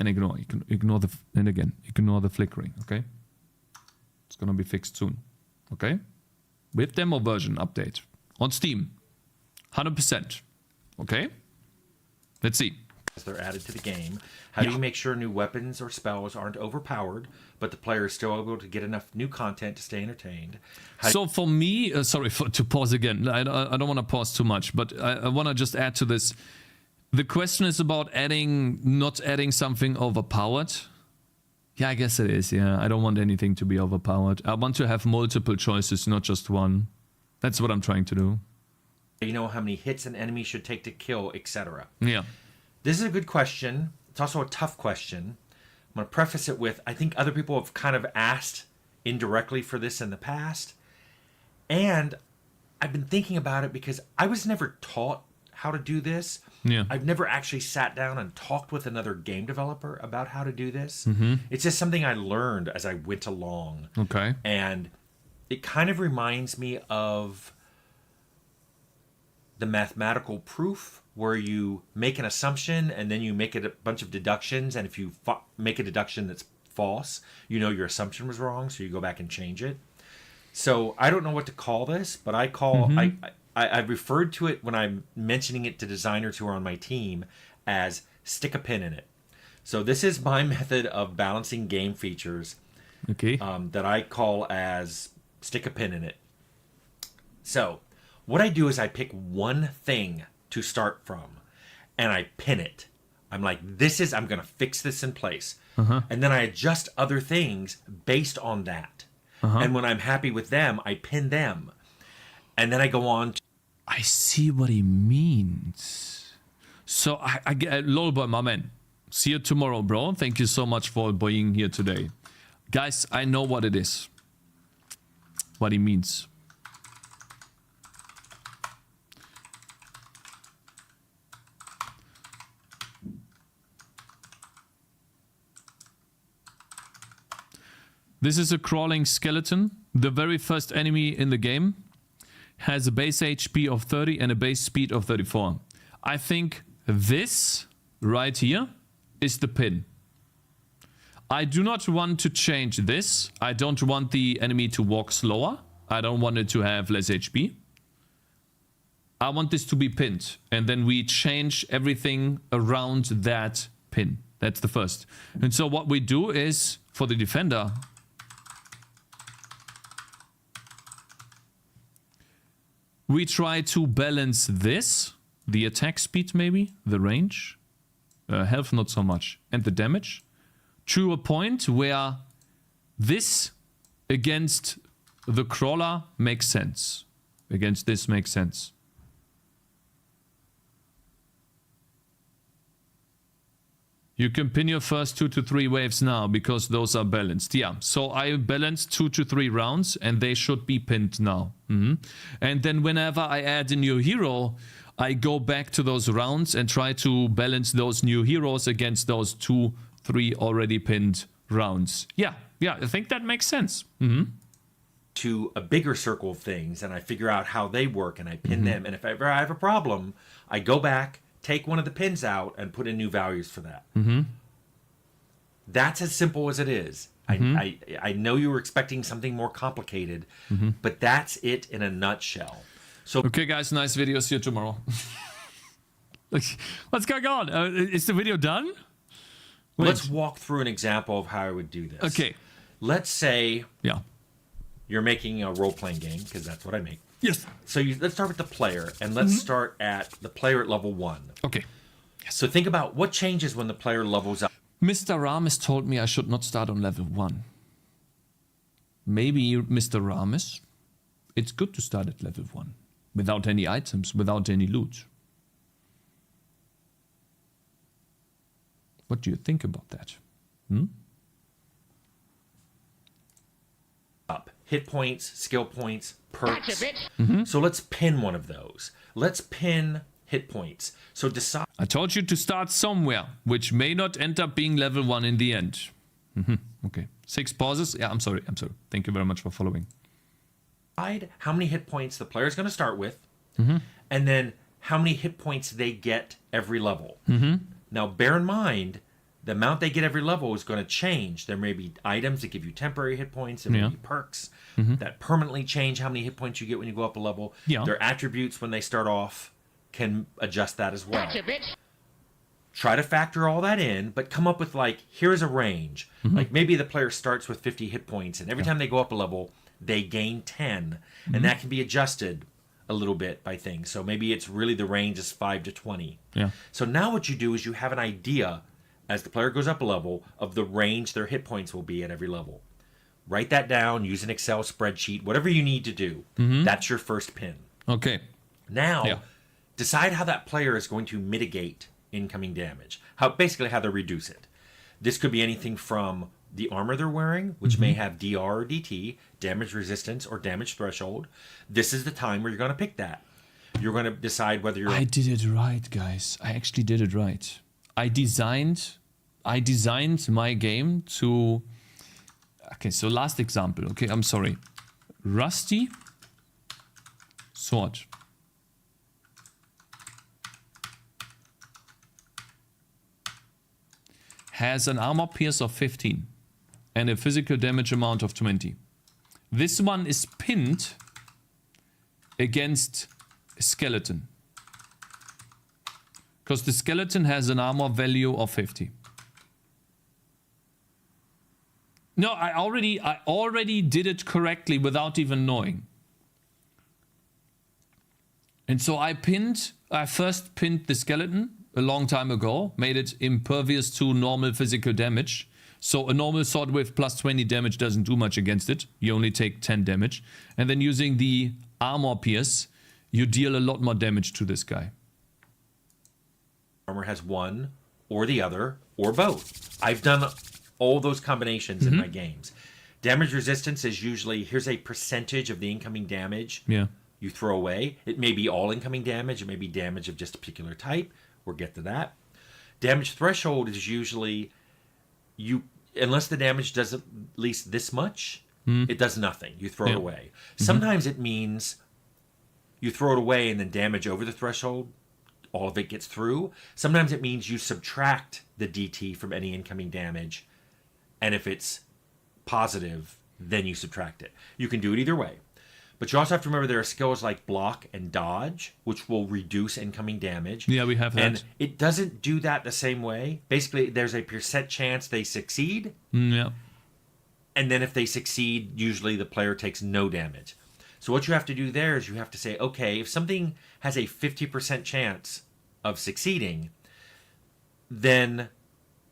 Speaker 1: And ignore the flickering, okay? It's gonna be fixed soon, okay? With demo version update on Steam, 100%, okay? Let's see.
Speaker 9: As they're added to the game, how do you make sure new weapons or spells aren't overpowered, but the player is still able to get enough new content to stay entertained?
Speaker 1: So for me, to pause again. I don't want to pause too much, but I want to just add to this. The question is about not adding something overpowered. Yeah, I guess it is, yeah. I don't want anything to be overpowered. I want to have multiple choices, not just one. That's what I'm trying to do.
Speaker 9: You know how many hits an enemy should take to kill, etc.
Speaker 1: Yeah.
Speaker 9: This is a good question. It's also a tough question. I'm going to preface it with, I think other people have kind of asked indirectly for this in the past. And I've been thinking about it because I was never taught how to do this.
Speaker 1: Yeah.
Speaker 9: I've never actually sat down and talked with another game developer about how to do this. It's just something I learned as I went along.
Speaker 1: Okay.
Speaker 9: And it kind of reminds me of the mathematical proof where you make an assumption and then you make a bunch of deductions. And if you make a deduction that's false, you know your assumption was wrong, so you go back and change it. So I don't know what to call this, but I call... I referred to it when I'm mentioning it to designers who are on my team as stick a pin in it. So this is my method of balancing game features that I call as stick a pin in it. So what I do is I pick one thing to start from and I pin it. I'm like, I'm going to fix this in place. And then I adjust other things based on that. And when I'm happy with them, I pin them. And then I go on to...
Speaker 1: I see what he means. So I get lol boy, my man. See you tomorrow, bro. Thank you so much for being here today. Guys, I know what it is. What he means. This is a crawling skeleton. The very first enemy in the game has a base HP of 30 and a base speed of 34. I think this right here is the pin. I do not want to change this. I don't want the enemy to walk slower. I don't want it to have less HP. I want this to be pinned. And then we change everything around that pin. That's the first. And so what we do is, for the defender, we try to balance this, the attack speed maybe, the range, health not so much, and the damage, to a point where this against the crawler makes sense. Against this makes sense. You can pin your first 2 to 3 waves now because those are balanced. Yeah, so I balanced 2 to 3 rounds and they should be pinned now. And then whenever I add a new hero, I go back to those rounds and try to balance those new heroes against those 2, 3 already pinned rounds. Yeah, I think that makes sense.
Speaker 9: To a bigger circle of things, and I figure out how they work, and I pin them. And if ever I have a problem, I go back, take one of the pins out, and put in new values for that. That's as simple as it is. I know you were expecting something more complicated, but that's it in a nutshell. So
Speaker 1: okay, guys, nice video. See you tomorrow. What's going on? Is the video done?
Speaker 9: Let's walk through an example of how I would do this.
Speaker 1: Okay.
Speaker 9: Let's say
Speaker 1: Yeah.
Speaker 9: you're making a role-playing game, because that's what I make.
Speaker 1: Yes.
Speaker 9: So let's start with the player, and let's start at the player at level 1.
Speaker 1: Okay.
Speaker 9: So think about what changes when the player levels up.
Speaker 1: Mr. Ramis told me I should not start on level 1. Maybe, Mr. Ramis, it's good to start at level 1. Without any items, without any loot. What do you think about that?
Speaker 9: Up. Hit points, skill points, perks.
Speaker 6: Gotcha, bitch.
Speaker 9: So let's pin one of those. Let's pin hit points. So decide
Speaker 1: I told you to start somewhere, which may not end up being level 1 in the end. Okay. 6 pauses. Yeah, I'm sorry. Thank you very much for following.
Speaker 9: how many hit points the player's going to start with, and then how many hit points they get every level. Now, bear in mind, the amount they get every level is going to change. There may be items that give you temporary hit points, and maybe perks that permanently change how many hit points you get when you go up a level. Their attributes when they start off can adjust that as well.
Speaker 6: Gotcha, bitch.
Speaker 9: Try to factor all that in, but come up with, like, here's a range. Like, maybe the player starts with 50 hit points, and every time they go up a level, they gain 10. And that can be adjusted a little bit by things. So maybe it's really the range is 5 to 20. So now what you do is you have an idea, as the player goes up a level, of the range their hit points will be at every level. Write that down, use an Excel spreadsheet, whatever you need to do. That's your first pin.
Speaker 1: Okay.
Speaker 9: Now, decide how that player is going to mitigate incoming damage. Basically how they reduce it. This could be anything from the armor they're wearing, which may have DR or DT, damage resistance or damage threshold. This is the time where you're going to pick that. You're going to decide whether you're...
Speaker 1: I did it right, guys. I actually did it right. I designed my game to... Okay, so last example. Okay, I'm sorry. Rusty sword. Has an armor pierce of 15 and a physical damage amount of 20. This one is pinned against a skeleton, because the skeleton has an armor value of 50. No, I already did it correctly without even knowing. And so I first pinned the skeleton a long time ago, made it impervious to normal physical damage. So a normal sword with plus 20 damage doesn't do much against it. You only take 10 damage. And then using the armor pierce, you deal a lot more damage to this guy.
Speaker 9: Armor has one or the other or both. I've done all those combinations in my games. Damage resistance is usually, here's a percentage of the incoming damage you throw away. It may be all incoming damage. It may be damage of just a particular type. We'll get to that. Damage threshold is usually unless the damage does at least this much, it does nothing. You throw it away. Sometimes it means you throw it away and then damage over the threshold, all of it gets through. Sometimes it means you subtract the DT from any incoming damage, and if it's positive, then you subtract it. You can do it either way. But you also have to remember there are skills like block and dodge, which will reduce incoming damage.
Speaker 1: Yeah, we have that.
Speaker 9: And it doesn't do that the same way. Basically, there's a % chance they succeed.
Speaker 1: Yeah.
Speaker 9: And then if they succeed, usually the player takes no damage. So what you have to do there is you have to say, okay, if something has a 50% chance of succeeding, then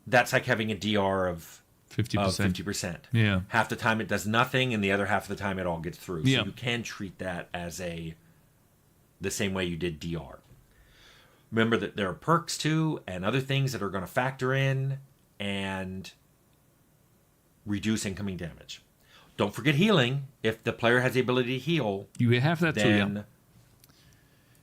Speaker 9: that's like having a DR of 50%.
Speaker 1: Yeah.
Speaker 9: Half the time it does nothing, and the other half of the time it all gets through. So
Speaker 1: Yeah.
Speaker 9: you can treat that as the same way you did DR. Remember that there are perks too, and other things that are going to factor in and reduce incoming damage. Don't forget healing. If the player has the ability to heal,
Speaker 1: You have that too, yeah.
Speaker 9: then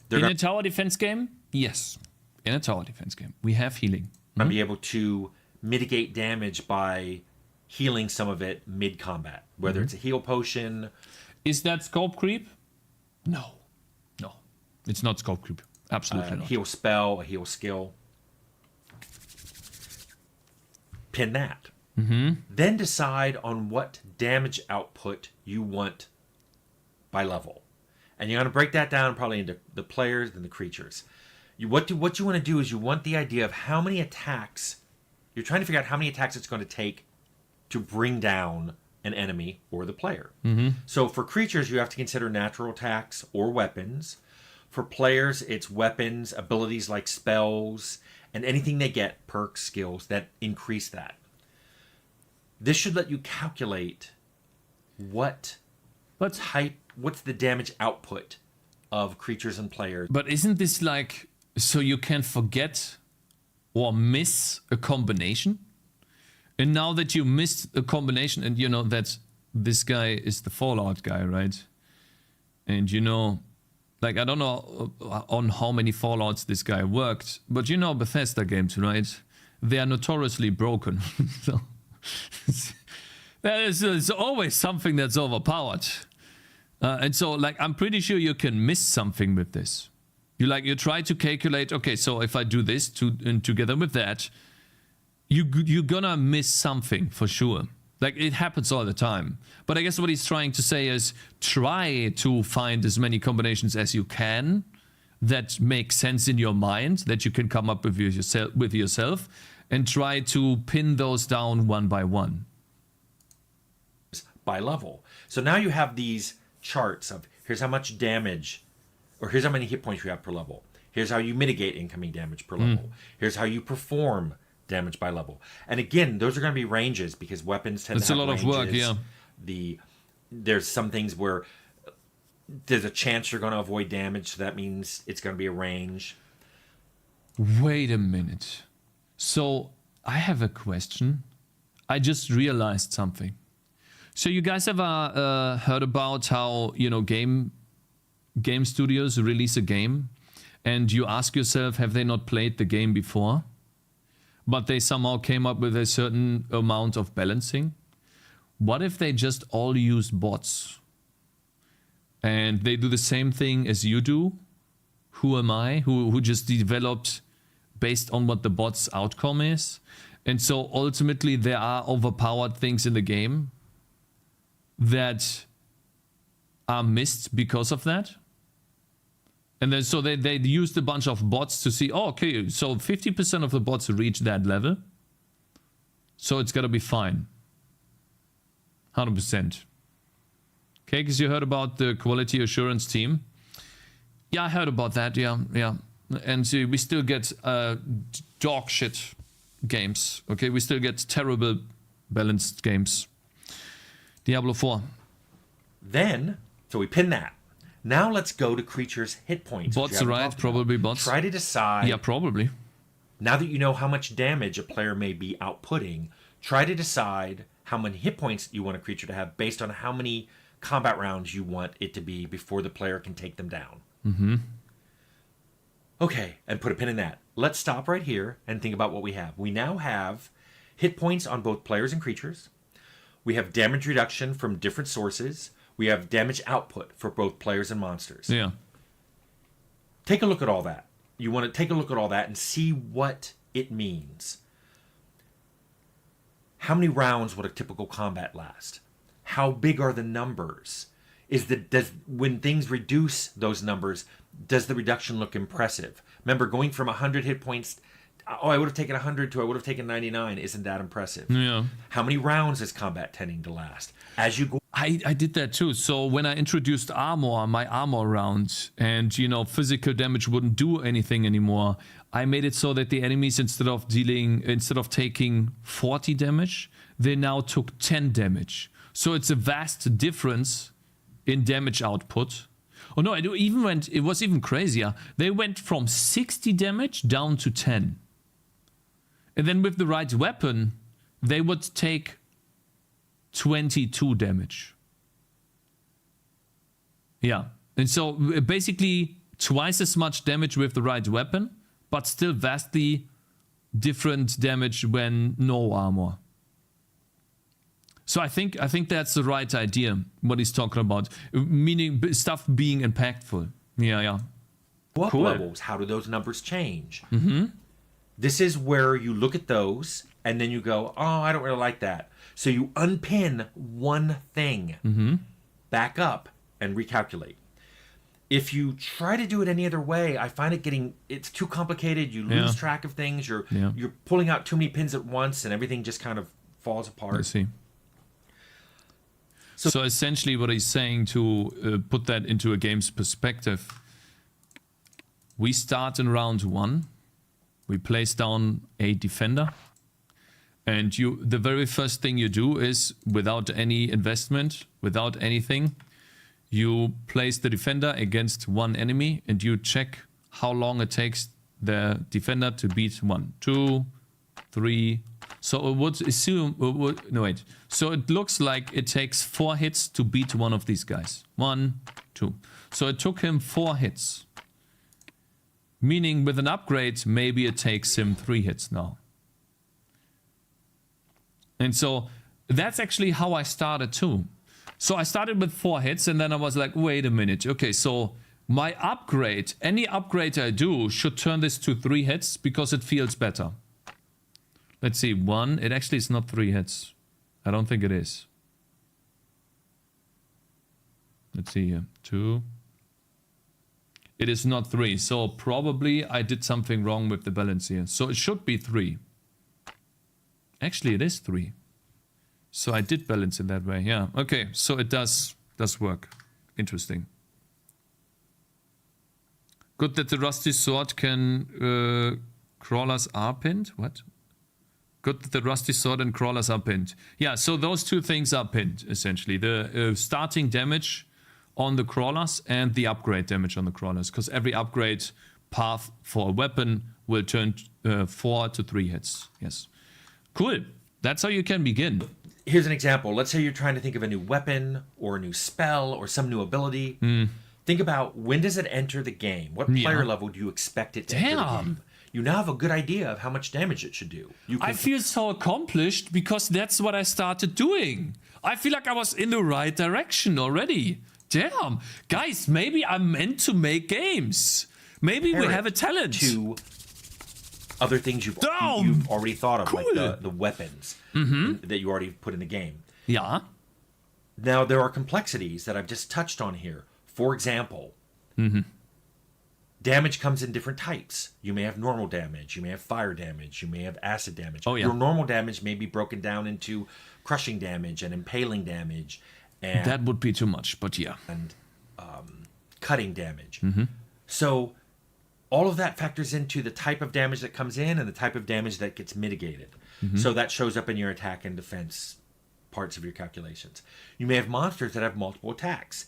Speaker 9: they're
Speaker 1: In
Speaker 9: going
Speaker 1: a tower defense game? Yes. In a tower defense game. We have healing.
Speaker 9: to be able to mitigate damage by healing some of it mid-combat. Whether it's a heal potion.
Speaker 1: Is that scope creep? No. No. It's not scope creep. Absolutely
Speaker 9: A
Speaker 1: not.
Speaker 9: heal spell, a heal skill. Pin that. Then decide on what damage output you want by level. And you're going to break that down probably into the players and the creatures. What you want to do is you want the idea of how many attacks. You're trying to figure out how many attacks it's going to take to bring down an enemy or the player. So for creatures, you have to consider natural attacks or weapons. For players, it's weapons, abilities like spells, and anything they get, perks, skills, that increase that. This should let you calculate what's the damage output of creatures and players.
Speaker 1: But isn't this like so you can forget or miss a combination? And now that you missed a combination, and you know that this guy is the Fallout guy, right? And you know, like I don't know on how many Fallouts this guy worked, but you know Bethesda games, right? They are notoriously broken. So there's always something that's overpowered. And so, like, I'm pretty sure you can miss something with this. You try to calculate, okay, so if I do this and together with that, you're gonna miss something for sure. Like, it happens all the time. But I guess what he's trying to say is try to find as many combinations as you can that make sense in your mind, that you can come up with yourself, and try to pin those down one by one.
Speaker 9: By level. So now you have these charts of here's how much damage, or here's how many hit points you have per level. Here's how you mitigate incoming damage per level. Here's how you perform damage by level. And again, those are going to be ranges because weapons tend to have ranges.
Speaker 1: It's a lot of work, yeah.
Speaker 9: There's some things where there's a chance you're going to avoid damage, so that means it's going to be a range.
Speaker 1: Wait a minute. So, I have a question. I just realized something. So, you guys ever heard about how, you know, game studios release a game and you ask yourself, have they not played the game before? But they somehow came up with a certain amount of balancing? What if they just all use bots? And they do the same thing as you do? Who am I? Who just developed based on what the bot's outcome is. And so ultimately there are overpowered things in the game that are missed because of that. And then so they used a bunch of bots to see, oh, okay, so 50% of the bots reach that level. So it's gotta be fine. 100%. Cakez, you heard about the quality assurance team? Yeah, I heard about that, yeah. And see, we still get dog shit games, okay? We still get terrible balanced games. Diablo 4.
Speaker 9: Then, so we pin that. Now let's go to creatures' hit points.
Speaker 1: Bots, right? Probably bots.
Speaker 9: Try to decide.
Speaker 1: Yeah, probably.
Speaker 9: Now that you know how much damage a player may be outputting, try to decide how many hit points you want a creature to have based on how many combat rounds you want it to be before the player can take them down.
Speaker 1: Mm-hmm.
Speaker 9: Okay, and put a pin in that. Let's stop right here and think about what we have. We now have hit points on both players and creatures. We have damage reduction from different sources. We have damage output for both players and monsters.
Speaker 1: Yeah.
Speaker 9: Take a look at all that. You want to take a look at all that and see what it means. How many rounds would a typical combat last? How big are the numbers? When things reduce those numbers, does the reduction look impressive? Remember, going from 100 hit points, I would have taken 100 to I would have taken 99. Isn't that impressive?
Speaker 1: Yeah.
Speaker 9: How many rounds is combat tending to last? As you go,
Speaker 1: I did that too. So when I introduced my armor round, and physical damage wouldn't do anything anymore, I made it so that the enemies, instead of taking 40 damage, they now took 10 damage. So it's a vast difference in damage output. Oh no, it was even crazier. They went from 60 damage down to 10. And then with the right weapon, they would take 22 damage. Yeah. And so basically twice as much damage with the right weapon, but still vastly different damage when no armor. So I think that's the right idea, what he's talking about. Meaning stuff being impactful. Yeah.
Speaker 9: up levels, how do those numbers change? Mm-hmm. This is where you look at those and then you go, oh, I don't really like that. So you unpin one thing, back up, and recalculate. If you try to do it any other way, I find it's too complicated. You lose track of things. You're pulling out too many pins at once, and everything just kind of falls apart.
Speaker 1: I see. So essentially what he's saying, to put that into a game's perspective, we start in round 1. We place down a defender. And the very first thing you do is, without any investment, without anything, you place the defender against one enemy and you check how long it takes the defender to beat 1, 2, 3. So it would assume, no wait. So it looks like it takes 4 hits to beat one of these guys. 1, 2. So it took him 4 hits. Meaning with an upgrade, maybe it takes him 3 hits now. And so that's actually how I started too. So I started with 4 hits and then I was like, wait a minute. Okay, so my upgrade, any upgrade I do should turn this to 3 hits because it feels better. Let's see, 1. It actually is not 3 hits. I don't think it is. Let's see here. 2. It is not 3. So probably I did something wrong with the balance here. So it should be 3. Actually, it is 3. So I did balance in that way. Yeah. Okay. So it does work. Interesting. Good that the rusty sword can crawlers are pinned. What? Good that the rusty sword and crawlers are pinned. Yeah. So those 2 things are pinned essentially. The starting damage on the crawlers and the upgrade damage on the crawlers, because every upgrade path for a weapon will turn 4 to 3 hits. Yes. Cool. That's how you can begin.
Speaker 9: Here's an example. Let's say you're trying to think of a new weapon or a new spell or some new ability. Think about, when does it enter the game? What player level do you expect it to enter the game? You now have a good idea of how much damage it should do.
Speaker 1: I feel so accomplished because that's what I started doing. I feel like I was in the right direction already. Damn. Guys, maybe I'm meant to make games. Maybe we have a talent.
Speaker 9: To other things you've already thought of, like the weapons that you already put in the game.
Speaker 1: Yeah.
Speaker 9: Now, there are complexities that I've just touched on here. For example, damage comes in different types. You may have normal damage. You may have fire damage. You may have acid damage.
Speaker 1: Oh, yeah.
Speaker 9: Your normal damage may be broken down into crushing damage and impaling damage. And,
Speaker 1: that would be too much, but yeah.
Speaker 9: And cutting damage. So all of that factors into the type of damage that comes in and the type of damage that gets mitigated. So that shows up in your attack and defense parts of your calculations. You may have monsters that have multiple attacks.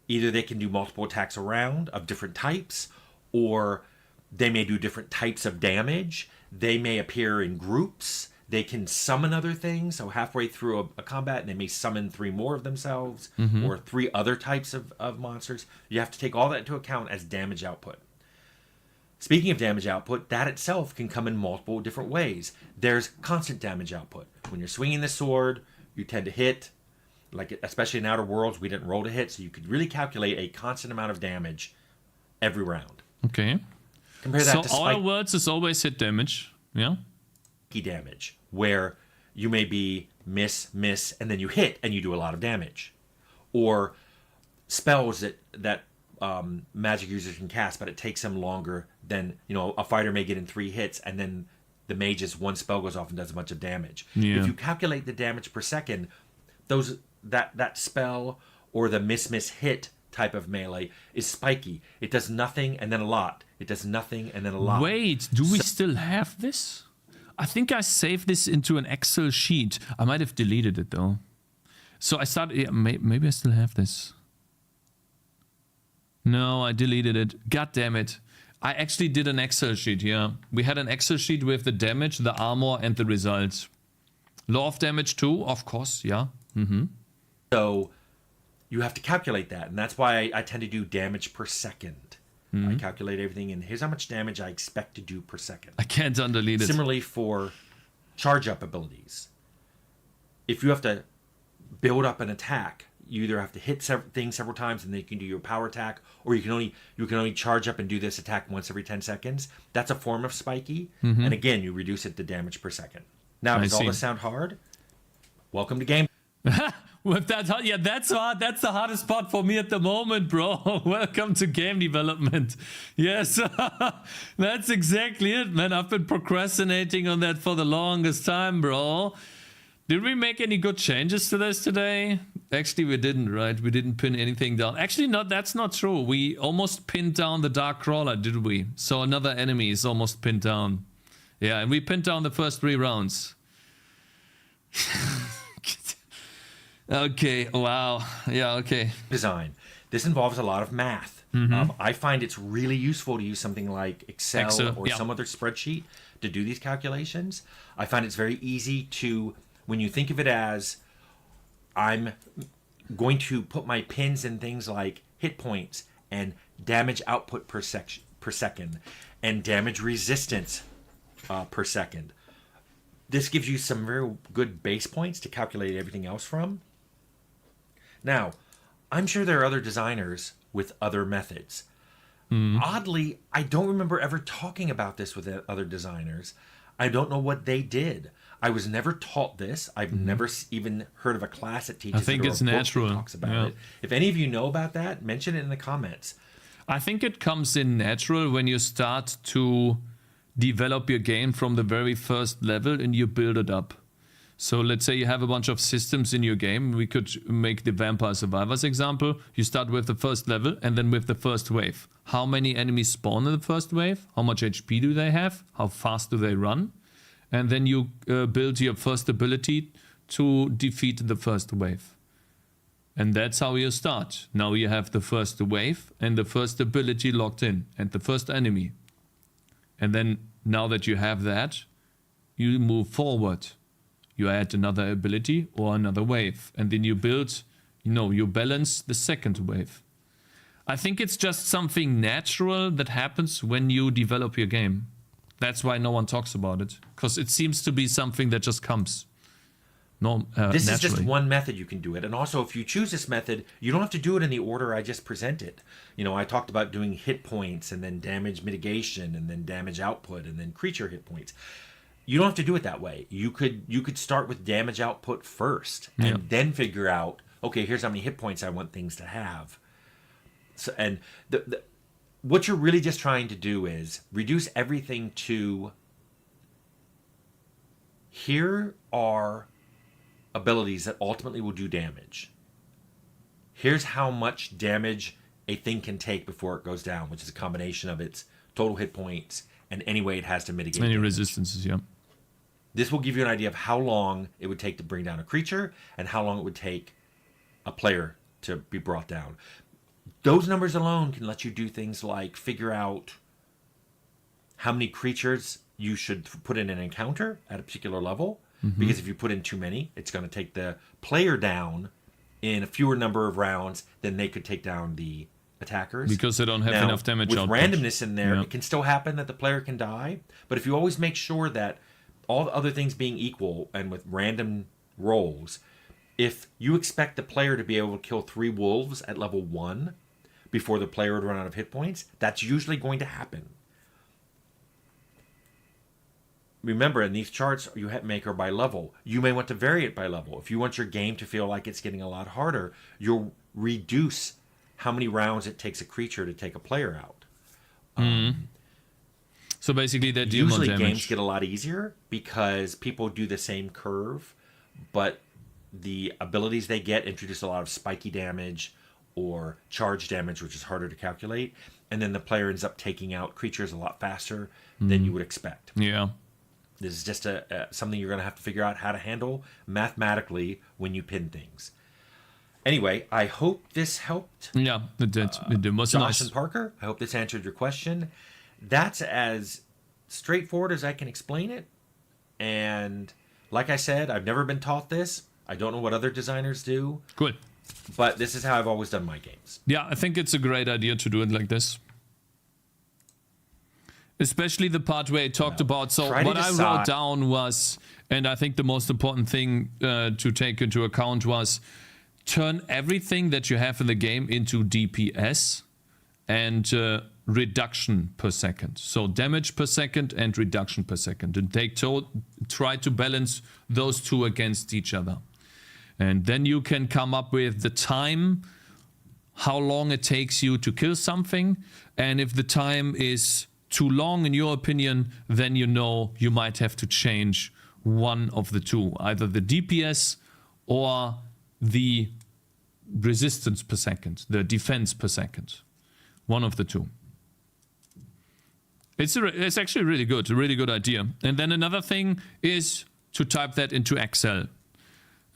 Speaker 9: Either they can do multiple attacks around of different types, or they may do different types of damage. They may appear in groups. They can summon other things. So halfway through a combat, they may summon 3 more of themselves or 3 other types of monsters. You have to take all that into account as damage output. Speaking of damage output, that itself can come in multiple different ways. There's constant damage output. When you're swinging the sword, you tend to hit. Like, especially in Outer Worlds, we didn't roll to hit, so you could really calculate a constant amount of damage every round.
Speaker 1: Okay.
Speaker 9: Compare that to
Speaker 1: Outer Worlds is always hit damage. Yeah.
Speaker 9: spiky damage, where you may be miss, and then you hit and you do a lot of damage. Or spells that magic users can cast, but it takes them longer than, a fighter may get in 3 hits, and then the mage's one spell goes off and does a bunch of damage.
Speaker 1: Yeah.
Speaker 9: If you calculate the damage per second, that spell or the miss hit type of melee is spiky. It does nothing and then a lot. It does nothing and then a lot.
Speaker 1: Wait, do we still have this? I think I saved this into an Excel sheet. I might have deleted it though. So I started. Yeah, maybe I still have this. No, I deleted it. God damn it. I actually did an Excel sheet, yeah. We had an Excel sheet with the damage, the armor, and the results. Law of damage too, of course, yeah. Mm-hmm.
Speaker 9: So you have to calculate that, and that's why I tend to do damage per second. I calculate everything, and here's how much damage I expect to do per second.
Speaker 1: I can't undelete it.
Speaker 9: Similarly for charge-up abilities. If you have to build up an attack, you either have to hit things several times and then you can do your power attack, or you can only charge up and do this attack once every 10 seconds. That's a form of spiky, and again, you reduce it to damage per second. Now, does all this sound hard? Welcome to game.
Speaker 1: With that, yeah, that's hard. That's the hardest part for me at the moment, bro. Welcome to game development. Yes, that's exactly it, man. I've been procrastinating on that for the longest time, bro. Did we make any good changes to this today? Actually, we didn't, right? We didn't pin anything down. Actually, that's not true. We almost pinned down the Dark Crawler, did we? So another enemy is almost pinned down. Yeah, and we pinned down the first 3 rounds. Okay, wow. Yeah, okay.
Speaker 9: Design. This involves a lot of math. I find it's really useful to use something like Excel or some other spreadsheet to do these calculations. I find it's very easy to, when you think of it as, I'm going to put my pins in things like hit points and damage output per second and damage resistance per second. This gives you some very good base points to calculate everything else from. Now, I'm sure there are other designers with other methods. Oddly, I don't remember ever talking about this with other designers. I don't know what they did. I was never taught this. I've never even heard of a class that teaches it.
Speaker 1: I think it's natural.
Speaker 9: Talks about it. If any of you know about that, mention it in the comments.
Speaker 1: I think it comes in natural when you start to develop your game from the very first level and you build it up. So let's say you have a bunch of systems in your game. We could make the Vampire Survivors example. You start with the first level and then with the first wave. How many enemies spawn in the first wave? How much HP do they have? How fast do they run? And then you build your first ability to defeat the first wave. And that's how you start. Now you have the first wave and the first ability locked in and the first enemy. And then now that you have that, you move forward. You add another ability or another wave. And then you build, you balance the second wave. I think it's just something natural that happens when you develop your game. That's why no one talks about it. Because it seems to be something that just comes.
Speaker 9: This
Speaker 1: naturally.
Speaker 9: is just one method you can do it. And also, if you choose this method, you don't have to do it in the order I just presented. I talked about doing hit points and then damage mitigation and then damage output and then creature hit points. You don't have to do it that way. You could start with damage output first and then figure out, okay, here's how many hit points I want things to have. So, and what you're really just trying to do is reduce everything to, here are abilities that ultimately will do damage. Here's how much damage a thing can take before it goes down, which is a combination of its total hit points and any way it has to mitigate
Speaker 1: any
Speaker 9: damage.
Speaker 1: resistances, yeah.
Speaker 9: This will give you an idea of how long it would take to bring down a creature and how long it would take a player to be brought down. Those numbers alone can let you do things like figure out how many creatures you should put in an encounter at a particular level. Because if you put in too many, it's going to take the player down in a fewer number of rounds than they could take down the attackers.
Speaker 1: Because they don't have
Speaker 9: Now,
Speaker 1: enough damage
Speaker 9: with
Speaker 1: output.
Speaker 9: randomness in there,
Speaker 1: Yeah.
Speaker 9: it can still happen that the player can die. But if you always make sure that all the other things being equal and with random rolls, if you expect the player to be able to kill 3 wolves at level 1 before the player would run out of hit points, that's usually going to happen. Remember, in these charts, you make her by level. You may want to vary it by level. If you want your game to feel like it's getting a lot harder, you'll reduce how many rounds it takes a creature to take a player out.
Speaker 1: So basically, they deal more
Speaker 9: Usually
Speaker 1: damage.
Speaker 9: games get a lot easier because people do the same curve, but the abilities they get introduce a lot of spiky damage or charge damage, which is harder to calculate. And then the player ends up taking out creatures a lot faster than you would expect.
Speaker 1: Yeah.
Speaker 9: This is just something you're going to have to figure out how to handle mathematically when you pin things. Anyway, I hope this helped.
Speaker 1: Yeah, it did. It was
Speaker 9: Josh
Speaker 1: nice.
Speaker 9: and Parker, I hope this answered your question. That's as straightforward as I can explain it. And like I said, I've never been taught this. I don't know what other designers do,
Speaker 1: Cool.
Speaker 9: but this is how I've always done my games.
Speaker 1: Yeah, I think it's a great idea to do it like this. Especially the part where I talked about. So
Speaker 9: Try to
Speaker 1: what I wrote
Speaker 9: decide-
Speaker 1: down was, and I think the most important thing to take into account was, turn everything that you have in the game into DPS and reduction per second. So damage per second and reduction per second. And try to balance those two against each other. And then you can come up with the time, how long it takes you to kill something. And if the time is too long, in your opinion, then you know you might have to change one of the two. Either the DPS or the resistance per second, the defense per second. One of the two. It's actually really good, a really good idea. And then another thing is to type that into Excel.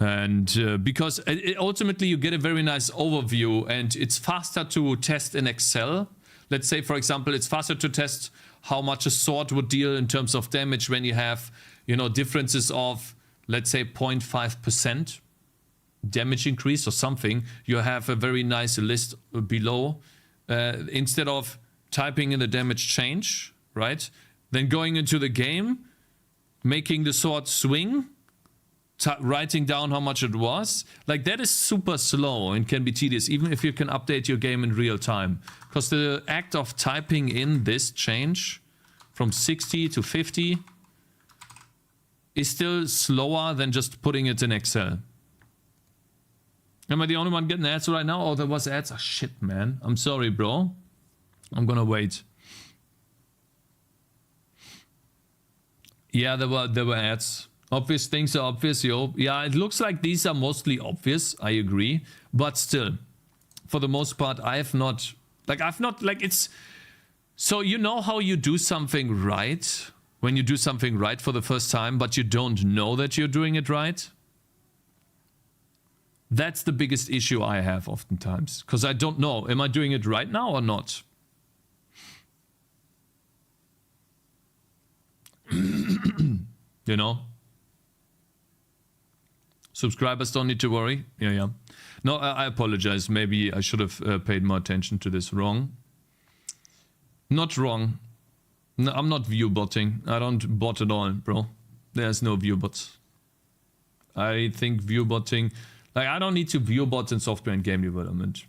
Speaker 1: And because ultimately you get a very nice overview and it's faster to test in Excel. Let's say, for example, it's faster to test how much a sword would deal in terms of damage when you have, differences of, let's say, 0.5% damage increase or something. You have a very nice list below. Instead of typing in the damage change, right? Then going into the game, making the sword swing, writing down how much it was. Like, that is super slow and can be tedious, even if you can update your game in real time. Because the act of typing in this change from 60 to 50 is still slower than just putting it in Excel. Am I the only one getting ads right now? Oh, there was ads. Oh, shit, man. I'm sorry, bro. I'm gonna wait. Yeah, there were ads. Obvious things are obvious, yo. Yeah, it looks like these are mostly obvious. I agree. But still, for the most part, it's... So you know how you do something right? When you do something right for the first time, but you don't know that you're doing it right? That's the biggest issue I have oftentimes. Because I don't know, am I doing it right now or not? You know? Subscribers don't need to worry. Yeah. No, I apologize. Maybe I should have paid more attention to this. Wrong. Not wrong. No, I'm not view botting. I don't bot at all, bro. There's no view bots. I think view botting... Like, I don't need to view bots in software and game development.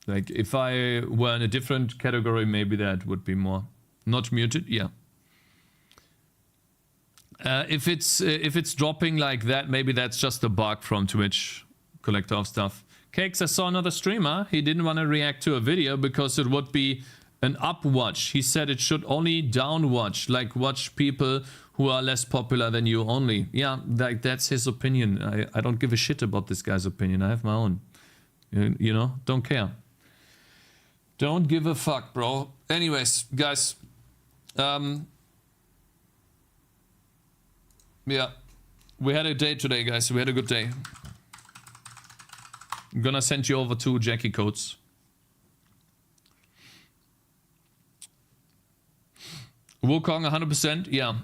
Speaker 1: Like, if I were in a different category, maybe that would be more. Not muted? Yeah. If it's dropping like that, maybe that's just a bug from Twitch. Collector of stuff. Cakez, I saw another streamer. He didn't want to react to a video because it would be an up watch. He said it should only down watch. Like, watch people who are less popular than you only. Yeah, like, that's his opinion. I don't give a shit about this guy's opinion. I have my own. You know, don't care. Don't give a fuck, bro. Anyways, guys. Yeah. We had a day today, guys. We had a good day. I'm gonna send you over 2 Jackie codes. Wukong 100%? Yeah.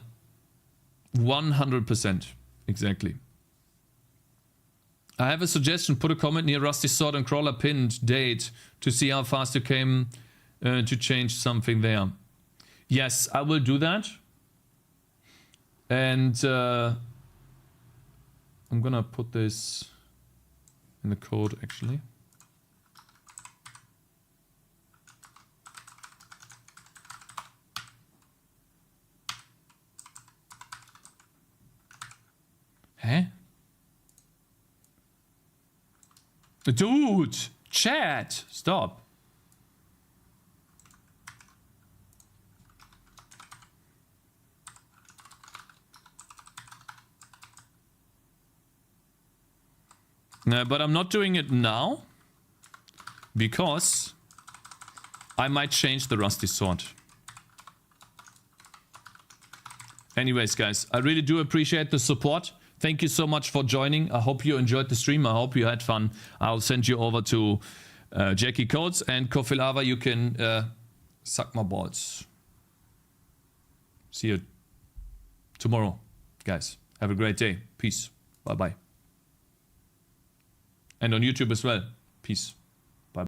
Speaker 1: 100%. Exactly. I have a suggestion. Put a comment near Rusty Sword and Crawler pinned date to see how fast you came to change something there. Yes, I will do that. And I'm gonna put this in the code actually. Huh? Dude! Chat! Stop. But I'm not doing it now because I might change the Rusty Sword. Anyways, guys, I really do appreciate the support. Thank you so much for joining. I hope you enjoyed the stream. I hope you had fun. I'll send you over to Jackie Codes and Kofilava. You can suck my balls. See you tomorrow, guys. Have a great day. Peace. Bye-bye. And on YouTube as well. Peace.